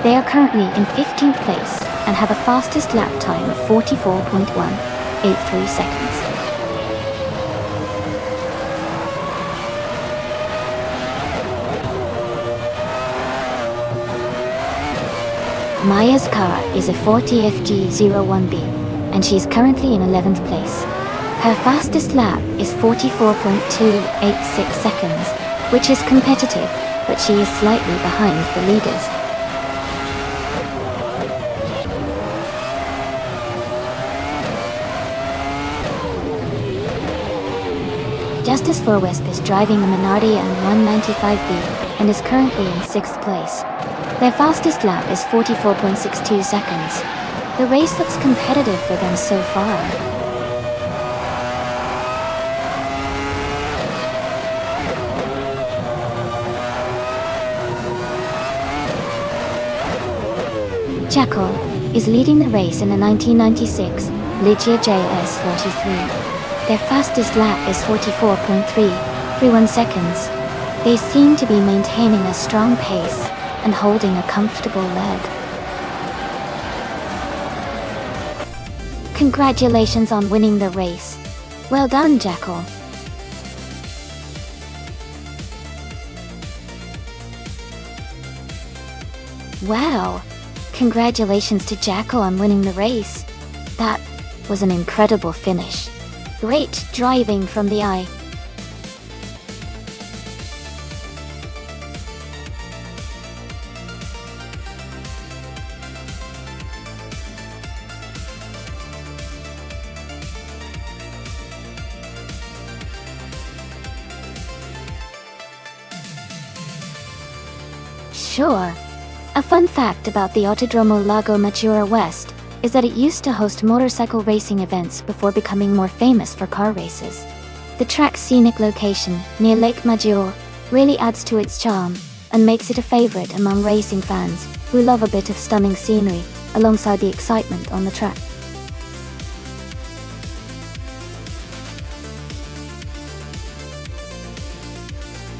They are currently in 15th place and have a fastest lap time of 44.183 seconds. Maya's car is a 40FG01B, and she is currently in 11th place. Her fastest lap is 44.286 seconds, which is competitive, but she is slightly behind the leaders. Justice Forwest is driving a Minardi M195B and is currently in 6th place. Their fastest lap is 44.62 seconds. The race looks competitive for them so far. Jackal is leading the race in the 1996 Ligia JS43. Their fastest lap is 44.331 seconds. They seem to be maintaining a strong pace and holding a comfortable lead. Congratulations on winning the race. Well done, Jackal. Wow! Congratulations to Jackal on winning the race. That was an incredible finish. Great driving from the eye. Sure. A fun fact about the Autodromo Lago Maggiore West is that it used to host motorcycle racing events before becoming more famous for car races. The track's scenic location, near Lake Maggiore, really adds to its charm and makes it a favorite among racing fans who love a bit of stunning scenery alongside the excitement on the track.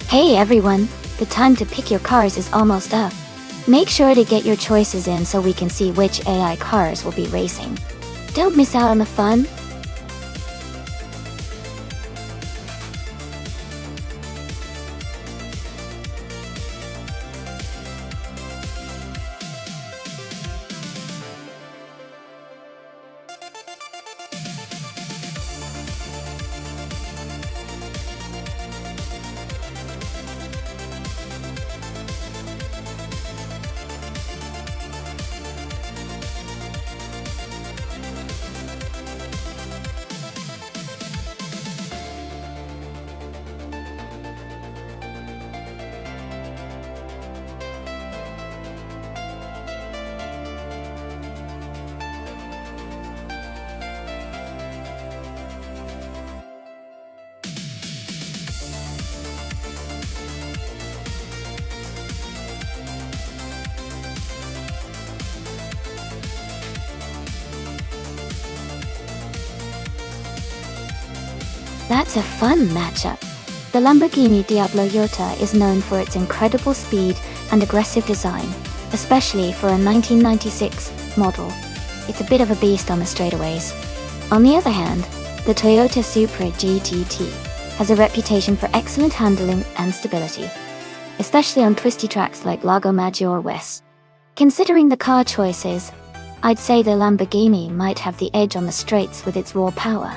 Hey everyone, the time to pick your cars is almost up. Make sure to get your choices in so we can see which AI cars will be racing. Don't miss out on the fun. That's a fun matchup. The Lamborghini Diablo Iota is known for its incredible speed and aggressive design, especially for a 1996 model. It's a bit of a beast on the straightaways. On the other hand, the Toyota Supra GTT has a reputation for excellent handling and stability, especially on twisty tracks like Lago Maggiore West. Considering the car choices, I'd say the Lamborghini might have the edge on the straights with its raw power.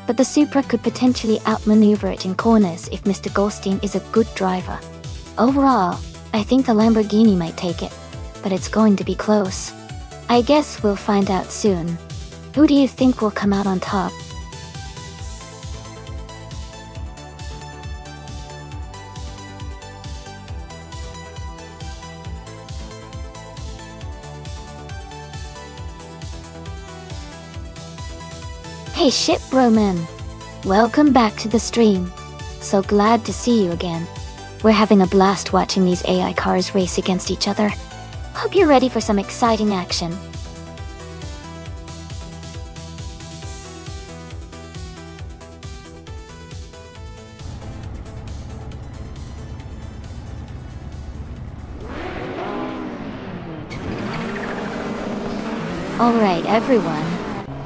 But the Supra could potentially outmaneuver it in corners if Mr. Goldstein is a good driver. Overall, I think the Lamborghini might take it, but it's going to be close. I guess we'll find out soon. Who do you think will come out on top? Hey Ship Bro Man! Welcome back to the stream. So glad to see you again. We're having a blast watching these AI cars race against each other. Hope you're ready for some exciting action. Alright everyone,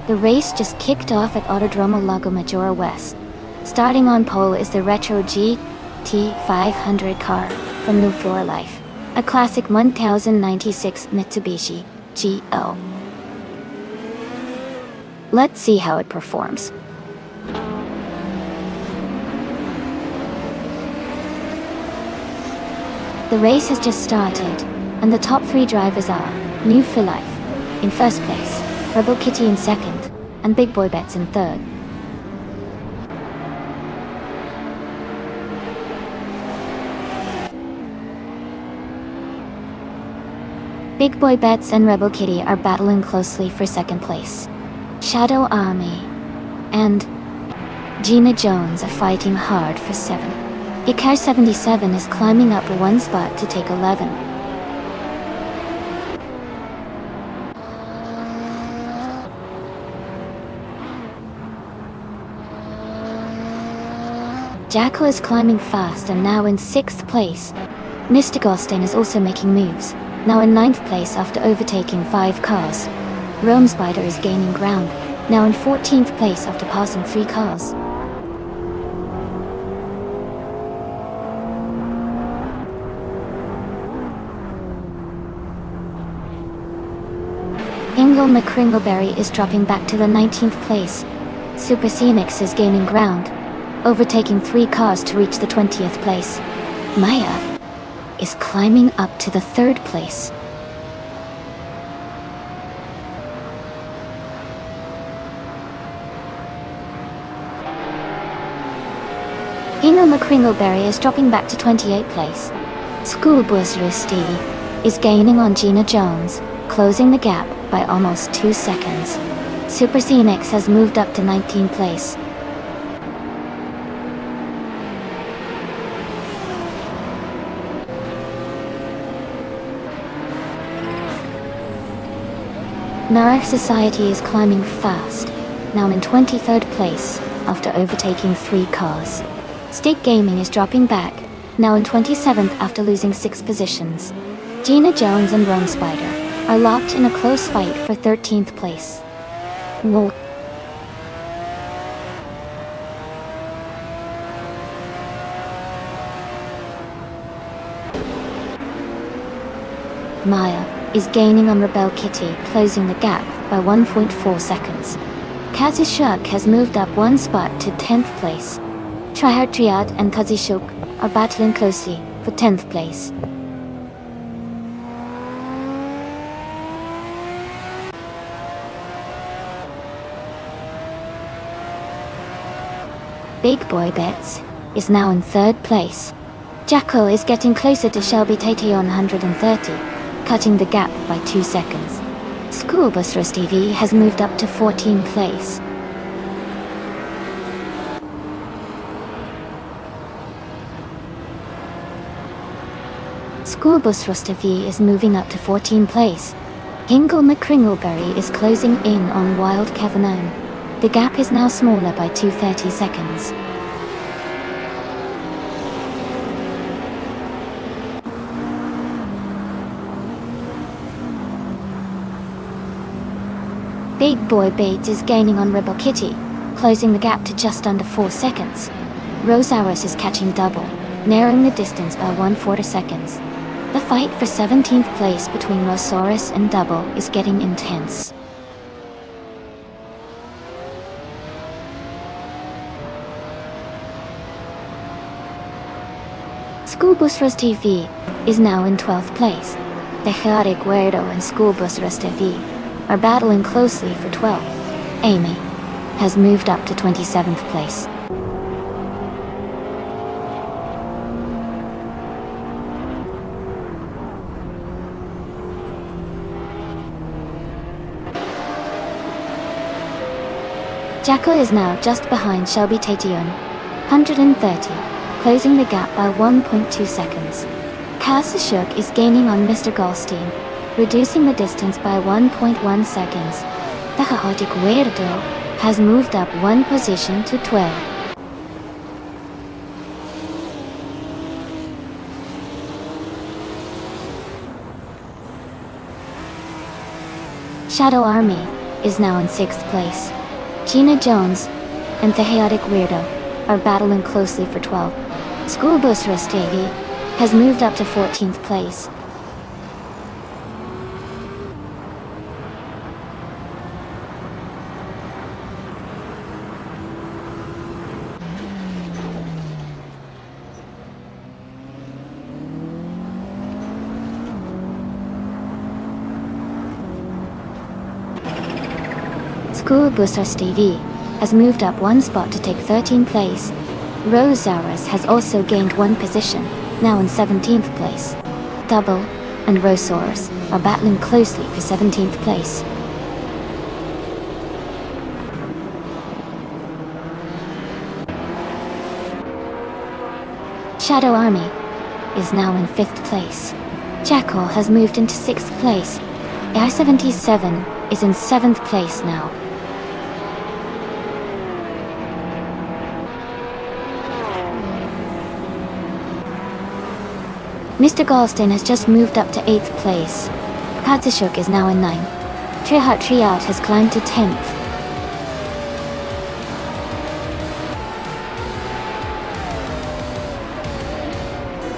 the race just kicked off at Autodromo Lago Maggiore West. Starting on pole is the retro GT500 car from New Floor Life, a classic 1096 Mitsubishi GL. Let's see how it performs. The race has just started, and the top three drivers are New Floor Life in first place, Rebel Kitty in second, and Big Boy Bets in third. Big Boy Bets and Rebel Kitty are battling closely for second place. Shadow Army and Gina Jones are fighting hard for 7. Icar 77 is climbing up one spot to take 11. Jackal is climbing fast and now in 6th place. Mr. Goldstein is also making moves, now in 9th place after overtaking 5 cars. Rome Spider is gaining ground, now in 14th place after passing 3 cars. Ingle McCringleberry is dropping back to the 19th place. Super Scenics is gaining ground, overtaking 3 cars to reach the 20th place. Maya is climbing up to the 3rd place. Ingo McCringleberry is dropping back to 28th place. School Bus Rusty is gaining on Gina Jones, closing the gap by almost 2 seconds. Super Scenics has moved up to 19th place. Narek Society is climbing fast, now in 23rd place after overtaking 3 cars. State Gaming is dropping back, now in 27th after losing 6 positions. Gina Jones and Rome Spider are locked in a close fight for 13th place. Whoa. Maya is gaining on Rebel Kitty, closing the gap by 1.4 seconds. Kazishuk has moved up 1 spot to 10th place. Tryhard Triad and Kazishuk are battling closely for 10th place. Big Boy Bets is now in 3rd place. Jackal is getting closer to Shelby Tate on 130. Cutting the gap by 2 seconds. School Bus Russ TV has moved up to 14th place. School Bus Russ TV is moving up to 14th place. Ingle McCringleberry is closing in on Wild Cavanone. The gap is now smaller by 230 seconds. Big Boy Bates is gaining on Rebel Kitty, closing the gap to just under 4 seconds. Rosaurus is catching double, narrowing the distance by 1/4 seconds. The fight for 17th place between Rosaurus and Double is getting intense. School Bus Russ TV is now in 12th place. The Chaotic Weirdo and School Bus Russ TV are battling closely for 12th. Amy has moved up to 27th place. Jackal is now just behind Shelby Tation. 130, closing the gap by 1.2 seconds. Kasachuk is gaining on Mr. Goldstein, reducing the distance by 1.1 seconds. The chaotic Weirdo has moved up one position to 12. Shadow Army is now in 6th place. Gina Jones and the chaotic Weirdo are battling closely for 12. School Bus Rastavy has moved up to 14th place. School Bus Rastavy has moved up one spot to take 13th place. Rose Zaras has also gained one position, now in 17th place. Double and Rosaurus are battling closely for 17th place. Shadow Army is now in 5th place. Jackal has moved into 6th place. AI-77 is in 7th place now. Mr. Goldstein has just moved up to 8th place. Katsashuk is now in 9th. Trihat Triat has climbed to 10th.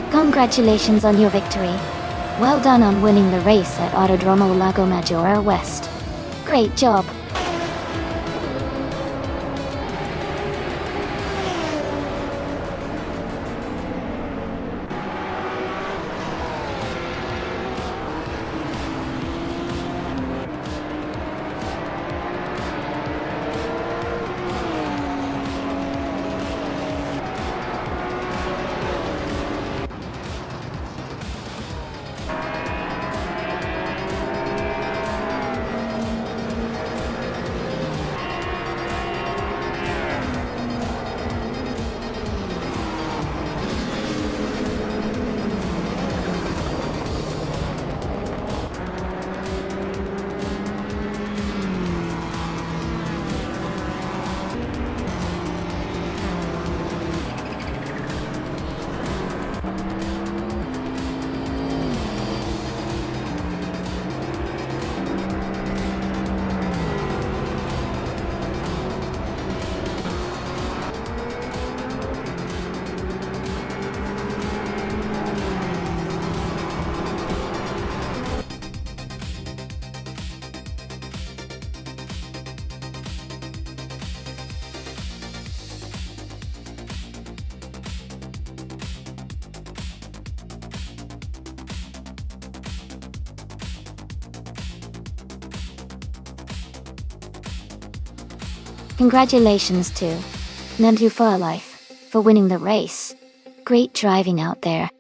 Congratulations on your victory. Well done on winning the race at Autodromo Lago Maggiore West. Great job. Congratulations to Nandu for Life for winning the race. Great driving out there.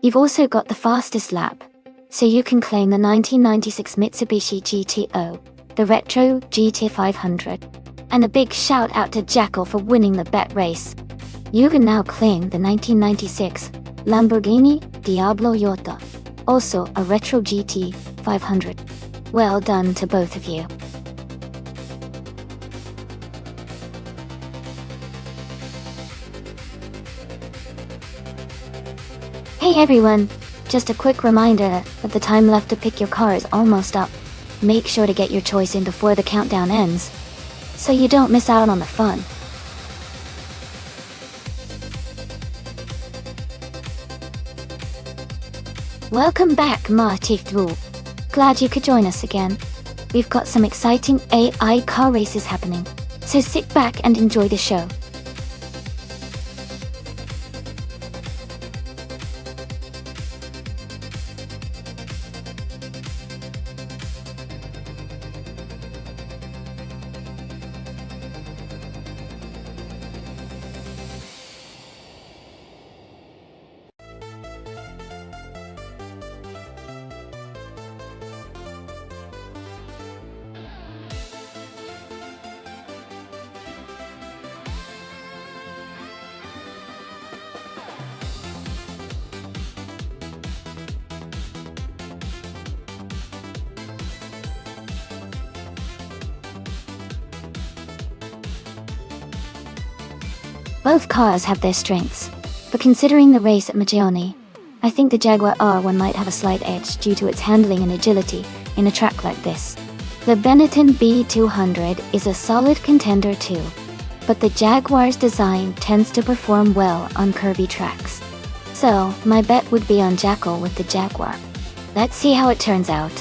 You've also got the fastest lap, so you can claim the 1996 Mitsubishi GTO, the Retro GT500. And a big shout out to Jackal for winning the bet race. You can now claim the 1996 Lamborghini Diablo Yota, also a Retro GT500. Well done to both of you. Hey everyone! Just a quick reminder that the time left to pick your car is almost up. Make sure to get your choice in before the countdown ends, so you don't miss out on the fun. Welcome back, Marty. Glad you could join us again. We've got some exciting AI car races happening, so sit back and enjoy the show. Both cars have their strengths, but considering the race at Magione, I think the Jaguar R1 might have a slight edge due to its handling and agility in a track like this. The Benetton B200 is a solid contender too, but the Jaguar's design tends to perform well on curvy tracks. So, my bet would be on Jackal with the Jaguar. Let's see how it turns out.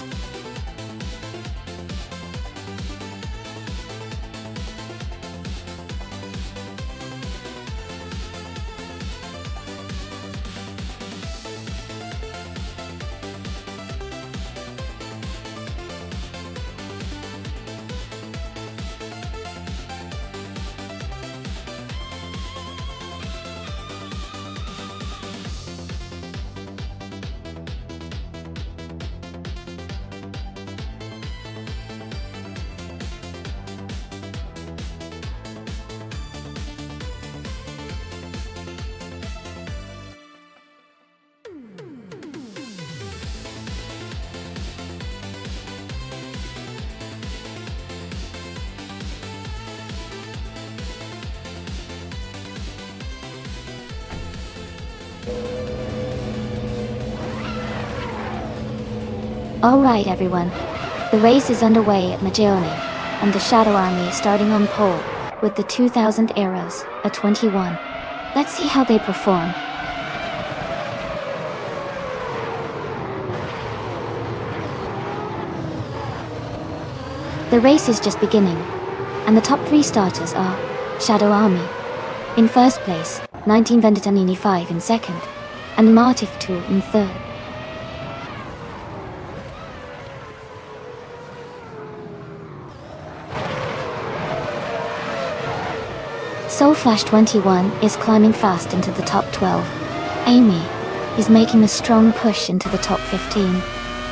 Alright everyone, the race is underway at Magione, and the Shadow Army is starting on pole, with the 2000 Arrows, a 21. Let's see how they perform. The race is just beginning, and the top 3 starters are Shadow Army in first place, 19 Venditanini 5 in second, and Martif 2 in third. Soulflash 21 is climbing fast into the top 12. Amy is making a strong push into the top 15.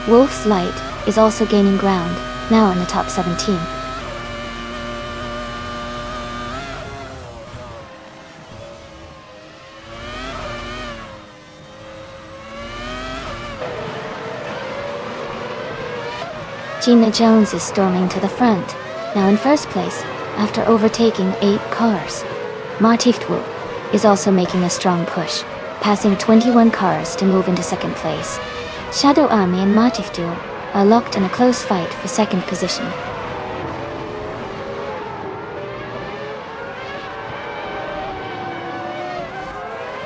Wolf's Light is also gaining ground, now in the top 17. Gina Jones is storming to the front, now in first place, after overtaking 8 cars. Martiftu is also making a strong push, passing 21 cars to move into second place. Shadow Army and Martiftu are locked in a close fight for second position.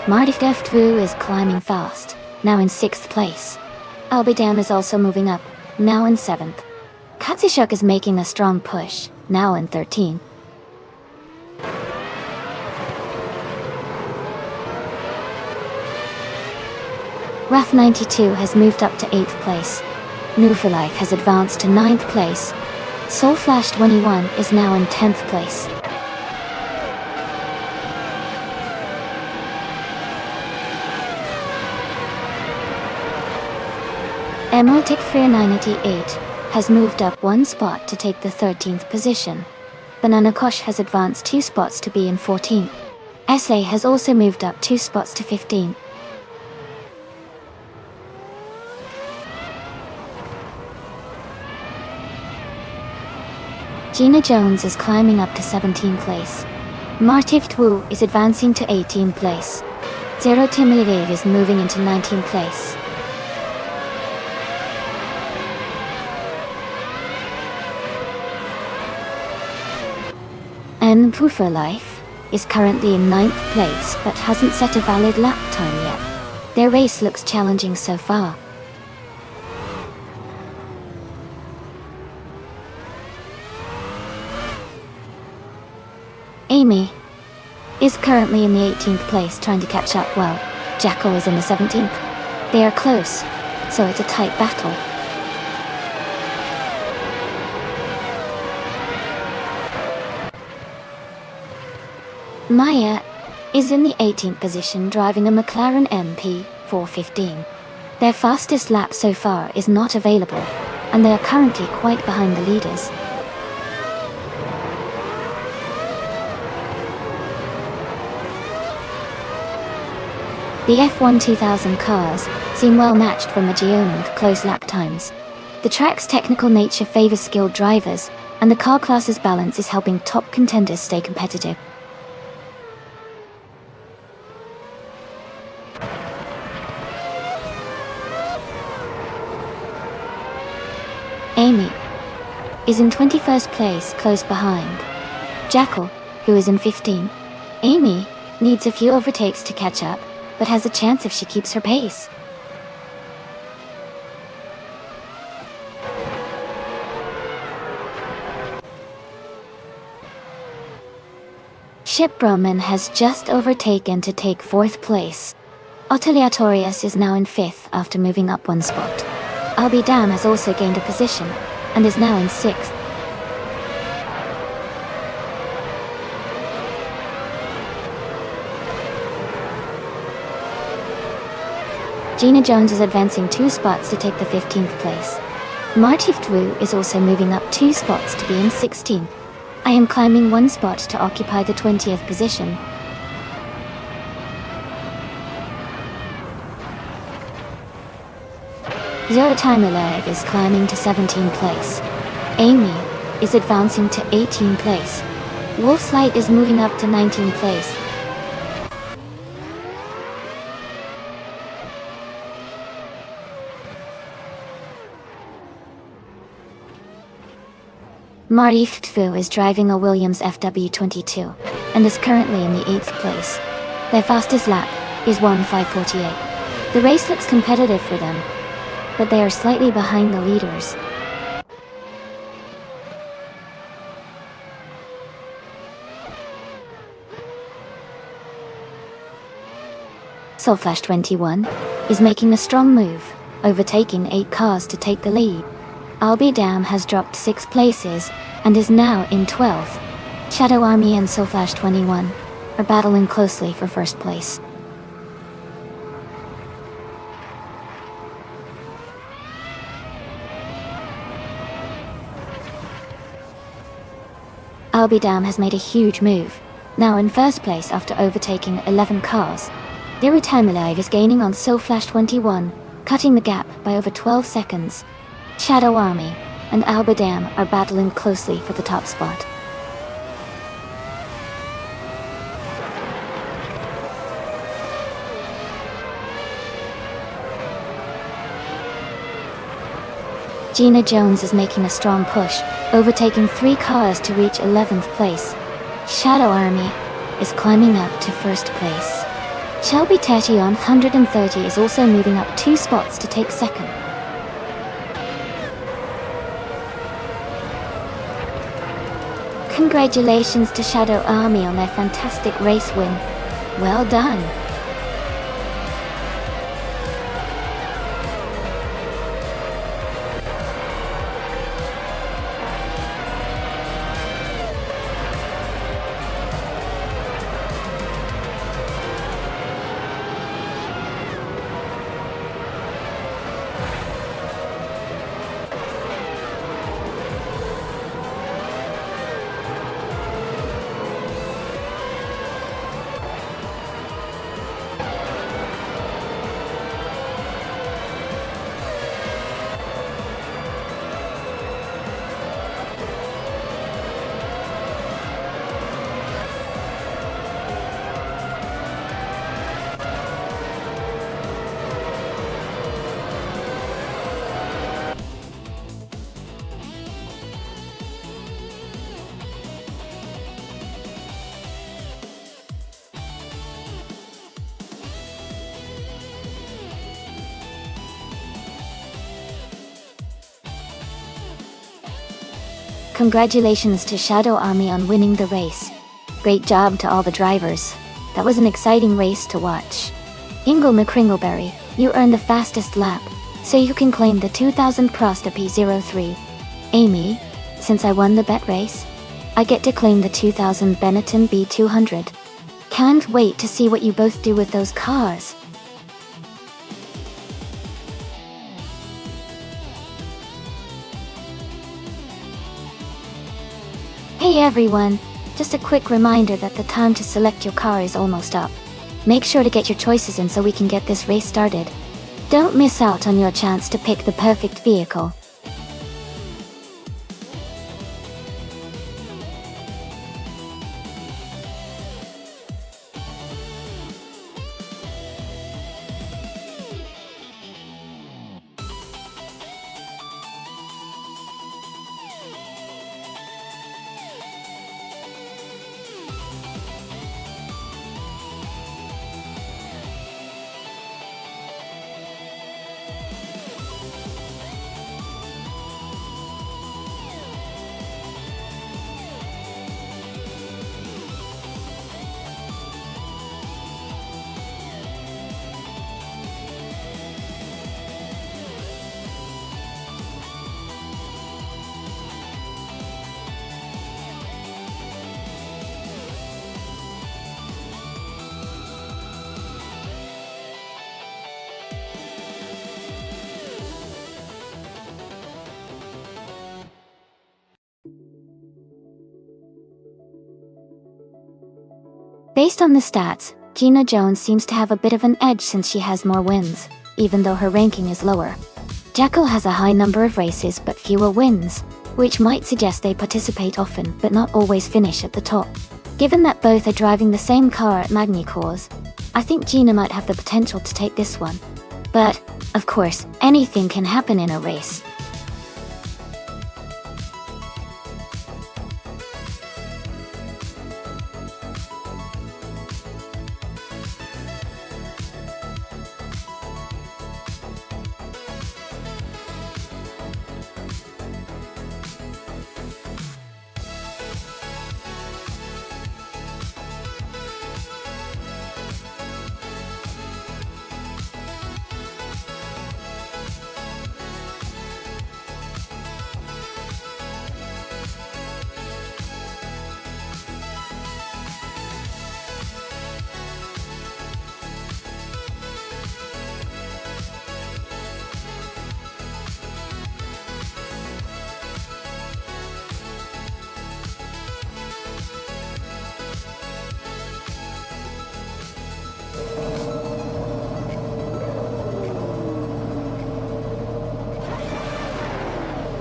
Martiftu is climbing fast, now in 6th place. Albidam is also moving up, now in 7th. Katsushuk is making a strong push, now in 13th. Raf 92 has moved up to 8th place. Newforlife has advanced to 9th place. Soulflash 21 is now in 10th place. Emeraldic Fair 988 has moved up 1 spot to take the 13th position. Banana Kosh has advanced 2 spots to be in 14th. SA has also moved up 2 spots to 15th. Gina Jones is climbing up to 17th place. Martiftu is advancing to 18th place. Zero Timilev is moving into 19th place. And Puffer Life is currently in 9th place but hasn't set a valid lap time yet. Their race looks challenging so far. Amy is currently in the 18th place trying to catch up while Jackal is in the 17th. They are close, so it's a tight battle. Maya is in the 18th position driving a McLaren MP 415. Their fastest lap so far is not available, and they are currently quite behind the leaders. The F1 2000 cars seem well matched for Magione with close lap times. The track's technical nature favors skilled drivers, and the car class's balance is helping top contenders stay competitive. is in 21st place, close behind. Jackal, who is in 15th. Amy needs a few overtakes to catch up, but has a chance if she keeps her pace. Ship Brahman has just overtaken to take 4th place. Otiliatorius is now in 5th after moving up 1 spot. I'll Be Damn has also gained a position, and is now in 6th. Gina Jones is advancing 2 spots to take the 15th place. Martiftu is also moving up 2 spots to be in 16th. I am climbing 1 spot to occupy the 20th position. Zero Time Alive is climbing to 17th place. Amy is advancing to 18th place. Wolf's Light is moving up to 19th place. Mariftu is driving a Williams FW22 and is currently in the 8th place. Their fastest lap is 1:5:48. The race looks competitive for them, but they are slightly behind the leaders. Soulflash 21 is making a strong move, overtaking 8 cars to take the lead. I'll Be Damn has dropped 6 places and is now in 12th. Shadow Army and Soulflash 21 are battling closely for 1st place. I'll Be Damn has made a huge move, now in 1st place after overtaking 11 cars. Zero Time Alive is gaining on Soulflash 21, cutting the gap by over 12 seconds. Shadow Army and I'll Be Damn are battling closely for the top spot. Gina Jones is making a strong push, overtaking 3 cars to reach 11th place. Shadow Army is climbing up to 1st place. Shelby Tetty on 130 is also moving up 2 spots to take 2nd. Congratulations to Shadow Army on their fantastic race win. Well done. Congratulations to Shadow Army on winning the race. Great job to all the drivers. That was an exciting race to watch. Ingle McCringleberry, you earned the fastest lap, so you can claim the 2000 Prosta P03. Amy, since I won the bet race, I get to claim the 2000 Benetton B200. Can't wait to see what you both do with those cars. Hey everyone, just a quick reminder that the time to select your car is almost up. Make sure to get your choices in so we can get this race started. Don't miss out on your chance to pick the perfect vehicle. Based on the stats, Gina Jones seems to have a bit of an edge since she has more wins, even though her ranking is lower. Jacko has a high number of races but fewer wins, which might suggest they participate often but not always finish at the top. Given that both are driving the same car at Magny Cours, I think Gina might have the potential to take this one. But, of course, anything can happen in a race.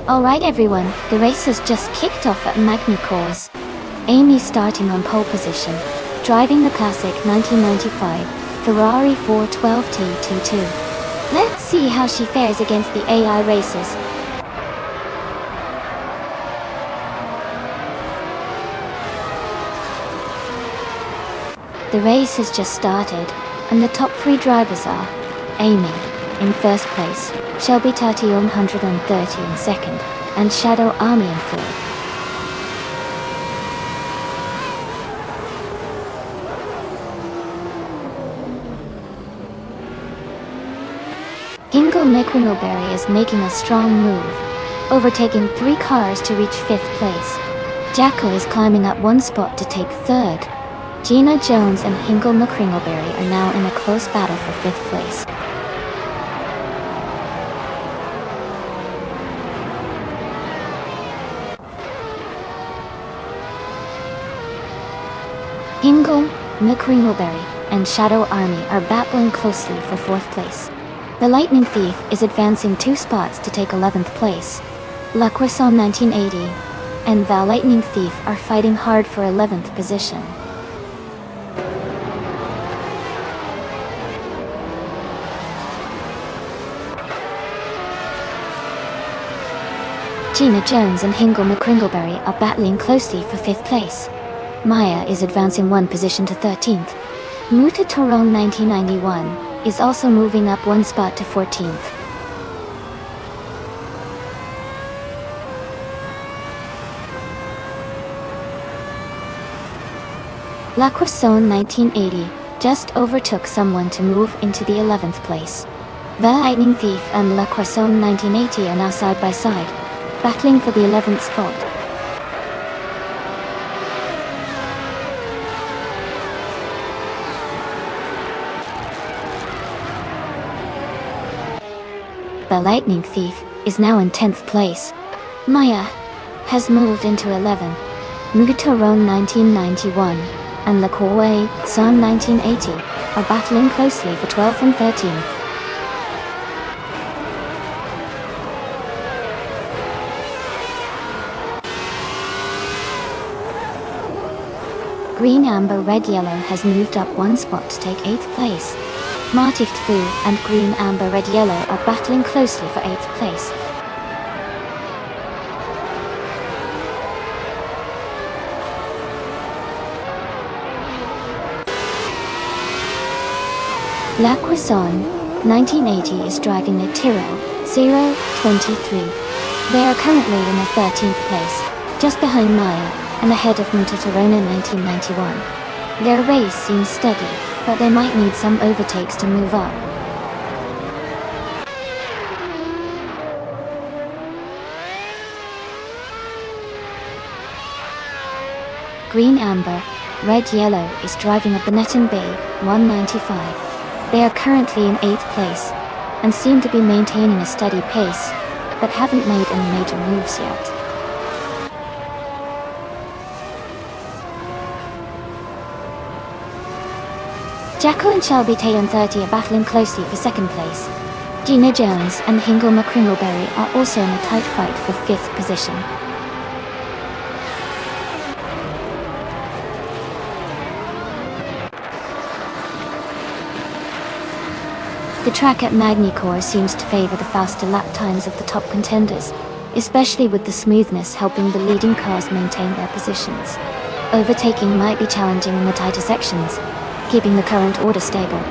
Alright everyone, the race has just kicked off at Magny Cours. Amy starting on pole position, driving the classic 1995 Ferrari 412T22. Let's see how she fares against the AI racers. The race has just started, and the top 3 drivers are Amy in first place, Shelby Tatillon 130 in second, and Shadow Army in third. Hingle McQuinnelberry is making a strong move, overtaking 3 cars to reach 5th place. Jacko is climbing up 1 spot to take 3rd. Gina Jones and Hingle McQuinnelberry are now in a close battle for 5th place. Hingle, McQuinnelberry, and Shadow Army are battling closely for 4th place. The Lightning Thief is advancing 2 spots to take 11th place. La Croissant 1980 and Val Lightning Thief are fighting hard for 11th position. Gina Jones and Hingle McQuinnelberry are battling closely for 5th place. Maya is advancing 1 position to 13th. Muta Toron 1991 is also moving up 1 spot to 14th. La Croissant 1980 just overtook someone to move into the 11th place. The Lightning Thief and La Croissant 1980 are now side by side, battling for the 11th spot. The Lightning Thief is now in 10th place. Maya has moved into 11. Mugatoron 1991 and Le Croissant 1980 are battling closely for 12th and 13th. Green, Amber, Red, Yellow has moved up 1 spot to take 8th place. Martif Fu and Green, Amber, Red, Yellow are battling closely for 8th place. La Croissant 1980 is driving a Tyrrell 023. They are currently in the 13th place, just behind Maya and ahead of Muta Torona 1991. Their race seems steady, but they might need some overtakes to move up. Green, Amber, Red, Yellow is driving a Benetton Bay 195. They are currently in 8th place, and seem to be maintaining a steady pace, but haven't made any major moves yet. Jacko and Shelby Tayon 30 are battling closely for second place. Gina Jones and Hingle McCringleberry are also in a tight fight for 5th position. The track at Magny-Cours seems to favor the faster lap times of the top contenders, especially with the smoothness helping the leading cars maintain their positions. Overtaking might be challenging in the tighter sections, keeping the current order stable.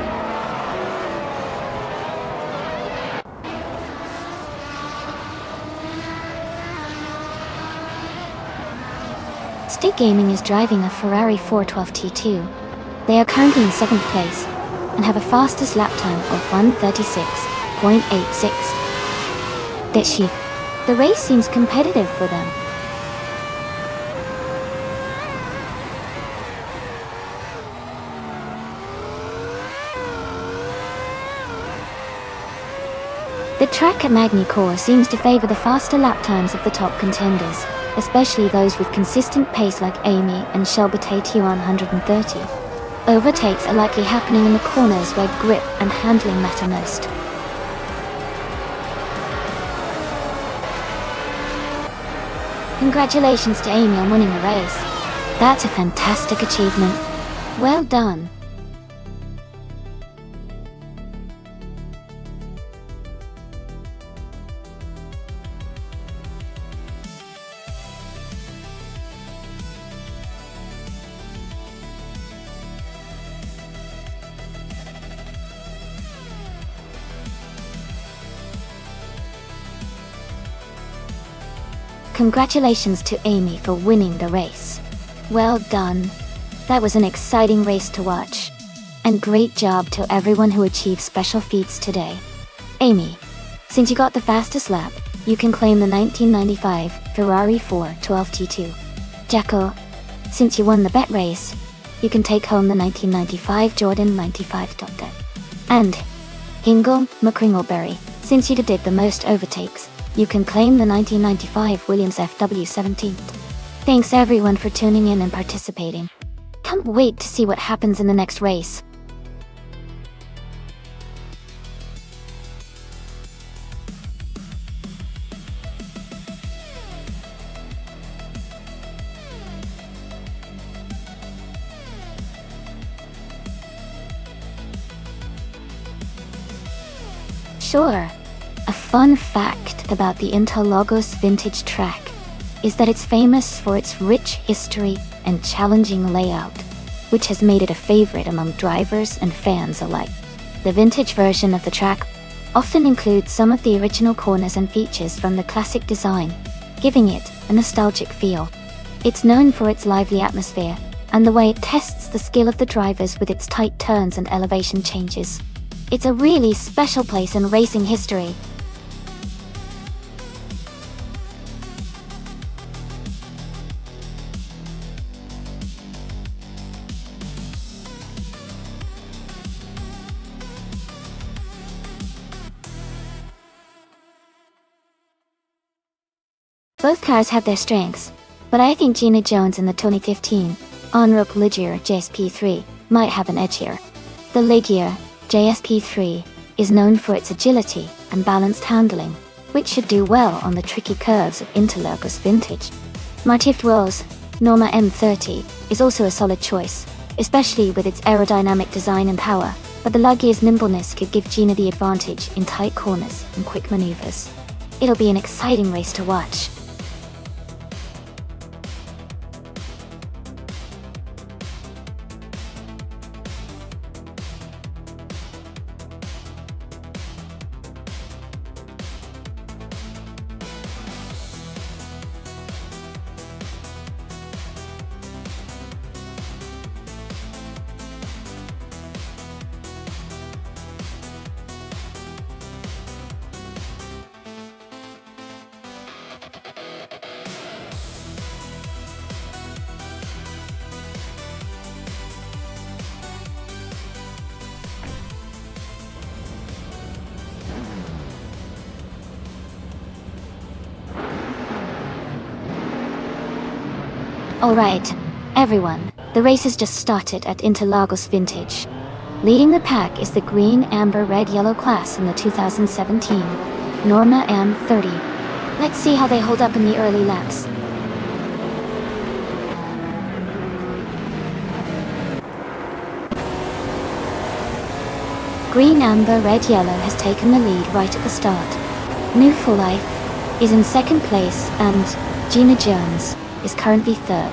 Stick Gaming is driving a Ferrari 412 T2. They are currently in 7th place and have a fastest lap time of 1:36.86. This year, the race seems competitive for them. The track at Magny-Cours seems to favor the faster lap times of the top contenders, especially those with consistent pace like Amy and Shelby Tayon 130. Overtakes are likely happening in the corners where grip and handling matter most. Congratulations to Amy on winning the race. That's a fantastic achievement. Well done. Congratulations to Amy for winning the race. Well done. That was an exciting race to watch. And great job to everyone who achieved special feats today. Amy, since you got the fastest lap, you can claim the 1995 Ferrari 412 T2. Jacko, since you won the bet race, you can take home the 1995 Jordan 95 Top Deck. And Hingle McCringleberry, since you did the most overtakes, you can claim the 1995 Williams FW17. Thanks everyone for tuning in and participating. Can't wait to see what happens in the next race. Sure. A fun fact about the Interlagos vintage track is that it's famous for its rich history and challenging layout, which has made it a favorite among drivers and fans alike. The vintage version of the track often includes some of the original corners and features from the classic design, giving it a nostalgic feel. It's known for its lively atmosphere and the way it tests the skill of the drivers with its tight turns and elevation changes. It's a really special place in racing history. Both cars have their strengths, but I think Gina Jones in the 2015 Enroque Ligier JSP3 might have an edge here. The Ligier JSP3 is known for its agility and balanced handling, which should do well on the tricky curves of Interlagos vintage. Martift Will's Norma M30 is also a solid choice, especially with its aerodynamic design and power, but the Ligier's nimbleness could give Gina the advantage in tight corners and quick maneuvers. It'll be an exciting race to watch. Alright, everyone, the race has just started at Interlagos Vintage. Leading the pack is the green, amber, red, yellow class in the 2017 Norma M30. Let's see how they hold up in the early laps. Green, amber, red, yellow has taken the lead right at the start. New for Life is in second place and Gina Jones is currently third.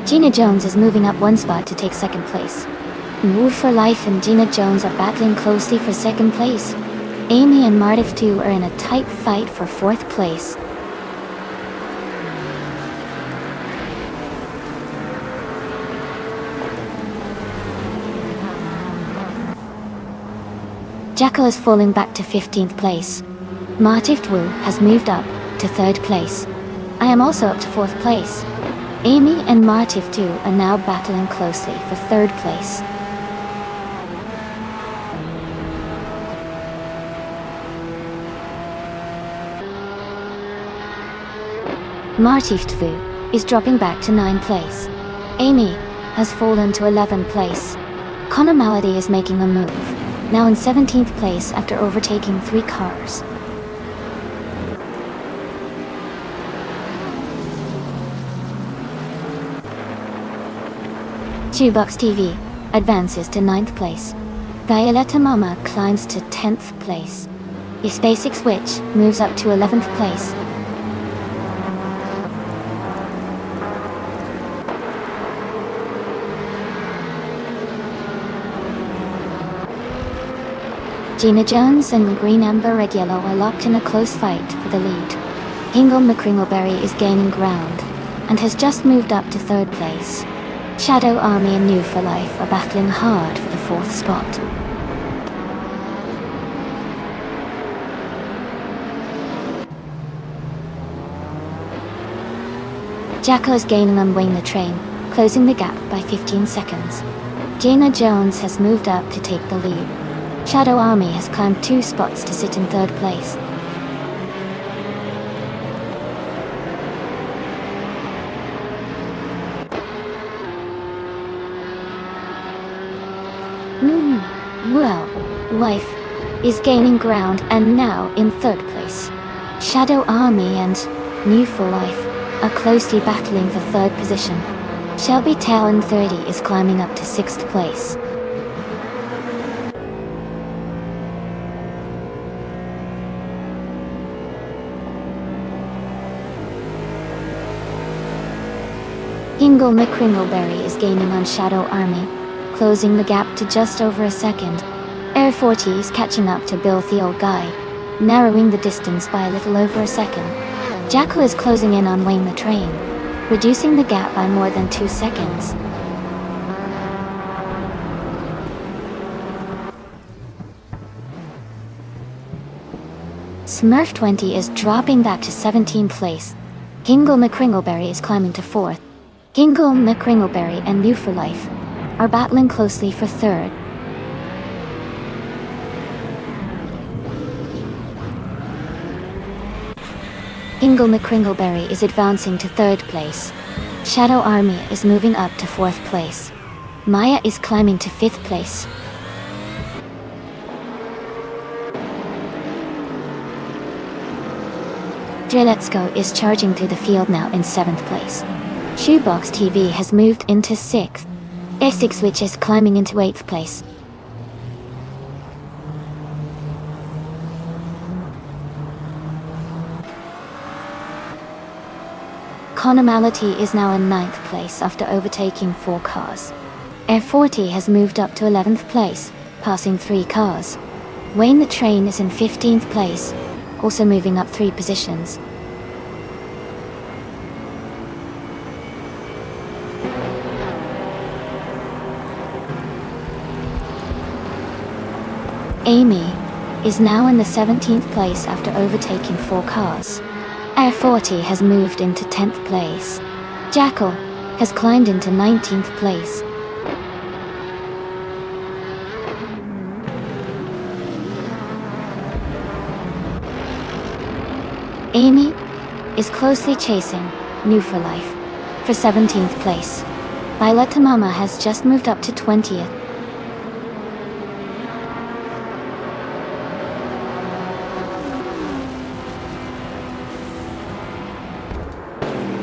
Gina Jones is moving up one spot to take second place. New for Life and Gina Jones are battling closely for second place. Amy and Martif 2 are in a tight fight for fourth place. Jacko is falling back to 15th place. Martif 2 has moved up to 3rd place. I am also up to 4th place. Amy and Martif 2 are now battling closely for 3rd place. Martif 2 is dropping back to 9th place. Amy has fallen to 11th place. Connor Malady is making a move, now in 17th place after overtaking 3 cars. Shoebox TV advances to 9th place. Violetta Mama climbs to 10th place. His Basic Switch moves up to 11th place. Gina Jones and Green Amber Red Yellow are locked in a close fight for the lead. Hingle McCringleberry is gaining ground and has just moved up to 3rd place. Shadow Army and New for Life are battling hard for the 4th spot. Jacko is gaining on Wayne the Train, closing the gap by 15 seconds. Gina Jones has moved up to take the lead. Shadow Army has climbed 2 spots to sit in 3rd place. Well, Life is gaining ground and now in 3rd place. Shadow Army and New for Life are closely battling for 3rd position. Shelby Talon 30 is climbing up to 6th place. Hingle McCringleberry is gaining on Shadow Army, closing the gap to just over a second. Air 40 is catching up to Bill the Old Guy, narrowing the distance by a little over a second. Jacko is closing in on Wayne the Train, reducing the gap by more than 2 seconds. Smurf 20 is dropping back to 17th place. Hingle McCringleberry is climbing to 4th. Hingle McCringleberry and New for Life are battling closely for 3rd. Hingle McCringleberry is advancing to 3rd place. Shadow Army is moving up to 4th place. Maya is climbing to 5th place. Dreletsco is charging through the field now in 7th place. Shoebox TV has moved into 6th. Essex Switch is climbing into 8th place. Conomality is now in 9th place after overtaking 4 cars. Air 40 has moved up to 11th place, passing 3 cars. Wayne the Train is in 15th place, also moving up 3 positions. Amy is now in the 17th place after overtaking 4 cars. Air 40 has moved into 10th place. Jackal has climbed into 19th place. Amy is closely chasing New for Life for 17th place. Violetta Mama has just moved up to 20th.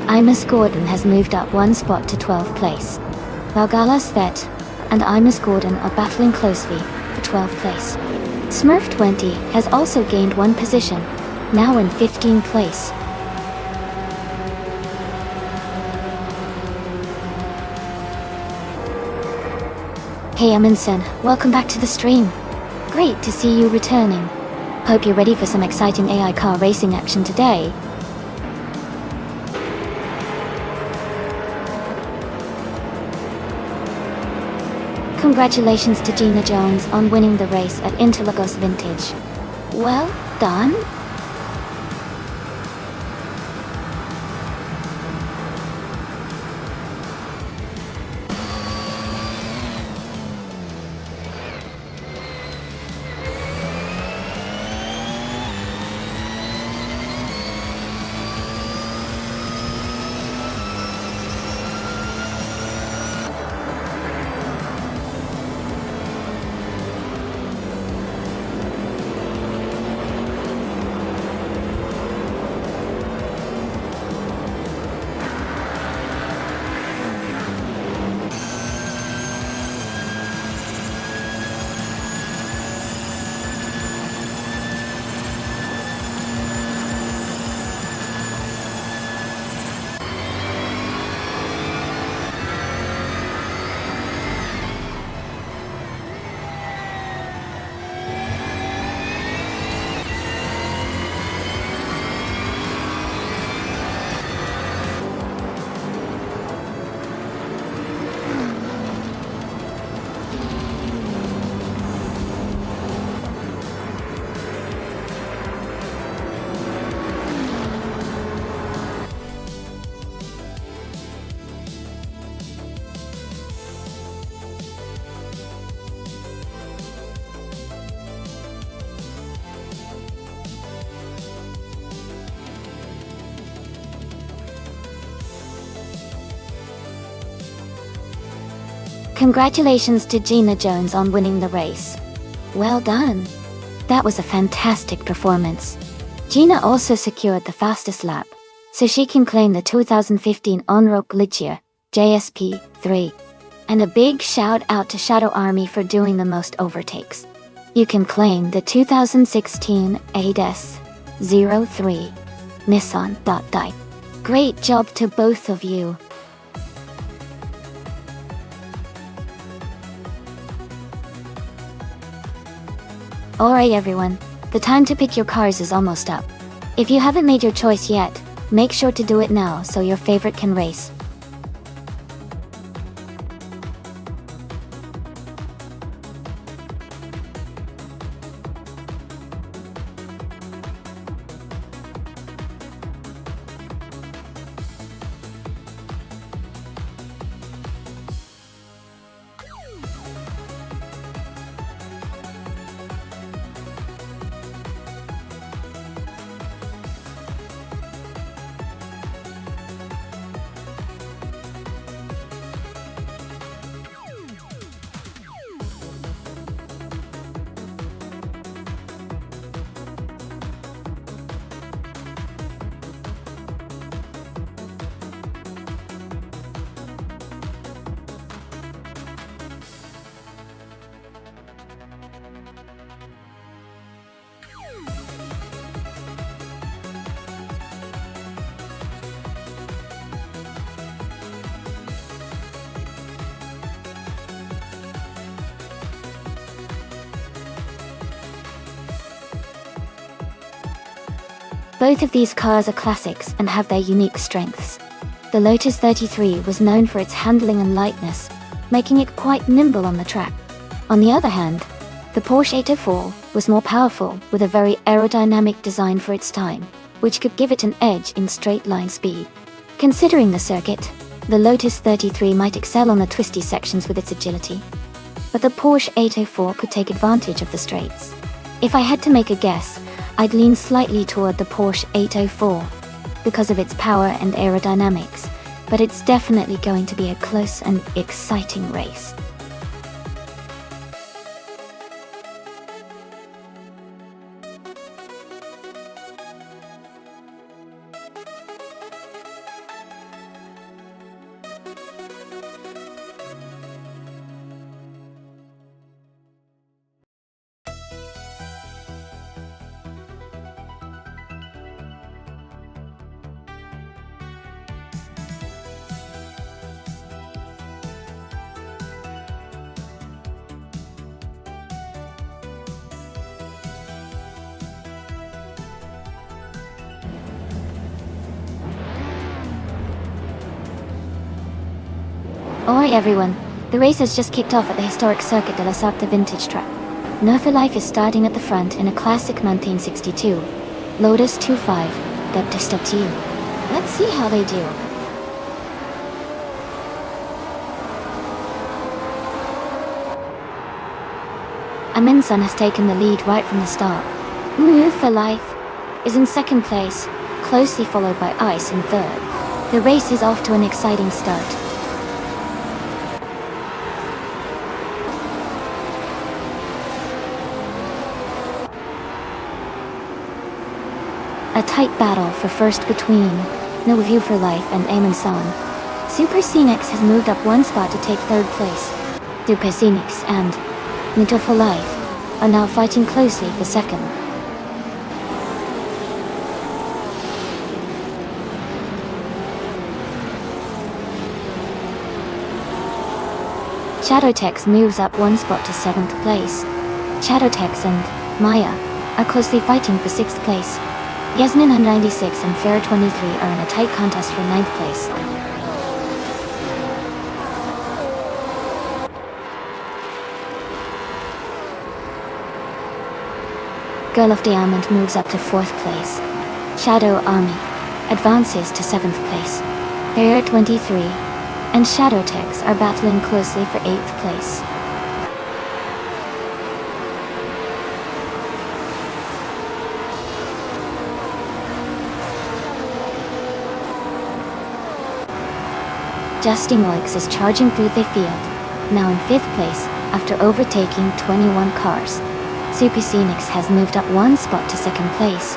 Imus Gordon has moved up one spot to 12th place. Valgala Svet and Imus Gordon are battling closely for 12th place. Smurf 20 has also gained one position, now in 15th place. Hey Amundsen, welcome back to the stream. Great to see you returning. Hope you're ready for some exciting AI car racing action today. Congratulations to Gina Jones on winning the race at Interlagos Vintage. Well done. Congratulations to Gina Jones on winning the race. Well done. That was a fantastic performance. Gina also secured the fastest lap, so she can claim the 2015 Onrock Ligia JSP 3. And a big shout out to Shadow Army for doing the most overtakes. You can claim the 2016 ADES 03 Nissan.die. Great job to both of you. Alright everyone, the time to pick your cars is almost up. If you haven't made your choice yet, make sure to do it now so your favorite can race. Both of these cars are classics and have their unique strengths. The Lotus 33 was known for its handling and lightness, making it quite nimble on the track. On the other hand, the Porsche 804 was more powerful with a very aerodynamic design for its time, which could give it an edge in straight-line speed. Considering the circuit, the Lotus 33 might excel on the twisty sections with its agility, but the Porsche 804 could take advantage of the straights. If I had to make a guess, I'd lean slightly toward the Porsche 804. because of its power and aerodynamics, but it's definitely going to be a close and exciting race. Alright everyone, the race has just kicked off at the historic Circuit de la Sarthe vintage track. No for Life is starting at the front in a classic 1962 Lotus 2.5, Baptiste up to you. Let's see how they do. Amundsen has taken the lead right from the start. Move for Life is in second place, closely followed by Ice in third. The race is off to an exciting start. A tight battle for first between No View for Life and Amundsen. Super Scenics has moved up one spot to take third place. Super Scenics and No for Life are now fighting closely for second. Shadowtex moves up one spot to 7th place. Shadowtex and Maya are closely fighting for 6th place. Yasmin 96 and Fair 23 are in a tight contest for 9th place. Girl of Diamond moves up to 4th place. Shadow Army advances to 7th place. Fair 23 and Shadowtex are battling closely for 8th place. Justin Wilkes is charging through the field, now in 5th place after overtaking 21 cars. Super Scenics has moved up one spot to 2nd place.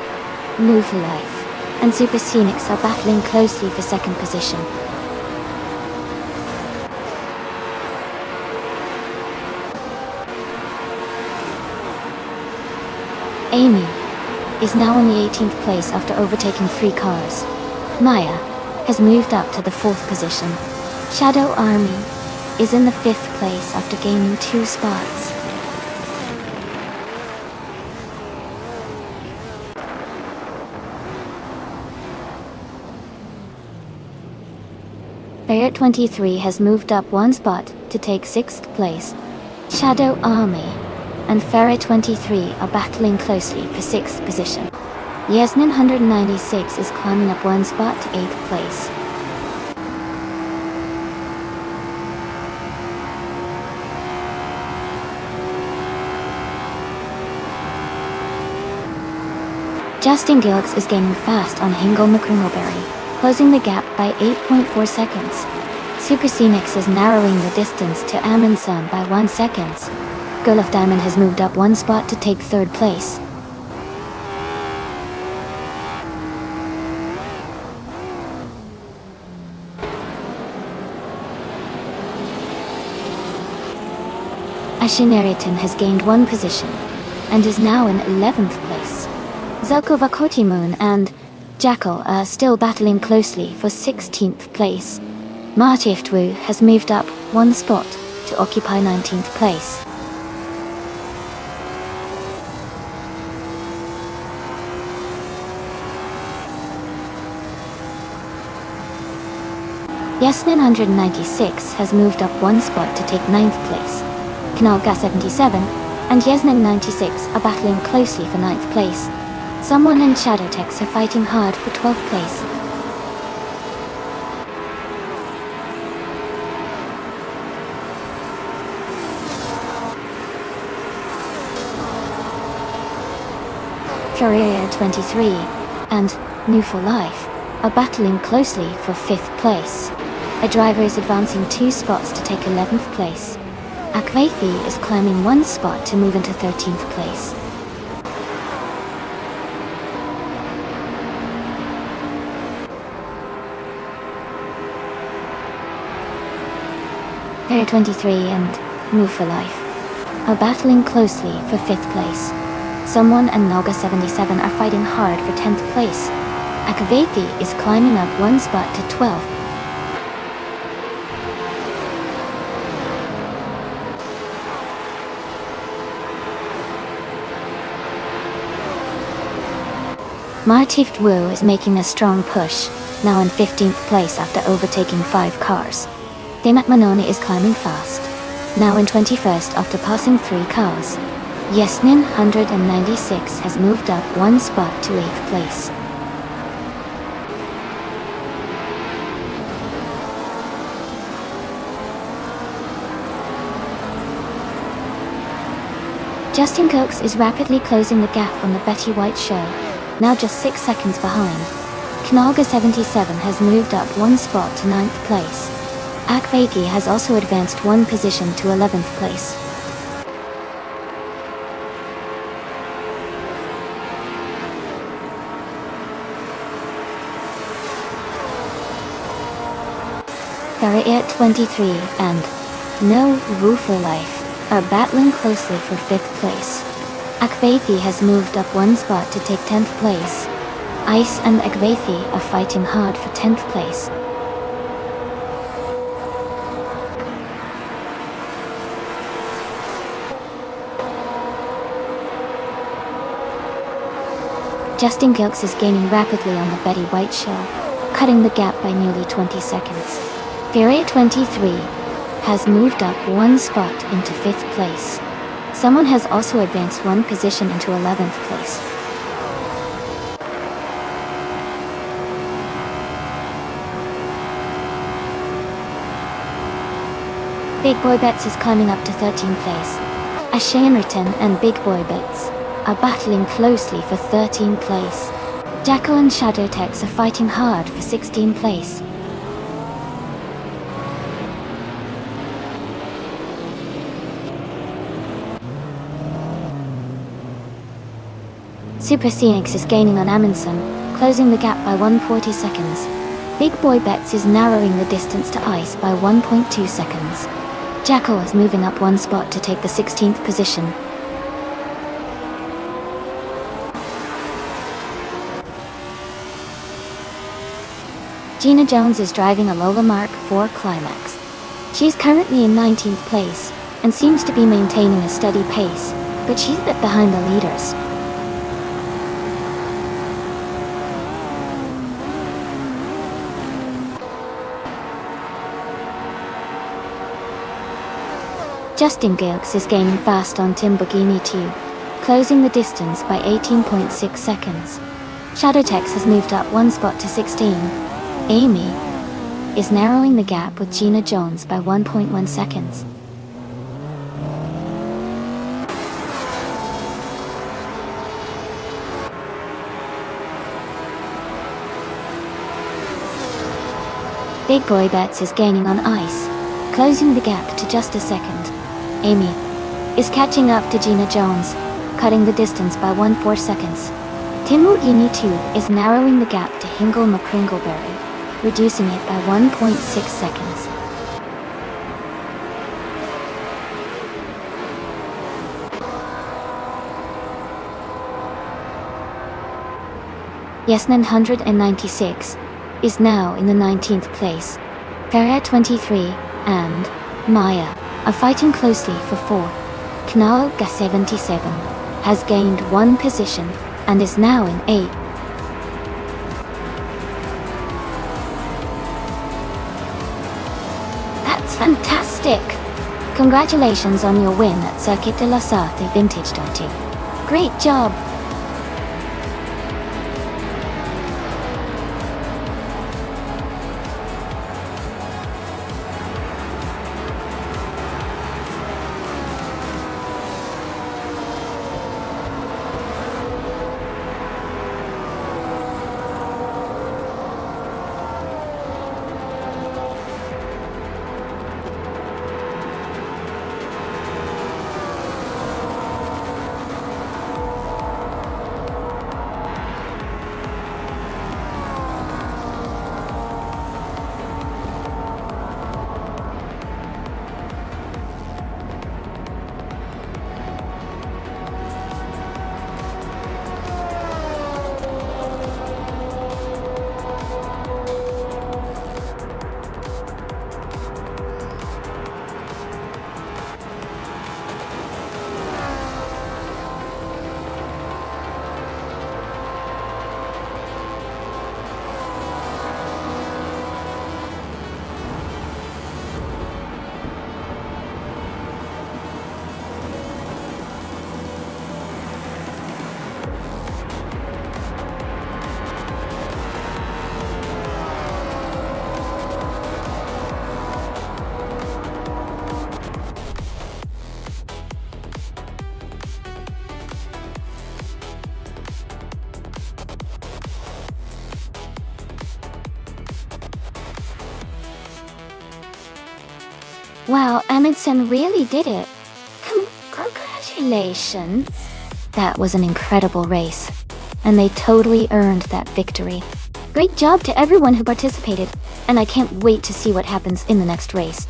Move for Life and Super Scenics are battling closely for 2nd position. Amy is now in the 18th place after overtaking 3 cars. Maya has moved up to the 4th position. Shadow Army is in the 5th place after gaining 2 spots. Fair 23 has moved up one spot to take 6th place. Shadow Army and Fair 23 are battling closely for 6th position. Yasmin 196 is climbing up one spot to 8th place. Justin Gilks is gaining fast on Hingle McCringleberry, closing the gap by 8.4 seconds. Super Scenics is narrowing the distance to Amundsen by 1 second. Girl of Diamond has moved up one spot to take 3rd place. Ashineriton has gained 1 position and is now in 11th place. Zelkova Kotimun and Jackal are still battling closely for 16th place. Martiftwu has moved up 1 spot to occupy 19th place. Yasmin 196 has moved up 1 spot to take 9th place. Knalga 77 and Yasmin 96 are battling closely for 9th place. Someone and Shadowtex are fighting hard for 12th place. Floriria 23 and New for Life are battling closely for 5th place. A driver is advancing 2 spots to take 11th place. Akvethi is climbing 1 spot to move into 13th place. Pair 23 and Move for Life are battling closely for 5th place. Someone and Naga 77 are fighting hard for 10th place. Akvethi is climbing up 1 spot to 12th. Martift Wu is making a strong push, now in 15th place after overtaking 5 cars. Demat Manoni is climbing fast, now in 21st after passing 3 cars. Yasnin 196 has moved up 1 spot to 8th place. Justin Coates is rapidly closing the gap on the Betty White show, now just 6 seconds behind. Knaga 77 has moved up 1 spot to 9th place. Akvethi has also advanced 1 position to 11th place. Farrier 23 and No Wu for Life are battling closely for 5th place. Akvethi has moved up 1 spot to take 10th place. Ice and Akvethi are fighting hard for 10th place. Justin Gilks is gaining rapidly on the Betty White show, cutting the gap by nearly 20 seconds. Farrier 23 has moved up 1 spot into 5th place. Someone has also advanced 1 position into 11th place. Big Boy Bets is climbing up to 13th place. Ashayanritan and Big Boy Bets are battling closely for 13th place. Jacko and Shadowtex are fighting hard for 16th place. Super CX is gaining on Amundsen, closing the gap by 140 seconds. Big Boy Bets is narrowing the distance to Ice by 1.2 seconds. Jacko is moving up 1 spot to take the 16th position. Gina Jones is driving a Lola Mark IV Climax. She's currently in 19th place, and seems to be maintaining a steady pace, but she's a bit behind the leaders. Justin Gilks is gaining fast on Timbukini 2, closing the distance by 18.6 seconds. Shadowtex has moved up 1 spot to 16. Amy is narrowing the gap with Gina Jones by 1.1 seconds. Big Boy Bets is gaining on Ice, closing the gap to just a second. Amy is catching up to Gina Jones, cutting the distance by 1.4 seconds. Timu Ini 2 is narrowing the gap to Hingle McCringleberry, reducing it by 1.6 seconds. Yasnan 196 is now in the 19th place. Farrier 23 and Maya are fighting closely for 4th. Knaga 77 has gained 1 position and is now in 8th. That's fantastic! Congratulations on your win at Circuit de la Sarthe Vintage Dirty. Great job! Wow, Amundsen really did it. Congratulations. That was an incredible race, and they totally earned that victory. Great job to everyone who participated, and I can't wait to see what happens in the next race.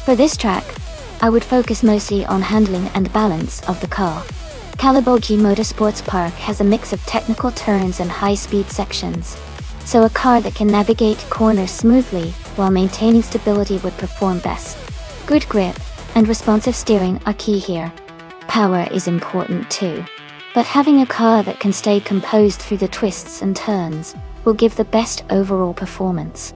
For this track, I would focus mostly on handling and balance of the car. Kalabogi Motorsports Park has a mix of technical turns and high-speed sections, so a car that can navigate corners smoothly while maintaining stability would perform best. Good grip and responsive steering are key here. Power is important too, but having a car that can stay composed through the twists and turns will give the best overall performance.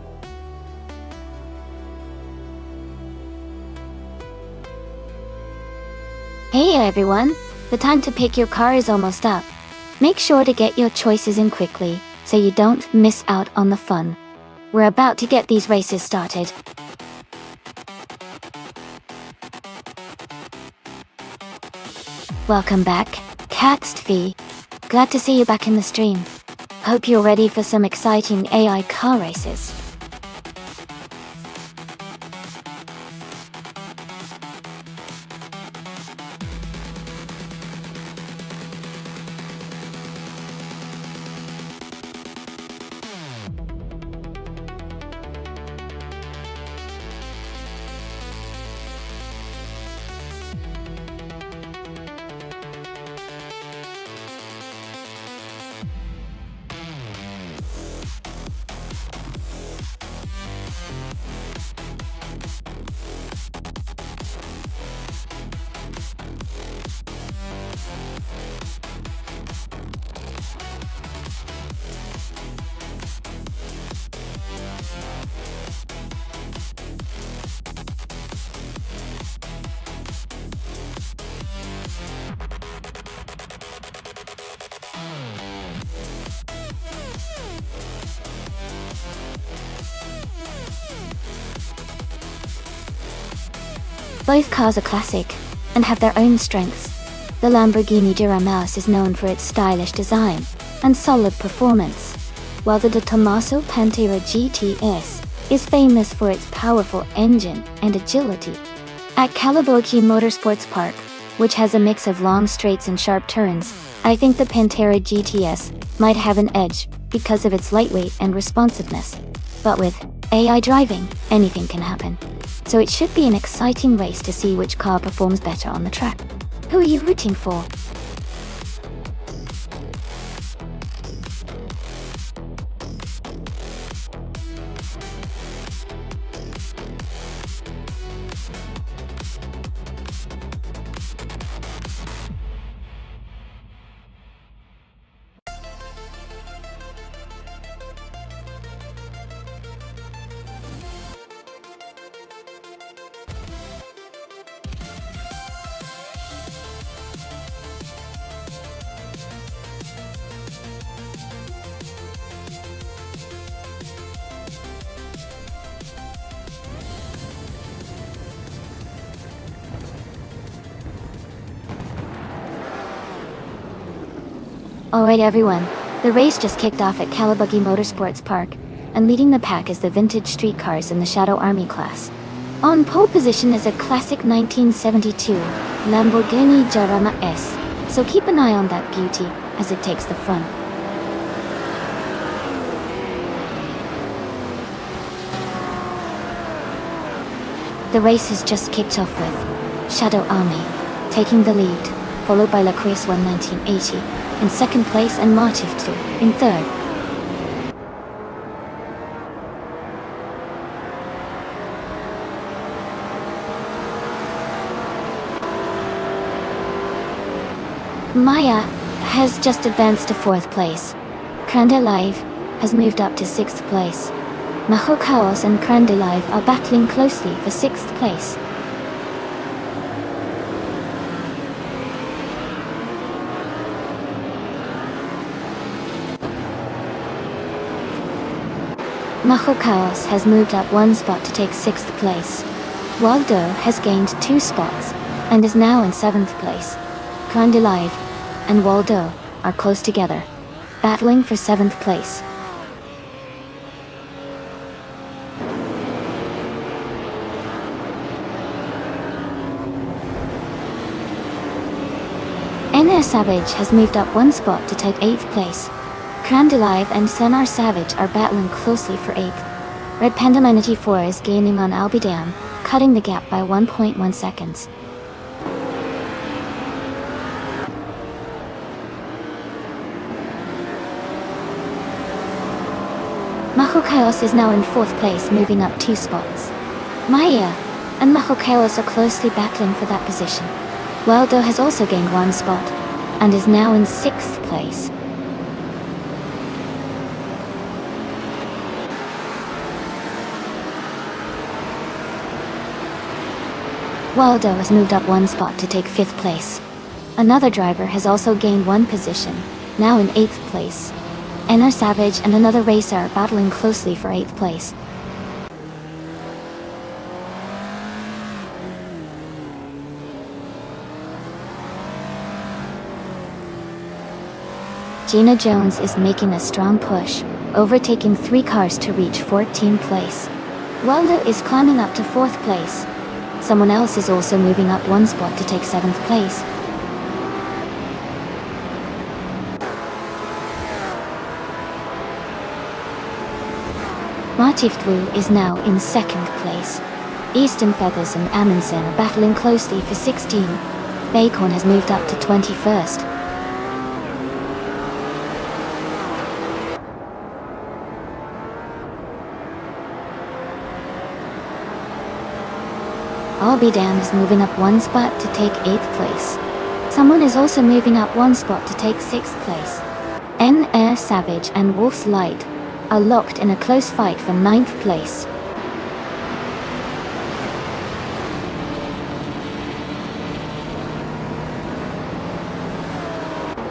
Hey everyone, the time to pick your car is almost up. Make sure to get your choices in quickly so you don't miss out on the fun. We're about to get these races started. Welcome back, Catstv. Glad to see you back in the stream. Hope you're ready for some exciting AI car races. Both cars are classic, and have their own strengths. The Lamborghini Duramaus is known for its stylish design and solid performance, while the De Tomaso Pantera GTS is famous for its powerful engine and agility. At Kalabogi Motorsports Park, which has a mix of long straights and sharp turns, I think the Pantera GTS might have an edge because of its lightweight and responsiveness. But with AI driving, anything can happen. So it should be an exciting race to see which car performs better on the track. Who are you rooting for? Alright everyone, the race just kicked off at Kalabogi Motorsports Park, and leading the pack is the vintage street cars in the Shadow Army class. On pole position is a classic 1972 Lamborghini Jarama S, so keep an eye on that beauty as it takes the front. The race has just kicked off with Shadow Army taking the lead, followed by La Crace 1 1980 in second place and Martiv 2 in third. Maya has just advanced to fourth place. Kranda Live has moved up to sixth place. Maho Chaos and Kranda Live are battling closely for sixth place. Macho Chaos has moved up 1 spot to take 6th place. Waldo has gained 2 spots and is now in 7th place. Crandelive and Waldo are close together, battling for 7th place. NR Savage has moved up 1 spot to take 8th place. Crandelive and Senar Savage are battling closely for 8th. Red Panda 94 is gaining on Albidam, cutting the gap by 1.1 seconds. Macho Chaos is now in 4th place, moving up 2 spots. Maya and Macho Chaos are closely battling for that position. Waldo has also gained 1 spot and is now in 6th place. Waldo has moved up 1 spot to take 5th place. Another driver has also gained 1 position, now in 8th place. NR Savage and another racer are battling closely for 8th place. Gina Jones is making a strong push, overtaking 3 cars to reach 14th place. Waldo is climbing up to 4th place. Someone else is also moving up 1 spot to take 7th place. Martifwu is now in 2nd place. Eastern Feathers and Amundsen are battling closely for 16. Bacon has moved up to 21st. Albidam is moving up 1 spot to take 8th place. Someone is also moving up 1 spot to take 6th place. NR Savage and Wolf's Light are locked in a close fight for 9th place.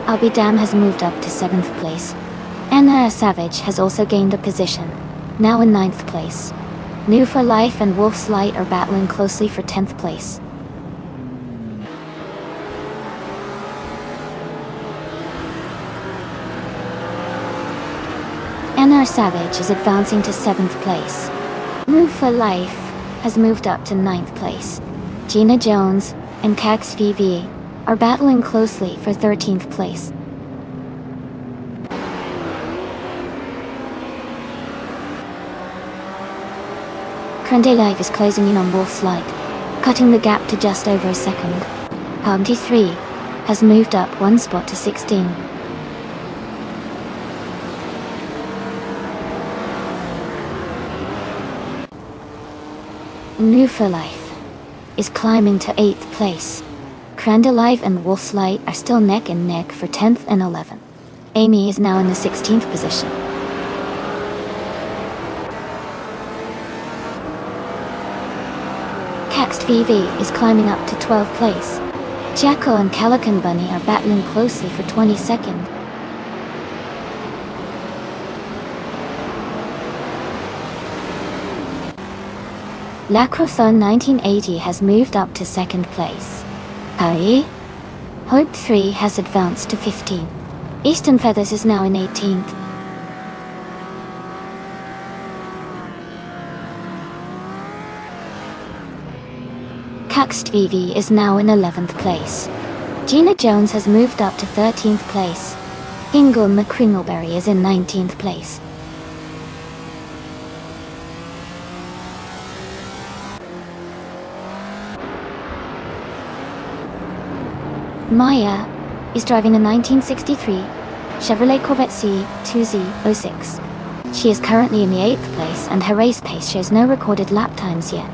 Albidam has moved up to 7th place. NR Savage has also gained a position, now in 9th place. New for Life and Wolf's Light are battling closely for 10th place. NR Savage is advancing to 7th place. Move for Life has moved up to 9th place. Gina Jones and Cax VV are battling closely for 13th place. Crandelive is closing in on Wolf's Light, cutting the gap to just over a second. Party 3 has moved up 1 spot to 16. New for Life is climbing to 8th place. Crandelive and Wolf's Light are still neck and neck for 10th and 11th. Amy is now in the 16th position. Caxed VV is climbing up to 12th place. Jacko and Calican Bunny are battling closely for 22nd. Lacrothon 1980 has moved up to 2nd place. Harry? Hope 3 has advanced to 15. Eastern Feathers is now in 18th. Caxed VV is now in 11th place. Gina Jones has moved up to 13th place. Ingle McCringleberry is in 19th place. Maya is driving a 1963 Chevrolet Corvette C2Z06. She is currently in the 8th place and her race pace shows no recorded lap times yet.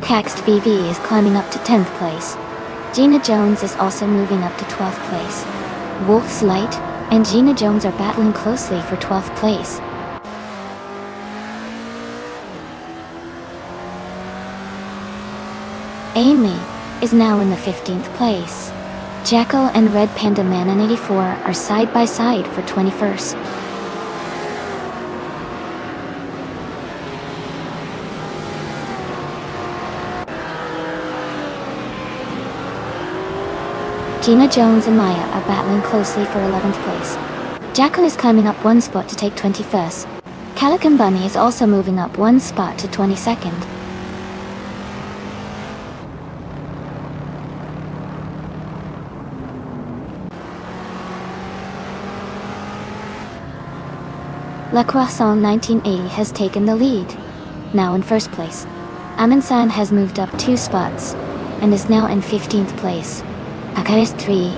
Caxed VV is climbing up to 10th place. Gina Jones is also moving up to 12th place. Wolf's Light and Gina Jones are battling closely for 12th place. Amy is now in the 15th place. Jackal and Red Panda Man in 84 are side by side for 21st. Gina Jones and Maya are battling closely for 11th place. Jackal is climbing up one spot to take 21st. Calico Bunny is also moving up one spot to 22nd. La Croissant 1980 has taken the lead, now in first place. Amin-san has moved up 2 spots, and is now in 15th place. Akaris 3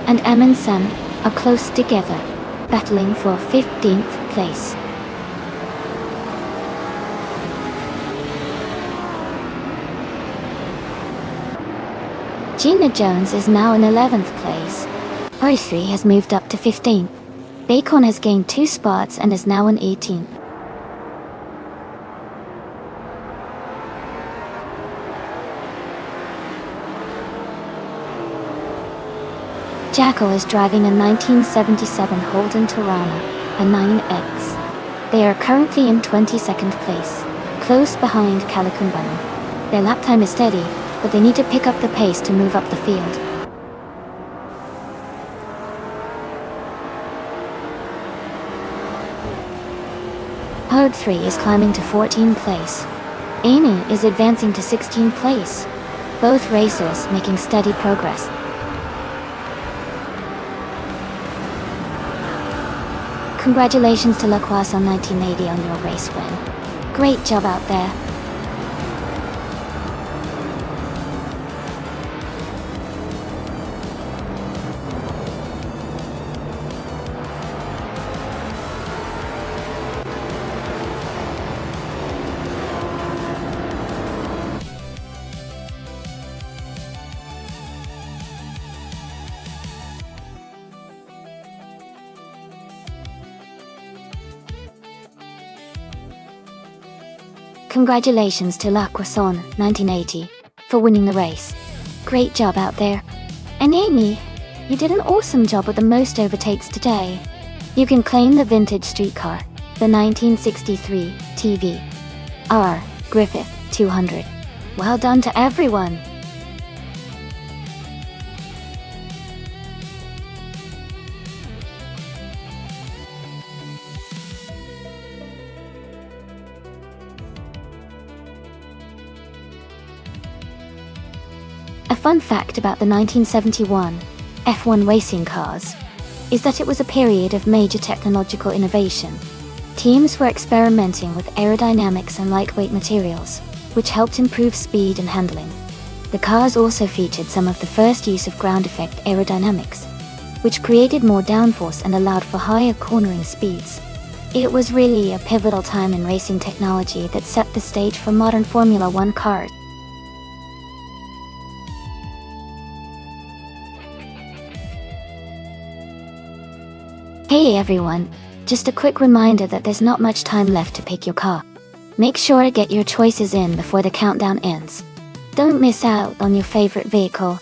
and Amin-san are close together, battling for 15th place. Gina Jones is now in 11th place. Ori3 has moved up to 15th. Bacon has gained 2 spots and is now in 18th. Jackal is driving a 1977 Holden Torana, a 9X. They are currently in 22nd place, close behind Calico Bunny. Their lap time is steady, but they need to pick up the pace to move up the field. Herd 3 is climbing to 14th place. Amy is advancing to 16th place. Both racers making steady progress. Congratulations to La Croissant 1980 on your race win. Great job out there. Congratulations to La Croissant 1980 for winning the race. Great job out there. And Amy, you did an awesome job with the most overtakes today. You can claim the vintage streetcar, the 1963 TV R Griffith 200. Well done to everyone. A fun fact about the 1971 F1 racing cars is that it was a period of major technological innovation. Teams were experimenting with aerodynamics and lightweight materials, which helped improve speed and handling. The cars also featured some of the first use of ground effect aerodynamics, which created more downforce and allowed for higher cornering speeds. It was really a pivotal time in racing technology that set the stage for modern Formula One cars. Hey everyone, just a quick reminder that there's not much time left to pick your car. Make sure to get your choices in before the countdown ends. Don't miss out on your favorite vehicle.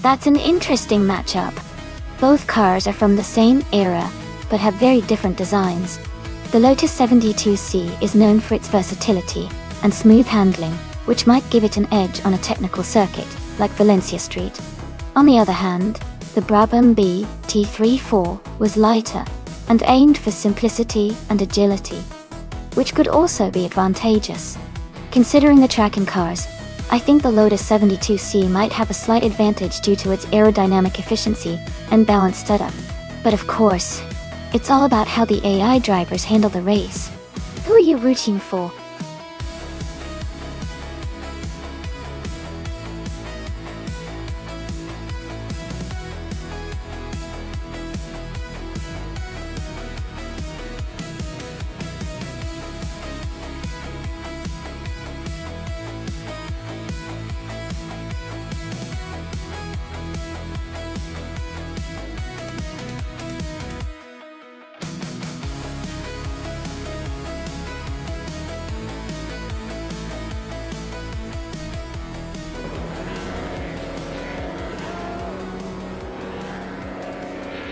That's an interesting matchup. Both cars are from the same era, but have very different designs. The Lotus 72C is known for its versatility and smooth handling, which might give it an edge on a technical circuit, like Valencia Street. On the other hand, the Brabham B T34 was lighter and aimed for simplicity and agility, which could also be advantageous. Considering the track and cars, I think the Lotus 72C might have a slight advantage due to its aerodynamic efficiency and balanced setup. But of course, it's all about how the AI drivers handle the race. Who are you rooting for?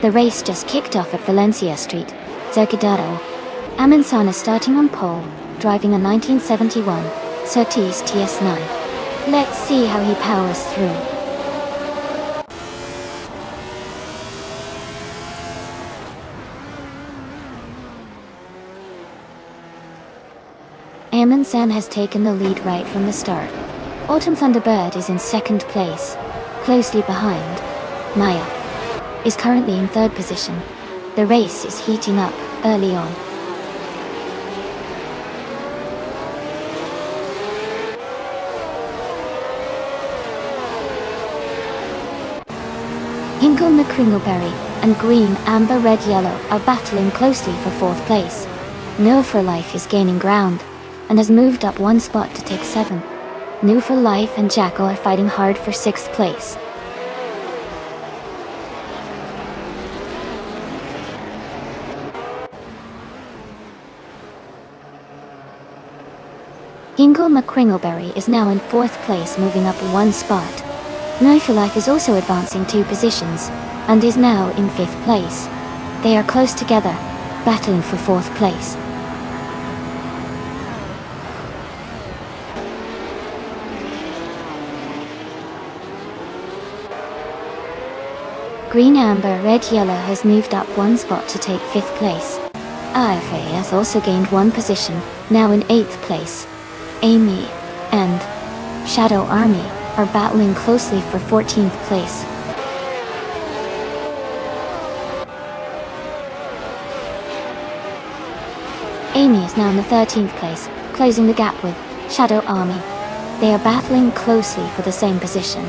The race just kicked off at Valencia Street, Zerkidado. Amin is starting on pole, driving a 1971 Surtees TS9. Let's see how he powers through. Amin has taken the lead right from the start. Autumn Thunderbird is in second place. Closely behind, Maya is currently in third position. The race is heating up early on. Hinkle McCringleberry and Green, Amber, Red, Yellow are battling closely for fourth place. No for Life is gaining ground and has moved up one spot to take 7. New for Life and Jackal are fighting hard for 6th place. Hinkle McCringleberry is now in 4th place, moving up one spot. No for Life is also advancing 2 positions and is now in 5th place. They are close together, battling for 4th place. Green, Amber, Red, Yellow has moved up one spot to take 5th place. IFA has also gained 1 position, now in 8th place. Amy and Shadow Army are battling closely for 14th place. Amy is now in the 13th place, closing the gap with Shadow Army. They are battling closely for the same position.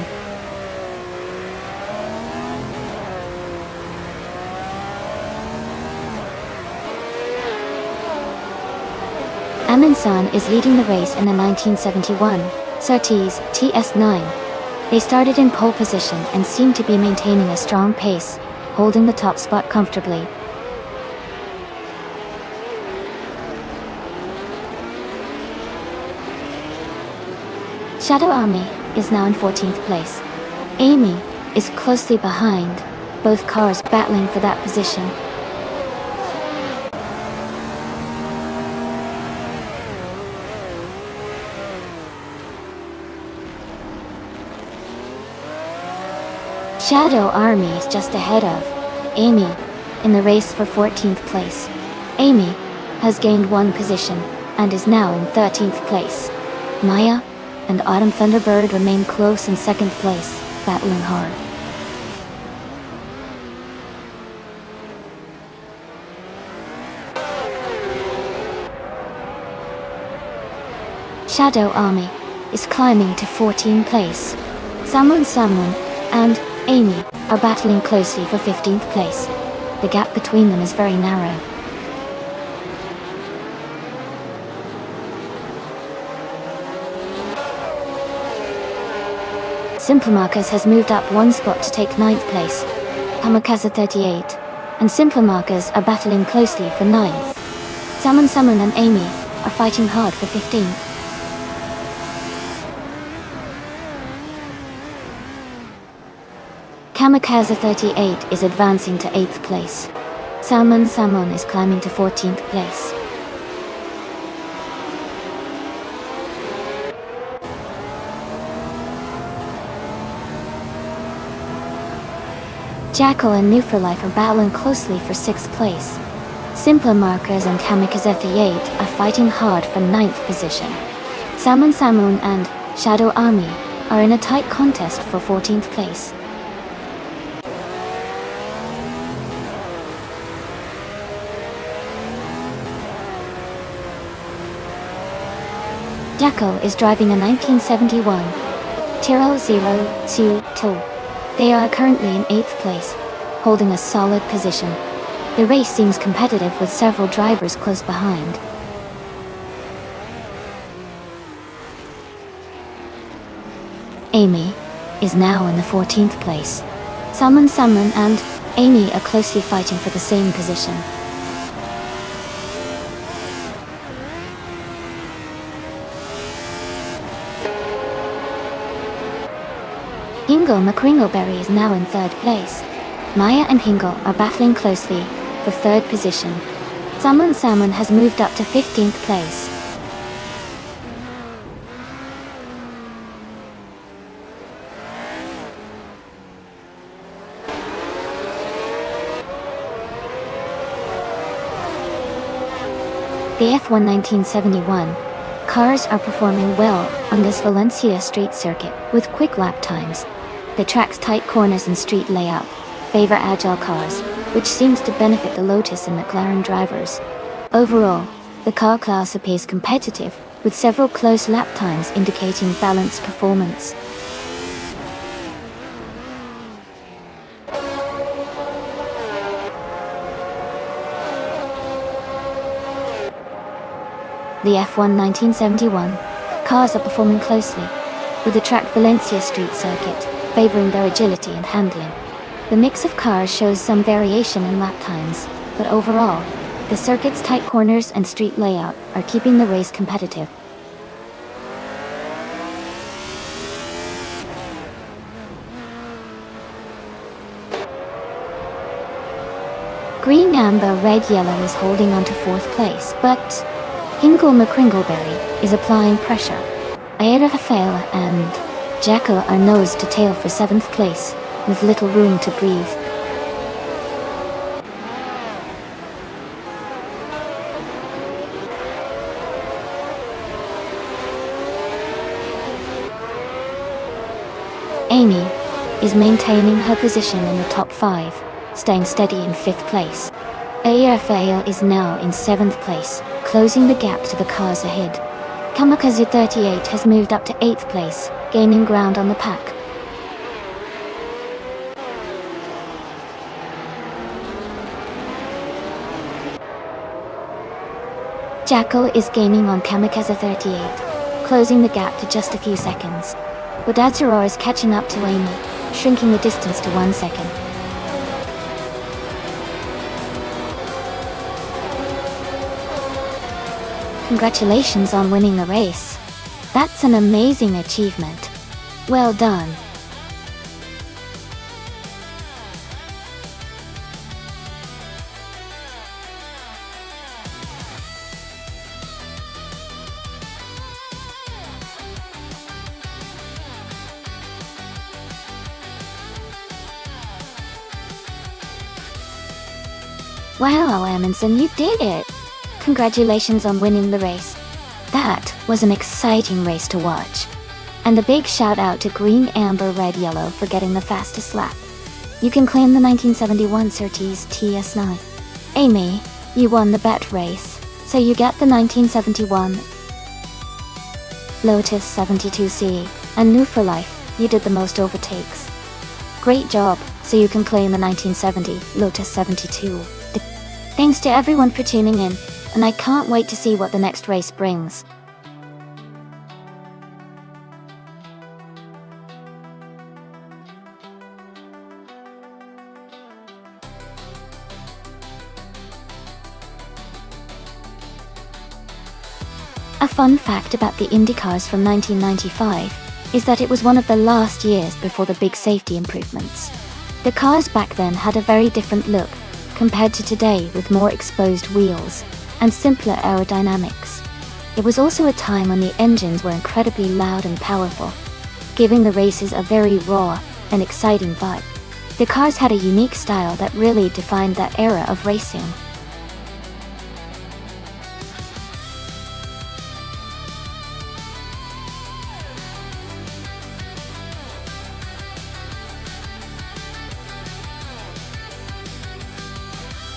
Amin is leading the race in a 1971 Surtees TS9. They started in pole position and seem to be maintaining a strong pace, holding the top spot comfortably. Shadow Army is now in 14th place. Amy is closely behind, both cars battling for that position. Shadow Army is just ahead of Amy in the race for 14th place. Amy has gained 1 position and is now in 13th place. Maya and Autumn Thunderbird remain close in 2nd place, battling hard. Shadow Army is climbing to 14th place. Someone and Amy are battling closely for 15th place. The gap between them is very narrow. Simple Markers has moved up 1 spot to take 9th place. Kamikaze 38 and Simple Markers are battling closely for 9th. Summon and Amy are fighting hard for 15th. Kamikaze 38 is advancing to 8th place. Salmon is climbing to 14th place. Jackal and New for Life are battling closely for 6th place. Simpler Markers and Kamikaze 38 are fighting hard for 9th position. Salmon and Shadow Army are in a tight contest for 14th place. Jacko is driving a 1971 Tyrrell 02. They are currently in 8th place, holding a solid position. The race seems competitive with several drivers close behind. Amy is now in the 14th place. Salmon and Amy are closely fighting for the same position. Hingle McCringleberry is now in 3rd place. Maya and Hingle are battling closely for 3rd position. Salmon has moved up to 15th place. The F1 1971 cars are performing well on this Valencia street circuit with quick lap times. The track's tight corners and street layout favor agile cars, which seems to benefit the Lotus and McLaren drivers. Overall, the car class appears competitive, with several close lap times indicating balanced performance. The F1 1971 cars are performing closely, with the track Valencia street circuit favoring their agility and handling. The mix of cars shows some variation in lap times, but overall, the circuit's tight corners and street layout are keeping the race competitive. Green, amber, red, yellow is holding on to 4th place, but Hingle McCringleberry is applying pressure. Aira Rafaela and Jacko are nose to tail for 7th place, with little room to breathe. Amy is maintaining her position in the top 5, staying steady in 5th place. Aira Rafaela is now in 7th place, closing the gap to the cars ahead. Kamikaze 38 has moved up to 8th place, gaining ground on the pack. Jacko is gaining on Kamikaze 38, closing the gap to just a few seconds. Wadadzuro is catching up to Amy, shrinking the distance to 1 second. Congratulations on winning the race. That's an amazing achievement. Well done. Wow, Amundsen, you did it! Congratulations on winning the race. That was an exciting race to watch. And a big shout out to Green, Amber, Red, Yellow for getting the fastest lap. You can claim the 1971 Surtees TS9. Amy, you won the bet race, so you get the 1971 Lotus 72C, and new for life, you did the most overtakes. Great job, so you can claim the 1970 Lotus 72. Thanks to everyone for tuning in, and I can't wait to see what the next race brings. A fun fact about the IndyCars from 1995 is that it was one of the last years before the big safety improvements. The cars back then had a very different look compared to today, with more exposed wheels and simpler aerodynamics. It was also a time when the engines were incredibly loud and powerful, giving the races a very raw and exciting vibe. The cars had a unique style that really defined that era of racing.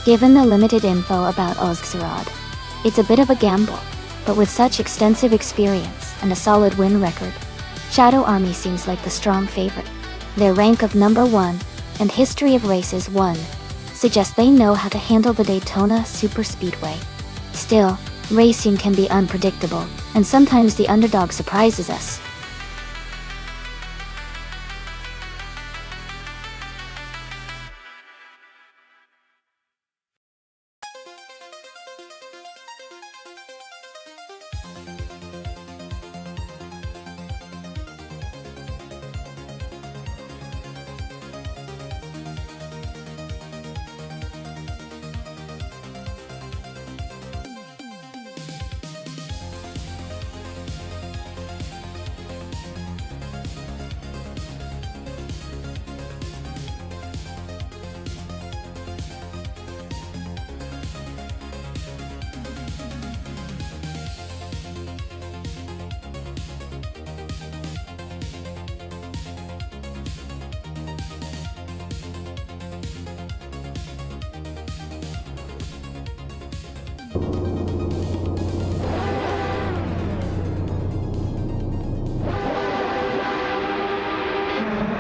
Given the limited info about Ozxarad, it's a bit of a gamble, but with such extensive experience, and a solid win record. Shadow Army seems like the strong favorite. Their rank of number 1 and history of races 1 suggests they know how to handle the Daytona Superspeedway. Still, racing can be unpredictable, and sometimes the underdog surprises us.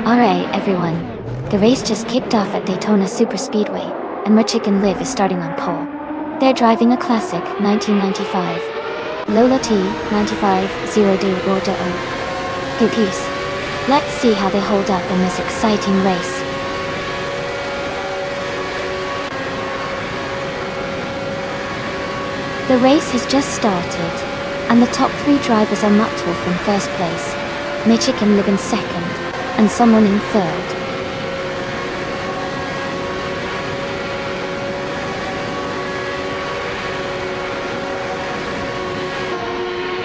Alright everyone, the race just kicked off at Daytona Superspeedway, and Mer Chicken Live is starting on pole. They're driving a classic 1995 Lola T 95 0 de Bordeaux. Good piece. Let's see how they hold up in this exciting race. The race has just started, and the top 3 drivers are Nonstop in first place, Mer Chicken Live in second, and someone in third.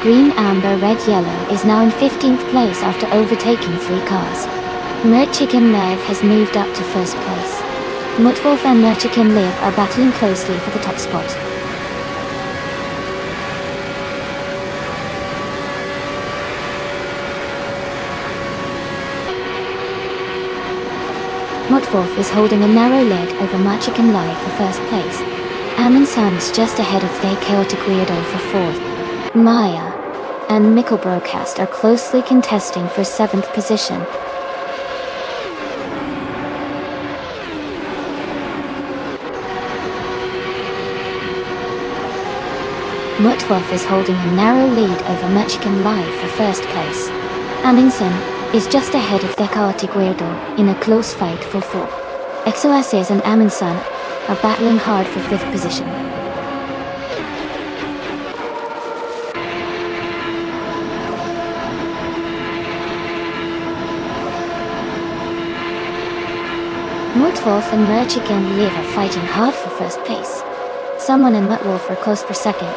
Green, amber, red, yellow is now in 15th place after overtaking 3 cars. Mer Chicken Live has moved up to first place. Mutwolf and Mer Chicken Live are battling closely for the top spot. Mutwolf is holding a narrow lead over Mer Chicken Live for first place. Amundsen is just ahead of The Chaotic Weirdo for fourth. Maya and Mikkel Broadcast are closely contesting for 7th position. Mutwolf is holding a narrow lead over Mer Chicken Live for first place. Amundsen is just ahead of The Chaotic Weirdo in a close fight for 4th. XOSS and Amundsen are battling hard for 5th position. Mutwolf and Mer Chicken Live are fighting hard for first place. Someone and Mutwolf are close for second.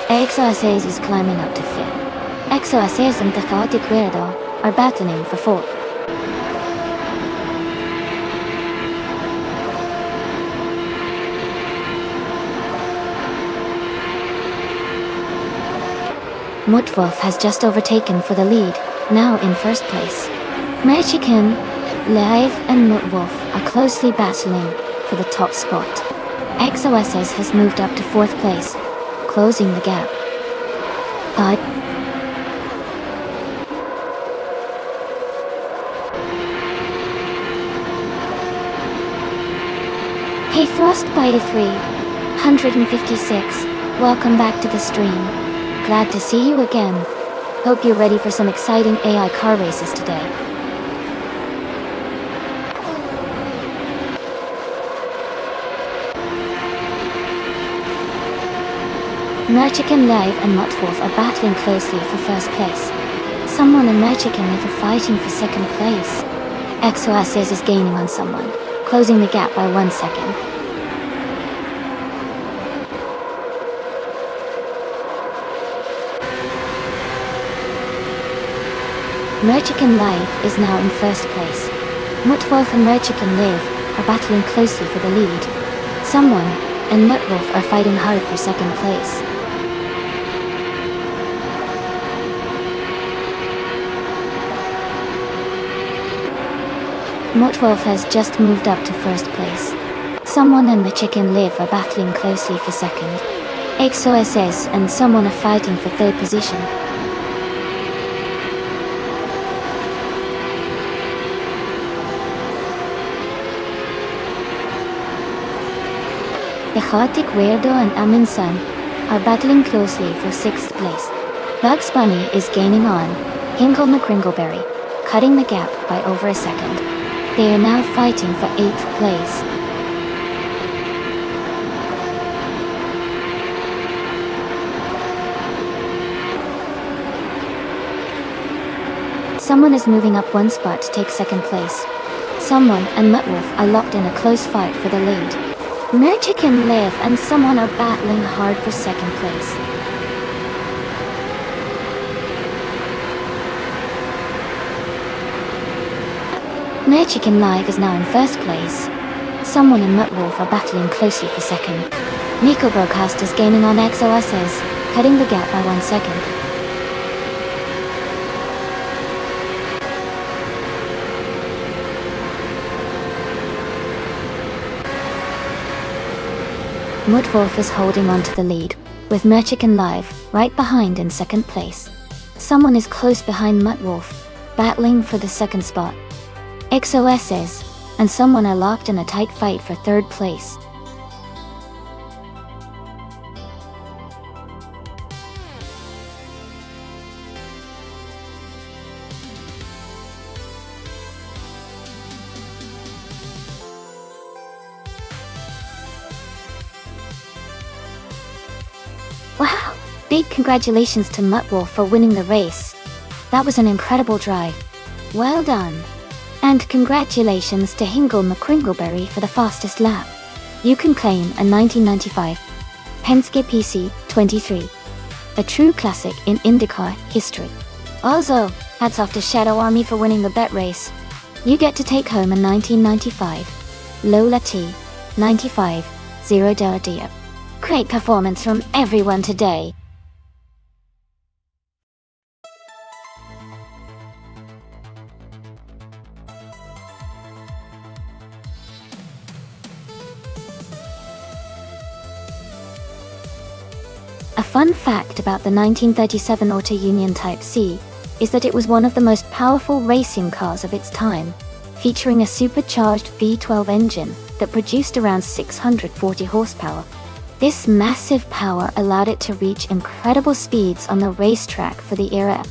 XOSS is climbing up to 5th. XOSS and The Chaotic Weirdo are battling for 4th. Mutwolf has just overtaken for the lead, now in first place. Mer Chicken Live and Mutwolf are closely battling for the top spot. XOSS has moved up to 4th place, closing the gap. Hey Thrust Biter 356, welcome back to the stream. Glad to see you again. Hope you're ready for some exciting AI car races today. Mer Chicken Live and Mutwolf are battling closely for first place. Someone and Mer Chicken Live are fighting for second place. XOSS is gaining on someone, closing the gap by 1 second. Mer Chicken Live is now in first place. Mutwolf and Mer Chicken Live are battling closely for the lead. Someone and Mutwolf are fighting hard for second place. Mutwolf has just moved up to first place. Someone and Mer Chicken Live are battling closely for second. XOSS and someone are fighting for third position. The chaotic Weirdo and Amin-san are battling closely for 6th place. Bugs Bunny is gaining on Hinkle McCringleberry, cutting the gap by over a second. They are now fighting for 8th place. Someone is moving up one spot to take 2nd place. Someone and Muttwolf are locked in a close fight for the lead. Merchican Liv and someone are battling hard for 2nd place. Merchican Live is now in 1st place. Someone and Muttwolf are battling closely for 2nd. Nico Broadcast is gaining on XOSS, cutting the gap by 1 second. Muttwolf is holding on to the lead, with Merchican Live right behind in 2nd place. Someone is close behind Muttwolf, battling for the 2nd spot. XOSS and someone are locked in a tight fight for 3rd place. Wow! Big congratulations to Muttwolf for winning the race. That was an incredible drive. Well done. And congratulations to Hinkle McCringleberry for the fastest lap. You can claim a 1995 Penske PC 23, a true classic in IndyCar history. Also, hats off to Shadow Army for winning the bet race. You get to take home a 1995 Lola T 95 Zero Dia. Great performance from everyone today. A fun fact about the 1937 Auto Union Type C is that it was one of the most powerful racing cars of its time, featuring a supercharged V12 engine that produced around 640 horsepower. This massive power allowed it to reach incredible speeds on the racetrack for the era.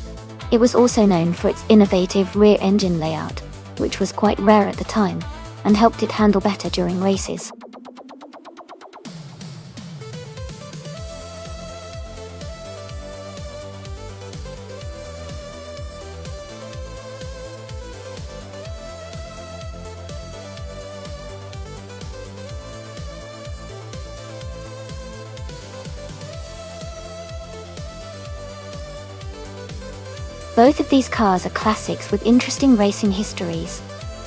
It was also known for its innovative rear engine layout, which was quite rare at the time, and helped it handle better during races. Both of these cars are classics with interesting racing histories.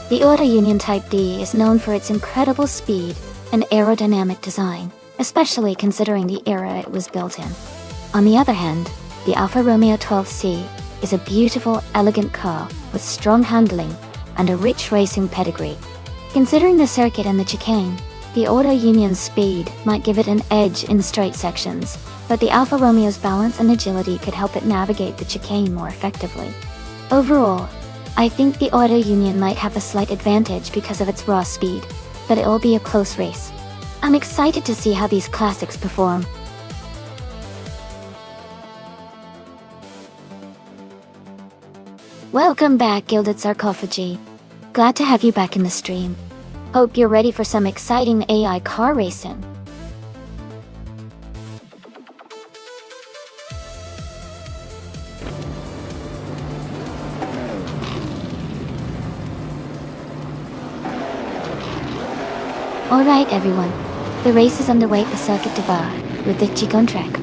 The Auto Union Type D is known for its incredible speed and aerodynamic design, especially considering the era it was built in. On the other hand, the Alfa Romeo 12C is a beautiful, elegant car with strong handling and a rich racing pedigree. Considering the circuit and the chicane, the Auto Union's speed might give it an edge in straight sections, but the Alfa Romeo's balance and agility could help it navigate the chicane more effectively. Overall, I think the Auto Union might have a slight advantage because of its raw speed, but it'll be a close race. I'm excited to see how these classics perform. Welcome back, Gilded Sarcophagi. Glad to have you back in the stream. Hope you're ready for some exciting AI car racing. Alright everyone, the race is underway at the Circuit de Var, with the Chicone track.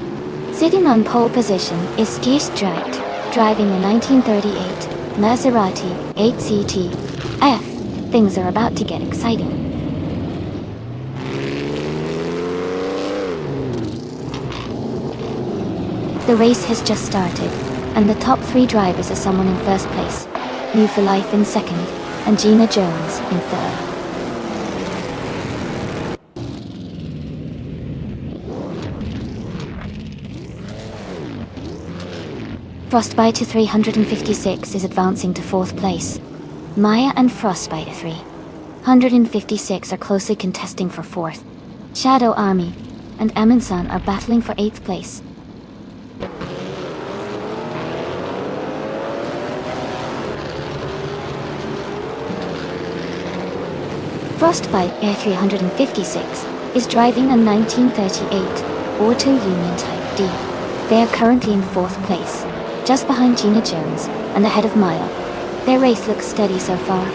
Sitting on pole position is Steve Strait, driving the 1938 Maserati 8CT-F. Things are about to get exciting. The race has just started, and the top 3 drivers are someone in 1st place, New for Life in 2nd, and Gina Jones in 3rd. Frostbite 356 is advancing to 4th place. Maya and Frostbite 356 are closely contesting for 4th. Shadow Army and Amundsen are battling for 8th place. Frostbite Air 356 is driving a 1938 Auto Union Type D. They are currently in 4th place, just behind Gina Jones and ahead of Maya. Their race looks steady so far.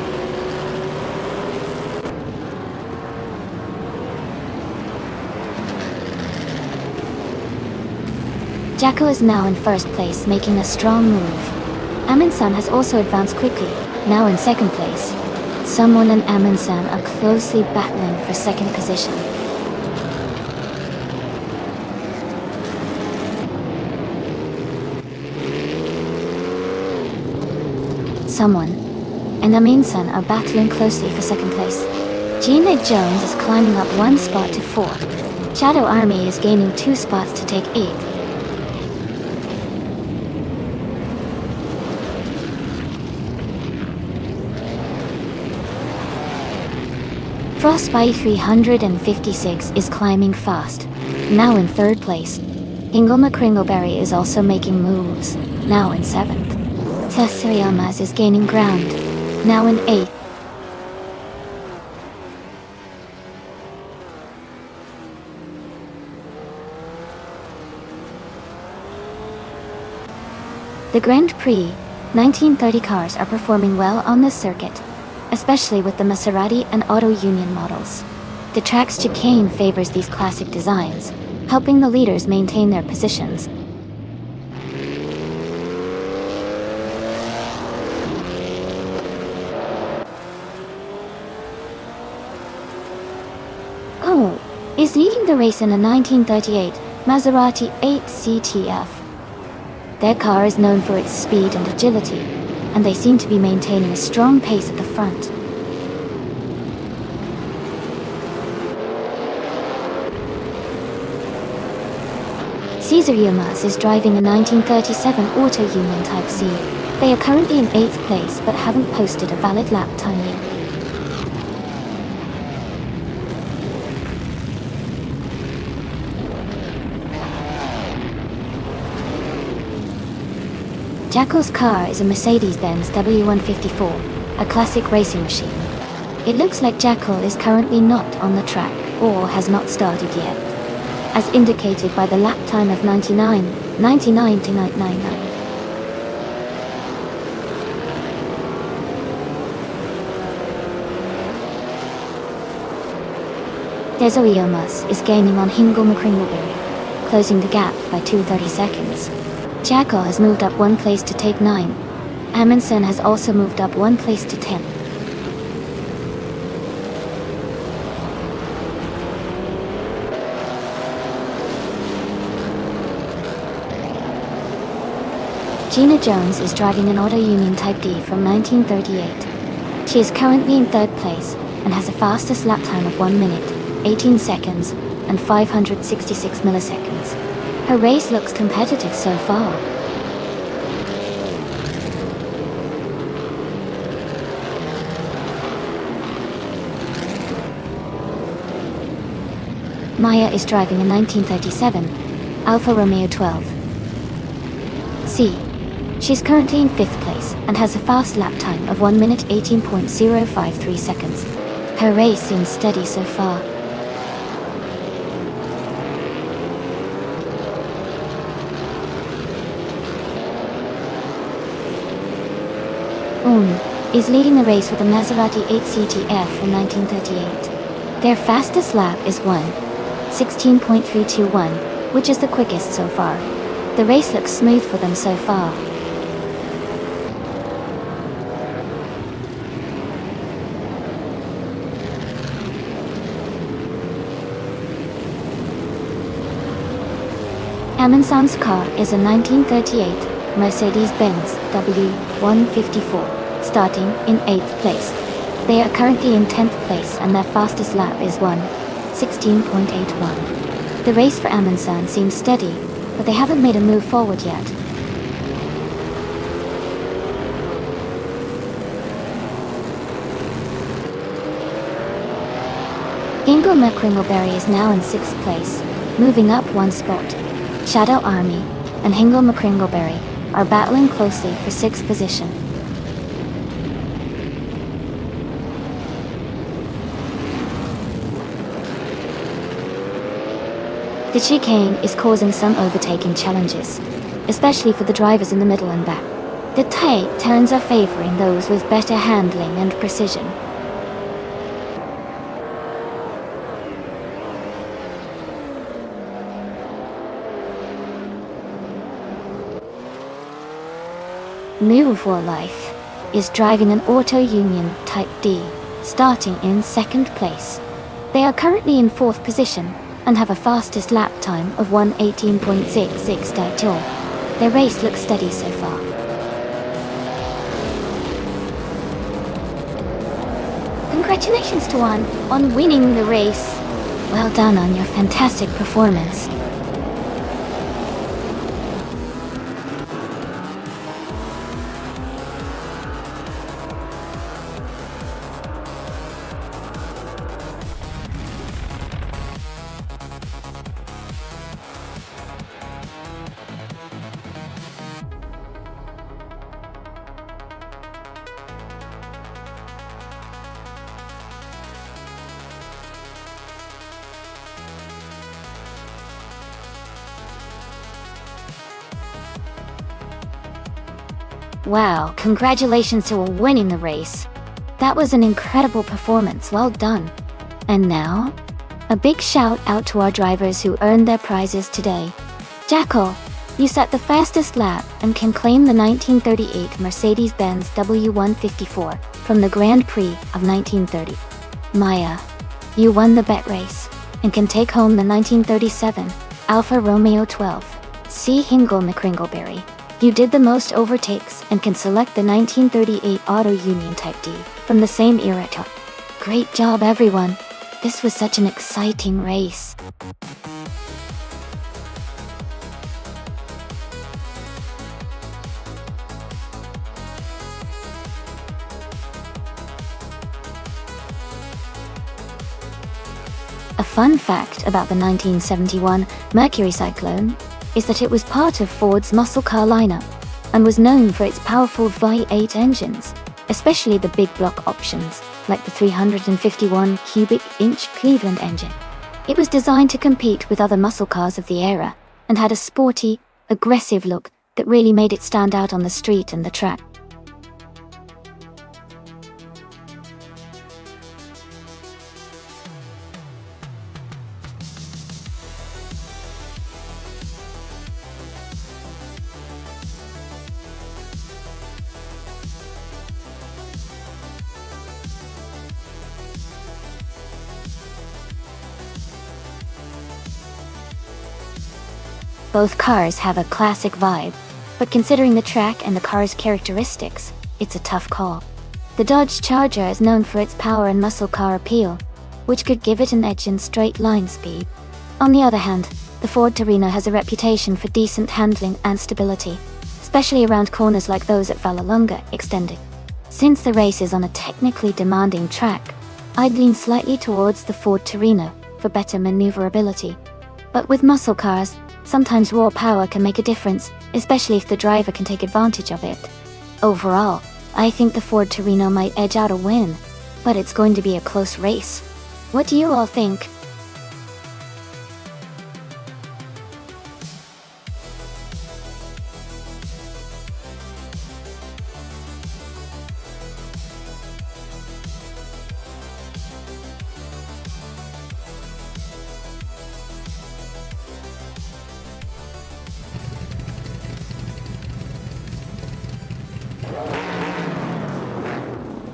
Jacko is now in 1st place, making a strong move. Amundsen has also advanced quickly, now in 2nd place. Someone and Amundsen are closely battling for 2nd position. Someone and Amundsen are battling closely for 2nd place. Gina Jones is climbing up 1 spot to 4. Shadow Army is gaining 2 spots to take 8th. Frostbite 356 is climbing fast, now in 3rd place. Ingolma Kringleberry is also making moves, now in 7th. Tesseriamas is gaining ground, now in 8th. The Grand Prix 1930 cars are performing well on this circuit, especially with the Maserati and Auto Union models. The track's chicane favors these classic designs, helping the leaders maintain their positions. Oh, is leading the race in a 1938 Maserati 8 CTF. Their car is known for its speed and agility, and they seem to be maintaining a strong pace at the front. Cesar Yilmaz is driving a 1937 Auto Union Type C. They are currently in 8th place but haven't posted a valid lap time yet. Jacko's car is a Mercedes-Benz W154, a classic racing machine. It looks like Jacko is currently not on the track, or has not started yet, as indicated by the lap time of 99 to 999. Desiree Yilmaz is gaining on Ingolma Kringleberry, closing the gap by 2:30 seconds. Jacko has moved up 1 place to take 9. Amundsen has also moved up 1 place to 10. Gina Jones is driving an Auto Union Type D from 1938. She is currently in 3rd place and has a fastest lap time of 1 minute, 18 seconds, and 566 milliseconds. Her race looks competitive so far. Maya is driving a 1937 Alfa Romeo 12 C. She's currently in 5th place and has a fast lap time of 1 minute 18.053 seconds. Her race seems steady so far. Is leading the race with a Maserati 8 CTF from 1938. Their fastest lap is 1:16.321, which is the quickest so far. The race looks smooth for them so far. Amundsen's car is a 1938 Mercedes-Benz W154, starting in 8th place. They are currently in 10th place and their fastest lap is 1:16.81. The race for Amundsen seems steady, but they haven't made a move forward yet. Hingle McCringleberry is now in 6th place, moving up one spot. Shadow Army and Hingle McCringleberry are battling closely for 6th position. The chicane is causing some overtaking challenges, especially for the drivers in the middle and back. The tight turns are favoring those with better handling and precision. Move for Life is driving an Auto Union Type D, starting in 2nd place. They are currently in 4th position and have a fastest lap time of 1:18.66. Their race looks steady so far. Congratulations to Juan on winning the race. Well done on your fantastic performance. Wow, congratulations to winning the race. That was an incredible performance, well done. And now, a big shout out to our drivers who earned their prizes today. Jackal, you set the fastest lap and can claim the 1938 Mercedes-Benz W154 from the Grand Prix of 1930. Maya, you won the bet race and can take home the 1937 Alfa Romeo 12. C. Hingle McCringleberry, you did the most overtakes and can select the 1938 Auto Union Type D from the same era. Great job, everyone. This was such an exciting race. A fun fact about the 1971 Mercury Cyclone is that it was part of Ford's muscle car lineup and was known for its powerful V8 engines, especially the big block options like the 351 cubic inch Cleveland engine. It was designed to compete with other muscle cars of the era and had a sporty, aggressive look that really made it stand out on the street and the track. Both cars have a classic vibe, but considering the track and the car's characteristics, it's a tough call. The Dodge Charger is known for its power and muscle car appeal, which could give it an edge in straight line speed. On the other hand, the Ford Torino has a reputation for decent handling and stability, especially around corners like those at Vallelonga Extended. Since the race is on a technically demanding track, I'd lean slightly towards the Ford Torino for better maneuverability. But with muscle cars, sometimes raw power can make a difference, especially if the driver can take advantage of it. Overall, I think the Ford Torino might edge out a win, but it's going to be a close race. What do you all think?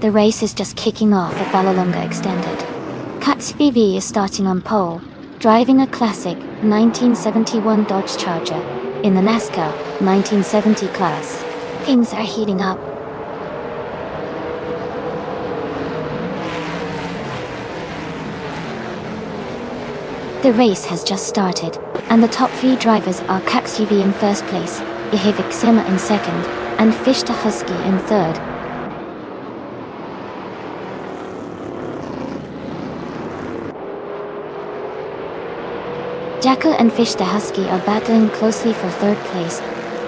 The race is just kicking off at Vallelonga Extended. Katz BV is starting on pole, driving a classic 1971 Dodge Charger in the NASCAR 1970 class. Things are heating up. The race has just started, and the top three drivers are Katz UV in first place, Ihevik Sema in second, and Fishta Husky in third. Jackal and Fish the Husky are battling closely for 3rd place.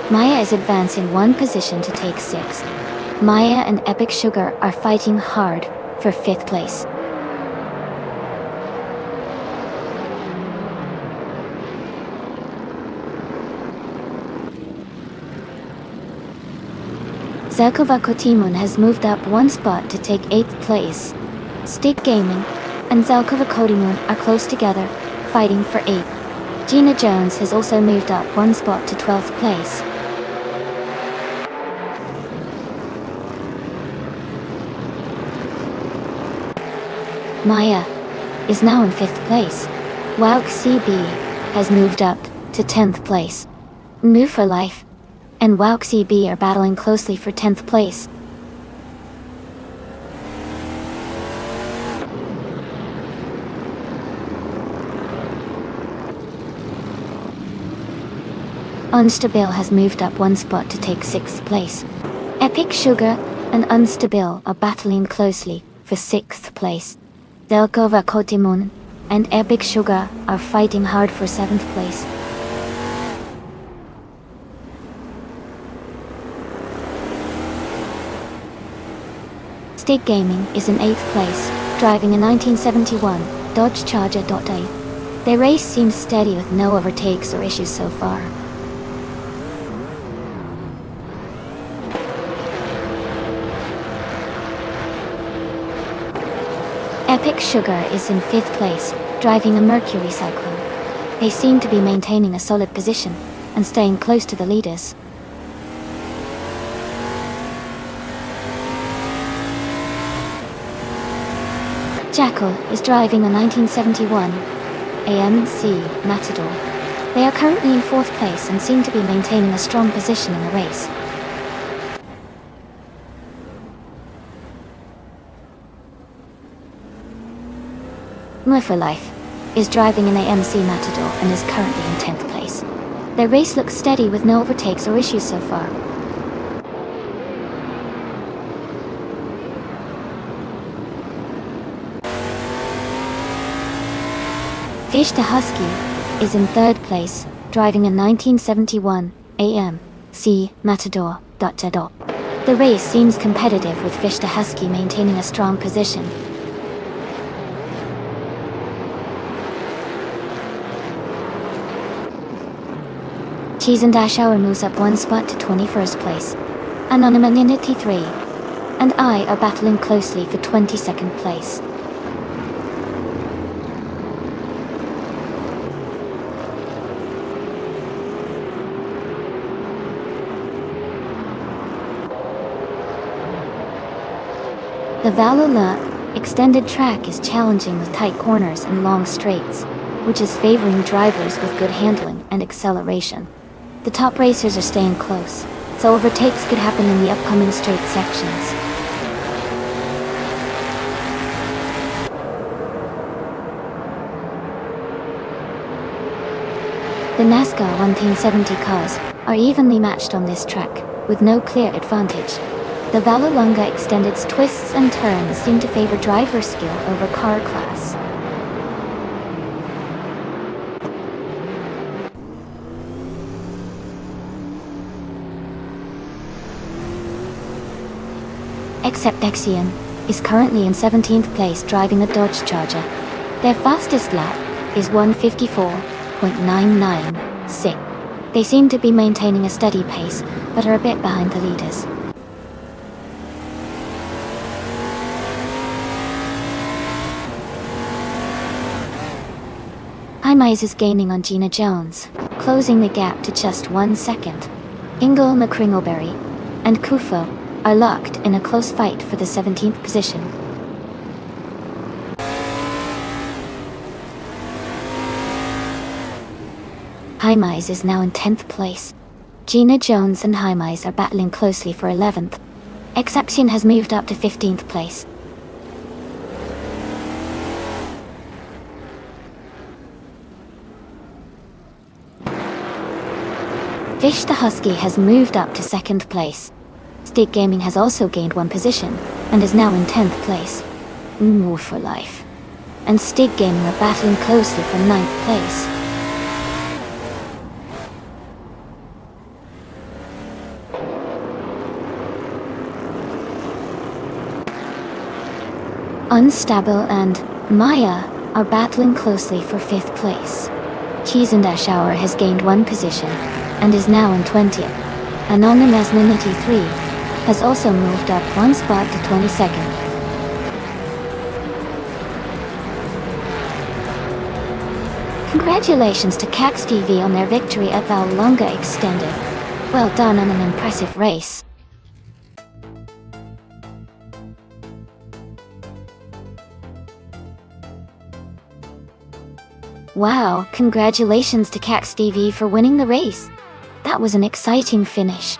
Maya is advancing 1 position to take 6th. Maya and Epic Sugar are fighting hard for 5th place. Zelkova Kotimun has moved up 1 spot to take 8th place. Stick Gaming and Zelkova Kotimun are close together, fighting for 8th. Gina Jones has also moved up 1 spot to 12th place. Maya is now in 5th place. Wauk CB has moved up to 10th place. Move for Life and Wauk CB are battling closely for 10th place. Unstable has moved up 1 spot to take 6th place. Epic Sugar and Unstable are battling closely for 6th place. Zelkova Kotimun and Epic Sugar are fighting hard for 7th place. Stick Gaming is in 8th place, driving a 1971 Dodge Charger. Their race seems steady with no overtakes or issues so far. Epic Sugar is in 5th place, driving a Mercury Cyclone. They seem to be maintaining a solid position and staying close to the leaders. Jackal is driving a 1971 AMC Matador. They are currently in 4th place and seem to be maintaining a strong position in the race. Move for Life is driving an AMC Matador and is currently in 10th place. Their race looks steady with no overtakes or issues so far. Fish the Husky is in 3rd place, driving a 1971 AMC Matador. The race seems competitive with Fish the Husky maintaining a strong position. Cheese and Dash Hour moves up 1 spot to 21st place. Anonymity 3 and I are battling closely for 22nd place. The Valhalla extended track is challenging with tight corners and long straights, which is favoring drivers with good handling and acceleration. The top racers are staying close, so overtakes could happen in the upcoming straight sections. The NASCAR 1970 cars are evenly matched on this track, with no clear advantage. The Vallelunga Extended's twists and turns seem to favor driver skill over car class. Except Exian is currently in 17th place driving a Dodge Charger. Their fastest lap is 1:54.996. They seem to be maintaining a steady pace, but are a bit behind the leaders. Highmise is gaining on Gina Jones, closing the gap to just 1 second. Ingle McCringleberry and Kufo are locked in a close fight for the 17th position. Highmise is now in 10th place. Gina Jones and Highmise are battling closely for 11th. Exception has moved up to 15th place. Fish the Husky has moved up to 2nd place. Stick Gaming has also gained 1 position, and is now in 10th place. Move for Life and Stick Gaming are battling closely for 9th place. Unstable and Maya are battling closely for 5th place. Hour has gained 1 position and is now in 20th. Anonymous 93 has also moved up 1 spot to 22nd. Congratulations to Cax TV on their victory at Valonga Extended. Well done on an impressive race. Wow, congratulations to Cax TV for winning the race. That was an exciting finish.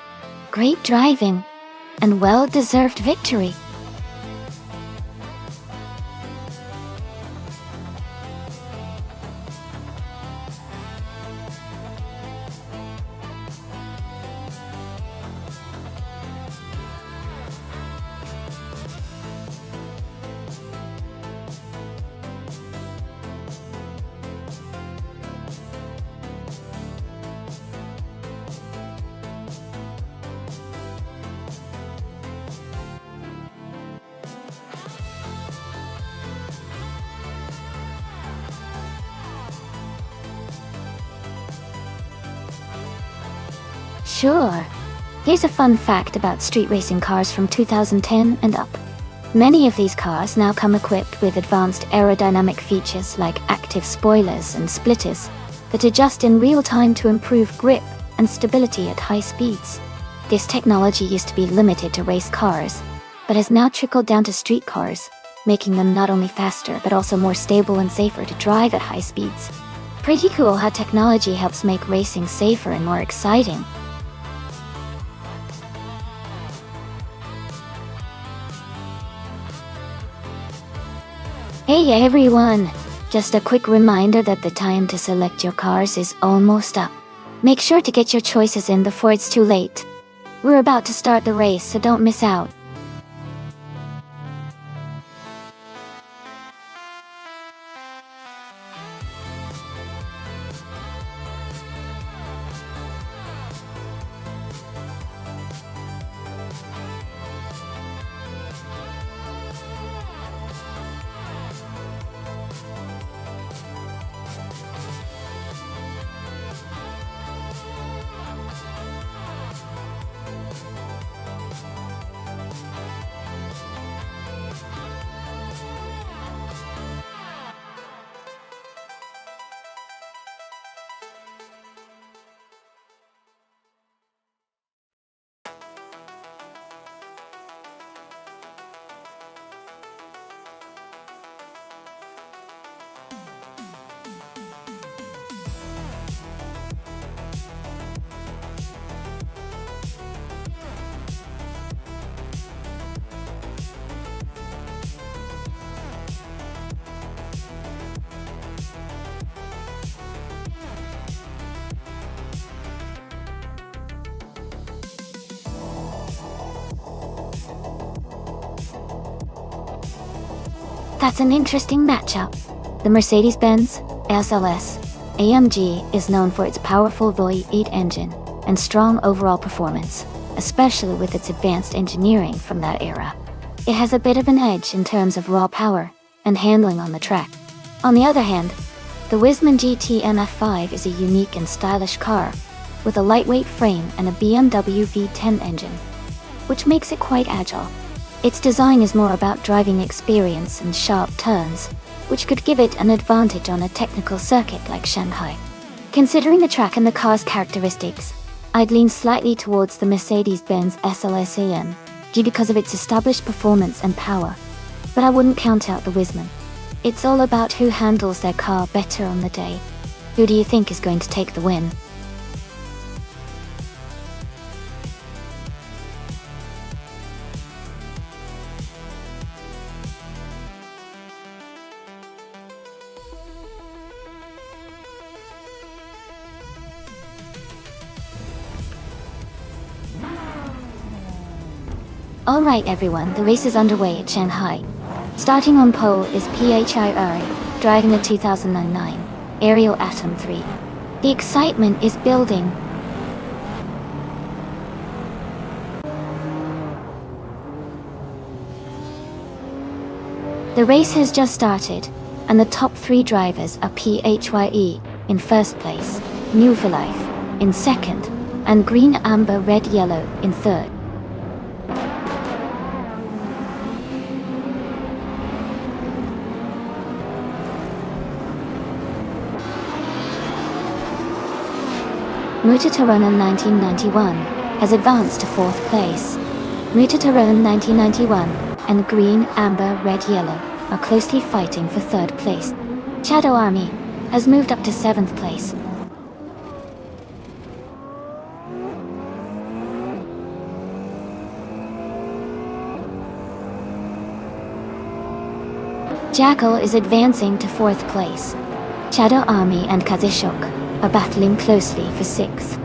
Great driving, and well-deserved victory. Sure. Here's a fun fact about street racing cars from 2010 and up. Many of these cars now come equipped with advanced aerodynamic features like active spoilers and splitters that adjust in real time to improve grip and stability at high speeds. This technology used to be limited to race cars, but has now trickled down to street cars, making them not only faster but also more stable and safer to drive at high speeds. Pretty cool how technology helps make racing safer and more exciting. Hey everyone! Just a quick reminder that the time to select your cars is almost up. Make sure to get your choices in before it's too late. We're about to start the race, so don't miss out. That's an interesting matchup. The Mercedes-Benz SLS AMG is known for its powerful V8 engine and strong overall performance, especially with its advanced engineering from that era. It has a bit of an edge in terms of raw power and handling on the track. On the other hand, the Wisman GT MF5 is a unique and stylish car with a lightweight frame and a BMW V10 engine, which makes it quite agile. Its design is more about driving experience and sharp turns, which could give it an advantage on a technical circuit like Shanghai. Considering the track and the car's characteristics, I'd lean slightly towards the Mercedes-Benz SLS AM, due because of its established performance and power. But I wouldn't count out the Wisman. It's all about who handles their car better on the day. Who do you think is going to take the win? Alright everyone, the race is underway at Shanghai. Starting on pole is PHIR, driving the 2009 Ariel Atom 3. The excitement is building. The race has just started, and the top 3 drivers are PHYE in first place, New for Life in second, and Green Amber Red Yellow in third. Mutatarone 1991 has advanced to 4th place. Mutatarone 1991 and Green Amber Red Yellow are closely fighting for 3rd place. Shadow Army has moved up to 7th place. Jackal is advancing to 4th place. Shadow Army and Kazishok are battling closely for 6th.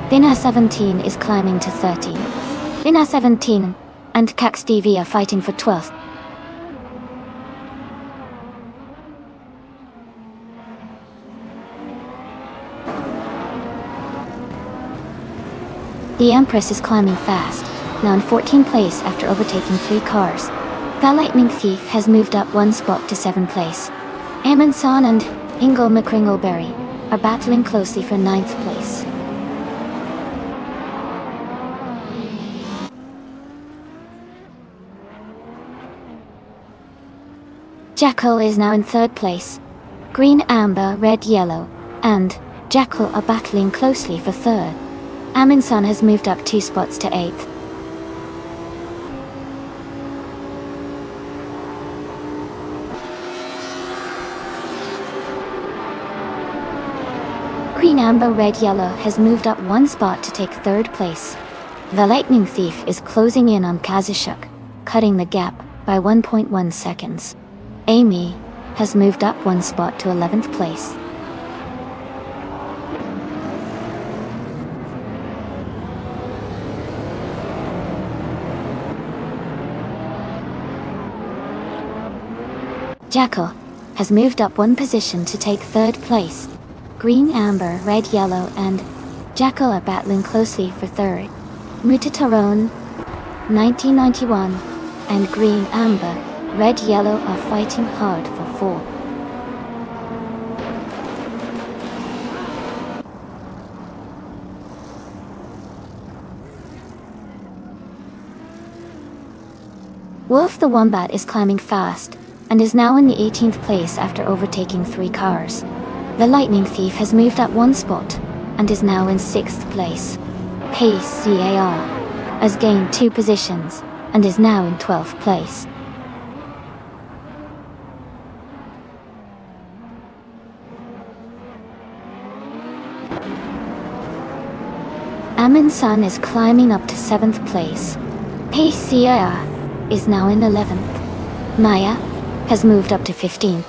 Vina 17 is climbing to 13. Vina 17 and Cax TV are fighting for 12th. The Empress is climbing fast, now in 14th place after overtaking 3 cars. The Lightning Thief has moved up 1 spot to 7th place. Amundsen and Ingle McCringleberry are battling closely for 9th place. Jackal is now in 3rd place. Green, Amber, Red, Yellow, and Jackal are battling closely for 3rd. Amundsen has moved up 2 spots to 8th. Green, Amber, Red, Yellow has moved up 1 spot to take 3rd place. The Lightning Thief is closing in on Kazishuk, cutting the gap by 1.1 seconds. Amy has moved up 1 spot to 11th place. Jackal has moved up 1 position to take 3rd place. Green, Amber, Red, Yellow, and Jackal are battling closely for 3rd. Mutatarone 1991 and Green, Amber, Red, Yellow are fighting hard for 4th. Wolf the Wombat is climbing fast, and is now in the 18th place after overtaking 3 cars. The Lightning Thief has moved up 1 spot, and is now in 6th place. Pace CAR has gained 2 positions, and is now in 12th place. Amundsen is climbing up to 7th place. Pace CAR is now in 11th. Maya has moved up to 15th.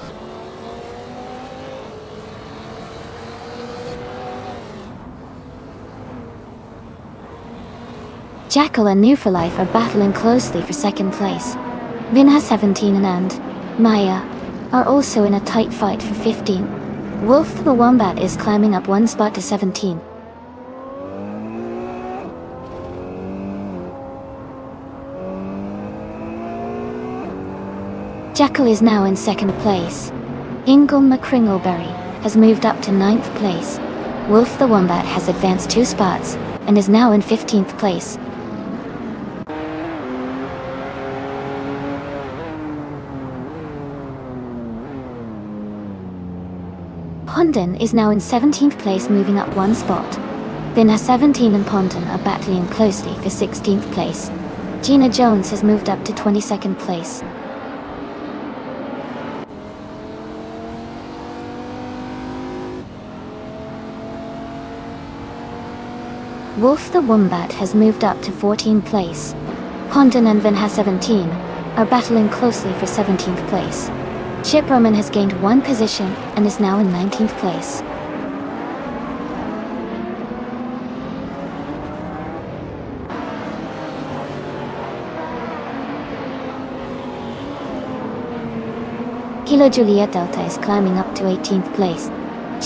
Jackal and New for Life are battling closely for 2nd place. Vinha 17 and Maya are also in a tight fight for 15th. Wolf the Wombat is climbing up 1 spot to 17th. Jackal is now in 2nd place. Ingle McCringleberry has moved up to 9th place. Wolf the Wombat has advanced 2 spots, and is now in 15th place. Pondon is now in 17th place, moving up 1 spot. Vinha 17 and Pondon are battling closely for 16th place. Gina Jones has moved up to 22nd place. Wolf the Wombat has moved up to 14th place. Pondon and Vinha 17 are battling closely for 17th place. Chip Roman has gained 1 position and is now in 19th place. Kilo Juliet Delta is climbing up to 18th place.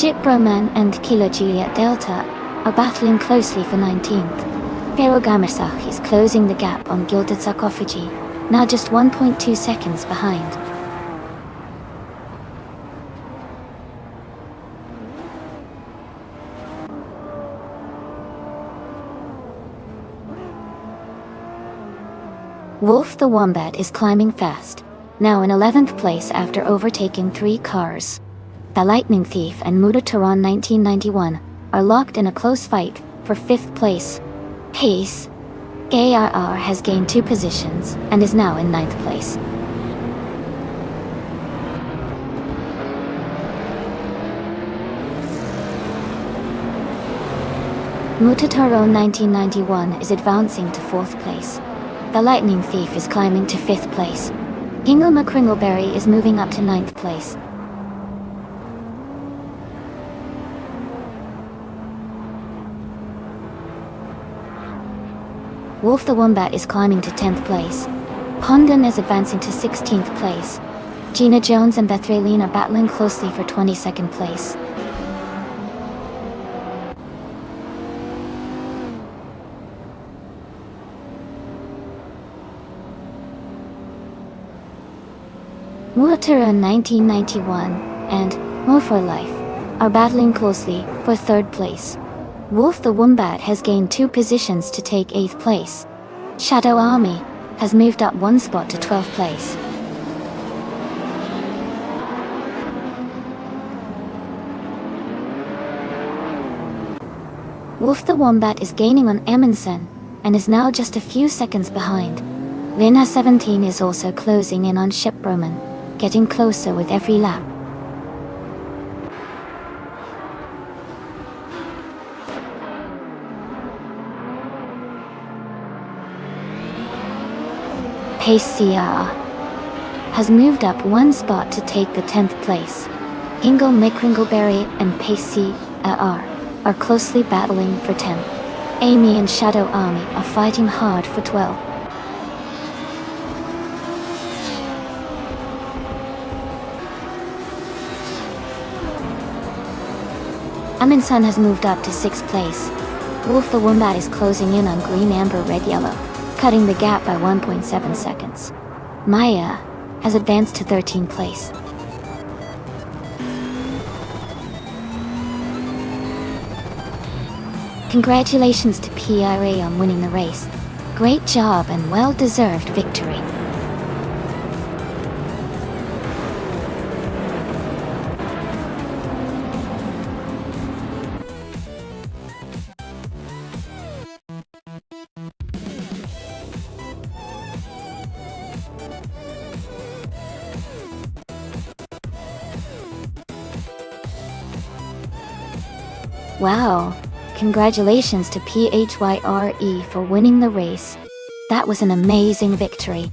Chip Roman and Kilo Juliet Delta are battling closely for 19th. Pero Gamirsach is closing the gap on Gilded Sarcophagi, now just 1.2 seconds behind. Wolf the Wombat is climbing fast, now in 11th place after overtaking 3 cars. The Lightning Thief and Mutateron 1991 are locked in a close fight for 5th place. Pace ARR has gained 2 positions and is now in 9th place. Mutateron 1991 is advancing to 4th place. The Lightning Thief is climbing to 5th place. Hingle McCringleberry is moving up to 9th place. Wolf the Wombat is climbing to 10th place. Pondon is advancing to 16th place. Gina Jones and Bethraleen are battling closely for 22nd place. Mutateron 1991 and More for Life are battling closely for 3rd place. Wolf the Wombat has gained 2 positions to take 8th place. Shadow Army has moved up 1 spot to 12th place. Wolf the Wombat is gaining on Amundsen and is now just a few seconds behind. Lina 17 is also closing in on Ship Roman, getting closer with every lap. Pace CR has moved up 1 spot to take the 10th place. Hingle McCringleberry and Pace CR are closely battling for 10th. Amy and Shadow Army are fighting hard for 12th. Amundsen has moved up to 6th place. Wolf the Wombat is closing in on Green Amber Red Yellow, cutting the gap by 1.7 seconds. Maya has advanced to 13th place. Congratulations to PRA on winning the race. Great job and well-deserved victory. Wow, congratulations to PHYRE for winning the race. That was an amazing victory.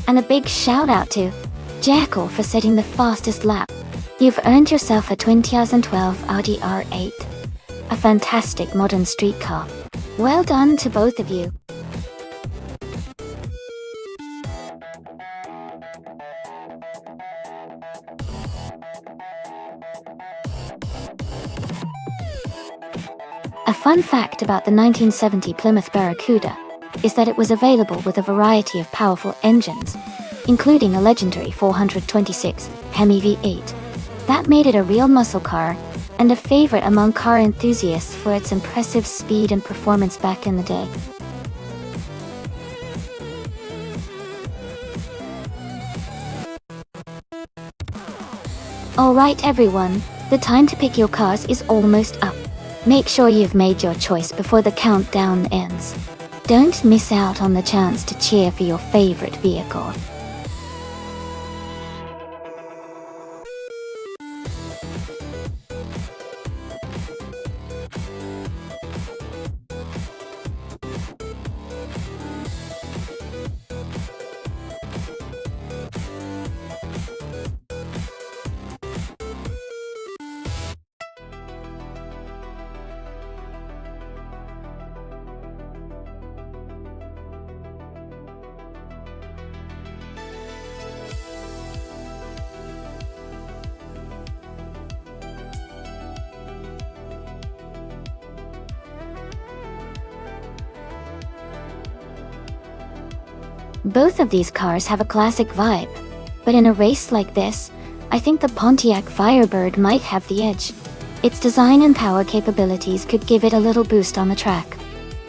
And a big shout out to Jackal for setting the fastest lap. You've earned yourself a 2012 Audi R8. A fantastic modern street car. Well done to both of you. A fun fact about the 1970 Plymouth Barracuda is that it was available with a variety of powerful engines, including a legendary 426 Hemi V8. That made it a real muscle car, and a favorite among car enthusiasts for its impressive speed and performance back in the day. Alright everyone, the time to pick your cars is almost up. Make sure you've made your choice before the countdown ends. Don't miss out on the chance to cheer for your favorite vehicle. Both of these cars have a classic vibe, but in a race like this, I think the Pontiac Firebird might have the edge. Its design and power capabilities could give it a little boost on the track.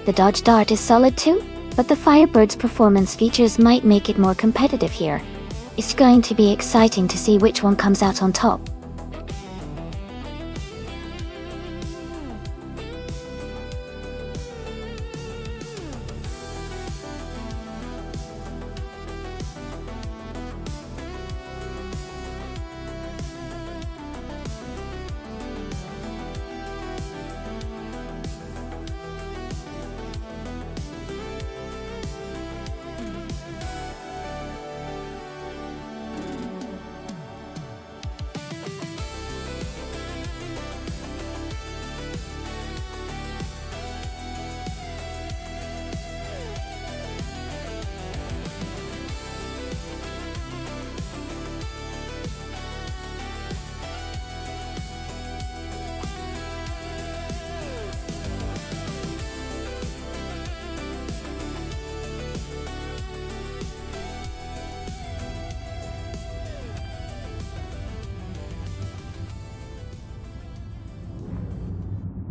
The Dodge Dart is solid too, but the Firebird's performance features might make it more competitive here. It's going to be exciting to see which one comes out on top.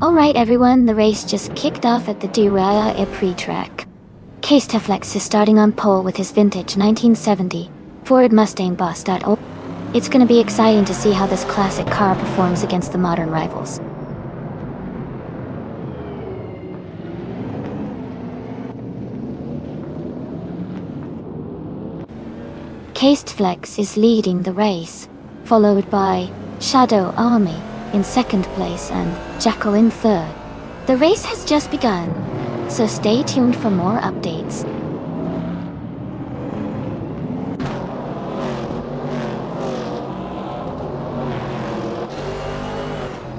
Alright everyone, the race just kicked off at the Duraya Epri track. Case Teflex is starting on pole with his vintage 1970 Ford Mustang Boss. It's gonna be exciting to see how this classic car performs against the modern rivals. Case Teflex is leading the race, followed by Shadow Army in second place and Jackal in third. The race has just begun, so stay tuned for more updates.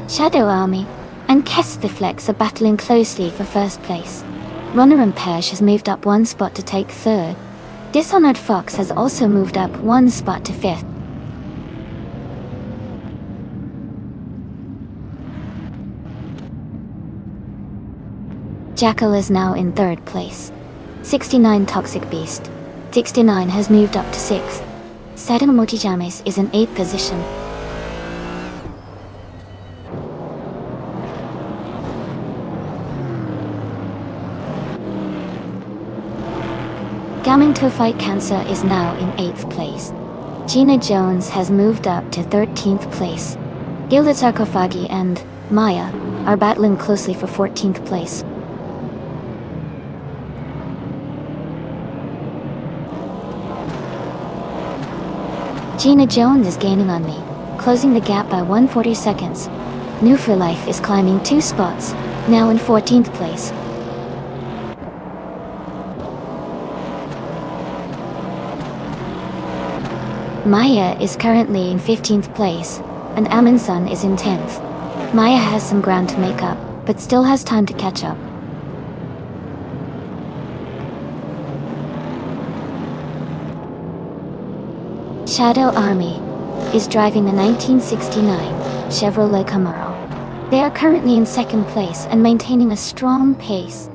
Shadow Army and Kesteflex are battling closely for first place. Runner and Pesh has moved up one spot to take third. Dishonored Fox has also moved up one spot to fifth. Jackal is now in third place. 69 Toxic Beast. 69 has moved up to 6th. Sedam Motijames is in 8th position. Gaming to Fight Cancer is now in 8th place. Gina Jones has moved up to 13th place. Gilded Sarcophagi and Maya are battling closely for 14th place. Gina Jones is gaining on me, closing the gap by 140 seconds. New for Life is climbing 2 spots, now in 14th place. Maya is currently in 15th place, and Amonsun is in 10th. Maya has some ground to make up, but still has time to catch up. Shadow Army is driving the 1969 Chevrolet Camaro. They are currently in second place and maintaining a strong pace.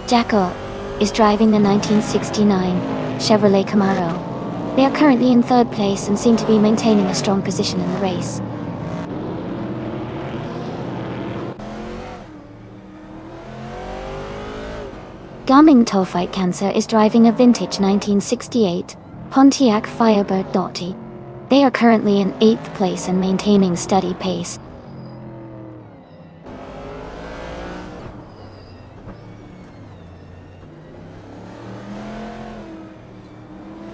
Jackal is driving the 1969 Chevrolet Camaro. They are currently in third place and seem to be maintaining a strong position in the race. Gaming To Fight Cancer is driving a vintage 1968 Pontiac Firebird Dottie. They are currently in 8th place and maintaining steady pace.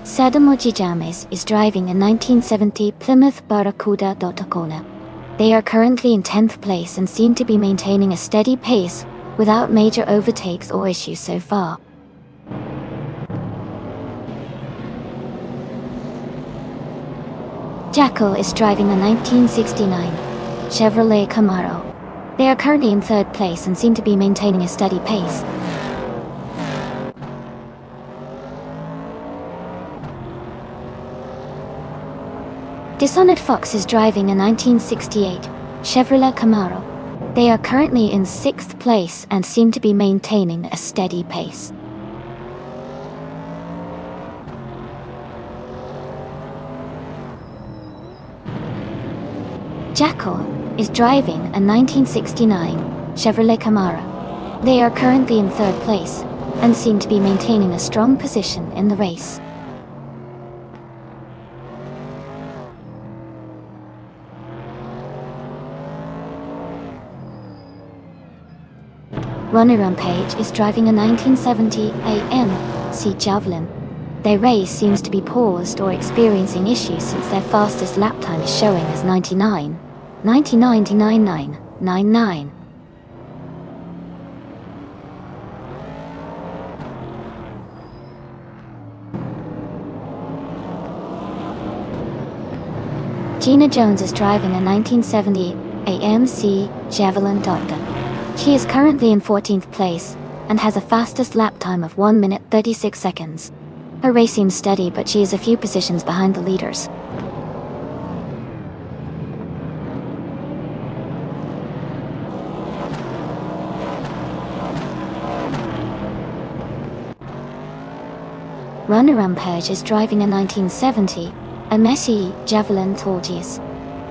Sadamoji James is driving a 1970 Plymouth Barracuda Dotacona. They are currently in 10th place and seem to be maintaining a steady pace without major overtakes or issues so far. Jackal is driving a 1969 Chevrolet Camaro. They are currently in third place and seem to be maintaining a steady pace. Dishonored Fox is driving a 1968 Chevrolet Camaro. They are currently in 6th place and seem to be maintaining a steady pace. Jackal is driving a 1969 Chevrolet Camaro. They are currently in third place and seem to be maintaining a strong position in the race. Runner on page is driving a 1970 AMC Javelin. Their race seems to be paused or experiencing issues since their fastest lap time is showing as 99.9999. Gina Jones is driving a 1970 AMC Javelin Gun. She is currently in 14th place and has a fastest lap time of 1 minute 36 seconds. Her race seems steady, but she is a few positions behind the leaders. Runner Rampage is driving a 1970 Messi Javelin Tortoise.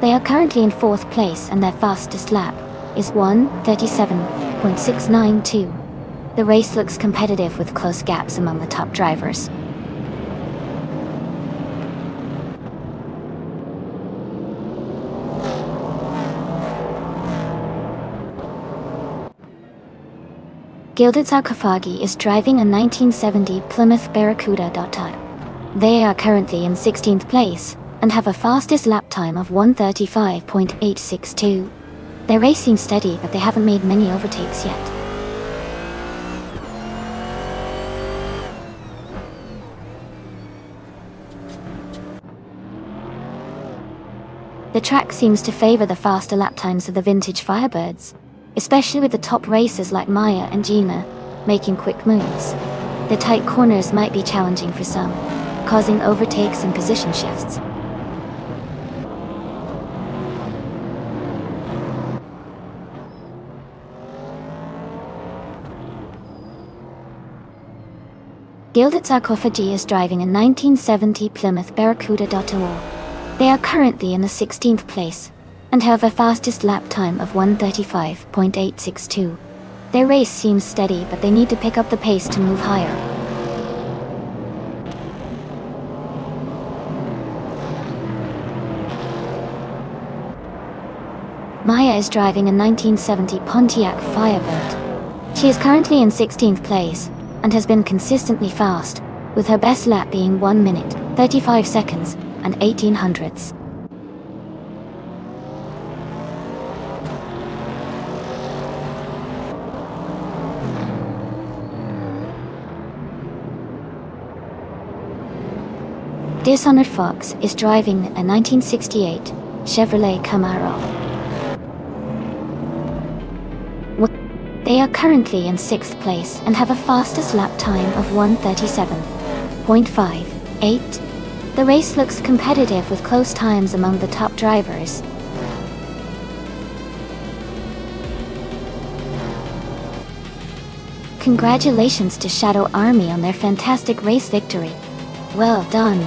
They are currently in 4th place and their fastest lap is 1:37.692. The race looks competitive with close gaps among the top drivers. Gilded Sarcophagi is driving a 1970 Plymouth Barracuda. They are currently in 16th place and have a fastest lap time of 1:35.862. Their race seems steady, but they haven't made many overtakes yet. The track seems to favor the faster lap times of the vintage Firebirds, especially with the top racers like Maya and Gina making quick moves. The tight corners might be challenging for some, causing overtakes and position shifts. Gilded Sarcophagi is driving a 1970 Plymouth Barracuda. They are currently in the 16th place and have a fastest lap time of 1:35.862. Their race seems steady, but they need to pick up the pace to move higher. Maya is driving a 1970 Pontiac Firebird. She is currently in 16th place and has been consistently fast, with her best lap being 1 minute, 35 seconds, and 18 hundredths. Dishonored Fox is driving a 1968 Chevrolet Camaro. They are currently in 6th place and have a fastest lap time of 1:37.58. The race looks competitive with close times among the top drivers. Congratulations to Shadow Army on their fantastic race victory. Well done.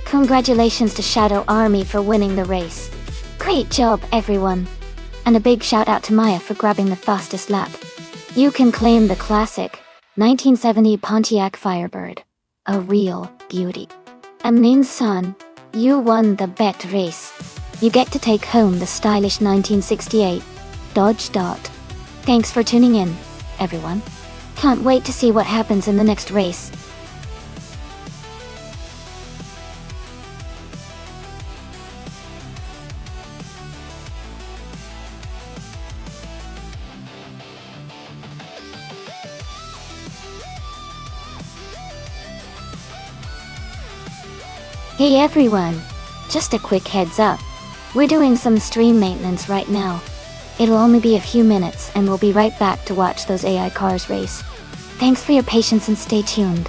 Congratulations to Shadow Army for winning the race. Great job, everyone. And a big shout out to Maya for grabbing the fastest lap. You can claim the classic 1970 Pontiac Firebird. A real beauty. Amnin's son, you won the bet race. You get to take home the stylish 1968 Dodge Dart. Thanks for tuning in, everyone. Can't wait to see what happens in the next race. Hey everyone! Just a quick heads up. We're doing some stream maintenance right now. It'll only be a few minutes and we'll be right back to watch those AI cars race. Thanks for your patience and stay tuned.